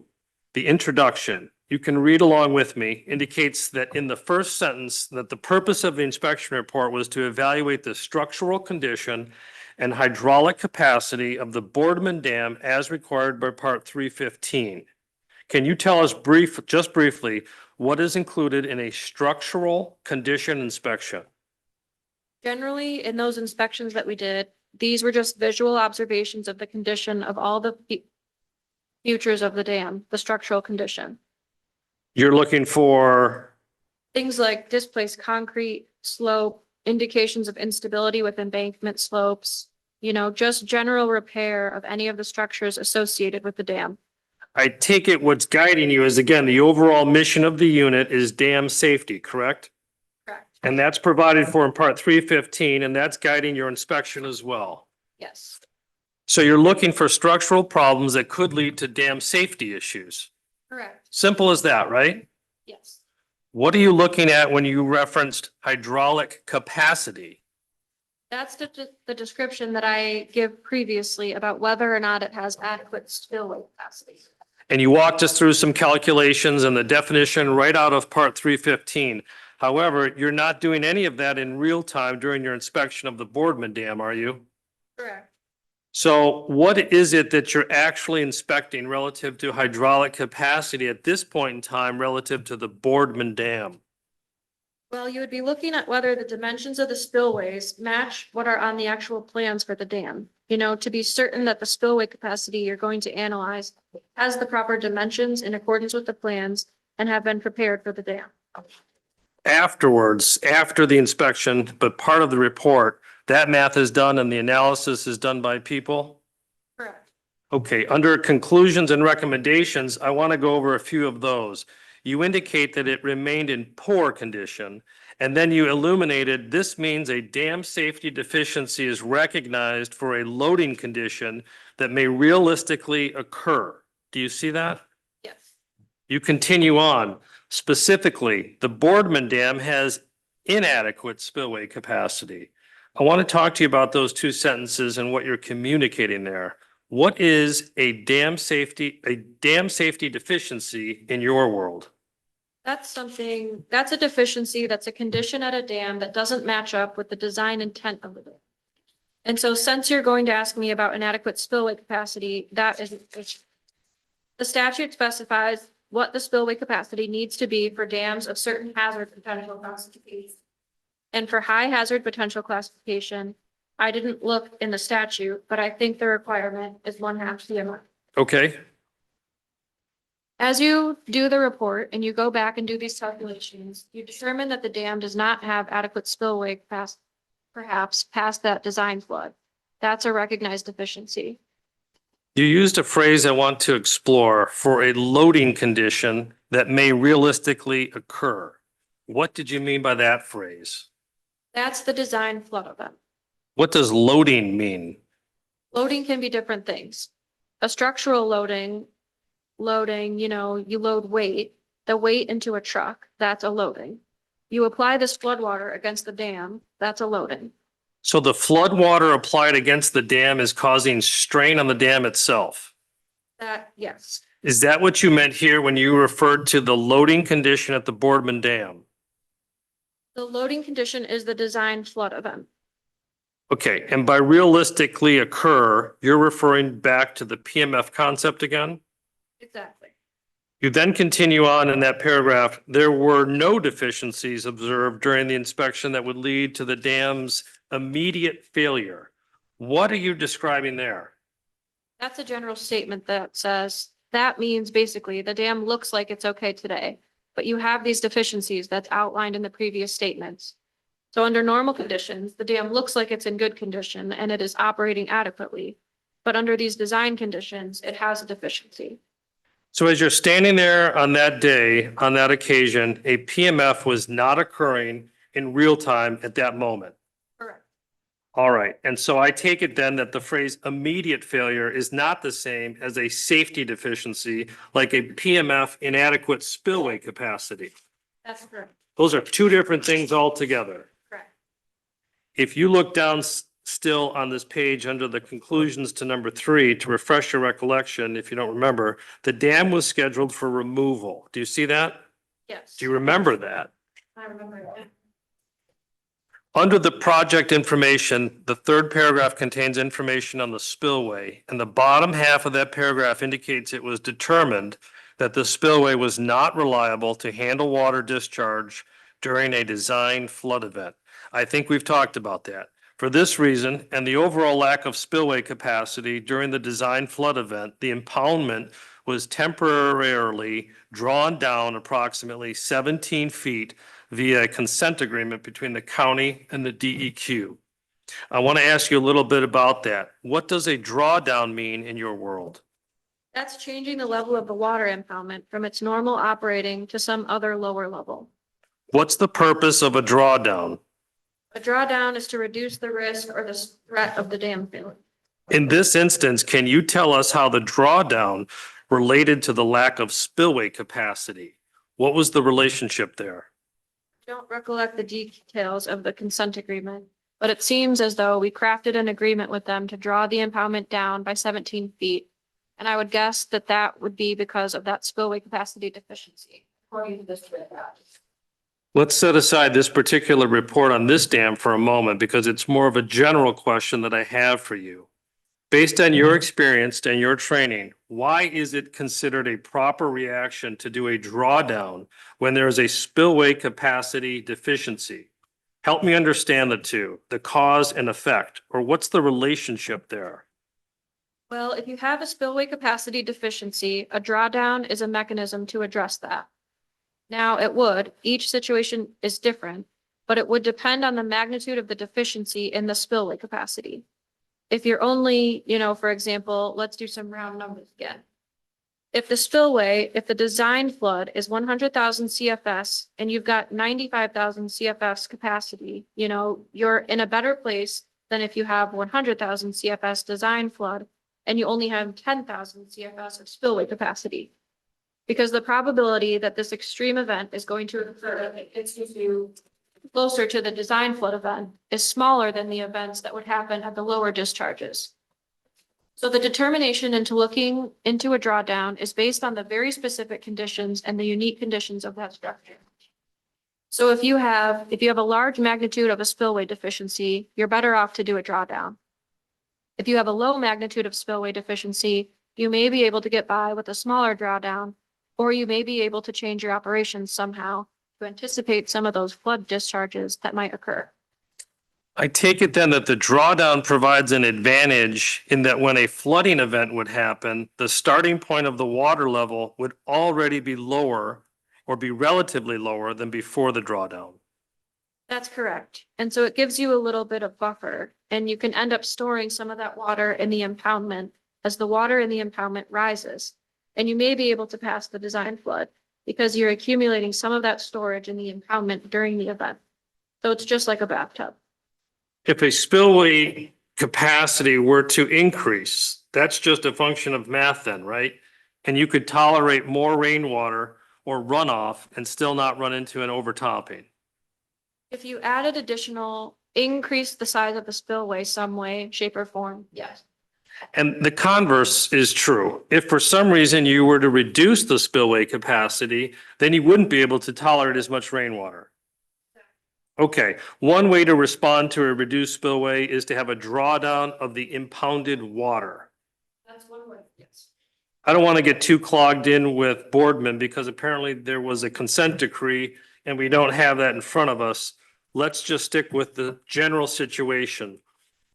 The introduction, you can read along with me, indicates that in the first sentence that the purpose of the inspection report was to evaluate the structural condition and hydraulic capacity of the Boardman Dam as required by Part 315. Can you tell us just briefly, what is included in a structural condition inspection? Generally, in those inspections that we did, these were just visual observations of the condition of all the features of the dam, the structural condition. You're looking for, Things like displaced concrete, slope, indications of instability with embankment slopes, just general repair of any of the structures associated with the dam. I take it what's guiding you is, again, the overall mission of the unit is dam safety, correct? Correct. And that's provided for in Part 315, and that's guiding your inspection as well. Yes. So you're looking for structural problems that could lead to dam safety issues. Correct. Simple as that, right? Yes. What are you looking at when you referenced hydraulic capacity? That's the description that I give previously about whether or not it has adequate spillway capacity. And you walked us through some calculations and the definition right out of Part 315. However, you're not doing any of that in real time during your inspection of the Boardman Dam, are you? Correct. So what is it that you're actually inspecting relative to hydraulic capacity at this point in time relative to the Boardman Dam? Well, you would be looking at whether the dimensions of the spillways match what are on the actual plans for the dam. To be certain that the spillway capacity you're going to analyze has the proper dimensions in accordance with the plans and have been prepared for the dam. Afterwards, after the inspection, but part of the report, that math is done and the analysis is done by people? Correct. Okay, under conclusions and recommendations, I want to go over a few of those. You indicate that it remained in poor condition, and then you illuminated this means a dam safety deficiency is recognized for a loading condition that may realistically occur. Do you see that? Yes. You continue on. Specifically, the Boardman Dam has inadequate spillway capacity. I want to talk to you about those two sentences and what you're communicating there. What is a dam safety deficiency in your world? That's a deficiency, that's a condition at a dam that doesn't match up with the design intent of the dam. And so since you're going to ask me about inadequate spillway capacity, that is, the statute specifies what the spillway capacity needs to be for dams of certain hazard potential classification. And for high hazard potential classification, I didn't look in the statute, but I think the requirement is 1/2 CMR. Okay, As you do the report and you go back and do these calculations, you determine that the dam does not have adequate spillway capacity, perhaps past that design flood. That's a recognized deficiency. you used a phrase I want to explore for a loading condition that may realistically occur. What did you mean by that phrase? That's the design flood event. What does loading mean? Loading can be different things. A structural loading, you load weight, the weight into a truck, that's a loading. You apply this flood water against the dam, that's a loading. So the flood water applied against the dam is causing strain on the dam itself. Yes, Is that what you meant here when you referred to the loading condition at the Boardman Dam? the loading condition is the design flood event. Okay, and by realistically occur, you're referring back to the PMF concept again? Exactly. You then continue on in that paragraph, there were no deficiencies observed during the inspection that would lead to the dam's immediate failure. What are you describing there? That's a general statement that says, that means basically the dam looks like it's okay today, but you have these deficiencies that's outlined in the previous statements. So under normal conditions, the dam looks like it's in good condition and it is operating adequately. But under these design conditions, it has a deficiency. So as you're standing there on that day, on that occasion, a PMF was not occurring in real time at that moment. Correct. All right, and so I take it then that the phrase immediate failure is not the same as a safety deficiency, like a PMF inadequate spillway capacity. That's correct. Those are two different things altogether. Correct. If you look down still on this page under the conclusions to number 3, to refresh your recollection, if you don't remember, the dam was scheduled for removal. Do you see that? Yes. Do you remember that? I remember that. Under the project information, the third paragraph contains information on the spillway, and the bottom half of that paragraph indicates it was determined that the spillway was not reliable to handle water discharge during a design flood event. I think we've talked about that. For this reason, and the overall lack of spillway capacity during the design flood event, the impoundment was temporarily drawn down approximately 17 feet via a consent agreement between the county and the DEQ. I want to ask you a little bit about that. What does a drawdown mean in your world? That's changing the level of the water impoundment from its normal operating to some other lower level. What's the purpose of a drawdown? A drawdown is to reduce the risk or the threat of the dam failure. In this instance, can you tell us how the drawdown related to the lack of spillway capacity? What was the relationship there? Don't recollect the details of the consent agreement, but it seems as though we crafted an agreement with them to draw the impoundment down by 17 feet. And I would guess that that would be because of that spillway capacity deficiency, according to this draft. Let's set aside this particular report on this dam for a moment because it's more of a general question that I have for you. Based on your experience and your training, why is it considered a proper reaction to do a drawdown when there is a spillway capacity deficiency? Help me understand the two, the cause and effect, or what's the relationship there? Well, if you have a spillway capacity deficiency, a drawdown is a mechanism to address that. Now, each situation is different, but it would depend on the magnitude of the deficiency in the spillway capacity. If you're only, for example, let's do some round numbers again. If the design flood is 100,000 CFS and you've got 95,000 CFS capacity, you're in a better place than if you have 100,000 CFS design flood and you only have 10,000 CFS of spillway capacity. Because the probability that this extreme event is going to occur if it gets you closer to the design flood event is smaller than the events that would happen at the lower discharges. So the determination into looking into a drawdown is based on the very specific conditions and the unique conditions of that structure. So if you have a large magnitude of a spillway deficiency, you're better off to do a drawdown. If you have a low magnitude of spillway deficiency, you may be able to get by with a smaller drawdown, or you may be able to change your operations somehow to anticipate some of those flood discharges that might occur. I take it then that the drawdown provides an advantage in that when a flooding event would happen, the starting point of the water level would already be lower or be relatively lower than before the drawdown. That's correct. And so it gives you a little bit of buffer, and you can end up storing some of that water in the impoundment as the water in the impoundment rises. And you may be able to pass the design flood because you're accumulating some of that storage in the impoundment during the event. So it's just like a bathtub. If a spillway capacity were to increase, that's just a function of math then, right? And you could tolerate more rainwater or runoff and still not run into an overtopping. If you added additional increase the size of the spillway some way, shape or form, yes. And the converse is true. If for some reason you were to reduce the spillway capacity, then you wouldn't be able to tolerate as much rainwater. Okay, one way to respond to a reduced spillway is to have a drawdown of the impounded water. That's one way, yes. I don't want to get too clogged in with Boardman because apparently there was a consent decree and we don't have that in front of us. Let's just stick with the general situation.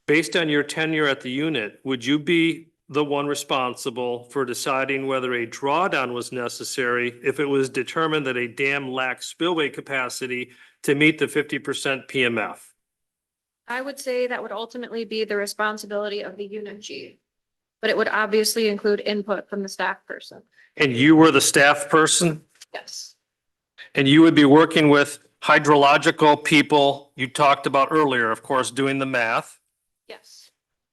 Based on your tenure at the unit, would you be the one responsible for deciding whether a drawdown was necessary if it was determined that a dam lacked spillway capacity to meet the 50% PMF? I would say that would ultimately be the responsibility of the unit chief, but it would obviously include input from the staff person. And you were the staff person? Yes. And you would be working with hydrological people you talked about earlier, of course, doing the math. Yes.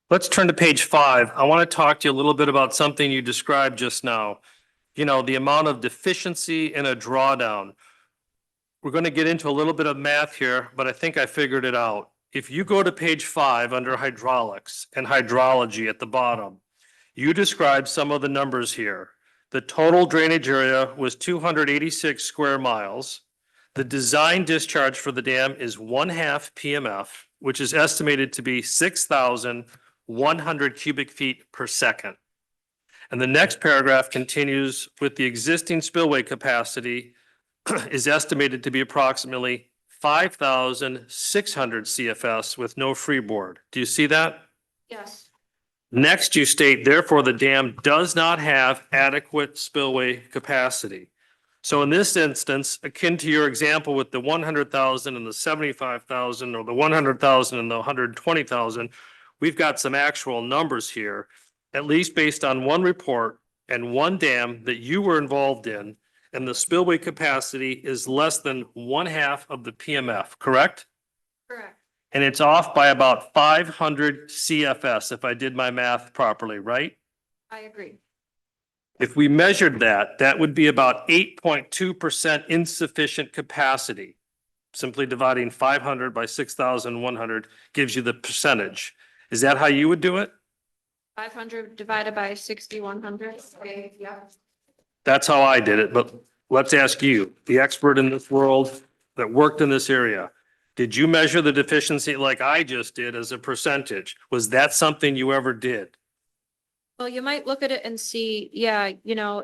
Let's turn to page 5. I want to talk to you a little bit about something you described just now. You know, the amount of deficiency in a drawdown. We're going to get into a little bit of math here, but I think I figured it out. If you go to page 5 under hydraulics and hydrology at the bottom, you describe some of the numbers here. The total drainage area was 286 square miles. The design discharge for the dam is 1/2 PMF, which is estimated to be 6,100 cubic feet per second. And the next paragraph continues with the existing spillway capacity is estimated to be approximately 5,600 CFS with no freeboard. Do you see that? Yes. Next, you state, therefore, the dam does not have adequate spillway capacity. So in this instance, akin to your example with the 100,000 and the 75,000, or the 100,000 and the 120,000, we've got some actual numbers here, at least based on one report and one dam that you were involved in, and the spillway capacity is less than 1/2 of the PMF, correct? Correct. And it's off by about 500 CFS, if I did my math properly, right? I agree. If we measured that, that would be about 8.2% insufficient capacity. Simply dividing 500 by 6,100 gives you the percentage. Is that how you would do it? 500 divided by 6,100. Okay, yeah. That's how I did it, but let's ask you, the expert in this world that worked in this area. Did you measure the deficiency like I just did as a percentage? Was that something you ever did? Well, you might look at it and see, yeah,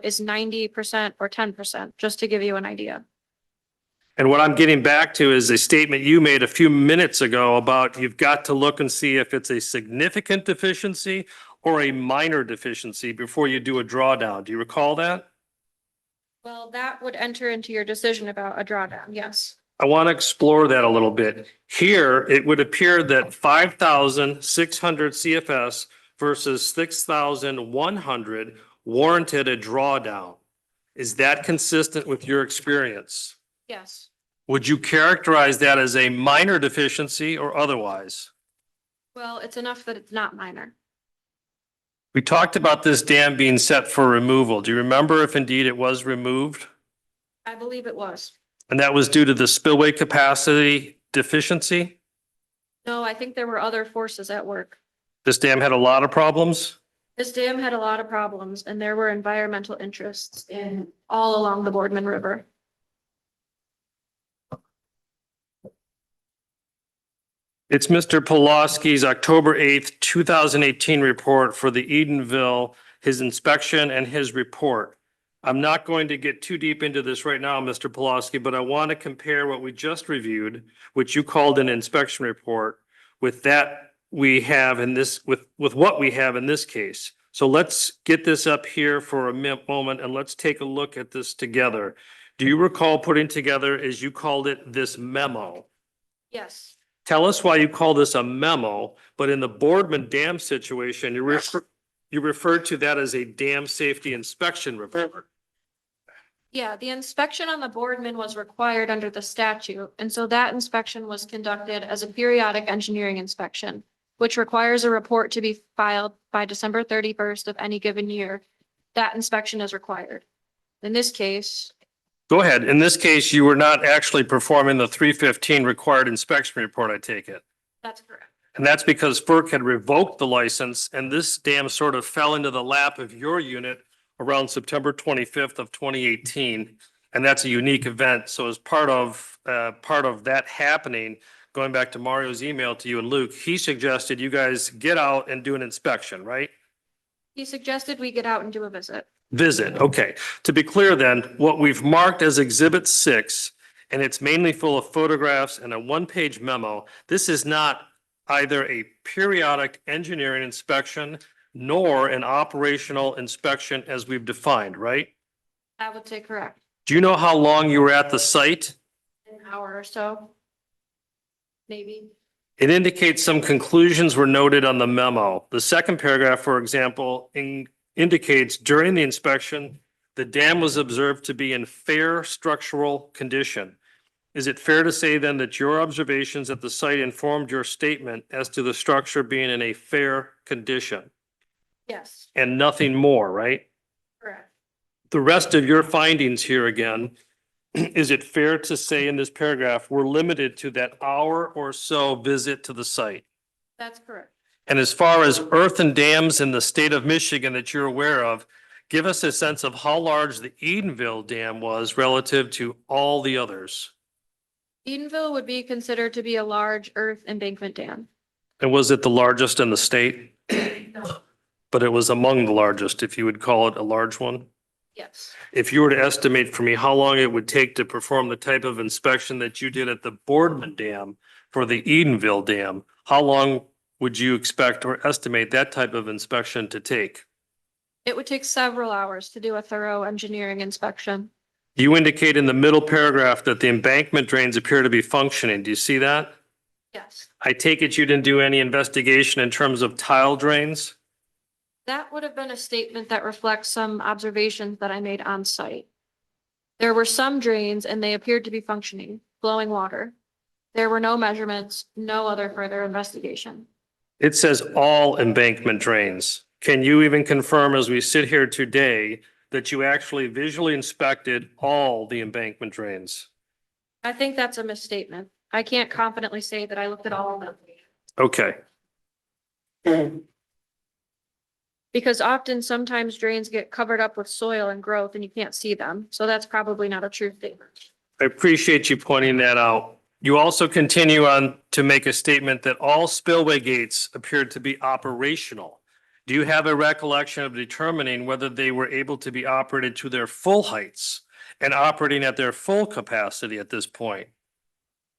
is 90% or 10%, just to give you an idea. And what I'm getting back to is a statement you made a few minutes ago about you've got to look and see if it's a significant deficiency or a minor deficiency before you do a drawdown. Do you recall that? Well, that would enter into your decision about a drawdown, yes. I want to explore that a little bit. Here, it would appear that 5,600 CFS versus 6,100 warranted a drawdown. Is that consistent with your experience? Yes. Would you characterize that as a minor deficiency or otherwise? Well, it's enough that it's not minor. We talked about this dam being set for removal. Do you remember if indeed it was removed? I believe it was. And that was due to the spillway capacity deficiency? No, I think there were other forces at work. This dam had a lot of problems? This dam had a lot of problems and there were environmental interests in all along the Boardman River. It's Mr. Pulaski's October 8th, 2018 report for the Edenville, his inspection and his report. I'm not going to get too deep into this right now, Mr. Pulaski, but I want to compare what we just reviewed, which you called an inspection report, with that we have in this, with what we have in this case. So let's get this up here for a moment and let's take a look at this together. Do you recall putting together, as you called it, this memo? Yes. Tell us why you call this a memo, but in the Boardman Dam situation, you referred to that as a dam safety inspection report. Yeah, the inspection on the Boardman was required under the statute, and so that inspection was conducted as a periodic engineering inspection, which requires a report to be filed by December 31st of any given year. That inspection is required. In this case. Go ahead. In this case, you were not actually performing the 315 required inspection report, I take it. That's correct. And that's because FERC had revoked the license and this dam sort of fell into the lap of your unit around September 25th of 2018. And that's a unique event. So as part of that happening, going back to Mario's email to you and Luke, he suggested you guys get out and do an inspection, right? He suggested we get out and do a visit. Visit, okay. To be clear then, what we've marked as Exhibit 6, and it's mainly full of photographs and a one-page memo, this is not either a periodic engineering inspection nor an operational inspection as we've defined, right? I would say correct. Do you know how long you were at the site? An hour or so. Maybe. It indicates some conclusions were noted on the memo. The second paragraph, for example, indicates during the inspection, the dam was observed to be in fair structural condition. Is it fair to say then that your observations at the site informed your statement as to the structure being in a fair condition Yes, and nothing more, right? correct. The rest of your findings here again, is it fair to say in this paragraph, we're limited to that hour or so visit to the site? That's correct. And as far as earthen dams in the state of Michigan that you're aware of, give us a sense of how large the Edenville Dam was relative to all the others. Edenville would be considered to be a large earth embankment dam. And was it the largest in the state? No. But it was among the largest, if you would call it a large one? Yes. If you were to estimate for me how long it would take to perform the type of inspection that you did at the Boardman Dam for the Edenville Dam, how long would you expect or estimate that type of inspection to take? It would take several hours to do a thorough engineering inspection. You indicate in the middle paragraph that the embankment drains appear to be functioning. Do you see that? Yes. I take it you didn't do any investigation in terms of tile drains? That would have been a statement that reflects some observations that I made on site. There were some drains and they appeared to be functioning, flowing water. There were no measurements, no other further investigation. It says all embankment drains. Can you even confirm as we sit here today that you actually visually inspected all the embankment drains? I think that's a misstatement. I can't confidently say that I looked at all of them. Okay. Because often sometimes drains get covered up with soil and growth and you can't see them. So that's probably not a true statement. I appreciate you pointing that out. You also continue on to make a statement that all spillway gates appeared to be operational. Do you have a recollection of determining whether they were able to be operated to their full heights and operating at their full capacity at this point?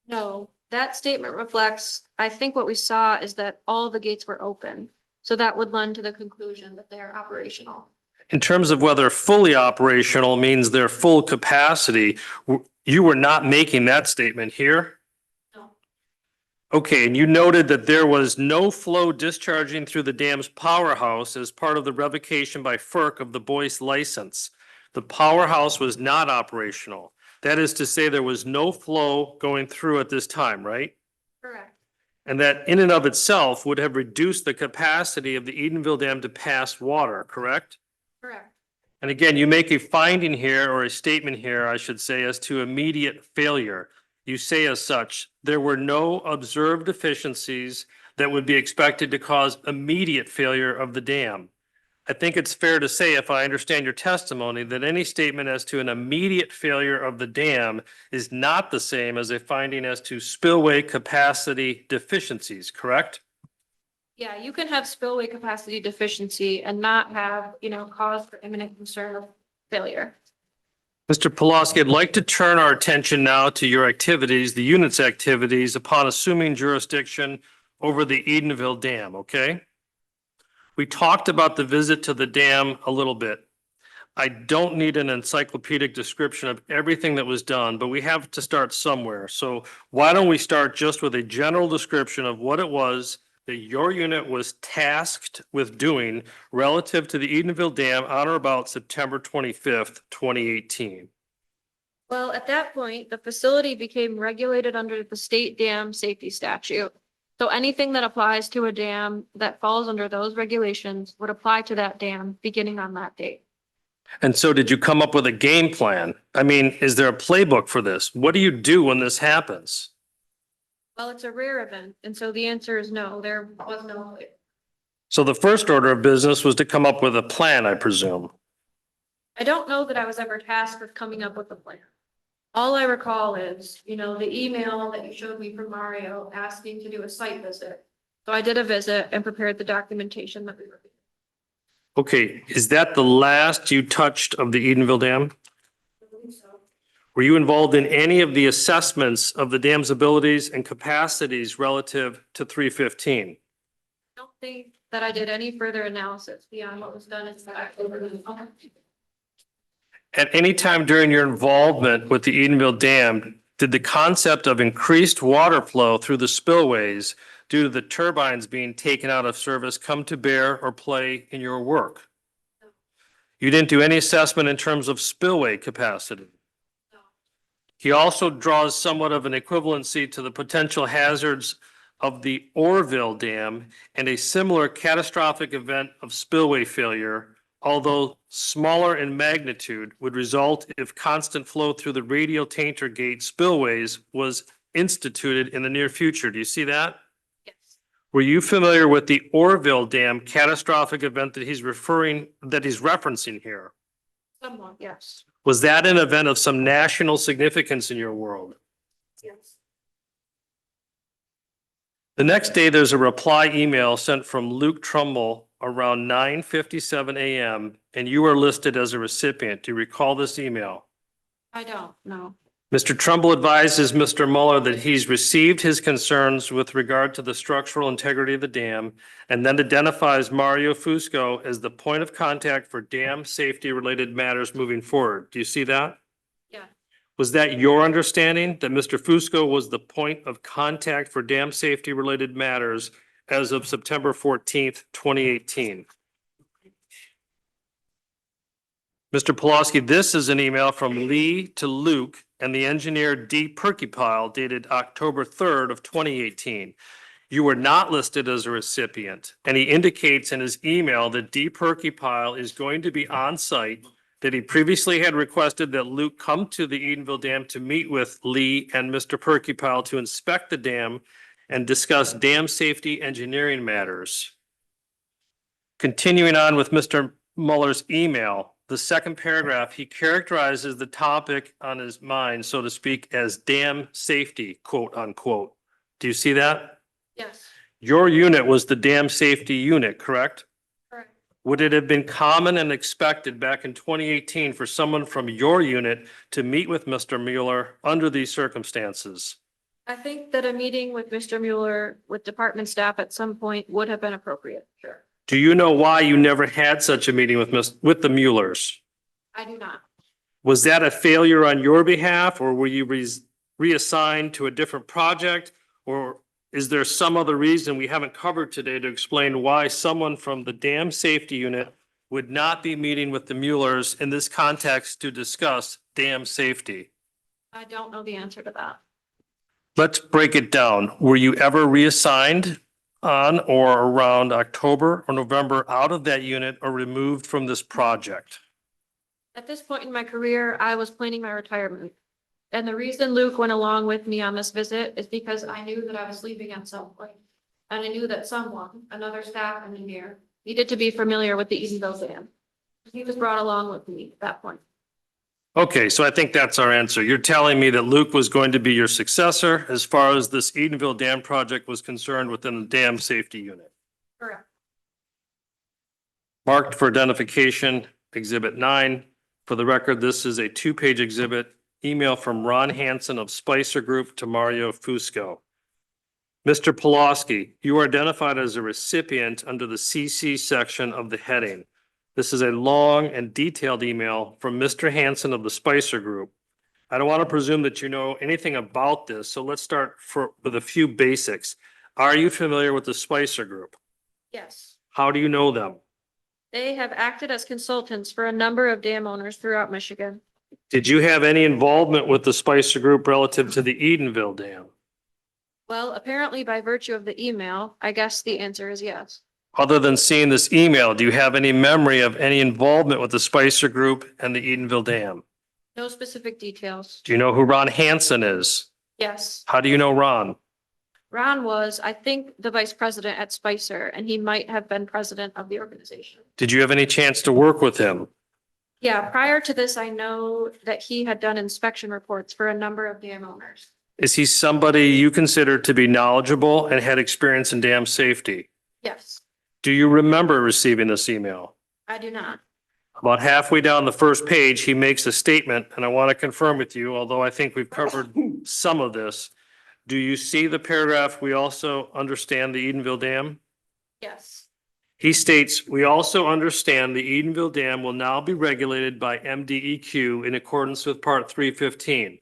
No, that statement reflects, I think what we saw is that all the gates were open. So that would lend to the conclusion that they're operational. In terms of whether fully operational means their full capacity, you were not making that statement here? No. Okay, and you noted that there was no flow discharging through the dam's powerhouse as part of the revocation by FERC of the Boyce license. The powerhouse was not operational. That is to say there was no flow going through at this time, right? Correct. And that in and of itself would have reduced the capacity of the Edenville Dam to pass water, correct? Correct. And again, you make a finding here or a statement here, I should say, as to immediate failure. You say as such, there were no observed deficiencies that would be expected to cause immediate failure of the dam. I think it's fair to say, if I understand your testimony, that any statement as to an immediate failure of the dam is not the same as a finding as to spillway capacity deficiencies, correct? Yeah, you can have spillway capacity deficiency and not have, cause for imminent concern of failure. Mr. Pulaski, I'd like to turn our attention now to your activities, the unit's activities upon assuming jurisdiction over the Edenville Dam, okay? We talked about the visit to the dam a little bit. I don't need an encyclopedic description of everything that was done, but we have to start somewhere. So why don't we start just with a general description of what it was that your unit was tasked with doing relative to the Edenville Dam on or about September 25th, 2018. Well, at that point, the facility became regulated under the state dam safety statute. So anything that applies to a dam that falls under those regulations would apply to that dam beginning on that date. And so did you come up with a game plan? I mean, is there a playbook for this? What do you do when this happens? Well, it's a rare event, and so the answer is no, there was no. So the first order of business was to come up with a plan, I presume. I don't know that I was ever tasked with coming up with a plan. All I recall is, the email that you showed me from Mario asking to do a site visit. So I did a visit and prepared the documentation that we were. Okay, is that the last you touched of the Edenville Dam? Were you involved in any of the assessments of the dam's abilities and capacities relative to 315? I don't think that I did any further analysis beyond what was done in October. At any time during your involvement with the Edenville Dam, did the concept of increased water flow through the spillways due to the turbines being taken out of service come to bear or play in your work? You didn't do any assessment in terms of spillway capacity. He also draws somewhat of an equivalency to the potential hazards of the Orville Dam and a similar catastrophic event of spillway failure, although smaller in magnitude, would result if constant flow through the radial tainter gate spillways was instituted in the near future. Do you see that? Yes. Were you familiar with the Orville Dam catastrophic event that he's referencing here? Somewhat, yes. Was that an event of some national significance in your world? Yes. The next day, there's a reply email sent from Luke Trumbull around 9:57 a.m. and you are listed as a recipient. Do you recall this email? I don't know. Mr. Trumbull advises Mr. Mueller that he's received his concerns with regard to the structural integrity of the dam and then identifies Mario Fusco as the point of contact for dam safety related matters moving forward. Do you see that? Yeah. Was that your understanding that Mr. Fusco was the point of contact for dam safety related matters as of September 14th, 2018? Mr. Pulaski, this is an email from Lee to Luke and the engineer D. Perkypile dated October 3rd of 2018. You were not listed as a recipient, and he indicates in his email that D. Perkypile is going to be on site, that he previously had requested that Luke come to the Edenville Dam to meet with Lee and Mr. Perkypile to inspect the dam and discuss dam safety engineering matters. Continuing on with Mr. Mueller's email, the second paragraph, he characterizes the topic on his mind, so to speak, as dam safety, quote unquote. Do you see that? Yes. Your unit was the dam safety unit, correct? Correct. Would it have been common and expected back in 2018 for someone from your unit to meet with Mr. Mueller under these circumstances? I think that a meeting with Mr. Mueller with department staff at some point would have been appropriate. Sure. Do you know why you never had such a meeting with the Muellers? I do not. Was that a failure on your behalf, or were you reassigned to a different project? Or is there some other reason we haven't covered today to explain why someone from the dam safety unit would not be meeting with the Muellers in this context to discuss dam safety? I don't know the answer to that. Let's break it down. Were you ever reassigned on or around October or November out of that unit or removed from this project? At this point in my career, I was planning my retirement. And the reason Luke went along with me on this visit is because I knew that I was leaving at some point. And I knew that someone, another staff engineer, needed to be familiar with the Edenville Dam. He was brought along with me at that point. Okay, so I think that's our answer. You're telling me that Luke was going to be your successor as far as this Edenville Dam project was concerned within the dam safety unit. Correct. Marked for identification, Exhibit 9. For the record, this is a 2-page exhibit, email from Ron Hansen of Spicer Group to Mario Fusco. Mr. Pulaski, you are identified as a recipient under the CC section of the heading. This is a long and detailed email from Mr. Hansen of the Spicer Group. I don't want to presume that you know anything about this, so let's start with a few basics. Are you familiar with the Spicer Group? Yes. How do you know them? They have acted as consultants for a number of dam owners throughout Michigan. Did you have any involvement with the Spicer Group relative to the Edenville Dam? Well, apparently by virtue of the email, I guess the answer is yes. Other than seeing this email, do you have any memory of any involvement with the Spicer Group and the Edenville Dam? No specific details. Do you know who Ron Hansen is? Yes. How do you know Ron? Ron was, I think, the vice president at Spicer, and he might have been president of the organization. Did you have any chance to work with him? Yeah, prior to this, I know that he had done inspection reports for a number of dam owners. Is he somebody you consider to be knowledgeable and had experience in dam safety? Yes, Do you remember receiving this email? I do not. About halfway down the first page, he makes a statement, and I want to confirm with you, although I think we've covered some of this. Do you see the paragraph, "We also understand the Edenville Dam"? Yes, He states, "We also understand the Edenville Dam will now be regulated by MDEQ in accordance with Part 315.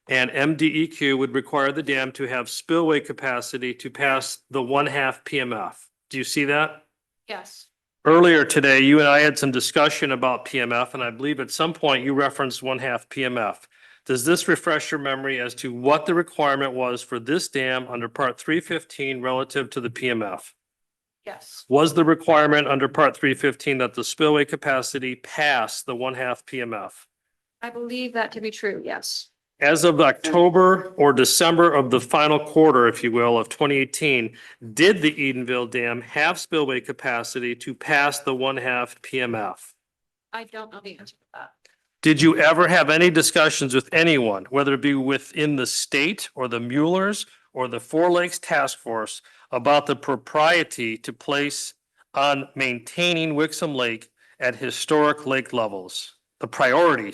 And MDEQ would require the dam to have spillway capacity to pass the 1/2 PMF." Do you see that? yes, Earlier today, you and I had some discussion about PMF, and I believe at some point you referenced 1/2 PMF. Does this refresh your memory as to what the requirement was for this dam under Part 315 relative to the PMF? yes. Was the requirement under Part 315 that the spillway capacity pass the 1/2 PMF? I believe that to be true, yes. As of October or December of the final quarter, if you will, of 2018, did the Edenville Dam have spillway capacity to pass the 1/2 PMF? I don't know the answer to that. Did you ever have any discussions with anyone, whether it be within the state or the Muellers or the Four Lakes Task Force, about the propriety to place on maintaining Wixom Lake at historic lake levels? The priority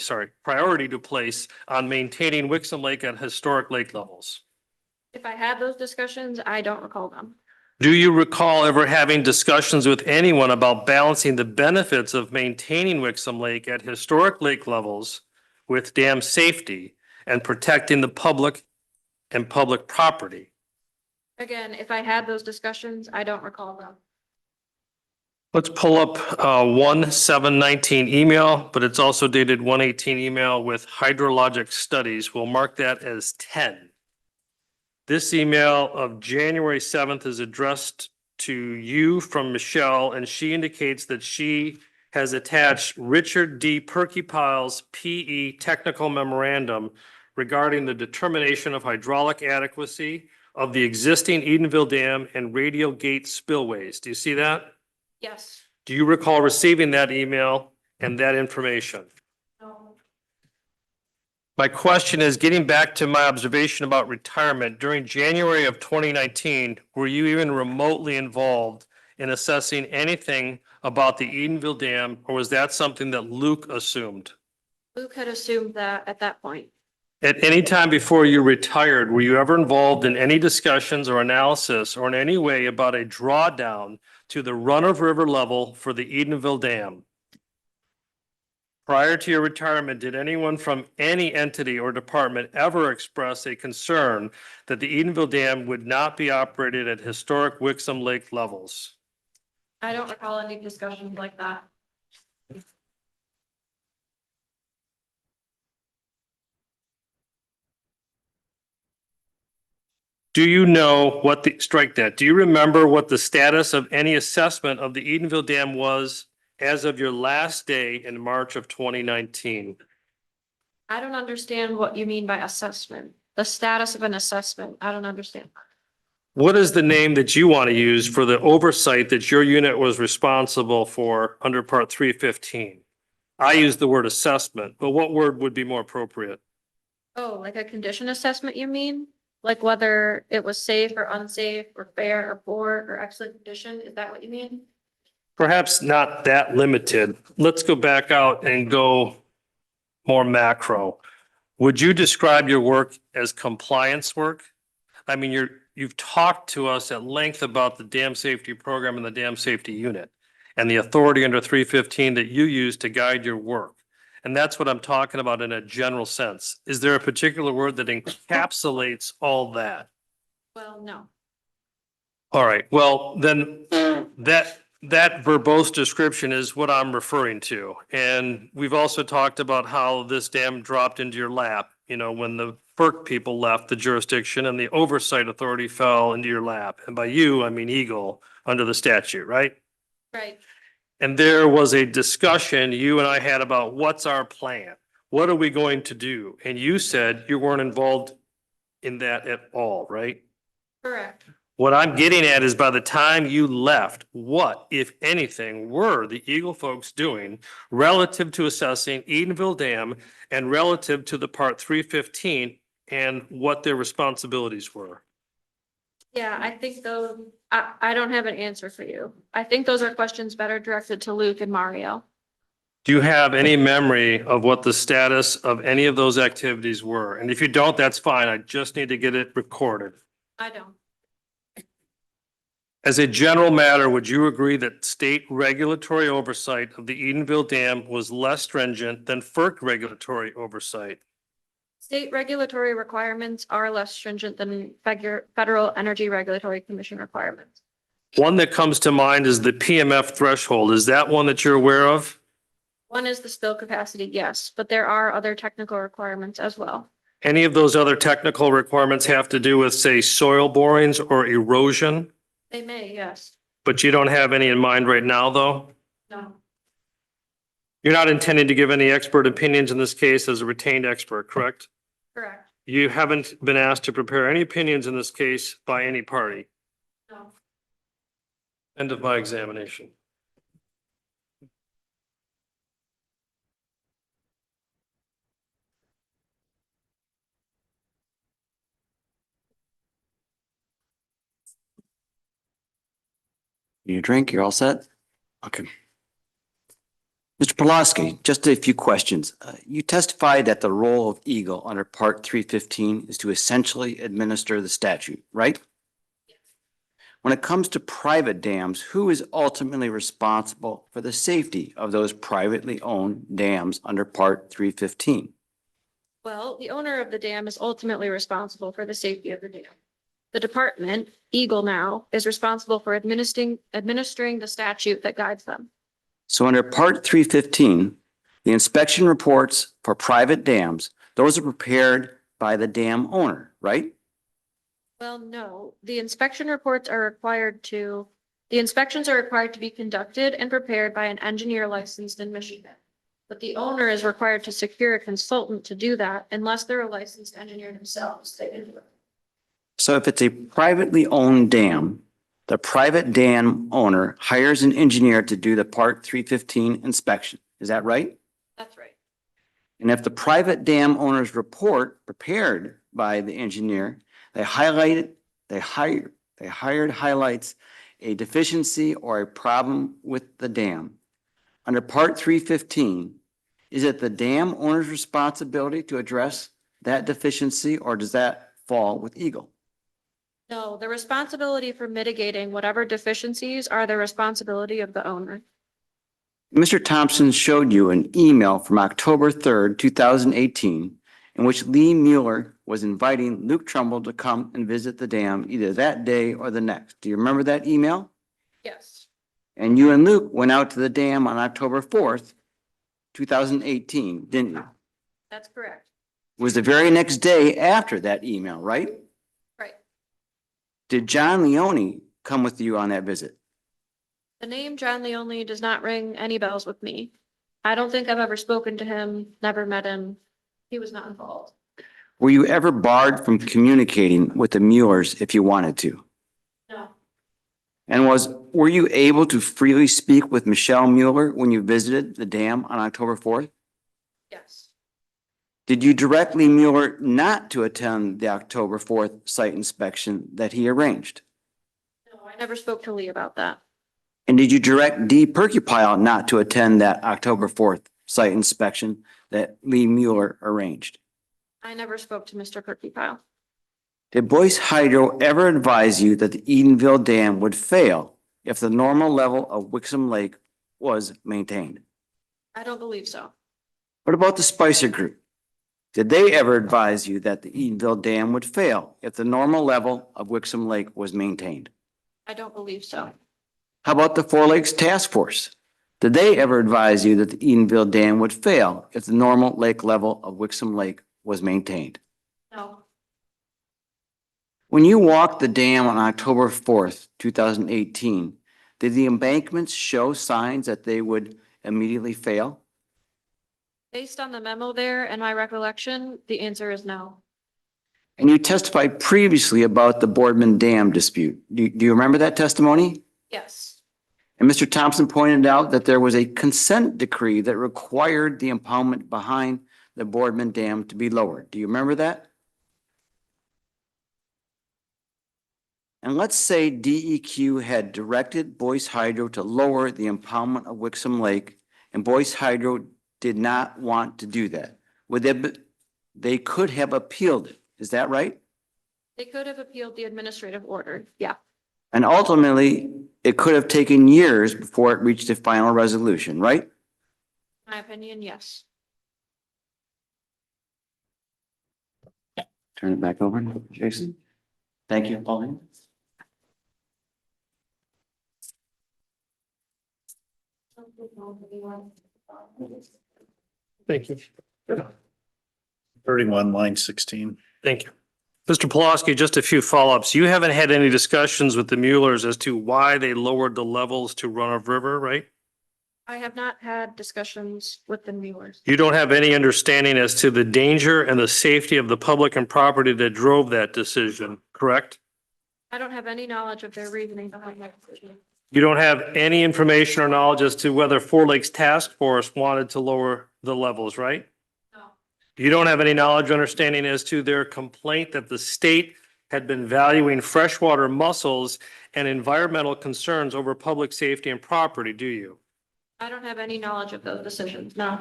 to place on maintaining Wixom Lake at historic lake levels. If I had those discussions, I don't recall them. Do you recall ever having discussions with anyone about balancing the benefits of maintaining Wixom Lake at historic lake levels with dam safety and protecting the public and public property? Again, if I had those discussions, I don't recall them. Let's pull up 1/7/19 email, but it's also dated 1/18 email with hydrologic studies. We'll mark that as 10. This email of January 7th is addressed to you from Michelle, and she indicates that she has attached Richard D. Perkypile's PE technical memorandum regarding the determination of hydraulic adequacy of the existing Edenville Dam and radial gate spillways. Do you see that? Yes. Do you recall receiving that email and that information? No. My question is, getting back to my observation about retirement, during January of 2019, were you even remotely involved in assessing anything about the Edenville Dam, or was that something that Luke assumed? Luke had assumed that at that point. At any time before you retired, were you ever involved in any discussions or analysis or in any way about a drawdown to the run-of-river level for the Edenville Dam? Prior to your retirement, did anyone from any entity or department ever express a concern that the Edenville Dam would not be operated at historic Wixom Lake levels? I don't recall any discussions like that. Do you know what the, strike that, do you remember what the status of any assessment of the Edenville Dam was as of your last day in March of 2019? I don't understand what you mean by assessment. The status of an assessment. I don't understand. What is the name that you want to use for the oversight that your unit was responsible for under Part 315? I use the word assessment, but what word would be more appropriate? Oh, like a condition assessment, you mean? Like whether it was safe or unsafe or fair or poor or excellent condition? Is that what you mean? Perhaps not that limited. Let's go back out and go more macro. Would you describe your work as compliance work? I mean, you've talked to us at length about the dam safety program and the dam safety unit and the authority under 315 that you use to guide your work. And that's what I'm talking about in a general sense. Is there a particular word that encapsulates all that? Well, no. All right, well, then that verbose description is what I'm referring to. And we've also talked about how this dam dropped into your lap, you know, when the FERC people left the jurisdiction and the oversight authority fell into your lap. And by you, I mean Eagle under the statute, right? Right. And there was a discussion you and I had about what's our plan? What are we going to do? And you said you weren't involved in that at all, right? Correct. What I'm getting at is by the time you left, what, if anything, were the Eagle folks doing relative to assessing Edenville Dam and relative to the Part 315 and what their responsibilities were? Yeah, I think those, I don't have an answer for you. I think those are questions better directed to Luke and Mario. Do you have any memory of what the status of any of those activities were? And if you don't, that's fine. I just need to get it recorded. I don't. As a general matter, would you agree that state regulatory oversight of the Edenville Dam was less stringent than FERC regulatory oversight? State regulatory requirements are less stringent than Federal Energy Regulatory Commission requirements. One that comes to mind is the PMF threshold. Is that one that you're aware of? One is the spill capacity, yes, but there are other technical requirements as well. Any of those other technical requirements have to do with, say, soil borings or erosion? They may, yes. But you don't have any in mind right now, though? No. You're not intending to give any expert opinions in this case as a retained expert, correct? Correct. You haven't been asked to prepare any opinions in this case by any party. No. End of my examination. You drink, you're all set? Okay. Mr. Pulaski, just a few questions. You testified that the role of Eagle under Part 315 is to essentially administer the statute, right? When it comes to private dams, who is ultimately responsible for the safety of those privately owned dams under Part 315? Well, the owner of the dam is ultimately responsible for the safety of the dam. The department, Eagle now, is responsible for administering the statute that guides them. So under Part 315, the inspection reports for private dams, those are prepared by the dam owner, right? Well, no, the inspections are required to be conducted and prepared by an engineer licensed in Michigan. But the owner is required to secure a consultant to do that unless they're a licensed engineer themselves. They can do it. So if it's a privately owned dam, the private dam owner hires an engineer to do the Part 315 inspection. Is that right? That's right. And if the private dam owner's report prepared by the engineer, highlights a deficiency or a problem with the dam. Under Part 315, is it the dam owner's responsibility to address that deficiency, or does that fall with Eagle? No, the responsibility for mitigating whatever deficiencies are the responsibility of the owner. Mr. Thompson showed you an email from October 3rd, 2018, in which Lee Mueller was inviting Luke Trumbull to come and visit the dam either that day or the next. Do you remember that email? Yes. And you and Luke went out to the dam on October 4th, 2018, didn't you? That's correct. It was the very next day after that email, right? Right. Did John Leone come with you on that visit? The name John Leone does not ring any bells with me. I don't think I've ever spoken to him, never met him. He was not involved. Were you ever barred from communicating with the Muellers if you wanted to? No. And were you able to freely speak with Michelle Mueller when you visited the dam on October 4th? Yes. Did you direct Lee Mueller not to attend the October 4th site inspection that he arranged? No, I never spoke to Lee about that. And did you direct D. Percupile not to attend that October 4th site inspection that Lee Mueller arranged? I never spoke to Mr. Perkypile. Did Boyce Hydro ever advise you that the Edenville Dam would fail if the normal level of Wixom Lake was maintained? I don't believe so. What about the Spicer Group? Did they ever advise you that the Edenville Dam would fail if the normal level of Wixom Lake was maintained? I don't believe so. How about the Four Lakes Task Force? Did they ever advise you that the Edenville Dam would fail if the normal lake level of Wixom Lake was maintained? No. When you walked the dam on October 4th, 2018, did the embankments show signs that they would immediately fail? Based on the memo there and my recollection, the answer is no. And you testified previously about the Boardman Dam dispute. Do you remember that testimony? Yes, And Mr. Thompson pointed out that there was a consent decree that required the impoundment behind the Boardman Dam to be lowered. Do you remember that? And let's say DEQ had directed Boyce Hydro to lower the impoundment of Wixom Lake, and Boyce Hydro did not want to do that. They could have appealed it. Is that right? they could have appealed the administrative order. Yeah, And ultimately, it could have taken years before it reached a final resolution, right? my opinion, yes. Turn it back over, Jason. Thank you, Pauline. Thank you. 31, line 16. Thank you. Mr. Pulaski, just a few follow-ups. You haven't had any discussions with the Muellers as to why they lowered the levels to run-of-river, right? I have not had discussions with the Muellers. You don't have any understanding as to the danger and the safety of the public and property that drove that decision, correct? I don't have any knowledge of their reasoning behind that decision. You don't have any information or knowledge as to whether Four Lakes Task Force wanted to lower the levels, right? No. You don't have any knowledge or understanding as to their complaint that the state had been valuing freshwater mussels and environmental concerns over public safety and property, do you? I don't have any knowledge of those decisions, no.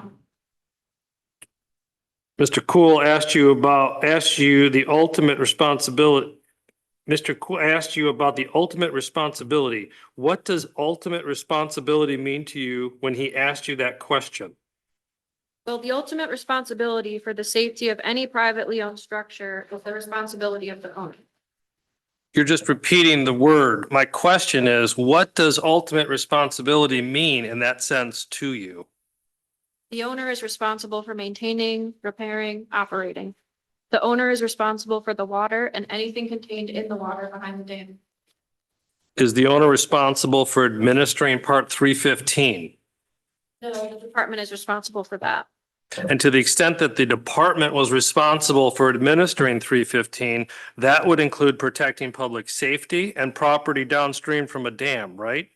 Mr. Cool asked you the ultimate responsibility. Mr. Cool asked you about the ultimate responsibility. What does ultimate responsibility mean to you when he asked you that question? Well, the ultimate responsibility for the safety of any privately owned structure is the responsibility of the owner. You're just repeating the word. My question is, what does ultimate responsibility mean in that sense to you? The owner is responsible for maintaining, repairing, operating. The owner is responsible for the water and anything contained in the water behind the dam. Is the owner responsible for administering Part 315? No, the department is responsible for that. And to the extent that the department was responsible for administering 315, that would include protecting public safety and property downstream from a dam, right?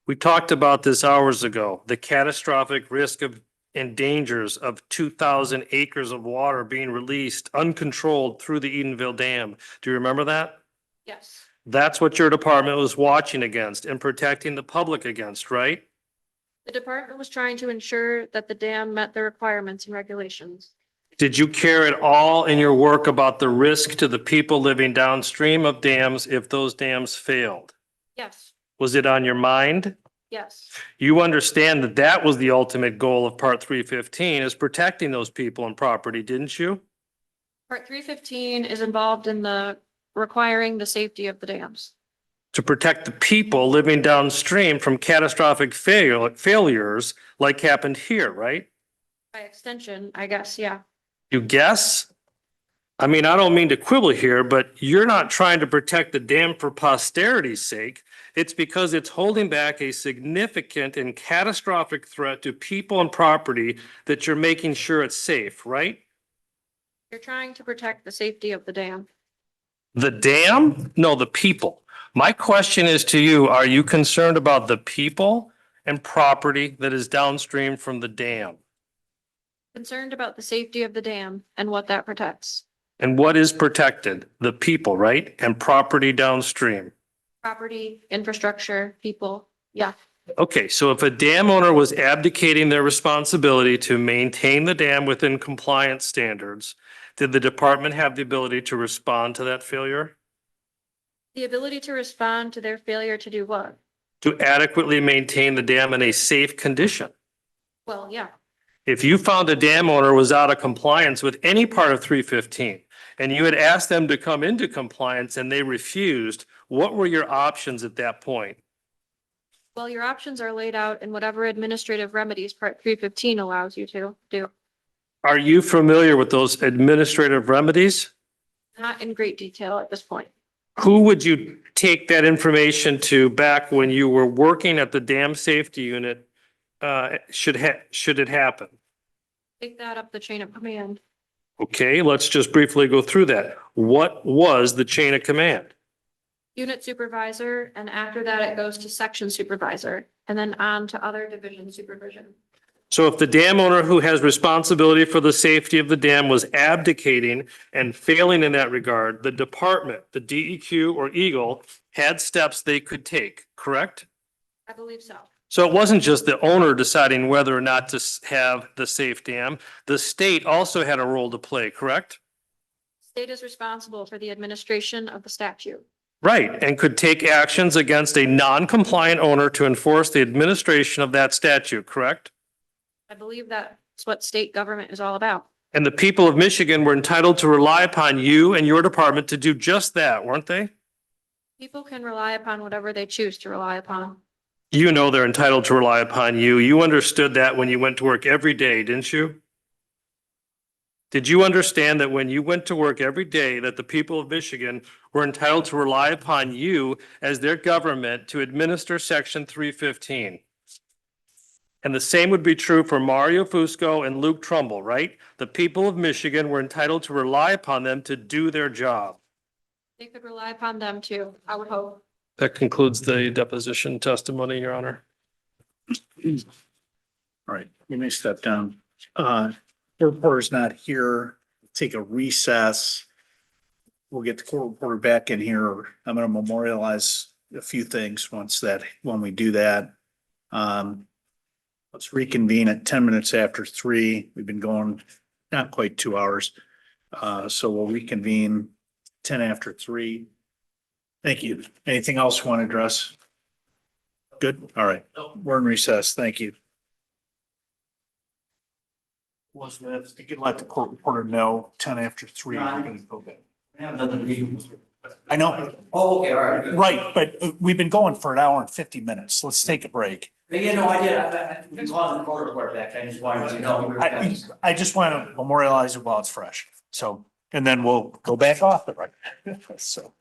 We talked about this hours ago, the catastrophic risk of and dangers of 2,000 acres of water being released uncontrolled through the Edenville Dam. Do you remember that? Yes, That's what your department was watching against and protecting the public against, right? the department was trying to ensure that the dam met the requirements and regulations. Did you care at all in your work about the risk to the people living downstream of dams if those dams failed? Yes, Was it on your mind? yes, You understand that that was the ultimate goal of Part 315 is protecting those people and property, didn't you? Part 315 is involved in the requiring the safety of the dams. To protect the people living downstream from catastrophic failures like happened here, right? By extension, I guess, yeah. You guess? I mean, I don't mean to quibble here, but you're not trying to protect the dam for posterity's sake. It's because it's holding back a significant and catastrophic threat to people and property that you're making sure it's safe, right? You're trying to protect the safety of the dam. The dam? No, the people. My question is to you, are you concerned about the people and property that is downstream from the dam? Concerned about the safety of the dam and what that protects. And what is protected? The people, right? And property downstream. Property, infrastructure, people, yeah. Okay, so if a dam owner was abdicating their responsibility to maintain the dam within compliance standards, did the department have the ability to respond to that failure? The ability to respond to their failure to do what? To adequately maintain the dam in a safe condition? Well, yeah. If you found a dam owner was out of compliance with any part of 315 and you had asked them to come into compliance and they refused, what were your options at that point? Well, your options are laid out in whatever administrative remedies Part 315 allows you to do. Are you familiar with those administrative remedies? Not in great detail at this point. Who would you take that information to back when you were working at the dam safety unit? Should it happen? Take that up the chain of command. Okay, let's just briefly go through that. What was the chain of command? Unit supervisor, and after that it goes to section supervisor, and then on to other division supervision. So if the dam owner who has responsibility for the safety of the dam was abdicating and failing in that regard, the department, the DEQ or Eagle, had steps they could take, correct? I believe so. So it wasn't just the owner deciding whether or not to have the safe dam. The state also had a role to play, correct? State is responsible for the administration of the statute. Right, and could take actions against a non-compliant owner to enforce the administration of that statute, correct? I believe that's what state government is all about. And the people of Michigan were entitled to rely upon you and your department to do just that, weren't they? People can rely upon whatever they choose to rely upon. You know they're entitled to rely upon you. You understood that when you went to work every day, didn't you? Did you understand that when you went to work every day, that the people of Michigan were entitled to rely upon you as their government to administer Section 315? And the same would be true for Mario Fusco and Luke Trumbull, right? The people of Michigan were entitled to rely upon them to do their job. They could rely upon them too, I would hope. That concludes the deposition testimony, Your Honor. All right, you may step down. Court reporter's not here. Take a recess. We'll get the court reporter back in here. I'm gonna memorialize a few things when we do that. Let's reconvene at 10 minutes after 3. We've been going not quite 2 hours. So we'll reconvene 10 after 3. Thank you. Anything else you want to address? Good. All right. We're in recess. Thank you. Elizabeth, you can let the court reporter know 10 after 3. We're going to go back. I know. Oh, okay, all right. Right, but we've been going for 1 hour and 50 minutes. Let's take a break. Yeah, no, I did. I've been calling the court report back. I just wanted to know. I just want to memorialize it while it's fresh. So, and then we'll go back off it, right? So.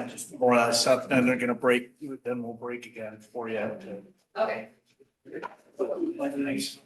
Just more of that stuff, and they're gonna break, then we'll break again for you. Okay. Thanks.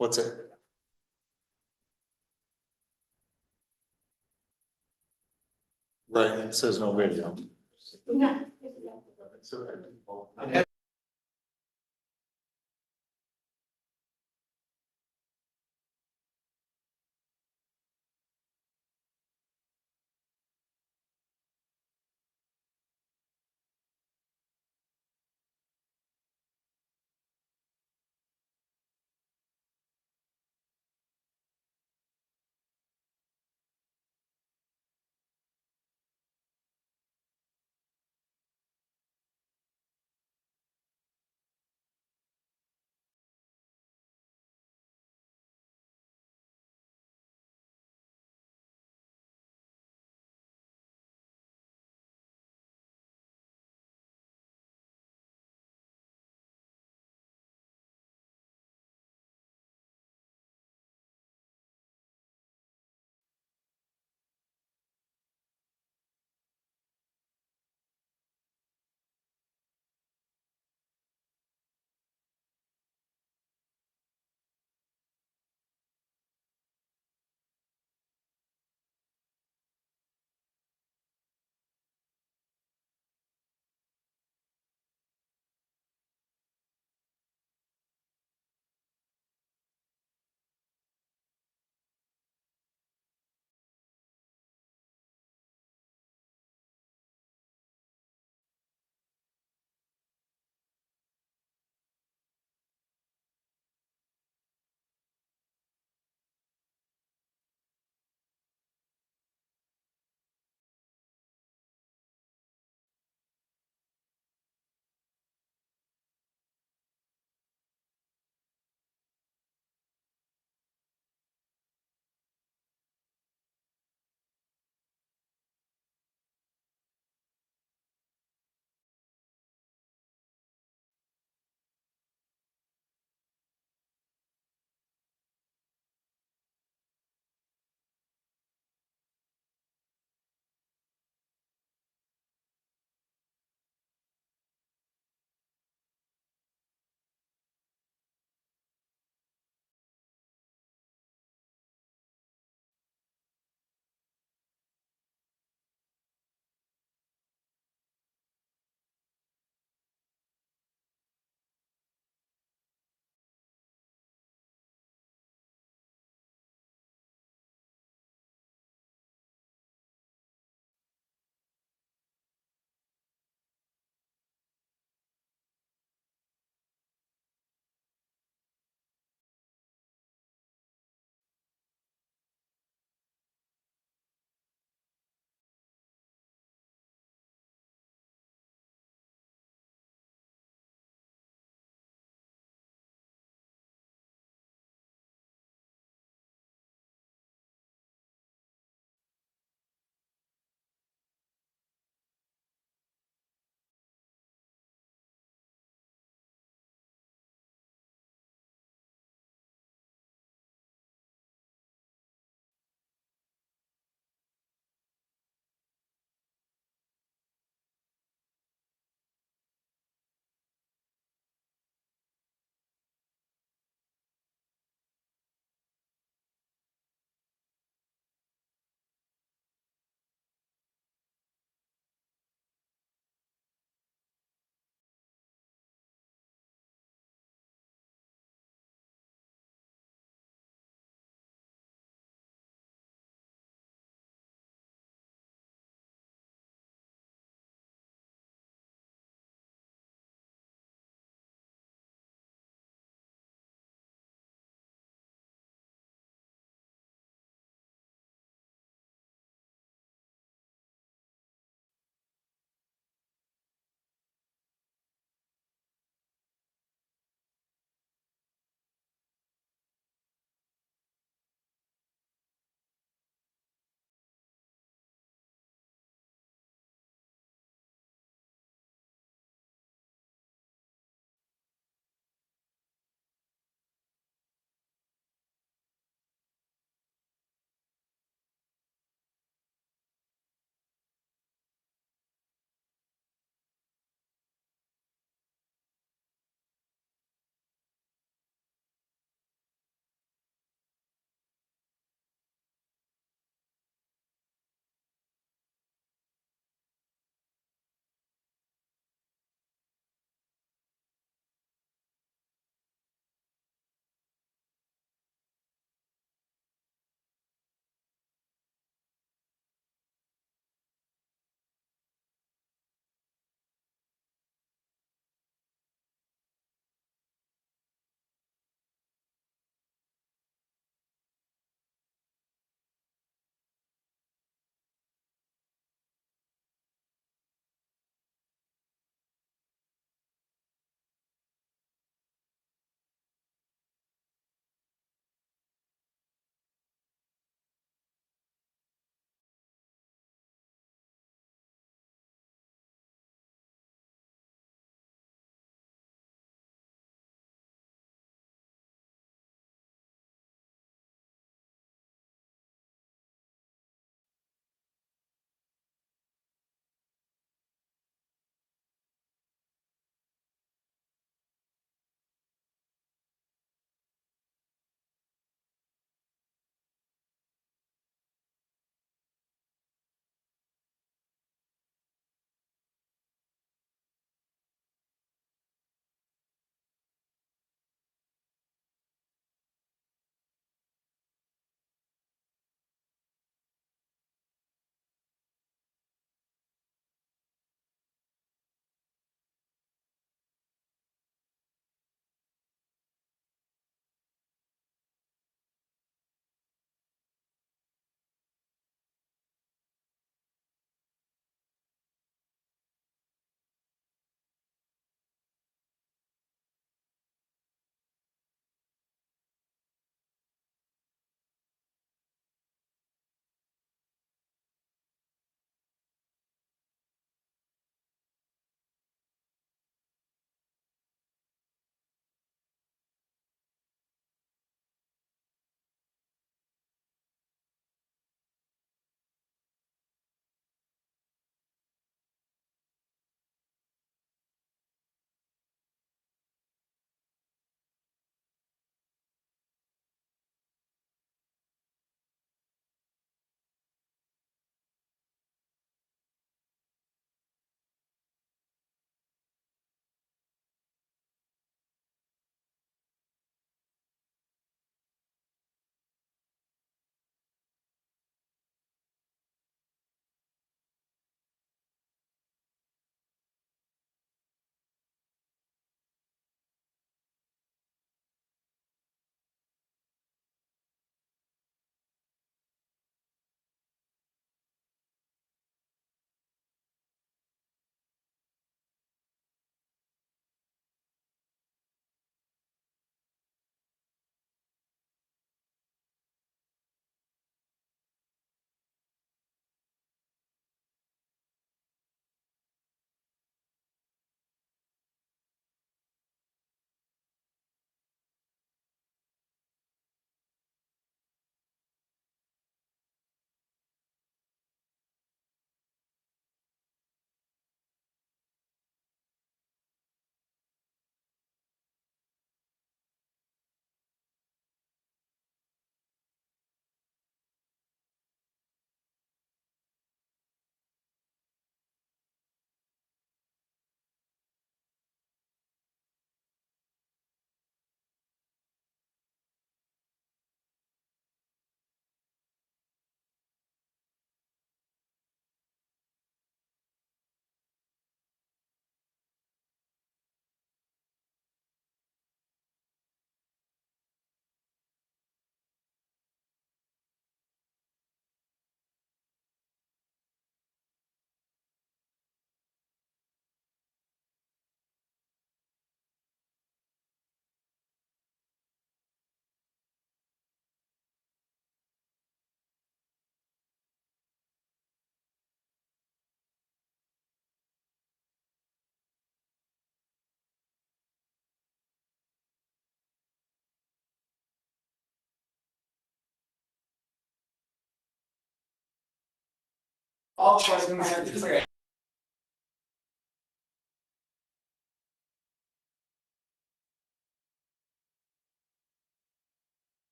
What's it? Right, it says no video. Yeah.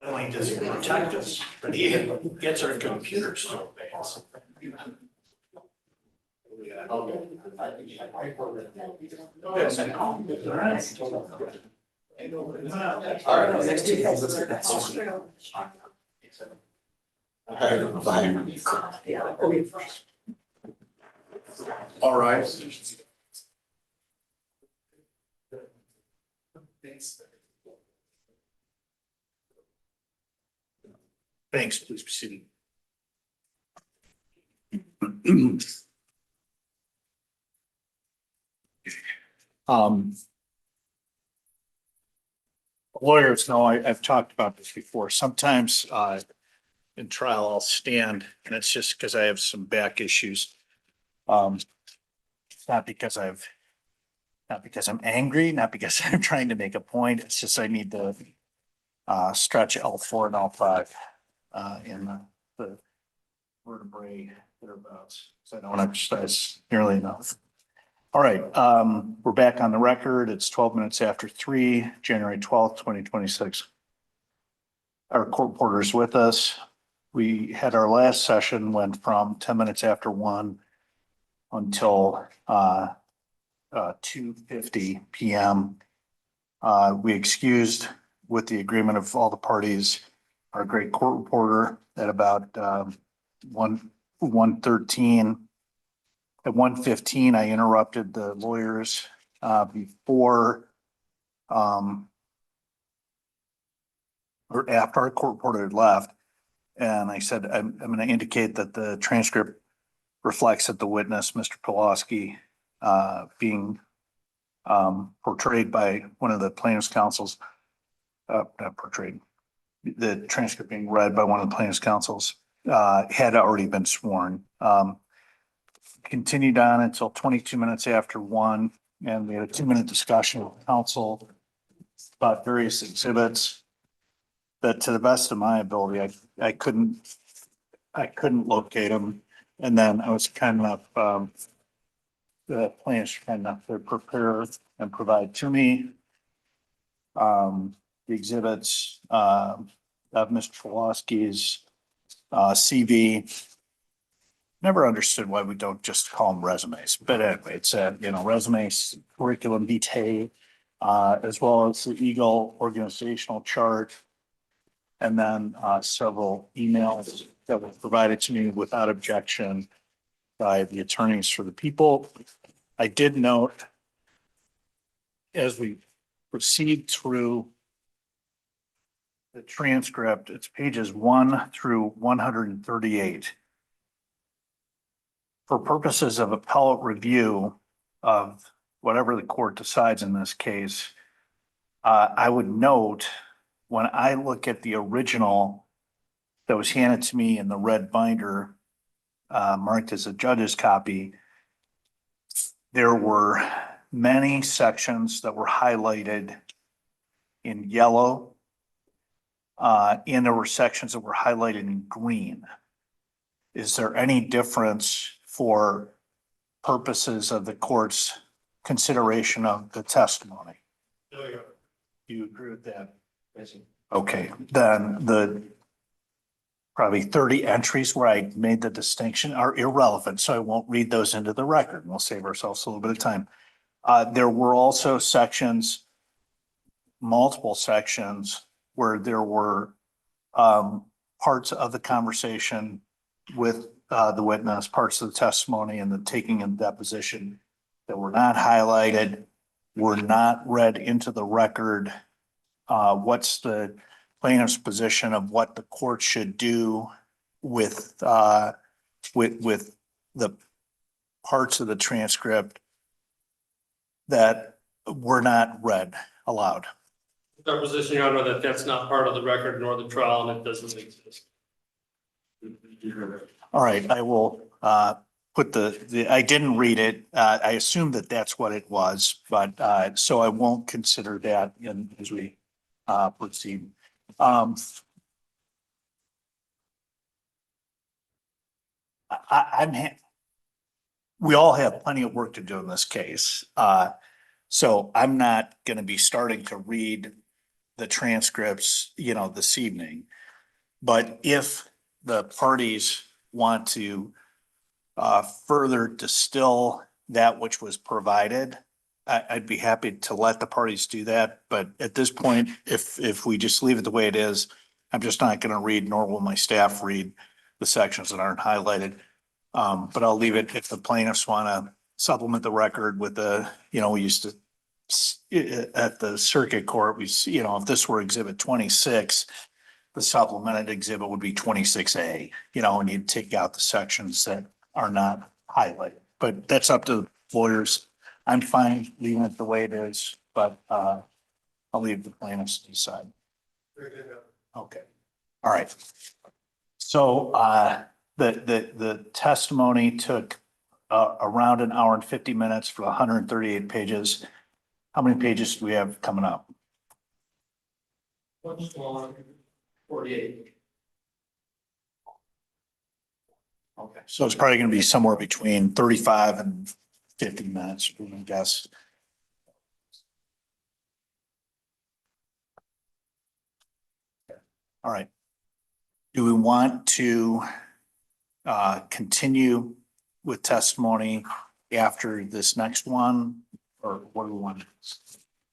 Not only does he protect us, but he gets our computers so fast. All right. Thanks, please proceed. Lawyers know I've talked about this before. Sometimes in trial I'll stand and it's just because I have some back issues. It's not because I'm angry, not because I'm trying to make a point. It's just I need to stretch L4 and L5 in the vertebrae thereabouts. So I don't exercise nearly enough. All right, we're back on the record. It's 12 minutes after 3, January 12th, 2026. Our court reporter's with us. We had our last session went from 10 minutes after 1 until 2:50 p.m. We excused with the agreement of all the parties, our great court reporter at about 1:13. At 1:15, I interrupted the lawyers before or after our court reporter had left. And I said, I'm going to indicate that the transcript reflects that the witness, Mr. Pulaski, being portrayed by one of the plaintiff's counsels, not portrayed, the transcript being read by one of the plaintiff's counsels, had already been sworn. Continued on until 22 minutes after 1, and we had a 2-minute discussion with counsel about various exhibits that, to the best of my ability, I couldn't locate them. And then I was kind enough, the plaintiffs were kind enough to prepare and provide to me the exhibits of Mr. Pulaski's CV. Never understood why we don't just call them resumes, but anyway, it's resumes, curriculum vitae, as well as the Eagle organizational chart. And then several emails that were provided to me without objection by the attorneys for the people. I did note as we proceed through the transcript, it's pages 1 through 138. For purposes of appellate review of whatever the court decides in this case, I would note when I look at the original that was handed to me in the red binder, marked as a judge's copy, there were many sections that were highlighted in yellow, and there were sections that were highlighted in green. Is there any difference for purposes of the court's consideration of the testimony? Do you agree with that? Okay, then the probably 30 entries where I made the distinction are irrelevant, so I won't read those into the record. We'll save ourselves a little bit of time. There were also sections, multiple sections where there were parts of the conversation with the witness, parts of the testimony and the taking of deposition that were not highlighted, were not read into the record. What's the plaintiff's position of what the court should do with the parts of the transcript that were not read aloud? Our position, Your Honor, that that's not part of the record nor the trial and it doesn't exist. All right, I will put I didn't read it. I assume that that's what it was, but so I won't consider that as we proceed. We all have plenty of work to do in this case. So I'm not going to be starting to read the transcripts, this evening. But if the parties want to further distill that which was provided, I'd be happy to let the parties do that. But at this point, if we just leave it the way it is, I'm just not going to read, nor will my staff read the sections that aren't highlighted. But I'll leave it if the plaintiffs want to supplement the record with we used to, at the circuit court, if this were exhibit 26, the supplemented exhibit would be 26A, and you'd take out the sections that are not highlighted. But that's up to the lawyers. I'm fine leaving it the way it is, but I'll leave the plaintiffs to decide. Okay. All right. So the testimony took around an hour and 50 minutes for 138 pages. How many pages do we have coming up? 48. Okay. So it's probably going to be somewhere between 35 and 50 minutes, I guess. All right. Do we want to continue with testimony after this next one, or what do we want?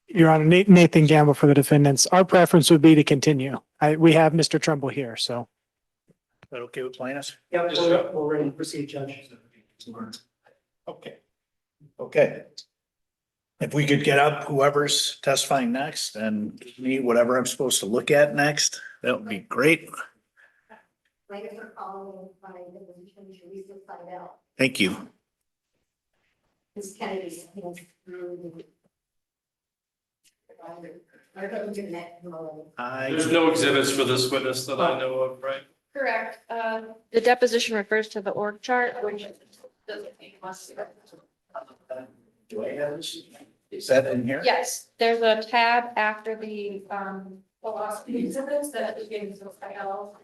Your Honor, Nathan Gamble for the defendants. Our preference would be to continue. We have Mr. Trumbull here, so. Is that okay with plaintiffs? Yeah, we're ready to proceed, Judge. Okay. Okay. If we could get up, whoever's testifying next, and give me whatever I'm supposed to look at next, that would be great. Plaintiffs are following by the position Teresa Seidel. Thank you. Ms. Kennedy has through the. There's no exhibits for this witness that I know of, right? Correct. The deposition refers to the org chart, which doesn't make much. Do I have this? Is that in here? Yes, there's a tab after the philosophy exhibits that begins with IL.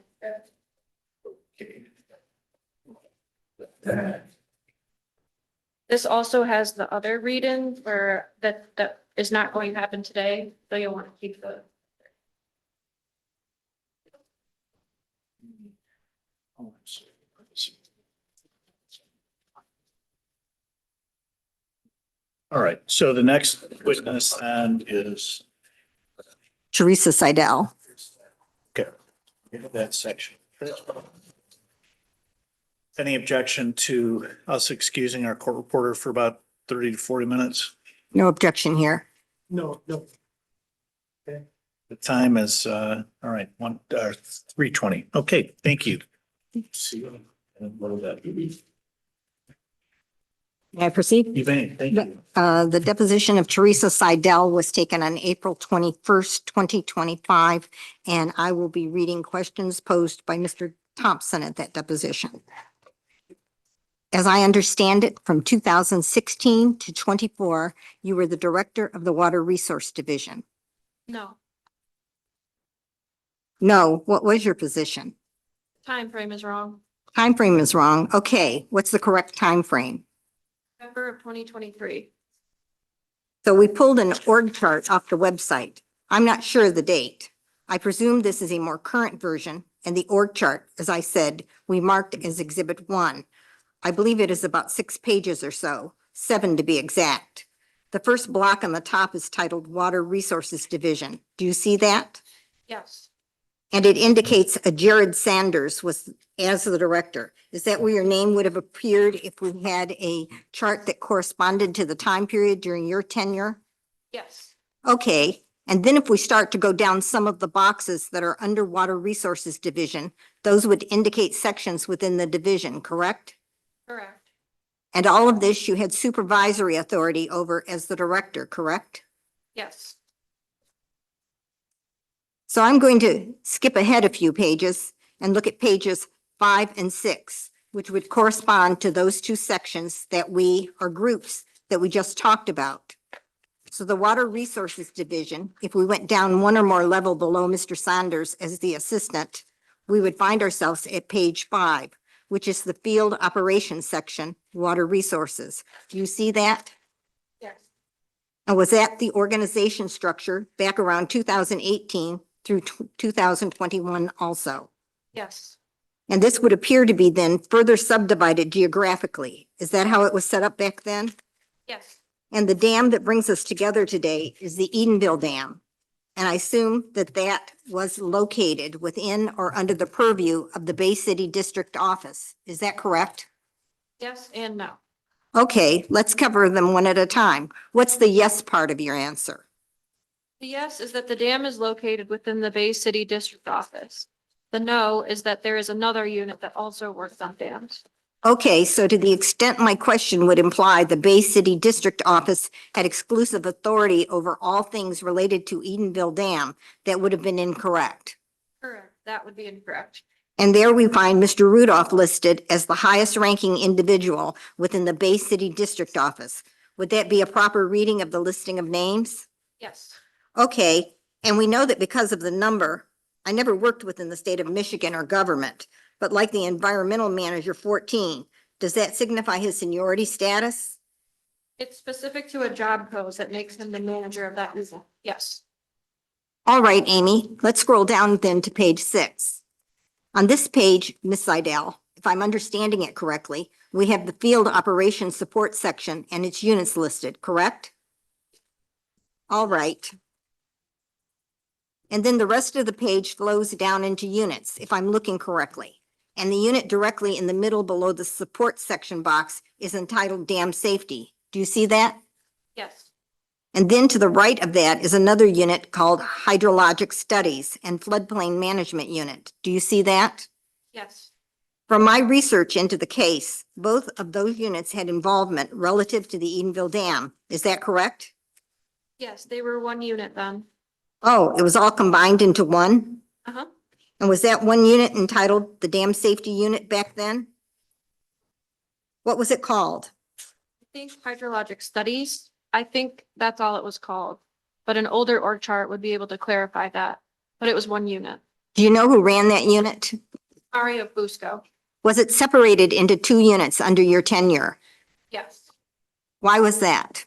This also has the other read-in where that is not going to happen today, so you'll want to keep the. All right, so the next witness then is. Teresa Seidel. Okay, that section. Any objection to us excusing our court reporter for about 30 to 40 minutes? No objection here. No. The time is, all right, 3:20. Okay, thank you. See you in a little bit. May I proceed? You may, thank you. The deposition of Teresa Seidel was taken on April 21st, 2025, and I will be reading questions posed by Mr. Thompson at that deposition. As I understand it, from 2016 to 24, you were the director of the Water Resource Division. No, No, what was your position? time frame is wrong. Time frame is wrong. Okay, what's the correct time frame? November of 2023. So we pulled an org chart off the website. I'm not sure of the date. I presume this is a more current version, and the org chart, as I said, we marked as Exhibit 1. I believe it is about 6 pages or so, 7 to be exact. The first block on the top is titled Water Resources Division. Do you see that? Yes. And it indicates a Jared Sanders was as the director. Is that where your name would have appeared if we had a chart that corresponded to the time period during your tenure? Yes. Okay, and then if we start to go down some of the boxes that are Underwater Resources Division, those would indicate sections within the division, correct? Correct. And all of this you had supervisory authority over as the director, correct? Yes. So I'm going to skip ahead a few pages and look at pages 5 and 6, which would correspond to those two sections that we, or groups that we just talked about. So the Water Resources Division, if we went down one or more level below Mr. Sanders as the assistant, we would find ourselves at page 5, which is the Field Operations section, Water Resources. Do you see that? Yes. And was that the organization structure back around 2018 through 2021 also? Yes. And this would appear to be then further subdivided geographically. Is that how it was set up back then? Yes. And the dam that brings us together today is the Edenville Dam. And I assume that that was located within or under the purview of the Bay City District Office. Is that correct? Yes and no. Okay, let's cover them one at a time. What's the yes part of your answer? The yes is that the dam is located within the Bay City District Office. The no is that there is another unit that also works on dams. Okay, so to the extent my question would imply the Bay City District Office had exclusive authority over all things related to Edenville Dam, that would have been incorrect. Correct. That would be incorrect. And there we find Mr. Rudolph listed as the highest ranking individual within the Bay City District Office. Would that be a proper reading of the listing of names? Yes. Okay, and we know that because of the number, I never worked within the state of Michigan or government, but like the environmental manager 14, does that signify his seniority status? It's specific to a job post that makes him the manager of that unit. Yes. All right, Amy, let's scroll down then to page 6. On this page, Ms. Seidel, if I'm understanding it correctly, we have the field operations support section and its units listed, correct? All right. And then the rest of the page flows down into units, if I'm looking correctly. And the unit directly in the middle below the support section box is entitled Dam Safety. Do you see that? Yes. And then to the right of that is another unit called Hydrologic Studies and Floodplain Management Unit. Do you see that? Yes. From my research into the case, both of those units had involvement relative to the Edenville Dam. Is that correct? Yes, they were one unit then. Oh, it was all combined into one? Uh-huh. And was that one unit entitled the Dam Safety Unit back then? What was it called? I think hydrologic studies. I think that's all it was called. But an older org chart would be able to clarify that. But it was one unit. Do you know who ran that unit? Mario Fusco. Was it separated into 2 units under your tenure? Yes. Why was that?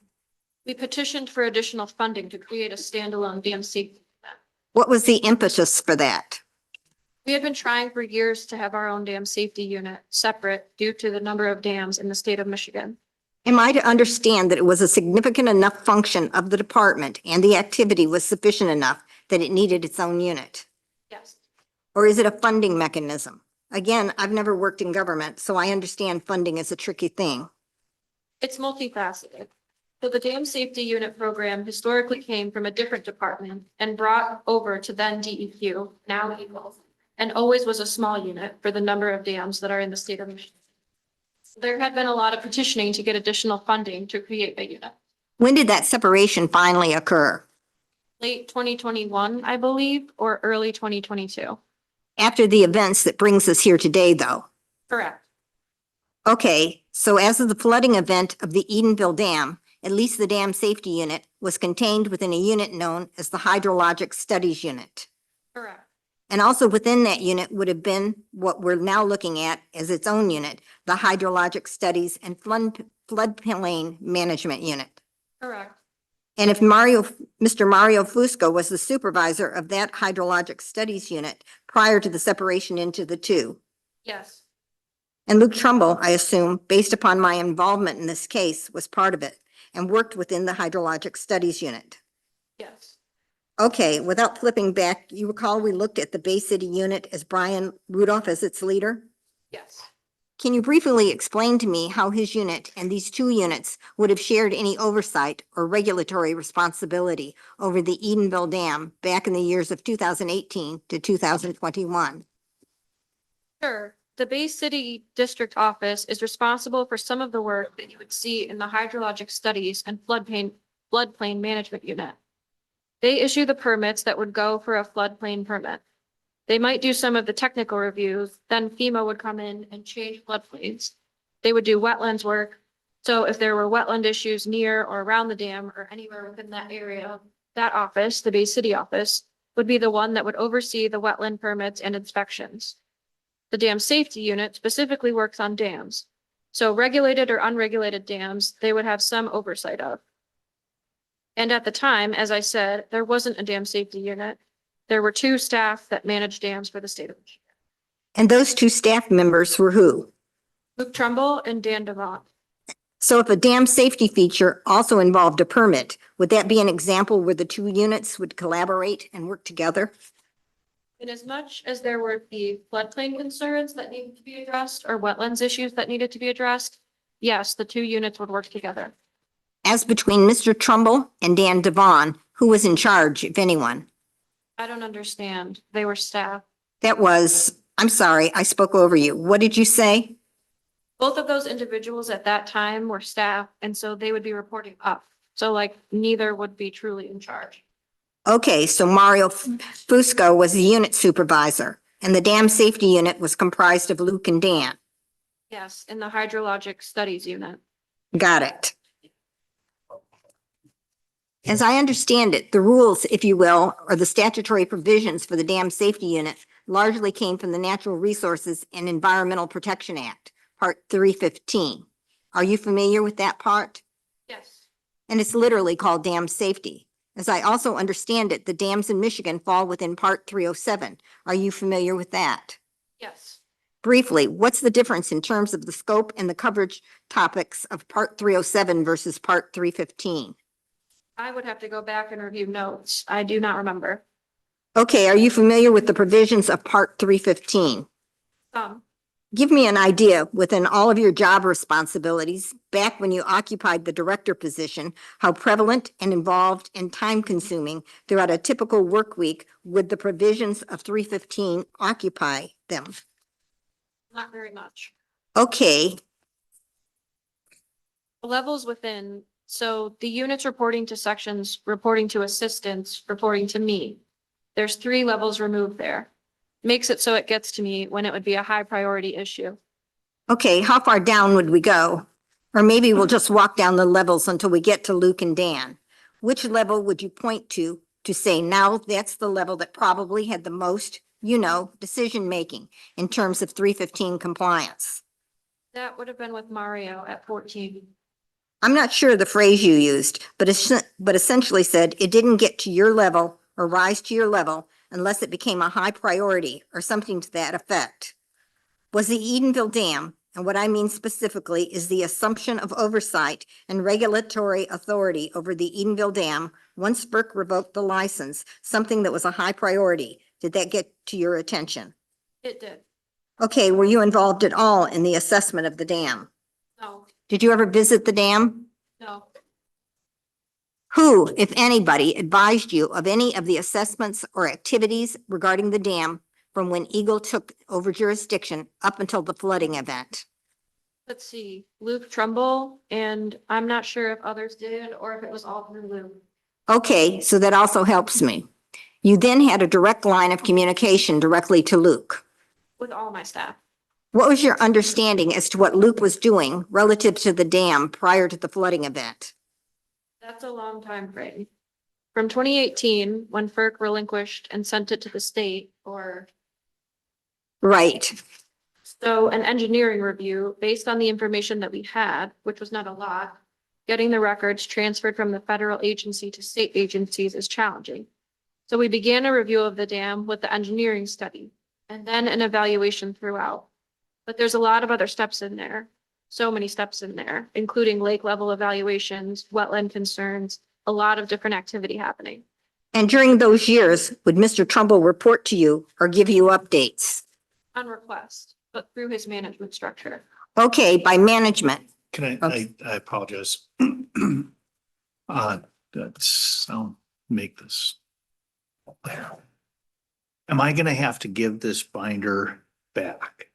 We petitioned for additional funding to create a standalone DMC. What was the impetus for that? We had been trying for years to have our own dam safety unit separate due to the number of dams in the state of Michigan. Am I to understand that it was a significant enough function of the department and the activity was sufficient enough that it needed its own unit? Yes. Or is it a funding mechanism? Again, I've never worked in government, so I understand funding is a tricky thing. It's multifaceted. So the dam safety unit program historically came from a different department and brought over to then DEQ, now Eagle, and always was a small unit for the number of dams that are in the state of Michigan. There had been a lot of petitioning to get additional funding to create a unit. When did that separation finally occur? Late 2021, I believe, or early 2022. After the events that brings us here today, though. Correct. Okay, so as of the flooding event of the Edenville Dam, at least the Dam Safety Unit was contained within a unit known as the Hydrologic Studies Unit. Correct. And also within that unit would have been what we're now looking at as its own unit, the Hydrologic Studies and Floodplain Management Unit. Correct. And if Mr. Mario Fusco was the supervisor of that Hydrologic Studies Unit prior to the separation into the 2. Yes. And Luke Trumbull, I assume, based upon my involvement in this case, was part of it and worked within the Hydrologic Studies Unit. Yes. Okay, without flipping back, you recall we looked at the Bay City unit as Brian Rudolph as its leader? Yes. Can you briefly explain to me how his unit and these two units would have shared any oversight or regulatory responsibility over the Edenville Dam back in the years of 2018 to 2021? Sure. The Bay City District Office is responsible for some of the work that you would see in the hydrologic studies and floodplain management unit. They issue the permits that would go for a floodplain permit. They might do some of the technical reviews, then FEMA would come in and change floodplains. They would do wetlands work. So if there were wetland issues near or around the dam or anywhere within that area, that office, the Bay City office, would be the one that would oversee the wetland permits and inspections. The dam safety unit specifically works on dams. So regulated or unregulated dams, they would have some oversight of. And at the time, as I said, there wasn't a dam safety unit. There were two staff that managed dams for the state of Michigan. And those two staff members were who? Luke Trumbull and Dan Devont. So if a dam safety feature also involved a permit, would that be an example where the two units would collaborate and work together? In as much as there were the floodplain concerns that needed to be addressed or wetlands issues that needed to be addressed, yes, the two units would work together. As between Mr. Trumbull and Dan Devon, who was in charge, if anyone? I don't understand. They were staff. I'm sorry, I spoke over you. What did you say? Both of those individuals at that time were staff, and so they would be reporting up. So like neither would be truly in charge. Okay, so Mario Fusco was the unit supervisor, and the dam safety unit was comprised of Luke and Dan. Yes, in the hydrologic studies unit. Got it. As I understand it, the rules, if you will, or the statutory provisions for the dam safety unit largely came from the Natural Resources and Environmental Protection Act, Part 315. Are you familiar with that part? Yes. And it's literally called dam safety. As I also understand it, the dams in Michigan fall within Part 307. Are you familiar with that? Yes. Briefly, what's the difference in terms of the scope and the coverage topics of Part 307 versus Part 315? I would have to go back and review notes. I do not remember. Okay, are you familiar with the provisions of Part 315? Give me an idea, within all of your job responsibilities, back when you occupied the director position, how prevalent and involved and time-consuming throughout a typical work week would the provisions of 315 occupy them? Not very much. Okay, The levels within, so the units reporting to sections, reporting to assistants, reporting to me. There's 3 levels removed there. Makes it so it gets to me when it would be a high priority issue. okay, how far down would we go? Or maybe we'll just walk down the levels until we get to Luke and Dan. Which level would you point to say now that's the level that probably had the most, decision-making in terms of 315 compliance? That would have been with Mario at 14. I'm not sure the phrase you used, but essentially said it didn't get to your level or rise to your level unless it became a high priority or something to that effect. Was the Edenville Dam, and what I mean specifically is the assumption of oversight and regulatory authority over the Edenville Dam, once FERC revoked the license, something that was a high priority? Did that get to your attention? It did. Okay, were you involved at all in the assessment of the dam? No, Did you ever visit the dam? no. Who, if anybody, advised you of any of the assessments or activities regarding the dam from when Eagle took over jurisdiction up until the flooding event? Let's see, Luke Trumbull, and I'm not sure if others did or if it was all through Luke. Okay, so that also helps me. You then had a direct line of communication directly to Luke. With all my staff. What was your understanding as to what Luke was doing relative to the dam prior to the flooding event? That's a long time frame. From 2018, when FERC relinquished and sent it to the state, or Right. so an engineering review based on the information that we had, which was not a lot, getting the records transferred from the federal agency to state agencies is challenging. So we began a review of the dam with the engineering study and then an evaluation throughout. But there's a lot of other steps in there. So many steps in there, including lake level evaluations, wetland concerns, a lot of different activity happening. And during those years, would Mr. Trumbull report to you or give you updates? On request, but through his management structure. Okay, by management. Can I apologize. I'll make this. Am I gonna have to give this binder back?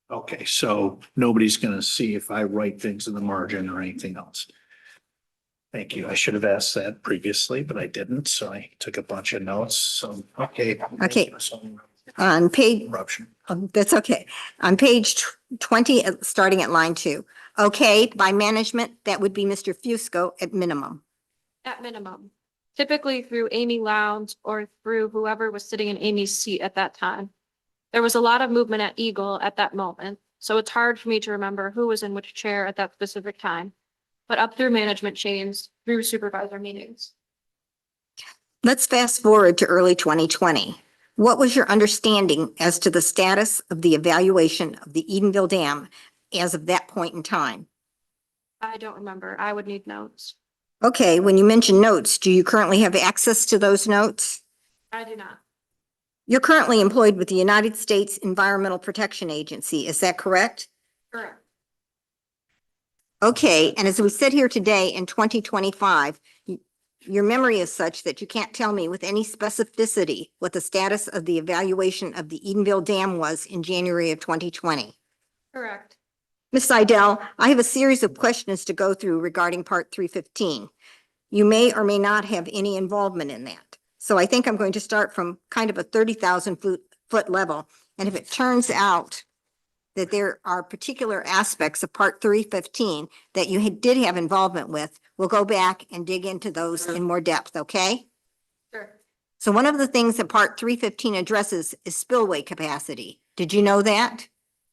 Okay, so nobody's gonna see if I write things in the margin or anything else. Thank you. I should have asked that previously, but I didn't, so I took a bunch of notes, so, okay. Okay. On page, Interruption. that's okay. On page 20, starting at line 2. Okay, by management, that would be Mr. Fusco at minimum. At minimum, typically through Amy Lowndes or through whoever was sitting in Amy's seat at that time. There was a lot of movement at Eagle at that moment, so it's hard for me to remember who was in which chair at that specific time, but up through management chains, through supervisor meetings. Let's fast forward to early 2020. What was your understanding as to the status of the evaluation of the Edenville Dam as of that point in time? I don't remember. I would need notes. Okay, when you mention notes, do you currently have access to those notes? I do not. You're currently employed with the United States Environmental Protection Agency, is that correct? Correct. Okay, and as we sit here today in 2025, your memory is such that you can't tell me with any specificity what the status of the evaluation of the Edenville Dam was in January of 2020. Correct. Ms. Seidel, I have a series of questions to go through regarding Part 315. You may or may not have any involvement in that. So I think I'm going to start from kind of a 30,000 foot level. And if it turns out that there are particular aspects of Part 315 that you did have involvement with, we'll go back and dig into those in more depth, okay? Sure. So one of the things that Part 315 addresses is spillway capacity. Did you know that?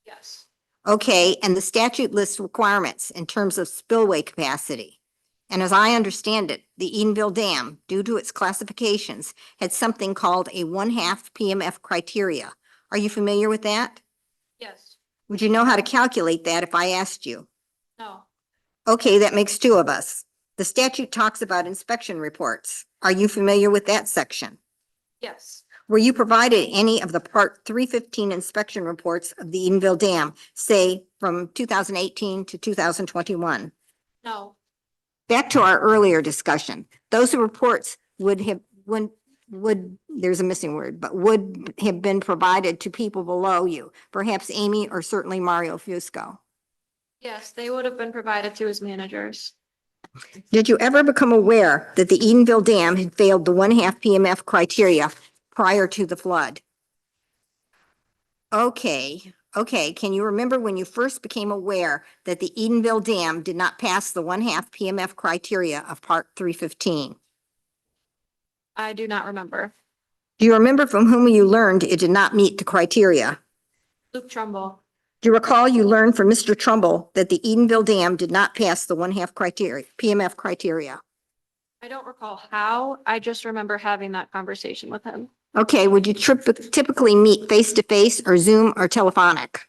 Yes. Okay, and the statute lists requirements in terms of spillway capacity. And as I understand it, the Edenville Dam, due to its classifications, had something called a 1/2 PMF criteria. Are you familiar with that? Yes. Would you know how to calculate that if I asked you? No. Okay, that makes 2 of us. The statute talks about inspection reports. Are you familiar with that section? Yes. Were you provided any of the Part 315 inspection reports of the Edenville Dam, say from 2018 to 2021? No. Back to our earlier discussion, those reports would have there's a missing word, but would have been provided to people below you, perhaps Amy or certainly Mario Fusco. Yes, they would have been provided to his managers. Did you ever become aware that the Edenville Dam had failed the 1/2 PMF criteria prior to the flood? Okay. Can you remember when you first became aware that the Edenville Dam did not pass the 1/2 PMF criteria of Part 315? I do not remember. Do you remember from whom you learned it did not meet the criteria? Luke Trumbull. Do you recall you learned from Mr. Trumbull that the Edenville Dam did not pass the 1/2 criteria, PMF criteria? I don't recall how. I just remember having that conversation with him. Okay, would you typically meet face-to-face or Zoom or telephonic?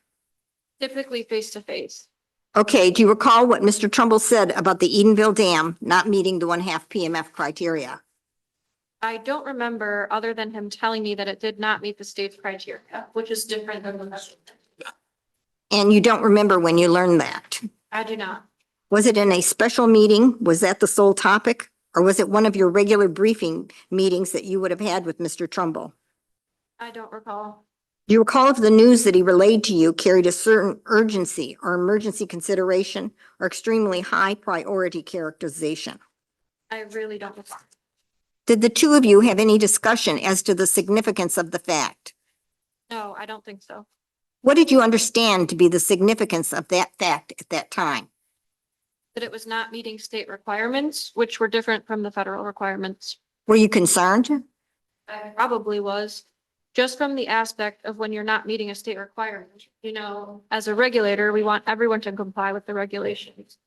Typically face to face. Okay, do you recall what Mr. Trumbull said about the Edenville Dam not meeting the 1/2 PMF criteria? I don't remember other than him telling me that it did not meet the state's criteria, which is different than the rest. And you don't remember when you learned that? I do not. Was it in a special meeting? Was that the sole topic? Or was it one of your regular briefing meetings that you would have had with Mr. Trumbull? I don't recall. Do you recall if the news that he relayed to you carried a certain urgency or emergency consideration or extremely high priority characterization? I really don't recall. Did the 2 of you have any discussion as to the significance of the fact? No, I don't think so. What did you understand to be the significance of that fact at that time? That it was not meeting state requirements, which were different from the federal requirements. Were you concerned? I probably was. Just from the aspect of when you're not meeting a state requirement, as a regulator, we want everyone to comply with the regulations.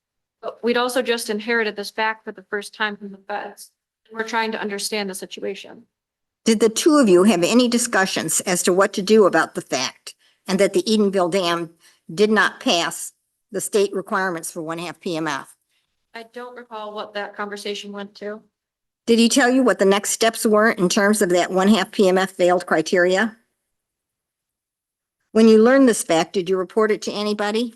But we'd also just inherited this fact for the first time from the feds. We're trying to understand the situation. Did the 2 of you have any discussions as to what to do about the fact and that the Edenville Dam did not pass the state requirements for 1/2 PMF? I don't recall what that conversation went to. Did he tell you what the next steps were in terms of that 1/2 PMF failed criteria? When you learned this fact, did you report it to anybody?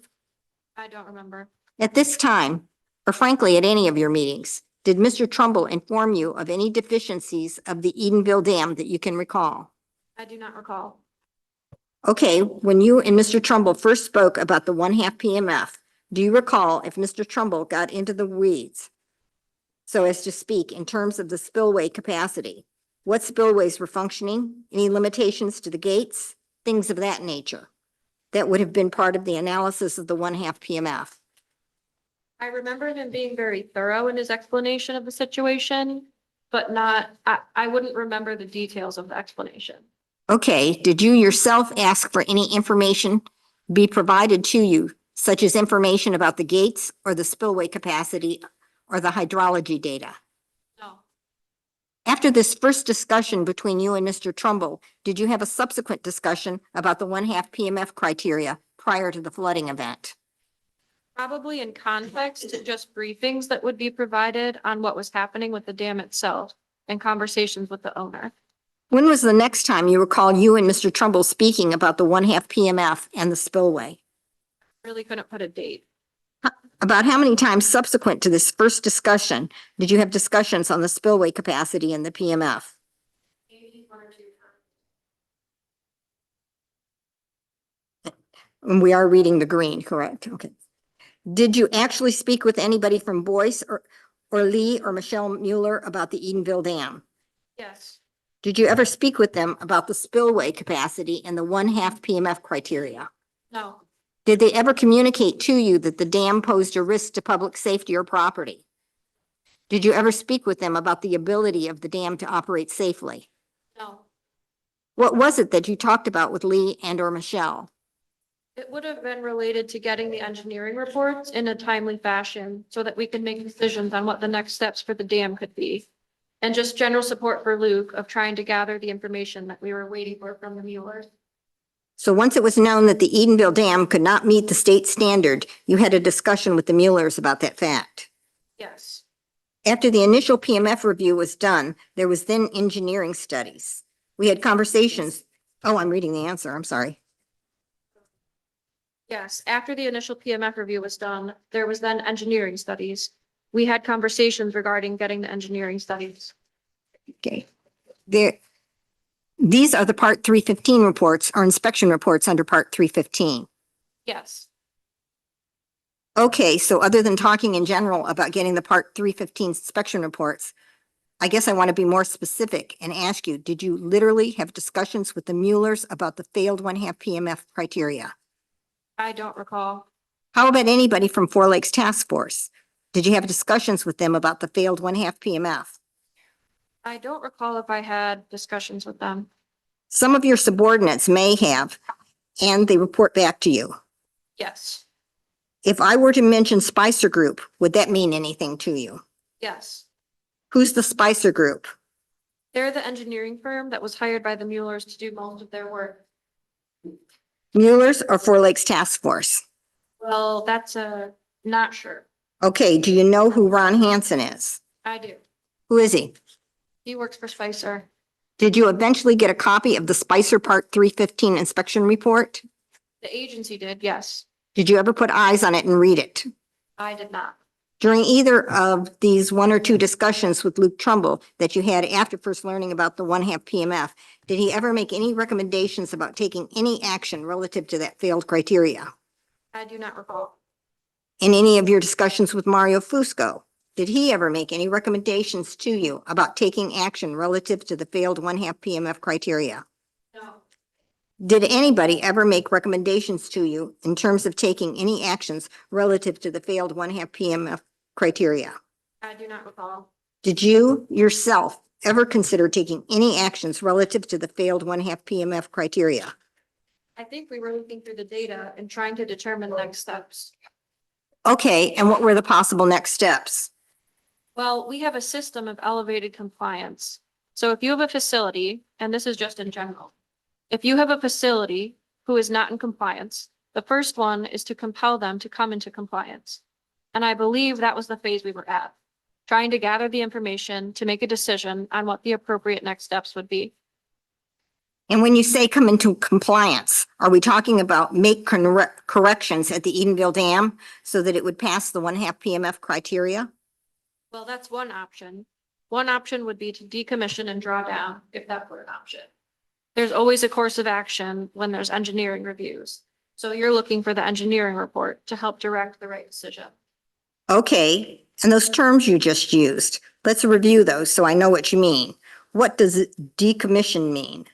I don't remember. At this time, or frankly, at any of your meetings, did Mr. Trumbull inform you of any deficiencies of the Edenville Dam that you can recall? I do not recall. Okay, when you and Mr. Trumbull first spoke about the 1/2 PMF, do you recall if Mr. Trumbull got into the weeds, so as to speak, in terms of the spillway capacity? What spillways were functioning? Any limitations to the gates? Things of that nature. That would have been part of the analysis of the 1/2 PMF. I remember him being very thorough in his explanation of the situation, but I wouldn't remember the details of the explanation. Okay, did you yourself ask for any information be provided to you, such as information about the gates or the spillway capacity or the hydrology data? No, After this first discussion between you and Mr. Trumbull, did you have a subsequent discussion about the 1/2 PMF criteria prior to the flooding event? probably in context, just briefings that would be provided on what was happening with the dam itself and conversations with the owner. When was the next time you recall you and Mr. Trumbull speaking about the 1/2 PMF and the spillway? Really couldn't put a date. About how many times subsequent to this first discussion did you have discussions on the spillway capacity in the PMF? Maybe 1 or 2 times. And we are reading the green, correct? Okay. Did you actually speak with anybody from Boyce or Lee or Michelle Mueller about the Edenville Dam? Yes, Did you ever speak with them about the spillway capacity and the 1/2 PMF criteria? no, Did they ever communicate to you that the dam posed a risk to public safety or property? Did you ever speak with them about the ability of the dam to operate safely? no. What was it that you talked about with Lee and or Michelle? It would have been related to getting the engineering reports in a timely fashion so that we could make decisions on what the next steps for the dam could be. And just general support for Luke of trying to gather the information that we were waiting for from the Muellers. So once it was known that the Edenville Dam could not meet the state standard, you had a discussion with the Muellers about that fact. Yes, After the initial PMF review was done, there was then engineering studies. We had conversations. Oh, I'm reading the answer. I'm sorry. yes. After the initial PMF review was done, there was then engineering studies. We had conversations regarding getting the engineering studies. Okay. These are the Part 315 reports or inspection reports under Part 315. Yes, Okay, so other than talking in general about getting the Part 315 inspection reports, I guess I want to be more specific and ask you, did you literally have discussions with the Muellers about the failed 1/2 PMF criteria? I don't recall. How about anybody from Four Lakes Task Force? Did you have discussions with them about the failed 1/2 PMF? I don't recall if I had discussions with them. Some of your subordinates may have, and they report back to you. Yes, If I were to mention Spicer Group, would that mean anything to you? yes. Who's the Spicer Group? They're the engineering firm that was hired by the Muellers to do most of their work. Muellers or Four Lakes Task Force? Well, that's not sure. Okay, do you know who Ron Hansen is? I do. Who is he? He works for Spicer. Did you eventually get a copy of the Spicer Part 315 inspection report? The agency did, yes. Did you ever put eyes on it and read it? I did not. During either of these 1 or 2 discussions with Luke Trumbull that you had after first learning about the 1/2 PMF, did he ever make any recommendations about taking any action relative to that failed criteria? I do not recall. In any of your discussions with Mario Fusco, did he ever make any recommendations to you about taking action relative to the failed 1/2 PMF criteria? No, Did anybody ever make recommendations to you in terms of taking any actions relative to the failed 1/2 PMF criteria? I do not recall. Did you yourself ever consider taking any actions relative to the failed 1/2 PMF criteria? I think we were looking through the data and trying to determine next steps. Okay, and what were the possible next steps? Well, we have a system of elevated compliance. So if you have a facility, and this is just in general, if you have a facility who is not in compliance, the first one is to compel them to come into compliance. And I believe that was the phase we were at. trying to gather the information to make a decision on what the appropriate next steps would be. And when you say come into compliance, are we talking about make corrections at the Edenville Dam so that it would pass the 1/2 PMF criteria? Well, that's one option. One option would be to decommission and draw down, if that were an option. There's always a course of action when there's engineering reviews. So you're looking for the engineering report to help direct the right decision. Okay, and those terms you just used, let's review those so I know what you mean. What does decommission mean?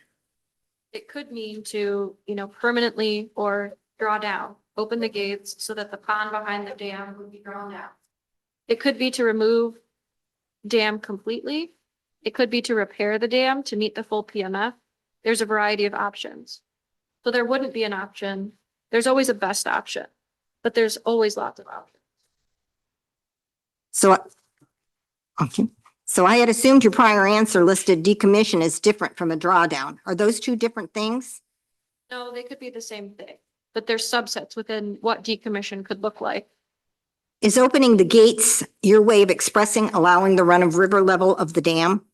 It could mean to, permanently or draw down, open the gates so that the pond behind the dam would be drawn down. It could be to remove dam completely. It could be to repair the dam to meet the full PMF. There's a variety of options. So there wouldn't be an option. There's always a best option, but there's always lots of options. So I had assumed your prior answer listed decommission as different from a drawdown. Are those two different things? No, they could be the same thing, but there's subsets within what decommission could look like. Is opening the gates your way of expressing allowing the run of river level of the dam?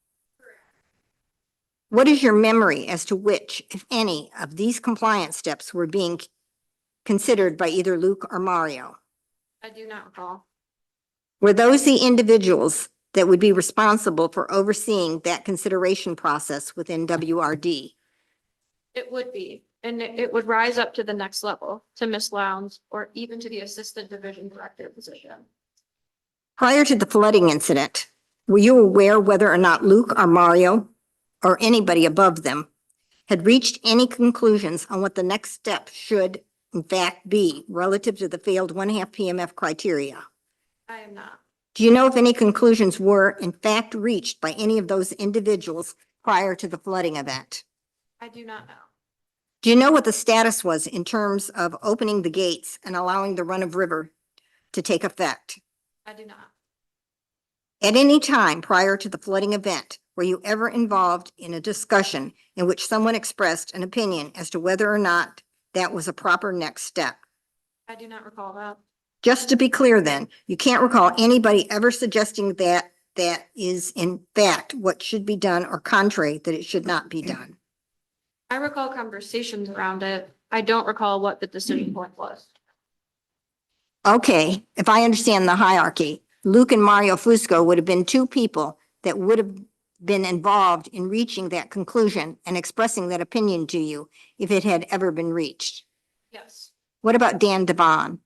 What is your memory as to which, if any, of these compliance steps were being considered by either Luke or Mario? I do not recall. Were those the individuals that would be responsible for overseeing that consideration process within WRD? It would be, and it would rise up to the next level, to Ms. Lowndes, or even to the assistant division director position. Prior to the flooding incident, were you aware whether or not Luke or Mario or anybody above them had reached any conclusions on what the next step should in fact be relative to the failed 1/2 PMF criteria? I am not. Do you know if any conclusions were in fact reached by any of those individuals prior to the flooding event? I do not know. Do you know what the status was in terms of opening the gates and allowing the run of river to take effect? I do not. At any time prior to the flooding event, were you ever involved in a discussion in which someone expressed an opinion as to whether or not that was a proper next step? I do not recall that. Just to be clear then, you can't recall anybody ever suggesting that that is in fact what should be done or contrary that it should not be done. I recall conversations around it. I don't recall what the decision point was. Okay, if I understand the hierarchy, Luke and Mario Fusco would have been two people that would have been involved in reaching that conclusion and expressing that opinion to you if it had ever been reached. Yes. What about Dan Devon?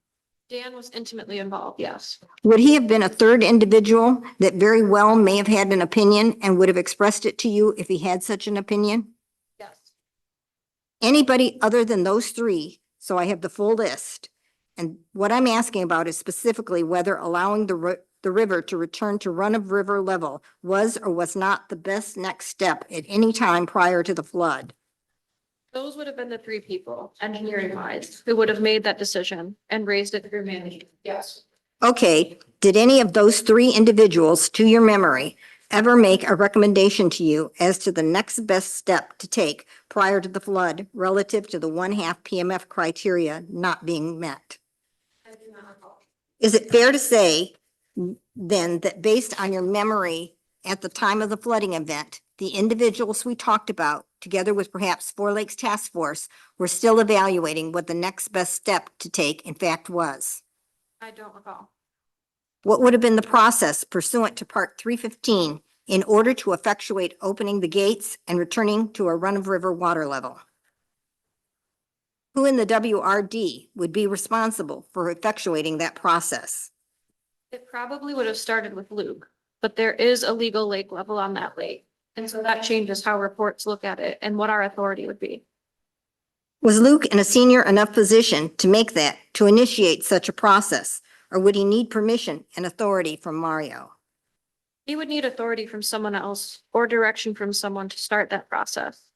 Dan was intimately involved, yes. Would he have been a third individual that very well may have had an opinion and would have expressed it to you if he had such an opinion? Yes. Anybody other than those three, so I have the full list. And what I'm asking about is specifically whether allowing the river to return to run of river level was or was not the best next step at any time prior to the flood. Those would have been the three people, engineering wise, who would have made that decision and raised it through management. Yes. Okay, did any of those three individuals, to your memory, ever make a recommendation to you as to the next best step to take prior to the flood relative to the 1/2 PMF criteria not being met? I do not recall. Is it fair to say then that based on your memory at the time of the flooding event, the individuals we talked about, together with perhaps Four Lakes Task Force, were still evaluating what the next best step to take in fact was? I don't recall. What would have been the process pursuant to Part 315 in order to effectuate opening the gates and returning to a run-of-river water level? Who in the WRD would be responsible for effectuating that process? It probably would have started with Luke, but there is a legal lake level on that lake. And so that changes how reports look at it and what our authority would be. Was Luke in a senior enough position to make that, to initiate such a process, or would he need permission and authority from Mario? He would need authority from someone else or direction from someone to start that process.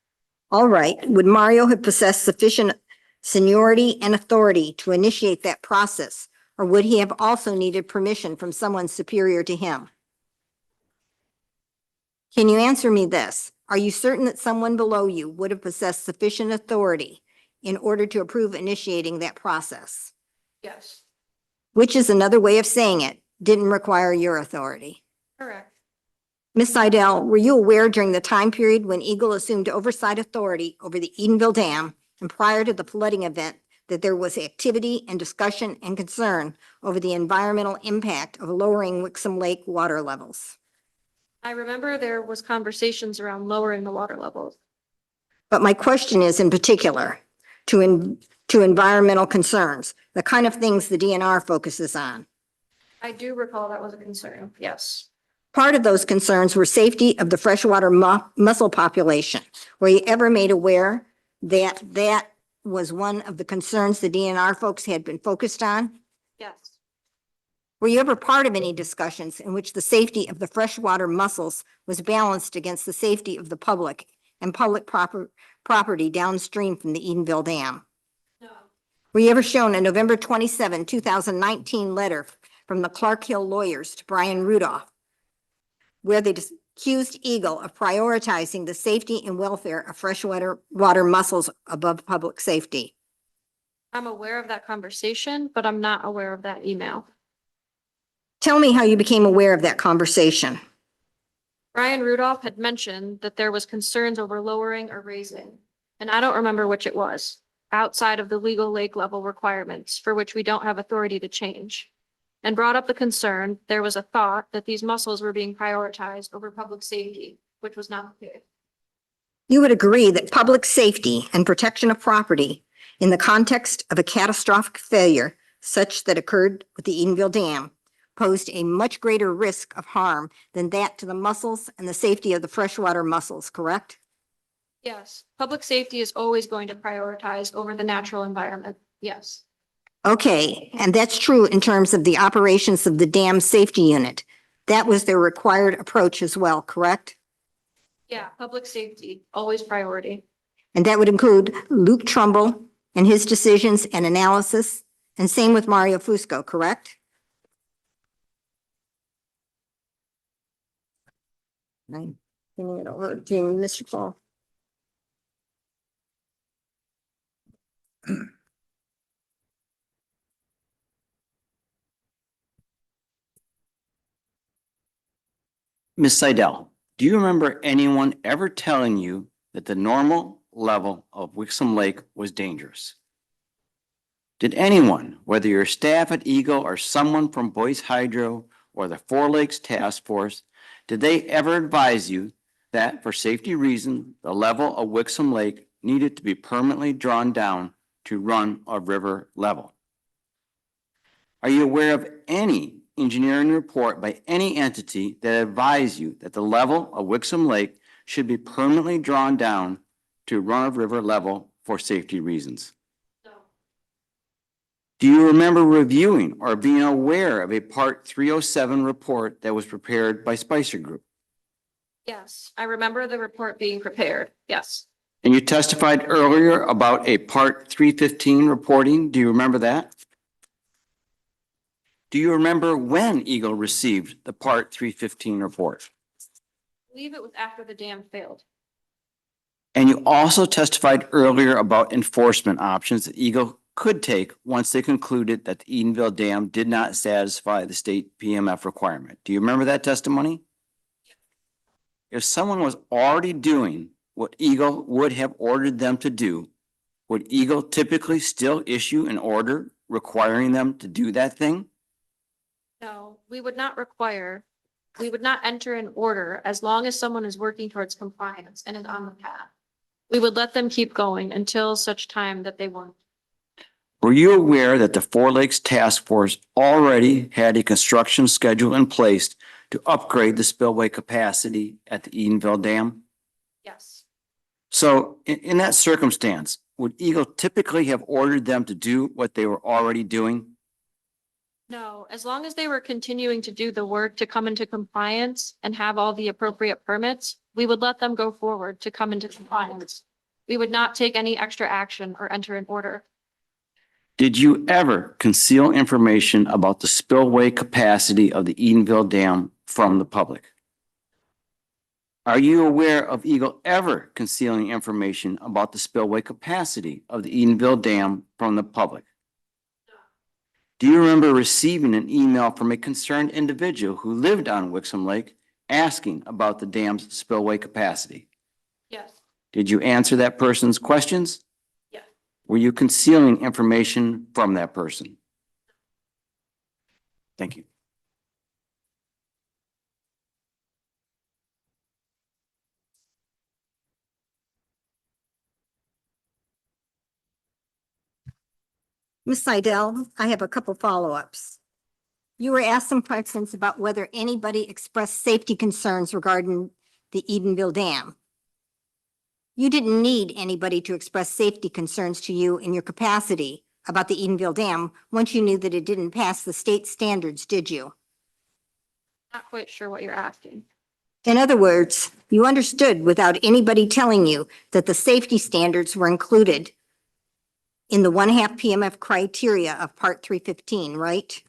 All right, would Mario have possessed sufficient seniority and authority to initiate that process, or would he have also needed permission from someone superior to him? Can you answer me this? Are you certain that someone below you would have possessed sufficient authority in order to approve initiating that process? Yes. Which is another way of saying it, didn't require your authority. Correct. Ms. Seidel, were you aware during the time period when Eagle assumed oversight authority over the Edenville Dam and prior to the flooding event that there was activity and discussion and concern over the environmental impact of lowering Wixom Lake water levels? I remember there was conversations around lowering the water levels. But my question is in particular to environmental concerns, the kind of things the DNR focuses on. I do recall that was a concern, yes. Part of those concerns were safety of the freshwater mussel population. Were you ever made aware that that was one of the concerns the DNR folks had been focused on? Yes. Were you ever part of any discussions in which the safety of the freshwater mussels was balanced against the safety of the public and public property downstream from the Edenville Dam? No. Were you ever shown a November 27, 2019 letter from the Clark Hill lawyers to Brian Rudolph, where they accused Eagle of prioritizing the safety and welfare of freshwater mussels above public safety? I'm aware of that conversation, but I'm not aware of that email. Tell me how you became aware of that conversation. Brian Rudolph had mentioned that there was concerns over lowering or raising, and I don't remember which it was, outside of the legal lake level requirements for which we don't have authority to change, and brought up the concern there was a thought that these mussels were being prioritized over public safety, which was not the case. You would agree that public safety and protection of property in the context of a catastrophic failure such that occurred with the Edenville Dam posed a much greater risk of harm than that to the mussels and the safety of the freshwater mussels, correct? Yes, public safety is always going to prioritize over the natural environment. Yes. Okay, and that's true in terms of the operations of the dam safety unit. That was their required approach as well, correct? Yeah, public safety, always priority. And that would include Luke Trumbull and his decisions and analysis, and same with Mario Fusco, correct? I'm handing it over to Mr. Paul. Ms. Seidel, do you remember anyone ever telling you that the normal level of Wixom Lake was dangerous? Did anyone, whether your staff at Eagle or someone from Boyce Hydro or the Four Lakes Task Force, did they ever advise you that for safety reasons, the level of Wixom Lake needed to be permanently drawn down to run a river level? Are you aware of any engineering report by any entity that advised you that the level of Wixom Lake should be permanently drawn down to run a river level for safety reasons? No. Do you remember reviewing or being aware of a Part 307 report that was prepared by Spicer Group? Yes, I remember the report being prepared. Yes. And you testified earlier about a Part 315 reporting. Do you remember that? Do you remember when Eagle received the Part 315 report? I believe it was after the dam failed. And you also testified earlier about enforcement options that Eagle could take once they concluded that the Edenville Dam did not satisfy the state PMF requirement. Do you remember that testimony? If someone was already doing what Eagle would have ordered them to do, would Eagle typically still issue an order requiring them to do that thing? No, we would not enter an order as long as someone is working towards compliance and is on the path. We would let them keep going until such time that they weren't. Were you aware that the Four Lakes Task Force already had a construction schedule in place to upgrade the spillway capacity at the Edenville Dam? Yes. So in that circumstance, would Eagle typically have ordered them to do what they were already doing? No, as long as they were continuing to do the work to come into compliance and have all the appropriate permits, we would let them go forward to come into compliance. We would not take any extra action or enter an order. Did you ever conceal information about the spillway capacity of the Edenville Dam from the public? Are you aware of Eagle ever concealing information about the spillway capacity of the Edenville Dam from the public? Do you remember receiving an email from a concerned individual who lived on Wixom Lake asking about the dam's spillway capacity? Yes. Did you answer that person's questions? Yes. Were you concealing information from that person? Thank you. Ms. Seidel, I have a couple follow-ups. You were asked some questions about whether anybody expressed safety concerns regarding the Edenville Dam. You didn't need anybody to express safety concerns to you in your capacity about the Edenville Dam once you knew that it didn't pass the state standards, did you? Not quite sure what you're asking. In other words, you understood without anybody telling you that the safety standards were included in the 1/2 PMF criteria of Part 315, right?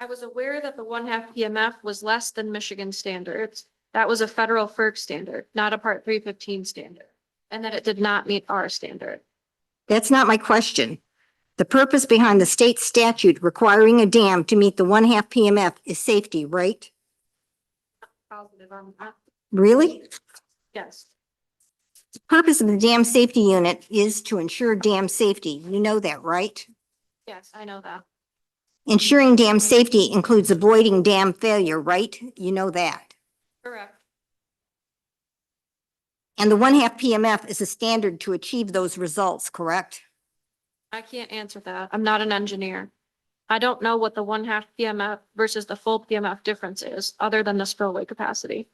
I was aware that the 1/2 PMF was less than Michigan standards. That was a federal FERC standard, not a Part 315 standard, and that it did not meet our standard. That's not my question. The purpose behind the state statute requiring a dam to meet the 1/2 PMF is safety, right? Positive on that. Really? Yes. The purpose of the dam safety unit is to ensure dam safety. You know that, right? Yes, I know that. Ensuring dam safety includes avoiding dam failure, right? You know that. Correct. And the 1/2 PMF is a standard to achieve those results, correct? I can't answer that. I'm not an engineer. I don't know what the 1/2 PMF versus the full PMF difference is, other than the spillway capacity.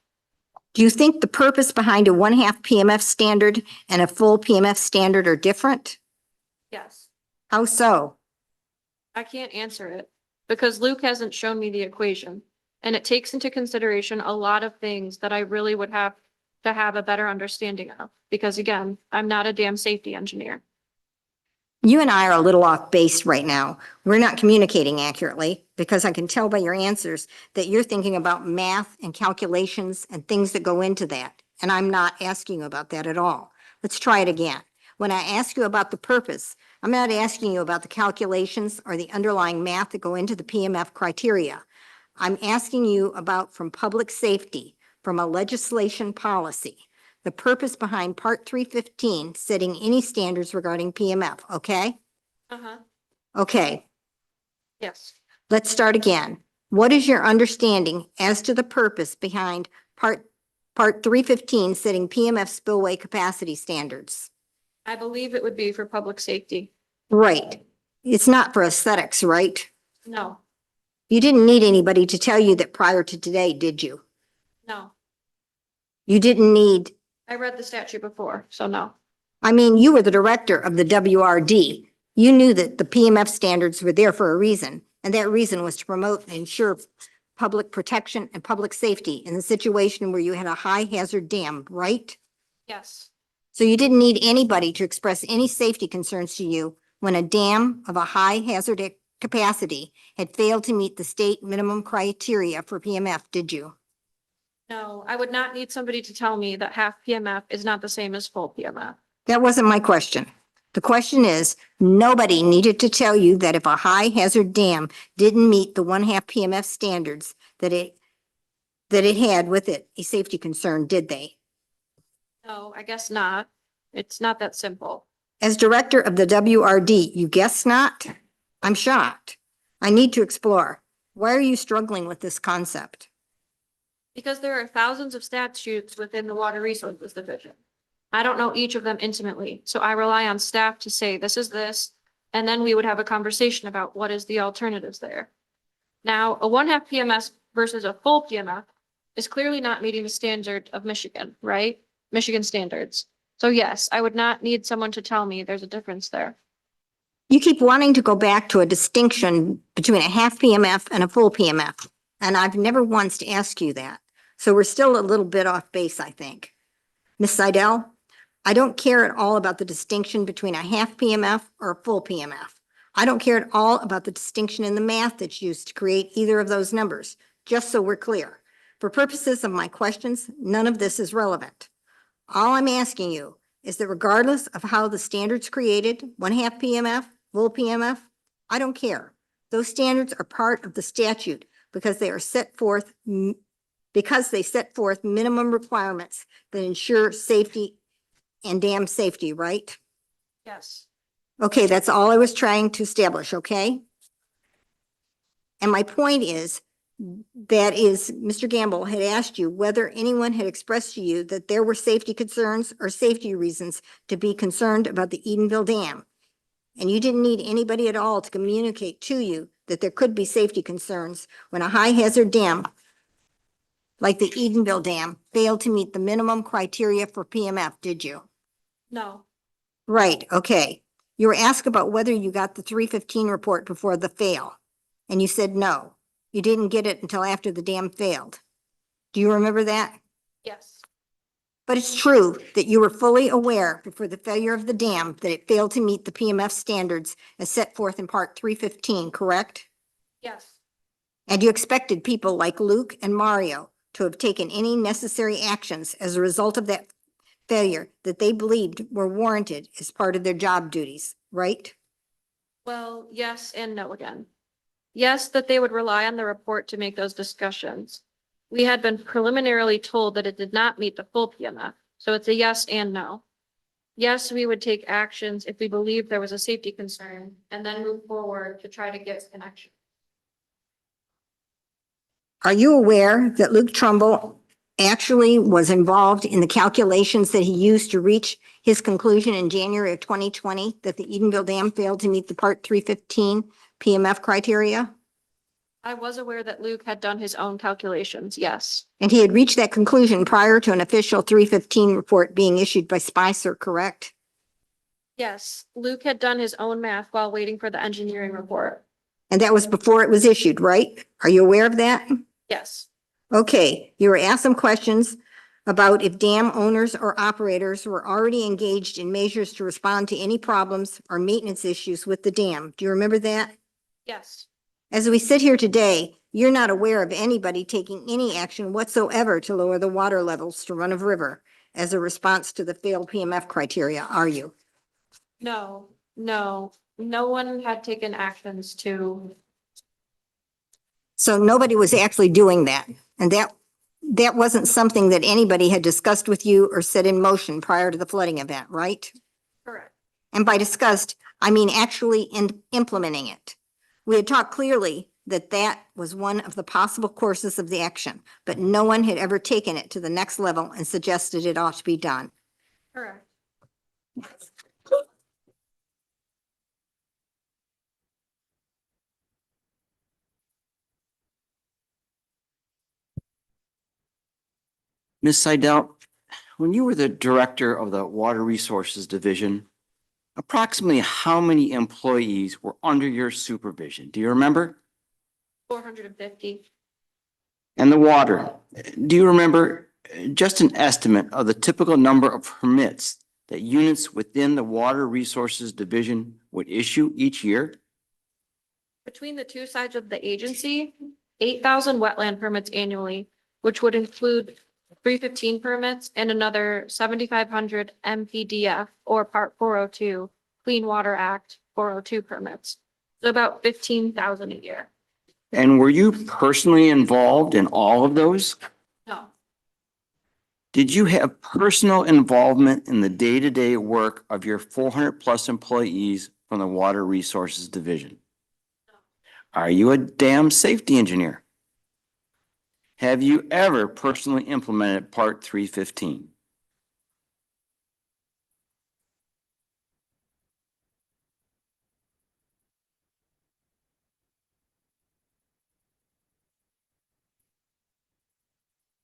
Do you think the purpose behind a 1/2 PMF standard and a full PMF standard are different? Yes. How so? I can't answer it because Luke hasn't shown me the equation. And it takes into consideration a lot of things that I really would have to have a better understanding of. Because again, I'm not a dam safety engineer. You and I are a little off base right now. We're not communicating accurately because I can tell by your answers that you're thinking about math and calculations and things that go into that. And I'm not asking you about that at all. Let's try it again. When I ask you about the purpose, I'm not asking you about the calculations or the underlying math that go into the PMF criteria. I'm asking you about from public safety, from a legislation policy, the purpose behind Part 315, setting any standards regarding PMF, okay? Uh-huh. Okay, Yes. let's start again. What is your understanding as to the purpose behind Part 315, setting PMF spillway capacity standards? I believe it would be for public safety. Right. It's not for aesthetics, right? No, You didn't need anybody to tell you that prior to today, did you? no. You didn't need, I read the statute before, so no. I mean, you were the director of the WRD. You knew that the PMF standards were there for a reason, and that reason was to promote and ensure public protection and public safety in the situation where you had a high hazard dam, right? Yes. So you didn't need anybody to express any safety concerns to you when a dam of a high hazard capacity had failed to meet the state minimum criteria for PMF, did you? No, I would not need somebody to tell me that half PMF is not the same as full PMF. That wasn't my question. The question is, nobody needed to tell you that if a high hazard dam didn't meet the 1/2 PMF standards, that it had with it a safety concern, did they? No, I guess not. It's not that simple. As director of the WRD, you guess not? I'm shocked. I need to explore. Why are you struggling with this concept? Because there are thousands of statutes within the Water Resources Division. I don't know each of them intimately, so I rely on staff to say, this is this, and then we would have a conversation about what is the alternatives there. Now, a 1/2 PMS versus a full PMF is clearly not meeting the standard of Michigan, right? Michigan standards. So yes, I would not need someone to tell me there's a difference there. You keep wanting to go back to a distinction between a half PMF and a full PMF, and I've never once asked you that. So we're still a little bit off base, I think. Ms. Seidel, I don't care at all about the distinction between a half PMF or a full PMF. I don't care at all about the distinction in the math that's used to create either of those numbers, just so we're clear. For purposes of my questions, none of this is relevant. All I'm asking you is that regardless of how the standard's created, 1/2 PMF, full PMF, I don't care. Those standards are part of the statute because they are set forth, because they set forth minimum requirements that ensure safety and dam safety, right? Yes. Okay, that's all I was trying to establish, okay? And my point is, Mr. Gamble had asked you whether anyone had expressed to you that there were safety concerns or safety reasons to be concerned about the Edenville Dam. And you didn't need anybody at all to communicate to you that there could be safety concerns when a high hazard dam like the Edenville Dam failed to meet the minimum criteria for PMF, did you? No. Right, okay. You were asked about whether you got the 315 report before the fail, and you said no. You didn't get it until after the dam failed. Do you remember that? Yes. But it's true that you were fully aware before the failure of the dam that it failed to meet the PMF standards as set forth in Part 315, correct? Yes. And you expected people like Luke and Mario to have taken any necessary actions as a result of that failure that they believed were warranted as part of their job duties, right? Well, yes and no again. Yes, that they would rely on the report to make those discussions. We had been preliminarily told that it did not meet the full PMF, so it's a yes and no. Yes, we would take actions if we believed there was a safety concern and then move forward to try to get connection. Are you aware that Luke Trumbull actually was involved in the calculations that he used to reach his conclusion in January of 2020 that the Edenville Dam failed to meet the Part 315 PMF criteria? I was aware that Luke had done his own calculations, yes. And he had reached that conclusion prior to an official 315 report being issued by Spicer, correct? Yes, Luke had done his own math while waiting for the engineering report. And that was before it was issued, right? Are you aware of that? Yes. Okay, you were asked some questions about if dam owners or operators were already engaged in measures to respond to any problems or maintenance issues with the dam. Do you remember that? Yes. As we sit here today, you're not aware of anybody taking any action whatsoever to lower the water levels to run of river as a response to the failed PMF criteria, are you? No, no one had taken actions to. So nobody was actually doing that. And that wasn't something that anybody had discussed with you or set in motion prior to the flooding event, right? Correct. And by discussed, I mean actually implementing it. We had talked clearly that that was one of the possible courses of the action, but no one had ever taken it to the next level and suggested it ought to be done. Correct. Ms. Seidel, when you were the director of the Water Resources Division, approximately how many employees were under your supervision? Do you remember? 450. And the water, do you remember just an estimate of the typical number of permits that units within the Water Resources Division would issue each year? Between the two sides of the agency, 8,000 wetland permits annually, which would include 315 permits and another 7,500 MPDF or Part 402 Clean Water Act 402 permits. So about 15,000 a year. And were you personally involved in all of those? No, Did you have personal involvement in the day-to-day work of your 400+ employees from the Water Resources Division? Are you a dam safety engineer? Have you ever personally implemented Part 315?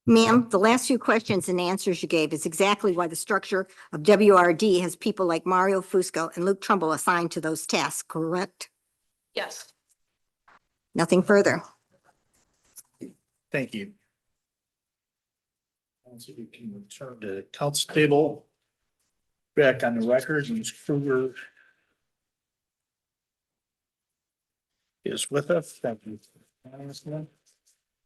Ma'am, the last few questions and answers you gave is exactly why the structure of WRD has people like Mario Fusco and Luke Trumbull assigned to those tasks, correct? yes. Nothing further. Thank you. So we can return to the council table. Back on the record, Ms. Krieger is with us. Thank you.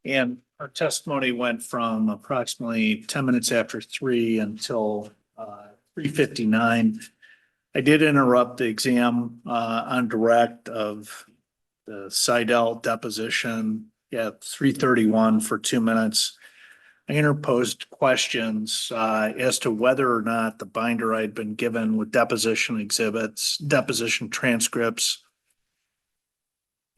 And our testimony went from approximately 10 minutes after 3 until 3:59. I did interrupt the exam on direct of the Seidel deposition at 3:31 for 2 minutes. I interposed questions as to whether or not the binder I'd been given with deposition exhibits, deposition transcripts,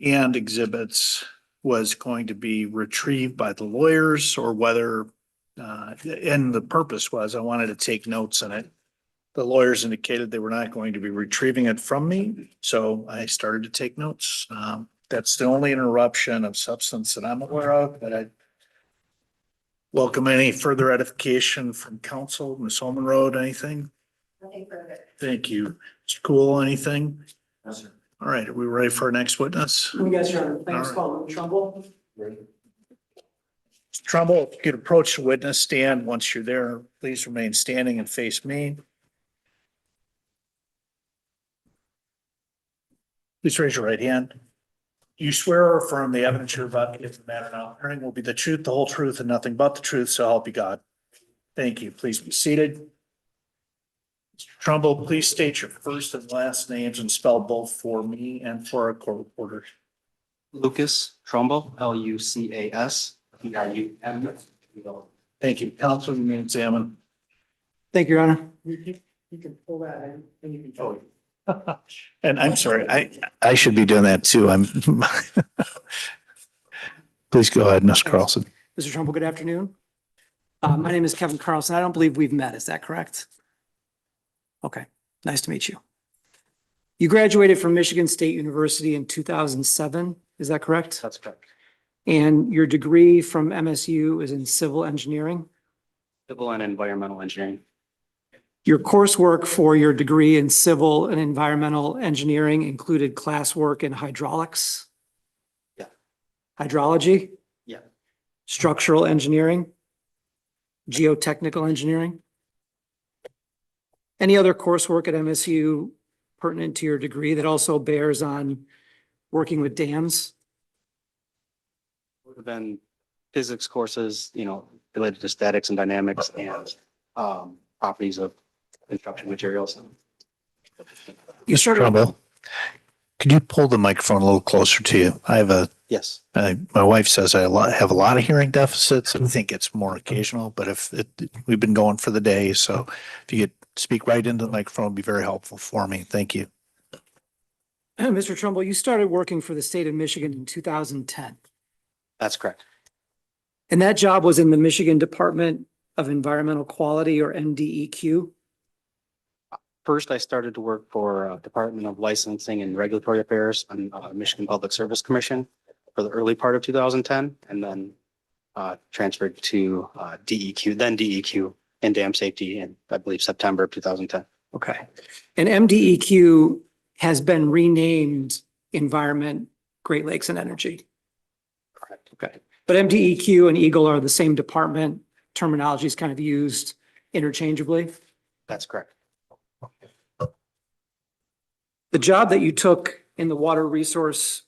and exhibits was going to be retrieved by the lawyers, or whether, and the purpose was I wanted to take notes in it. The lawyers indicated they were not going to be retrieving it from me, so I started to take notes. That's the only interruption of substance that I'm aware of, but I welcome any further edification from council. Ms. Holman Road, anything? Thank you. Mr. Cool, anything? All right, are we ready for our next witness? Yes, Your Honor. Thanks, Trumbull. Trumbull, if you could approach the witness stand. Once you're there, please remain standing and face me. Please raise your right hand. You swear or affirm the evidence you're about to give the matter now hearing will be the truth, the whole truth, and nothing but the truth, so help you God. Thank you. Please be seated. Mr. Trumbull, please state your first and last names and spell both for me and for our court reporters. Lucas Trumbull, Lucas, Tium. Thank you. Counsel, you may examine. Thank you, Your Honor. You can pull that in and you can. Oh. And I'm sorry, I should be doing that too. Please go ahead, Ms. Carlson. Mr. Trumbull, good afternoon. My name is Kevin Carlson. I don't believe we've met. Is that correct? Okay, nice to meet you. You graduated from Michigan State University in 2007. Is that correct? That's correct. And your degree from MSU is in civil engineering? Civil and environmental engineering. Your coursework for your degree in civil and environmental engineering included classwork in hydraulics? Yeah. Hydrology? Yeah. Structural engineering? Geotechnical engineering? Any other coursework at MSU pertinent to your degree that also bears on working with dams? Would have been physics courses, related to statics and dynamics and properties of construction materials. Mr. Trumbull, could you pull the microphone a little closer to you? I have Yes. my wife says I have a lot of hearing deficits. I think it's more occasional, but we've been going for the day. So if you could speak right into the microphone, it'd be very helpful for me. Thank you. Mr. Trumbull, you started working for the state of Michigan in 2010. That's correct. And that job was in the Michigan Department of Environmental Quality, or MDEQ. First, I started to work for Department of Licensing and Regulatory Affairs on Michigan Public Service Commission for the early part of 2010, and then transferred to DEQ in dam safety in, I believe, September of 2010. Okay. And MDEQ has been renamed Environment, Great Lakes and Energy. Correct. Okay. But MDEQ and Eagle are the same department. Terminology is kind of used interchangeably. That's correct. The job that you took in the Water Resource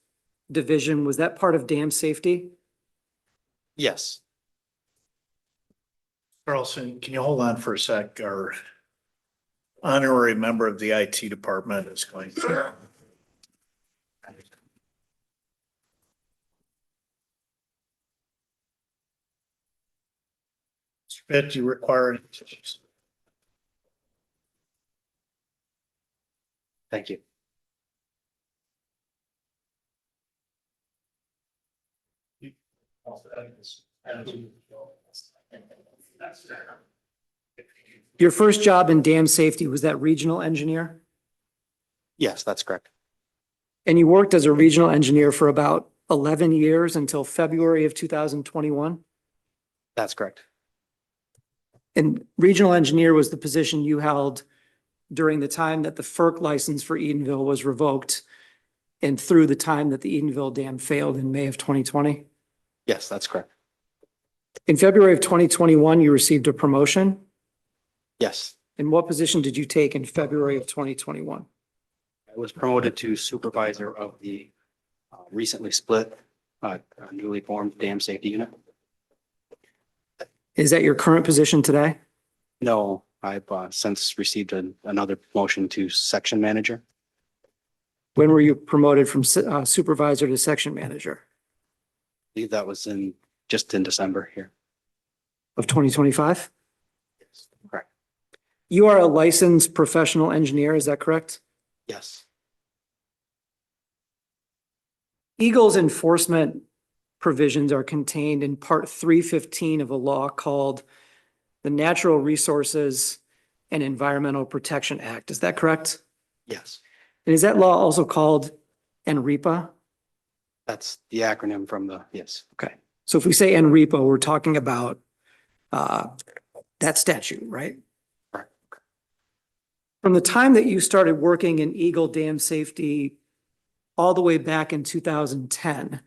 Division, was that part of dam safety? Yes. Carlson, can you hold on for a sec? Our honorary member of the IT department is going to. Mr. Pitt, do you require any tissues? Thank you. Your first job in dam safety, was that regional engineer? Yes, that's correct. And you worked as a regional engineer for about 11 years until February of 2021? That's correct. And regional engineer was the position you held during the time that the FERC license for Edenville was revoked and through the time that the Edenville Dam failed in May of 2020? Yes, that's correct. In February of 2021, you received a promotion? Yes. And what position did you take in February of 2021? I was promoted to supervisor of the recently split, newly formed dam safety unit. Is that your current position today? No, I've since received another promotion to section manager. When were you promoted from supervisor to section manager I believe that was just in December here. of 2025? Yes, correct. You are a licensed professional engineer, is that correct? Yes, Eagle's enforcement provisions are contained in Part 315 of a law called the Natural Resources and Environmental Protection Act. Is that correct? yes. And is that law also called NREPA? That's the acronym from yes. Okay. So if we say NREPA, we're talking about that statute, right? Right. From the time that you started working in Eagle Dam Safety all the way back in 2010,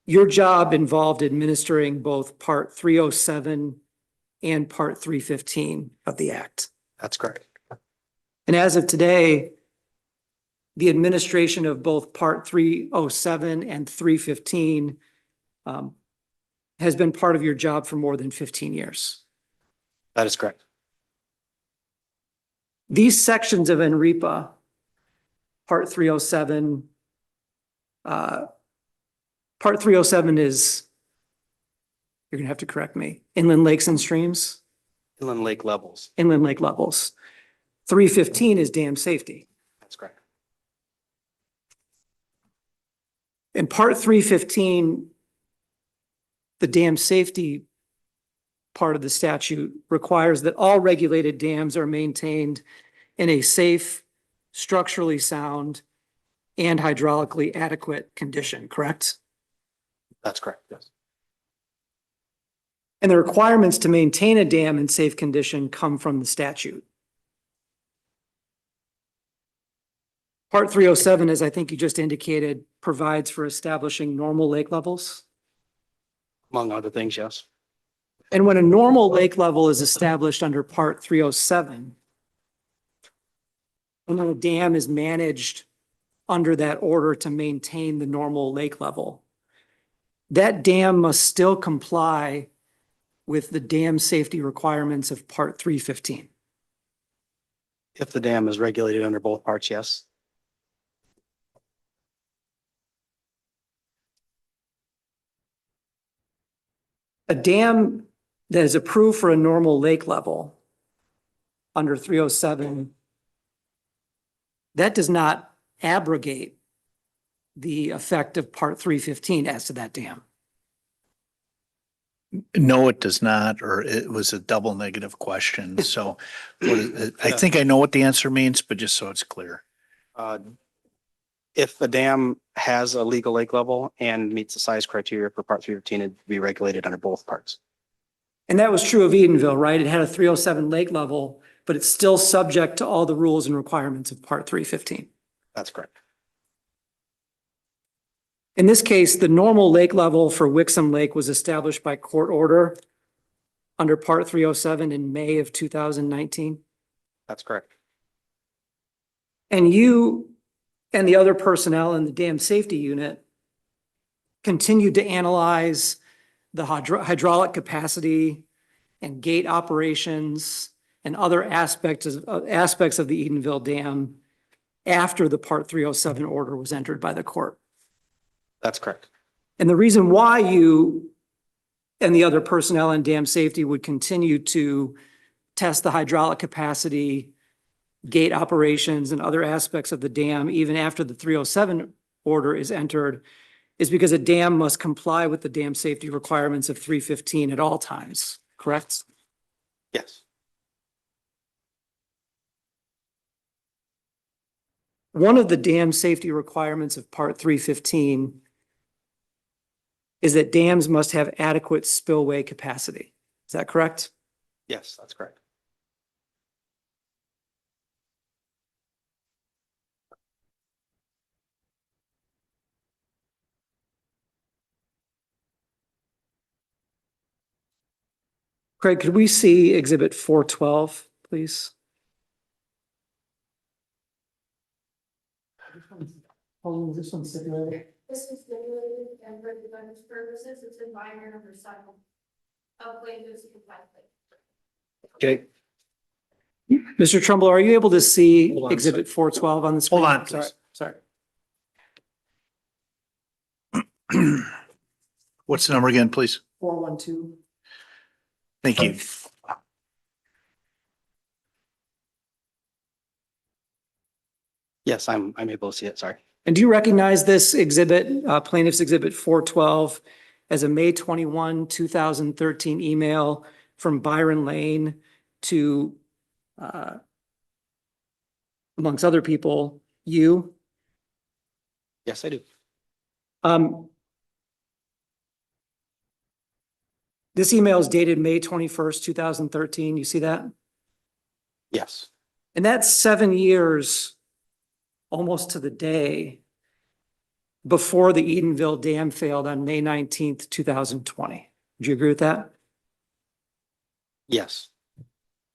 your job involved administering both Part 307 and Part 315 of the Act. That's correct. And as of today, the administration of both Part 307 and 315 has been part of your job for more than 15 years. That is correct. These sections of NREPA, Part 307, Part 307 is, you're gonna have to correct me, inland lakes and streams, Inland lake levels. inland lake levels. 315 is dam safety. That's correct. In Part 315, the dam safety part of the statute requires that all regulated dams are maintained in a safe, structurally sound, and hydraulically adequate condition, correct? That's correct. Yes. And the requirements to maintain a dam in safe condition come from the statute. Part 307, as I think you just indicated, provides for establishing normal lake levels. Among other things, yes. And when a normal lake level is established under Part 307, and then a dam is managed under that order to maintain the normal lake level, that dam must still comply with the dam safety requirements of Part 315. If the dam is regulated under both parts, yes. A dam that is approved for a normal lake level under 307, that does not abrogate the effect of Part 315 as to that dam. No, it does not, or it was a double negative question. So I think I know what the answer means, but just so it's clear. If the dam has a legal lake level and meets the size criteria for Part 315, it'd be regulated under both parts. And that was true of Edenville, right? It had a 307 lake level, but it's still subject to all the rules and requirements of Part 315. That's correct. In this case, the normal lake level for Wixom Lake was established by court order under Part 307 in May of 2019. That's correct. And you and the other personnel in the dam safety unit continued to analyze the hydraulic capacity and gate operations and other aspects of the Edenville Dam after the Part 307 order was entered by the court. That's correct. And the reason why you and the other personnel in dam safety would continue to test the hydraulic capacity, gate operations, and other aspects of the dam, even after the 307 order is entered, is because a dam must comply with the dam safety requirements of 315 at all times, correct? Yes. One of the dam safety requirements of Part 315 is that dams must have adequate spillway capacity. Is that correct? Yes, that's correct. Craig, could we see Exhibit 412, please? Is this one stipulated? This is stipulated and for defense purposes, it's in binder number 7 of plaintiff's complaint. Okay. Mr. Trumbull, are you able to see Hold on a Exhibit 412 on the screen? Hold on, Sorry, please. sorry. What's the number again, please? 412. Thank you. Yes, I'm able to see it, sorry. And do you recognize this exhibit, plaintiff's exhibit 412, as a May 21, 2013 email from Byron Lane to, amongst other people, you? Yes, I do. This email is dated May 21st, 2013. You see that? Yes, And that's 7 years, almost to the day, before the Edenville Dam failed on May 19th, 2020. Would you agree with that? yes,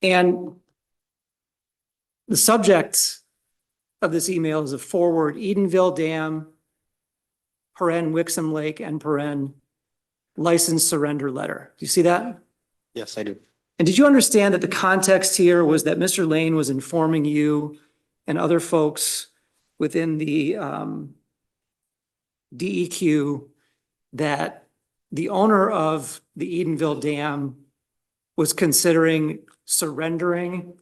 And the subject of this email is a forward Edenville Dam, paren Wixom Lake, and paren license surrender letter. Do you see that? yes, I do. And did you understand that the context here was that Mr. Lane was informing you and other folks within the DEQ that the owner of the Edenville Dam was considering surrendering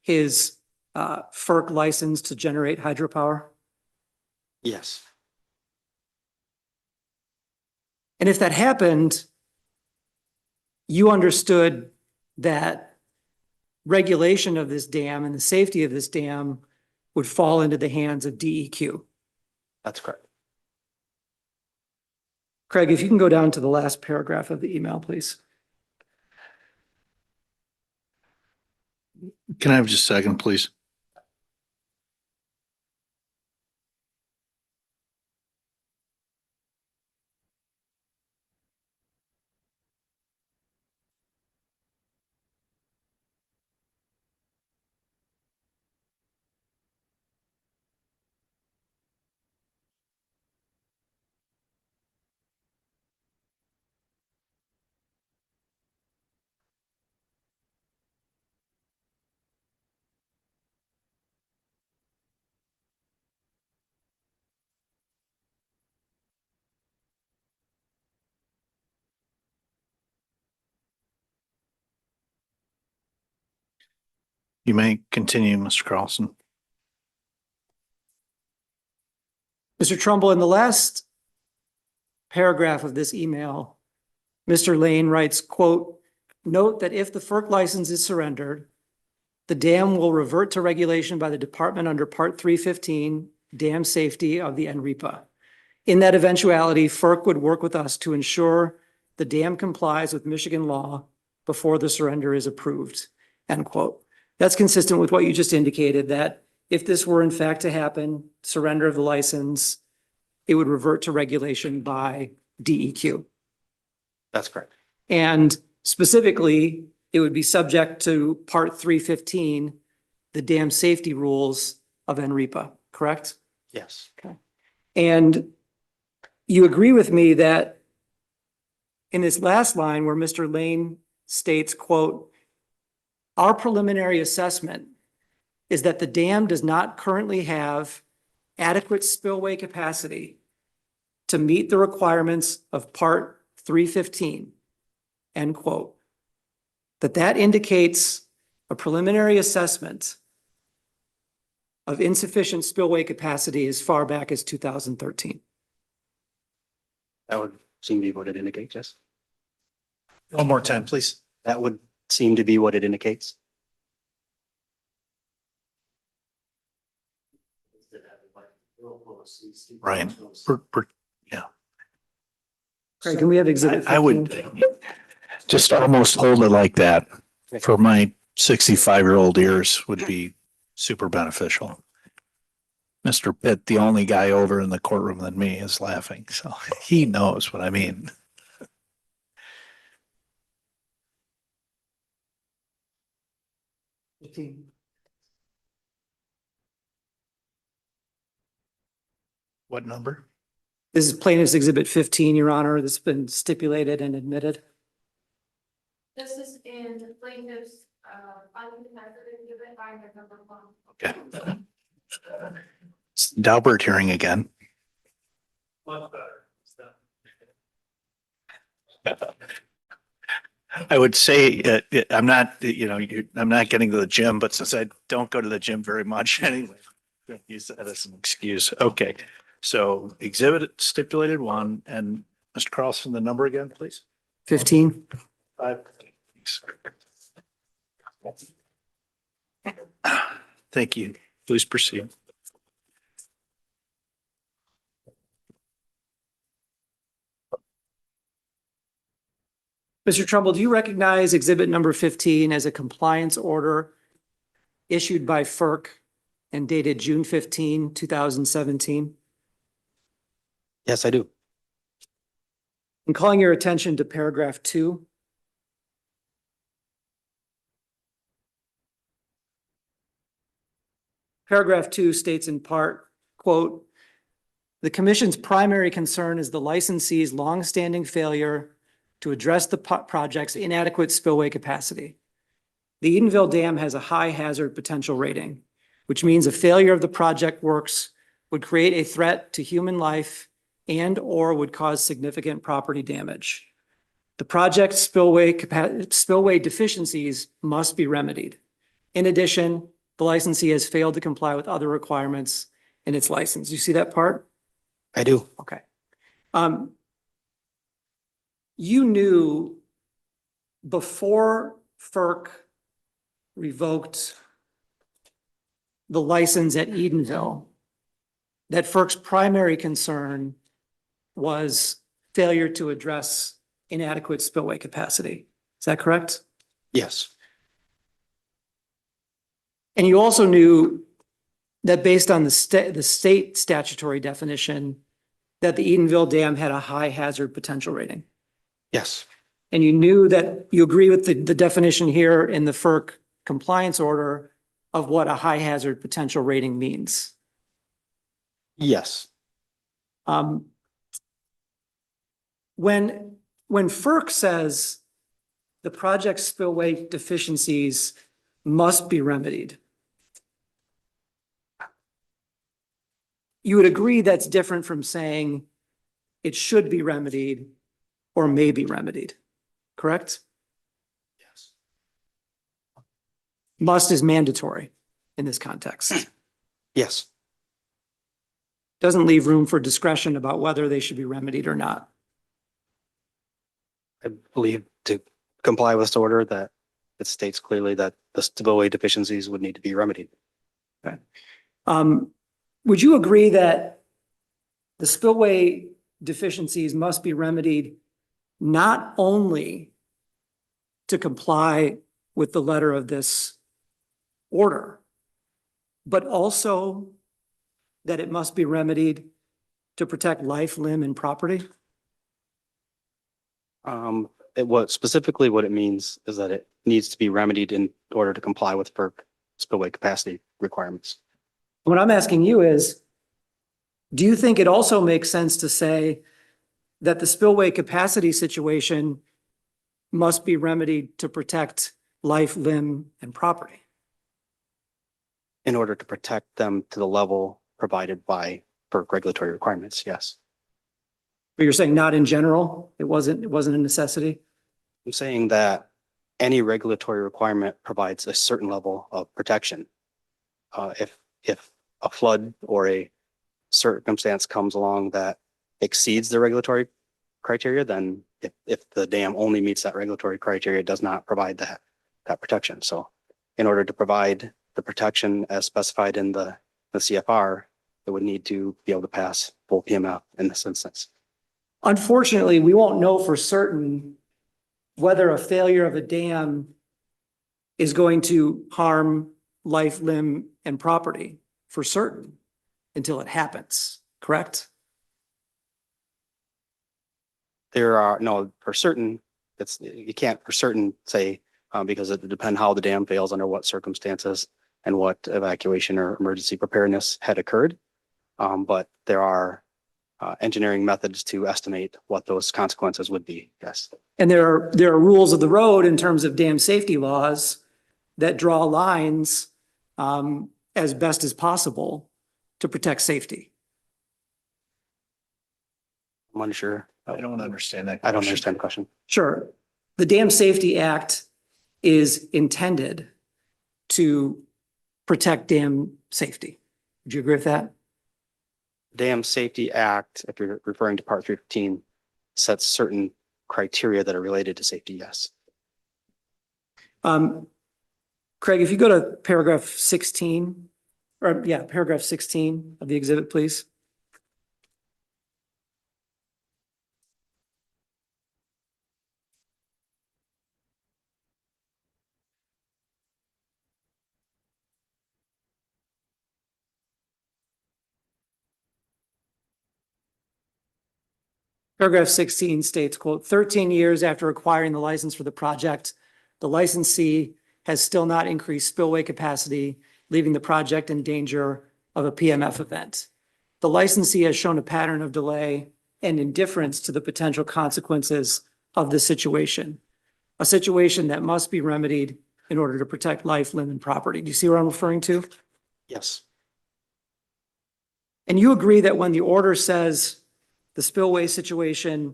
his FERC license to generate hydropower? Yes, And if that happened, you understood that regulation of this dam and the safety of this dam would fall into the hands of DEQ. that's correct. Craig, if you can go down to the last paragraph of the email, please. Can I have just a second, please? You may continue, Mr. Carlson. Mr. Trumbull, in the last paragraph of this email, Mr. Lane writes, quote, "Note that if the FERC license is surrendered, the dam will revert to regulation by the department under Part 315, Dam Safety of the NREPA. In that eventuality, FERC would work with us to ensure the dam complies with Michigan law before the surrender is approved," end quote. That's consistent with what you just indicated, that if this were in fact to happen, surrender of the license, it would revert to regulation by DEQ. That's correct. And specifically, it would be subject to Part 315, the dam safety rules of NREPA, correct? Yes, And you agree with me that in this last line where Mr. Lane states, quote, "Our preliminary assessment is that the dam does not currently have adequate spillway capacity to meet the requirements of Part 315, end quote. That indicates a preliminary assessment of insufficient spillway capacity as far back as 2013. that would seem to be what it indicates, yes. One more time, please. That would seem to be what it indicates. Ryan, yeah. Craig, can we have exhibit 15? I would just almost hold it like that for my 65-year-old ears would be super beneficial. Mr. Pitt, the only guy older in the courtroom than me, is laughing, so he knows what I mean. What number? This is plaintiff's exhibit 15, Your Honor. This has been stipulated and admitted. This is in plaintiff's, uncontested exhibit binder number 1. Okay. It's Daubert hearing again. Much better. I would say, I'm not, I'm not getting to the gym, but since I don't go to the gym very much anyway, use that as an excuse. Okay. So exhibit stipulated 1, and Mr. Carlson, the number again, please. 15. 5. Thank you. Please proceed. Mr. Trumbull, do you recognize exhibit number 15 as a compliance order issued by FERC and dated June 15, 2017? Yes, I do. I'm calling your attention to paragraph 2. Paragraph 2 states in part, quote, "The commission's primary concern is the licensee's longstanding failure to address the project's inadequate spillway capacity. The Edenville Dam has a high hazard potential rating, which means a failure of the project works would create a threat to human life and/or would cause significant property damage. The project's spillway deficiencies must be remedied. In addition, the licensee has failed to comply with other requirements in its license." You see that part? I do. Okay. You knew before FERC revoked the license at Edenville that FERC's primary concern was failure to address inadequate spillway capacity. Is that correct? Yes. And you also knew that based on the state statutory definition, that the Edenville Dam had a high hazard potential rating. Yes. And you knew that you agree with the definition here in the FERC compliance order of what a high hazard potential rating means. Yes. When FERC says the project spillway deficiencies must be remedied, you would agree that's different from saying it should be remedied or may be remedied, correct? Yes. Must is mandatory in this context. Yes. Doesn't leave room for discretion about whether they should be remedied or not. I believe to comply with this order that it states clearly that the spillway deficiencies would need to be remedied. Okay. Would you agree that the spillway deficiencies must be remedied not only to comply with the letter of this order, but also that it must be remedied to protect life, limb, and property? Specifically what it means is that it needs to be remedied in order to comply with FERC spillway capacity requirements. What I'm asking you is, do you think it also makes sense to say that the spillway capacity situation must be remedied to protect life, limb, and property? In order to protect them to the level provided by FERC regulatory requirements, yes. But you're saying not in general? It wasn't a necessity? I'm saying that any regulatory requirement provides a certain level of protection. If a flood or a circumstance comes along that exceeds the regulatory criteria, then if the dam only meets that regulatory criteria, it does not provide that protection. So in order to provide the protection as specified in the CFR, it would need to be able to pass full PMF in this instance. Unfortunately, we won't know for certain whether a failure of a dam is going to harm life, limb, and property for certain until it happens, correct? There are, no, for certain, you can't for certain say, because it depends how the dam fails, under what circumstances and what evacuation or emergency preparedness had occurred. But there are engineering methods to estimate what those consequences would be, yes. And there are rules of the road in terms of dam safety laws that draw lines as best as possible to protect safety. I'm unsure I don't understand that. I don't question. understand the question. Sure. The Dam Safety Act is intended to protect dam safety. Would you agree with that? Dam Safety Act, if you're referring to Part 15, sets certain criteria that are related to safety, yes. Craig, if you go to paragraph 16, or yeah, paragraph 16 of the exhibit, please. Paragraph 16 states, quote, 13 years after acquiring the license for the project, the licensee has still not increased spillway capacity, leaving the project in danger of a PMF event. The licensee has shown a pattern of delay and indifference to the potential consequences of the situation, a situation that must be remedied in order to protect life, limb, and property. Do you see what I'm referring to? Yes. And you agree that when the order says the spillway situation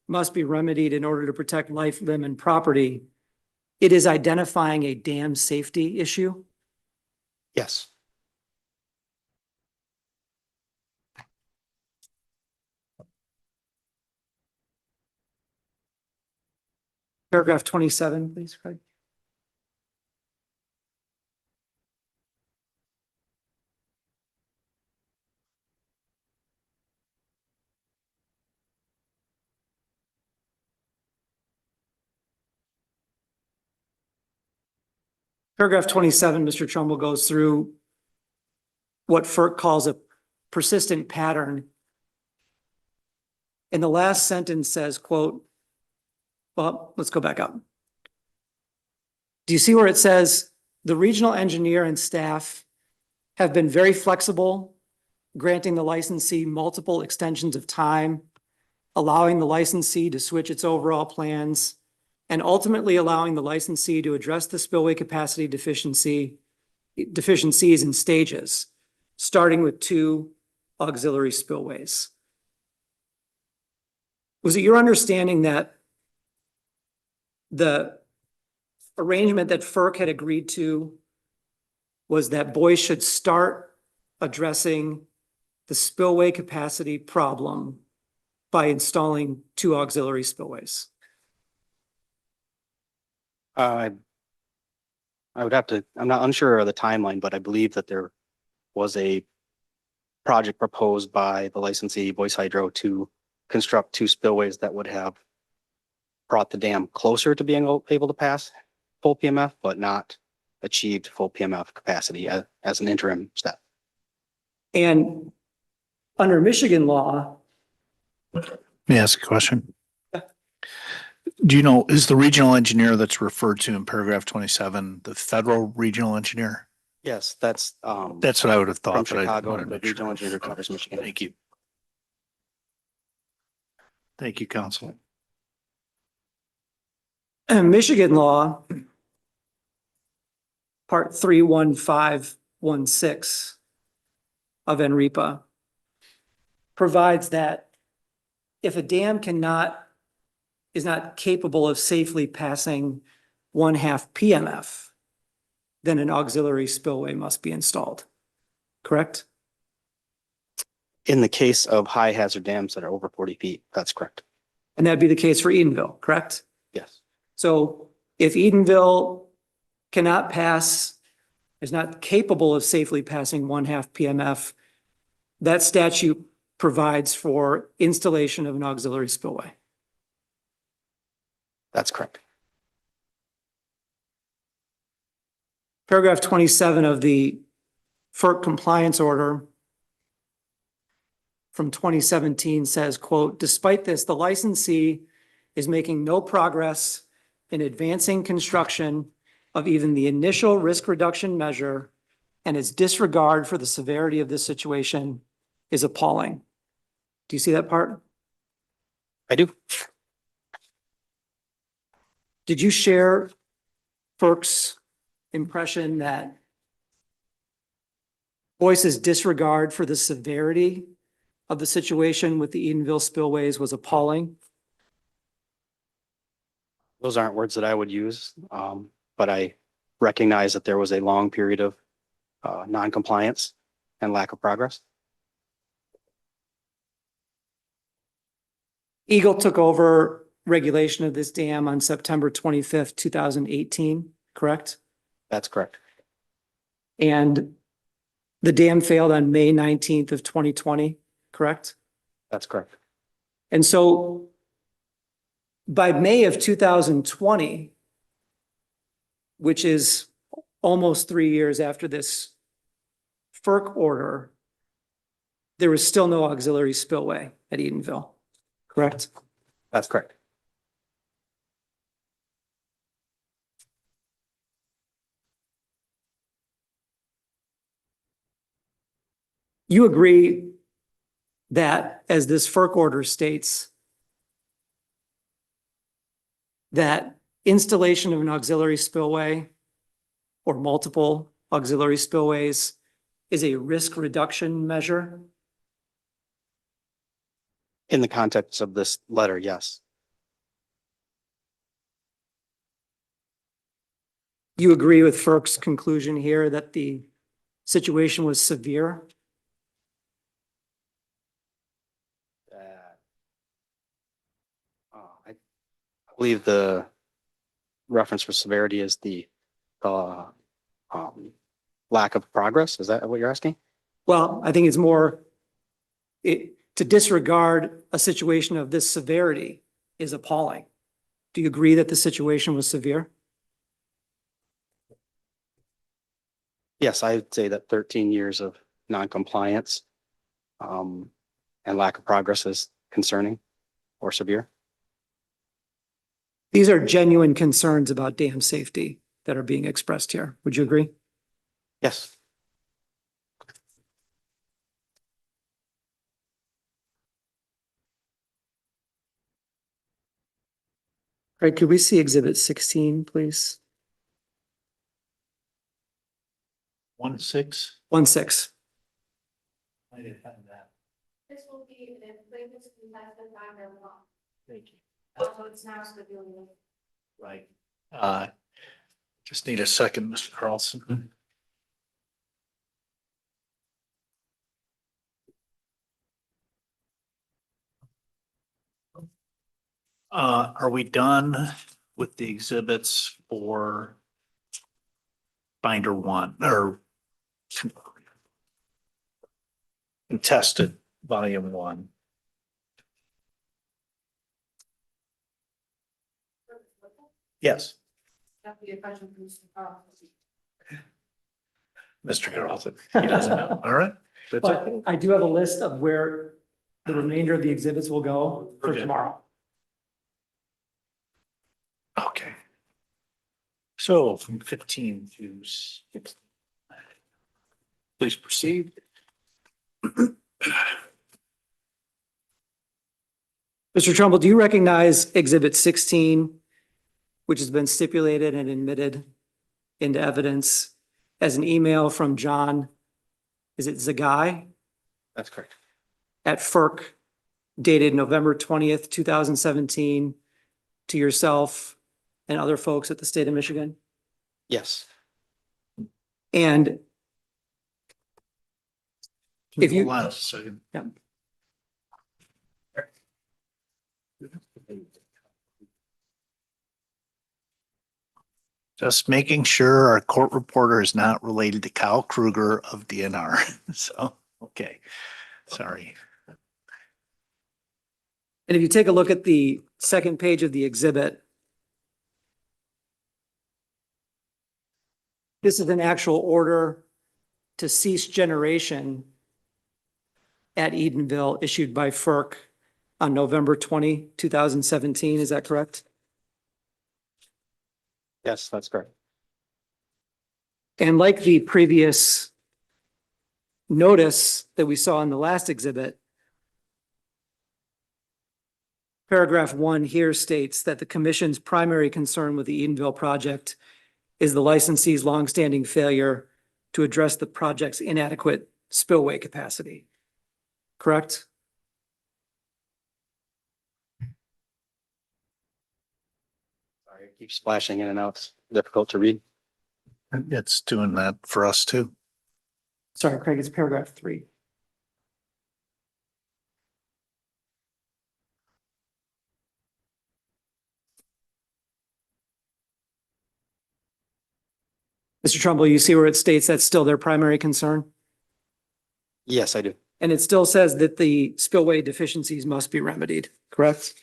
must be remedied in order to protect life, limb, and property, it is identifying a dam safety issue? Yes. Paragraph 27, please, Craig. Paragraph 27, Mr. Trumbull goes through what FERC calls a persistent pattern. And the last sentence says, quote, well, let's go back up. Do you see where it says the regional engineer and staff have been very flexible, granting the licensee multiple extensions of time, allowing the licensee to switch its overall plans, and ultimately allowing the licensee to address the spillway capacity deficiencies in stages, starting with 2 auxiliary spillways. Was it your understanding that the arrangement that FERC had agreed to was that Boyce should start addressing the spillway capacity problem by installing 2 auxiliary spillways? I would have to, I'm not unsure of the timeline, but I believe that there was a project proposed by the licensee, Boyce Hydro, to construct 2 spillways that would have brought the dam closer to being able to pass full PMF, but not achieved full PMF capacity as an interim step. And under Michigan law, Let me ask a question. Do you know, is the regional engineer that's referred to in paragraph 27, the federal regional engineer? Yes, that's That's what I would have from thought, but I Chicago, wanted to the make sure. regional engineer covers Michigan. Thank you. Thank you, counsel. Michigan law, part 31516 of NREPA provides that if a dam is not capable of safely passing 1/2 PMF, then an auxiliary spillway must be installed. Correct? In the case of high hazard dams that are over 40 feet, that's correct. And that'd be the case for Edenville, correct? Yes. So if Edenville cannot pass, is not capable of safely passing 1/2 PMF, that statute provides for installation of an auxiliary spillway. That's correct. Paragraph 27 of the FERC compliance order from 2017 says, quote, despite this, the licensee is making no progress in advancing construction of even the initial risk reduction measure, and its disregard for the severity of this situation is appalling. Do you see that part? I do. Did you share FERC's impression that Boyce's disregard for the severity of the situation with the Edenville spillways was appalling. Those aren't words that I would use, but I recognize that there was a long period of non-compliance and lack of progress. Eagle took over regulation of this dam on September 25th, 2018, correct? That's correct. And the dam failed on May 19th of 2020, correct? That's correct. And so by May of 2020, which is almost 3 years after this FERC order, there was still no auxiliary spillway at Edenville, correct? That's correct. You agree that, as this FERC order states, that installation of an auxiliary spillway or multiple auxiliary spillways is a risk reduction measure? In the context of this letter, yes. You agree with FERC's conclusion here that the situation was severe? I believe the reference for severity is the lack of progress. Is that what you're asking? Well, I think it's more to disregard a situation of this severity is appalling. Do you agree that the situation was severe? Yes, I would say that 13 years of non-compliance and lack of progress is concerning or severe. These are genuine concerns about dam safety that are being expressed here. Would you agree? Yes. All right, could we see Exhibit 16, please? 1-6. 1-6. I didn't have that. This will be an latest contested binder law. Thank you. Although it's now stipulated. Right. Just need a second, Mr. Carlson. Are we done with the exhibits for binder 1 or contested volume 1? Yes. That'd be a question for Mr. Carlson. Mr. Carlson, he doesn't know. All right. That's But it. I do have a list of where the remainder of the exhibits will go for Okay. tomorrow. Okay. So from 15 to 16. Please proceed. Mr. Trumbull, do you recognize Exhibit 16, which has been stipulated and admitted into evidence as an email from John, is it Zagai, That's correct. at FERC dated November 20th, 2017 to yourself and other folks at the state of Michigan? Yes. And if you, Hold on a second. yeah. Just making sure our court reporter is not related to Kyle Krieger of DNR. So, okay, sorry. And if you take a look at the second page of the exhibit, this is an actual order to cease generation at Edenville issued by FERC on November 20, 2017. Is that correct? Yes, that's correct. And like the previous notice that we saw in the last exhibit, paragraph 1 here states that the commission's primary concern with the Edenville project is the licensee's longstanding failure to address the project's inadequate spillway capacity. Correct? Keeps flashing in and out. It's difficult to read. It's doing that for us too. Sorry, Craig, it's paragraph 3. Mr. Trumbull, you see where it states that's still their primary concern? Yes, I do. And it still says that the spillway deficiencies must be remedied, correct?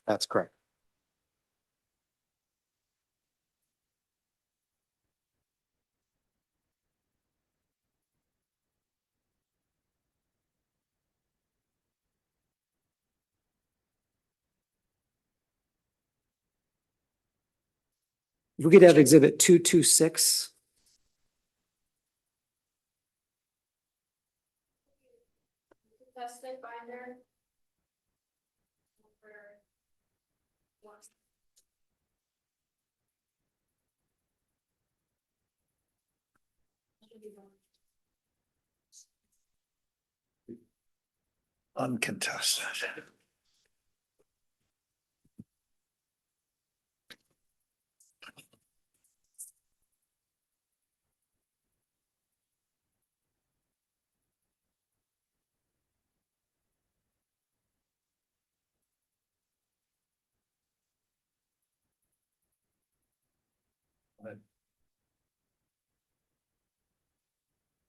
That's correct. If we could have exhibit 226. Tested binder. Uncontested.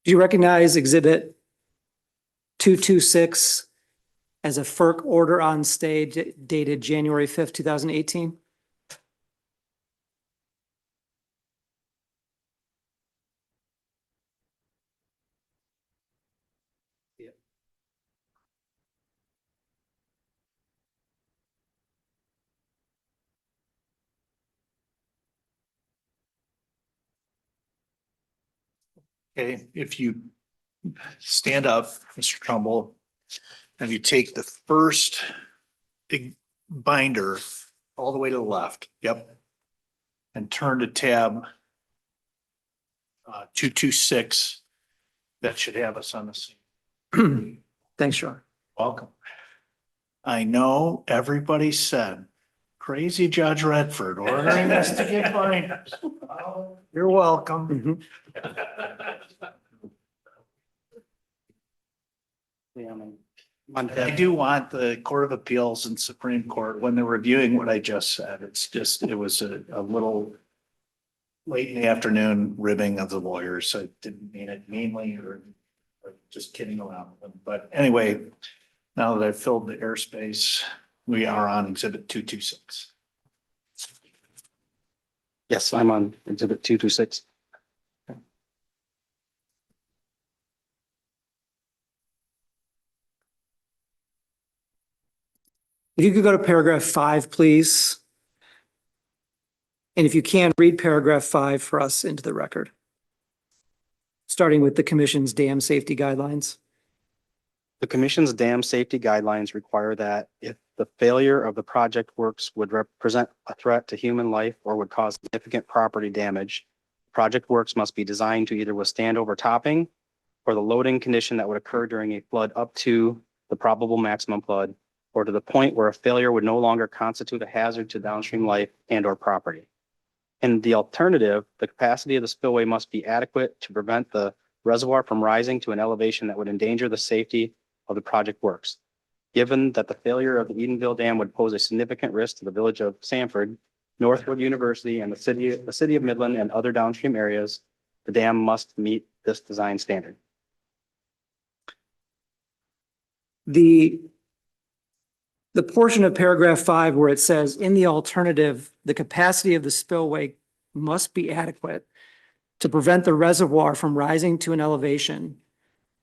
Do you recognize exhibit 226 as a FERC order on stay dated January 5th, 2018? Okay, if you stand up, Mr. Trumbull, and you take the first big binder all the way to the left, yep. And turn to tab 226, that should have us on the scene. Thanks, Sean. Welcome. I know everybody said, crazy Judge Redford ordering us to get binders. You're welcome. Yeah, I do want the Court of Appeals and Supreme Court, when they're reviewing what I just said, it's just, it was a little late in the afternoon ribbing of the lawyers. I didn't mean it meanly or just kidding around with them. But anyway, now that I've filled the airspace, we are on exhibit 226. Yes, I'm on exhibit 226. If you could go to paragraph 5, please. And if you can, read paragraph 5 for us into the record. Starting with the commission's dam safety guidelines. The commission's dam safety guidelines require that if the failure of the project works would represent a threat to human life or would cause significant property damage, project works must be designed to either withstand overtopping or the loading condition that would occur during a flood up to the probable maximum flood, or to the point where a failure would no longer constitute a hazard to downstream life and or property. In the alternative, the capacity of the spillway must be adequate to prevent the reservoir from rising to an elevation that would endanger the safety of the project works. Given that the failure of the Edenville Dam would pose a significant risk to the village of Sanford, Northwood University, and the city of Midland and other downstream areas, the dam must meet this design standard. The portion of paragraph 5 where it says, in the alternative, the capacity of the spillway must be adequate to prevent the reservoir from rising to an elevation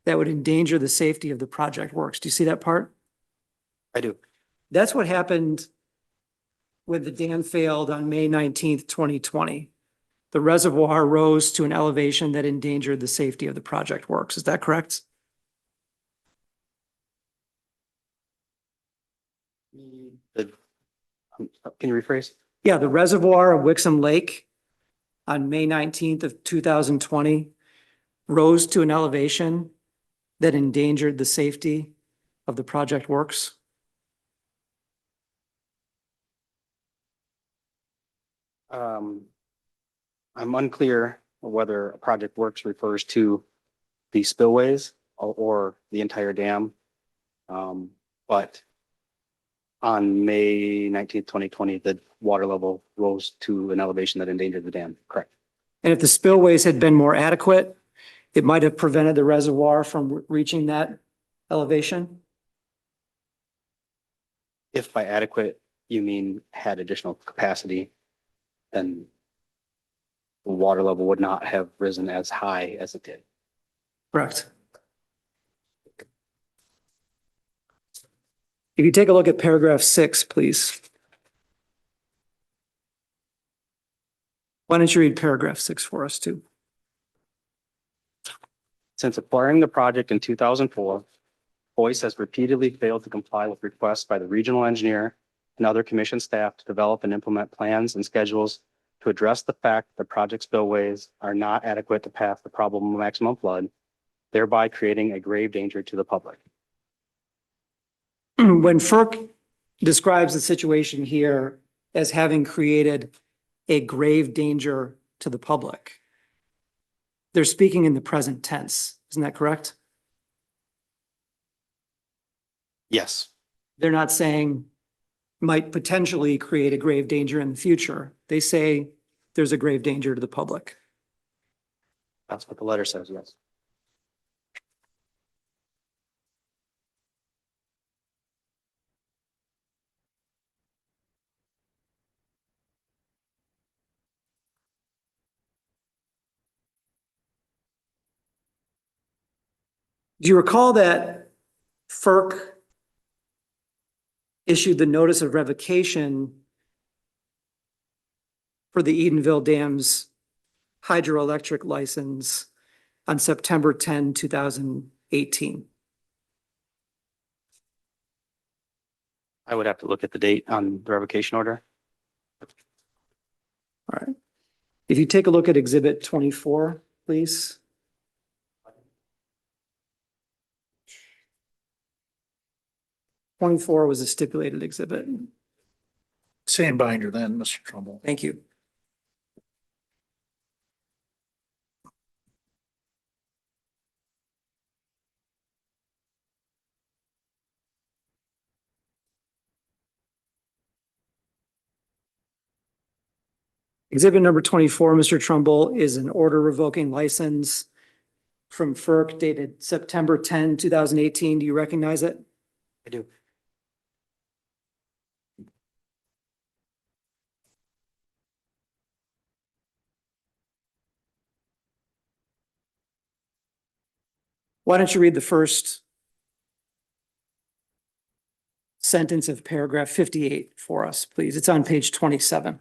that would endanger the safety of the project works. Do you see that part? I do. That's what happened when the dam failed on May 19th, 2020. The reservoir rose to an elevation that endangered the safety of the project works. Is that correct? Can you rephrase? Yeah, the reservoir of Wixom Lake on May 19th of 2020 rose to an elevation that endangered the safety of the project works. I'm unclear whether a project works refers to the spillways or the entire dam. But on May 19th, 2020, the water level rose to an elevation that endangered the dam, correct? And if the spillways had been more adequate, it might have prevented the reservoir from reaching that elevation? If by adequate, you mean had additional capacity, then the water level would not have risen as high as it did. Correct. If you take a look at paragraph 6, please. Why don't you read paragraph 6 for us too? Since acquiring the project in 2004, Boyce has repeatedly failed to comply with requests by the regional engineer and other commission staff to develop and implement plans and schedules to address the fact that project spillways are not adequate to pass the probable maximum flood, thereby creating a grave danger to the public. When FERC describes the situation here as having created a grave danger to the public, they're speaking in the present tense. Isn't that correct? Yes. They're not saying might potentially create a grave danger in the future. They say there's a grave danger to the public. That's what the letter says, yes. Do you recall that FERC issued the notice of revocation for the Edenville Dam's hydroelectric license on September 10, 2018? I would have to look at the date on the revocation order. All right. If you take a look at Exhibit 24, please. '24 was a stipulated exhibit. Same binder then, Mr. Trumbull. Thank you. Exhibit number 24, Mr. Trumbull, is an order revoking license from FERC dated September 10, 2018. Do you recognize it? I do. Why don't you read the first sentence of paragraph 58 for us, please? It's on page 27.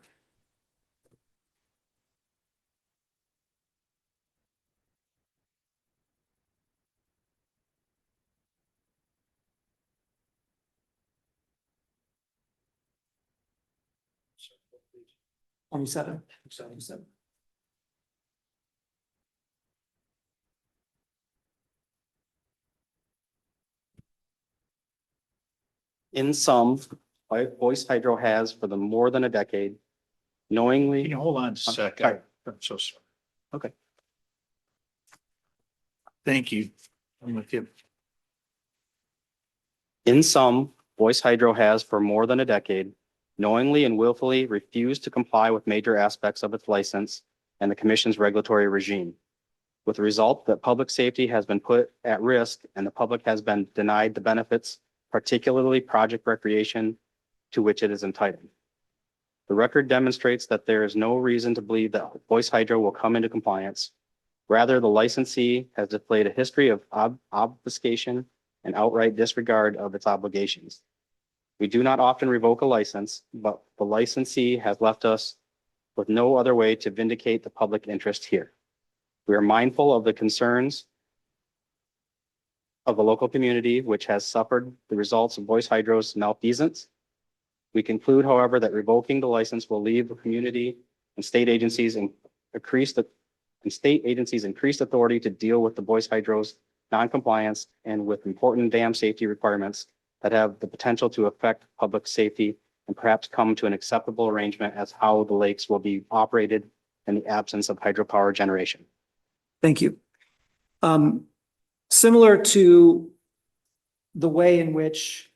Twenty-seven. In sum, Boyce Hydro has for the more than a decade knowingly. Can you hold on a second? Sorry. I'm so sorry. Okay. Thank you. I'm with you. In sum, Boyce Hydro has for more than a decade knowingly and willfully refused to comply with major aspects of its license and the commission's regulatory regime, with the result that public safety has been put at risk and the public has been denied the benefits, particularly project recreation, to which it is entitled. The record demonstrates that there is no reason to believe that Boyce Hydro will come into compliance. Rather, the licensee has displayed a history of obfuscation and outright disregard of its obligations. We do not often revoke a license, but the licensee has left us with no other way to vindicate the public interest here. We are mindful of the concerns of the local community, which has suffered the results of Boyce Hydro's malfeasance. We conclude, however, that revoking the license will leave the community and state agencies increased authority to deal with the Boyce Hydro's noncompliance and with important dam safety requirements that have the potential to affect public safety and perhaps come to an acceptable arrangement as how the lakes will be operated in the absence of hydropower generation. Thank you. Similar to the way in which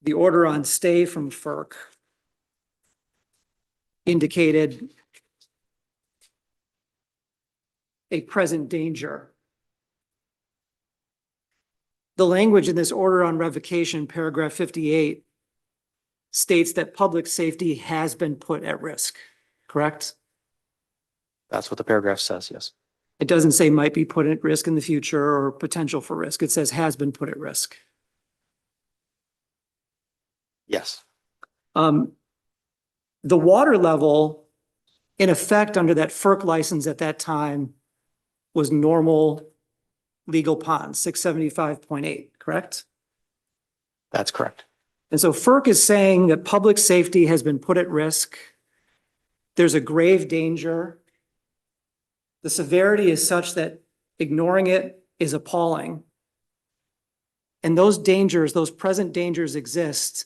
the order on stay from FERC indicated a present danger. The language in this order on revocation, paragraph 58, states that public safety has been put at risk, correct? That's what the paragraph says, yes. It doesn't say might be put at risk in the future or potential for risk. It says has been put at risk. Yes. The water level in effect under that FERC license at that time was normal legal pond, 675.8, correct? That's correct. And so FERC is saying that public safety has been put at risk. There's a grave danger. The severity is such that ignoring it is appalling. And those dangers, those present dangers exist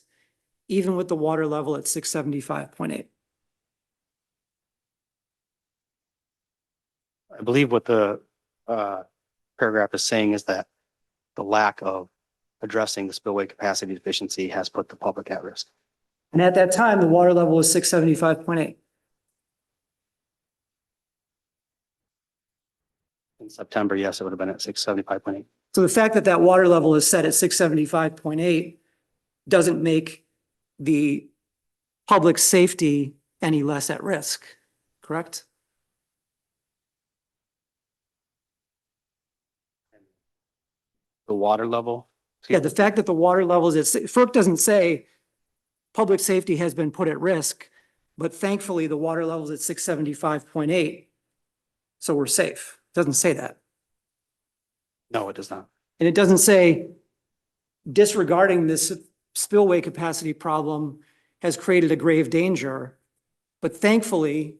even with the water level at 675.8. I believe what the paragraph is saying is that the lack of addressing the spillway capacity deficiency has put the public at risk. And at that time, the water level was 675.8. In September, yes, it would have been at 675.8. So the fact that that water level is set at 675.8 doesn't make the public safety any less at risk, correct? The water level? Yeah, the fact that the water level is at, FERC doesn't say public safety has been put at risk, but thankfully the water level is at 675.8. So we're safe. It doesn't say that. No, it does not. And it doesn't say disregarding this spillway capacity problem has created a grave danger, but thankfully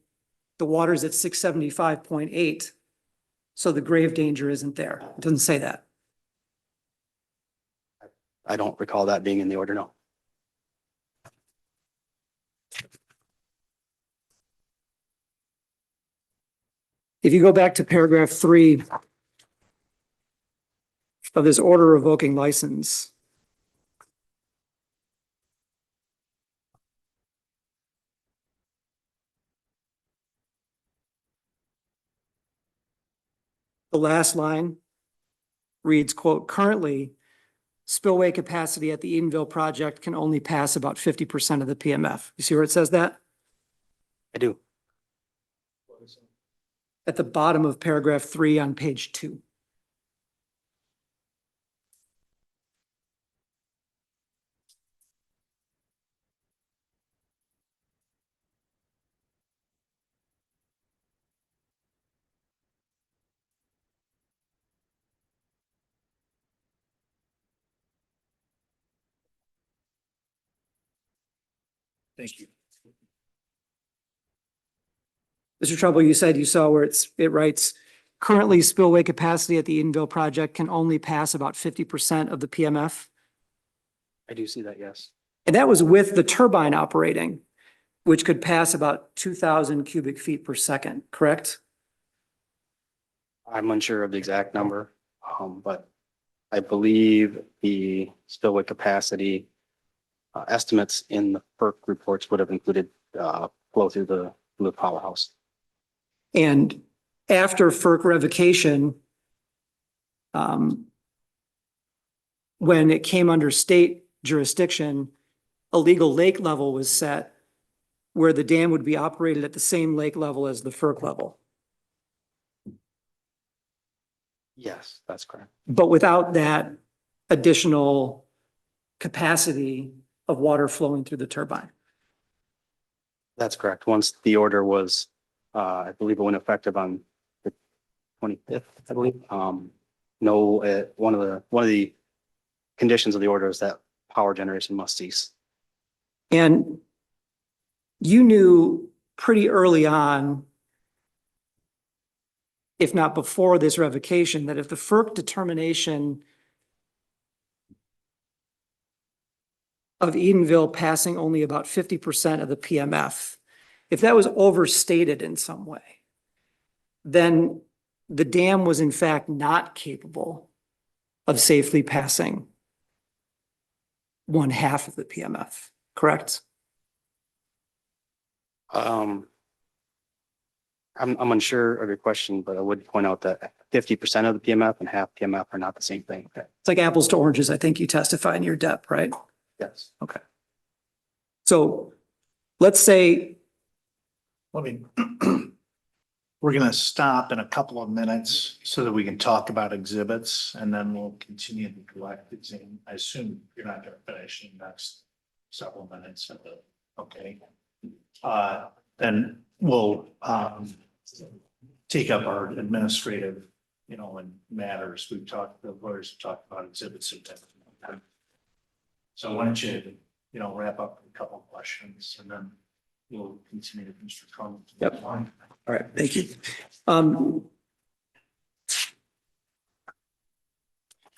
the water's at 675.8. So the grave danger isn't there. It doesn't say that. I don't recall that being in the order, no. If you go back to paragraph 3 of this order revoking license, the last line reads, quote, currently spillway capacity at the Edenville project can only pass about 50% of the PMF. You see where it says that? I do. At the bottom of paragraph 3 on page 2. Thank you. Mr. Trumbull, you said you saw where it writes, currently spillway capacity at the Edenville project can only pass about 50% of the PMF. I do see that, yes. And that was with the turbine operating, which could pass about 2,000 cubic feet per second, correct? I'm unsure of the exact number, but I believe the spillway capacity estimates in the FERC reports would have included flow through the powerhouse. And after FERC revocation, when it came under state jurisdiction, a legal lake level was set where the dam would be operated at the same lake level as the FERC level. Yes, that's correct. But without that additional capacity of water flowing through the turbine. That's correct. Once the order was, I believe it went effective on the 25th, I believe. No, one of the conditions of the order is that power generation must cease. And you knew pretty early on, if not before this revocation, that if the FERC determination of Edenville passing only about 50% of the PMF. If that was overstated in some way, then the dam was in fact not capable of safely passing 1/2 of the PMF, correct? I'm unsure of your question, but I would point out that 50% of the PMF and half PMF are not the same thing. It's like apples to oranges. I think you testify in your dep, right? Yes. Okay. So let's say, Let me, we're gonna stop in a couple of minutes so that we can talk about exhibits and then we'll continue the direct exam. I assume you're not gonna finish in the next several minutes of the, okay? Then we'll, take up our administrative, and matters. The lawyers have talked about exhibits and things. So why don't you, wrap up a couple of questions and then we'll continue with Mr. Trump. Yep. All right, thank you.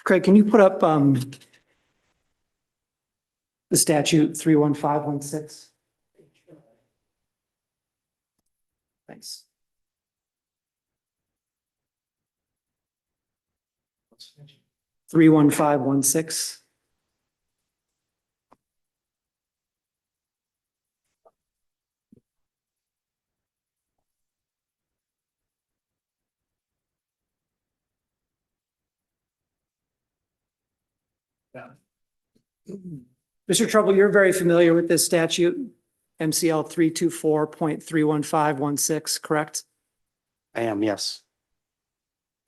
Craig, can you put up the statute 31516? Thanks. What's the issue? 31516. Yeah. Mr. Trouble, you're very familiar with this statute, MCL 324.31516, correct? I am, yes.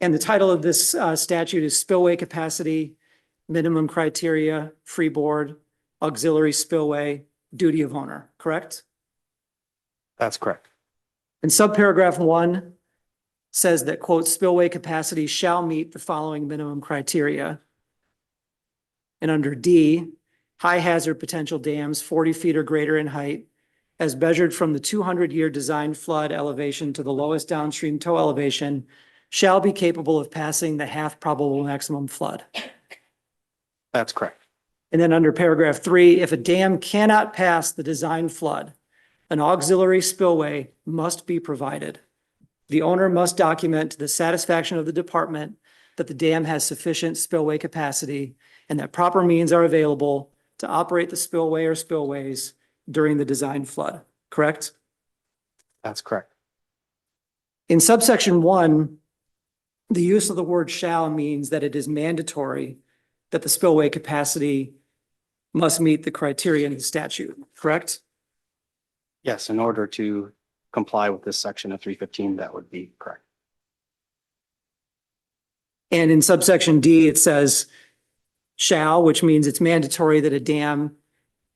And the title of this statute is Spillway Capacity, Minimum Criteria, Freeboard, Auxiliary Spillway, Duty of Owner, correct? That's correct. And subparagraph 1 says that, quote, spillway capacity shall meet the following minimum criteria. And under D, high hazard potential dams 40 feet or greater in height, as measured from the 200-year design flood elevation to the lowest downstream toe elevation, shall be capable of passing the half probable maximum flood. That's correct. And then under paragraph 3, if a dam cannot pass the design flood, an auxiliary spillway must be provided. The owner must document to the satisfaction of the department that the dam has sufficient spillway capacity and that proper means are available to operate the spillway or spillways during the design flood, correct? That's correct. In subsection 1, the use of the word shall means that it is mandatory that the spillway capacity must meet the criteria in the statute, correct? Yes, in order to comply with this section of 315, that would be correct. And in subsection D, it says shall, which means it's mandatory that a dam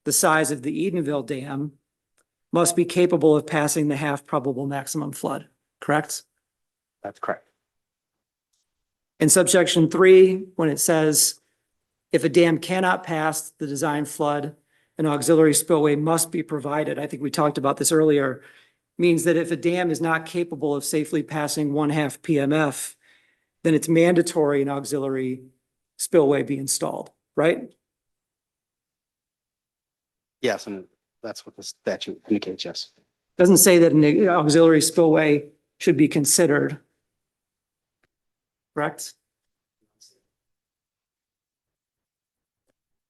the size of the Edenville Dam must be capable of passing the half probable maximum flood, correct? That's correct. In subsection 3, when it says if a dam cannot pass the design flood, an auxiliary spillway must be provided. I think we talked about this earlier, means that if a dam is not capable of safely passing 1/2 PMF, then it's mandatory an auxiliary spillway be installed, right? Yes, and that's what the statute indicates, yes. Doesn't say that an auxiliary spillway should be considered, correct?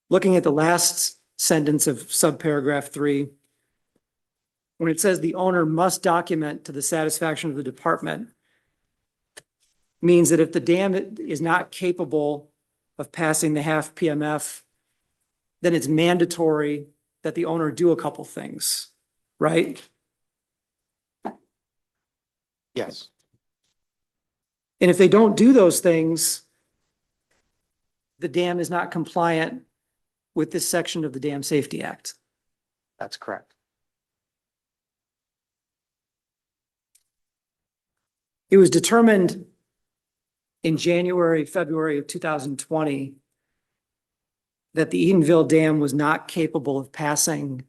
Looking at the last sentence of subparagraph 3, when it says the owner must document to the satisfaction of the department, means that if the dam is not capable of passing the half PMF, then it's mandatory that the owner do a couple things, right? Yes, And if they don't do those things, the dam is not compliant with this section of the Dam Safety Act. that's correct. It was determined in January, February of 2020 that the Edenville Dam was not capable of passing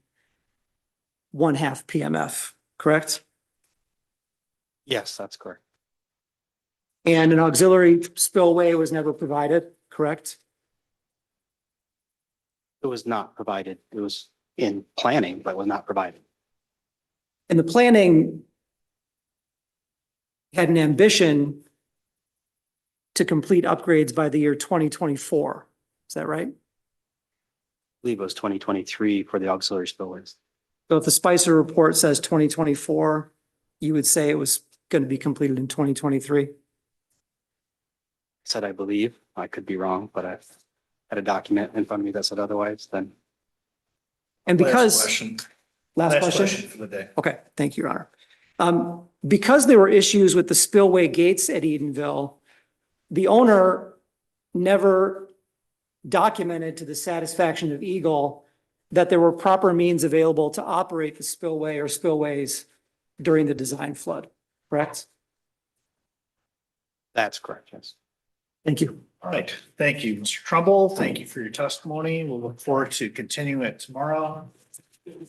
1/2 PMF, correct? Yes, that's correct. And an auxiliary spillway was never provided, correct? It was not provided. It was in planning, but was not provided. And the planning had an ambition to complete upgrades by the year 2024. Is that right? I believe it was 2023 for the auxiliary spillways. So if the Spicer report says 2024, you would say it was going to be completed in 2023? Said I believe. I could be wrong, but I had a document in front of me that said otherwise. Then And because, Last last question? for the day. Okay, thank you, Your Honor. Because there were issues with the spillway gates at Edenville, the owner never documented to the satisfaction of Eagle that there were proper means available to operate the spillway or spillways during the design flood, correct? that's correct. Yes. Thank you. All right, thank you, Mr. Trumbull. Thank you for your testimony. We'll look forward to continuing it tomorrow.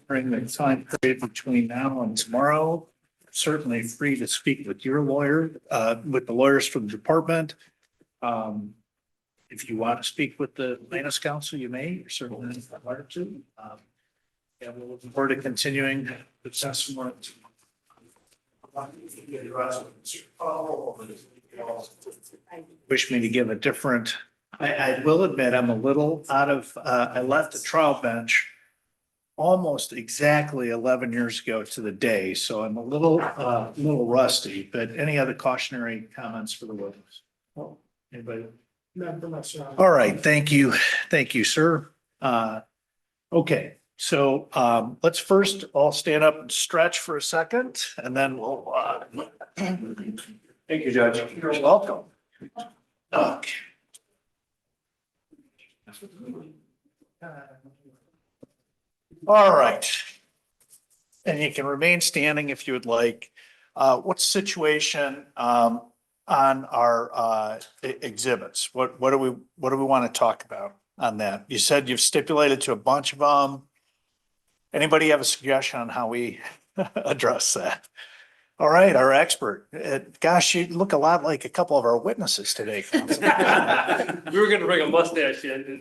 During the time period between now and tomorrow, certainly free to speak with your lawyer, with the lawyers from the department. If you want to speak with the plaintiff's counsel, you may, you're certainly invited to. And we'll look forward to continuing the testimony. Wish me to give a different, I will admit, I'm a little out of, I left the trial bench almost exactly 11 years ago to the day, so I'm a little rusty, but any other cautionary comments for the witness? Anybody? All right, thank you. Thank you, sir. Okay, so let's first all stand up and stretch for a second, and then we'll thank you, Judge. You're welcome. Okay. All right. And you can remain standing if you would like. What's the situation on our exhibits? What do we want to talk about on that? You said you've stipulated to a bunch of them. Anybody have a suggestion on how we address that? All right, our expert. Gosh, you look a lot like a couple of our witnesses today. We were gonna bring a mustache in.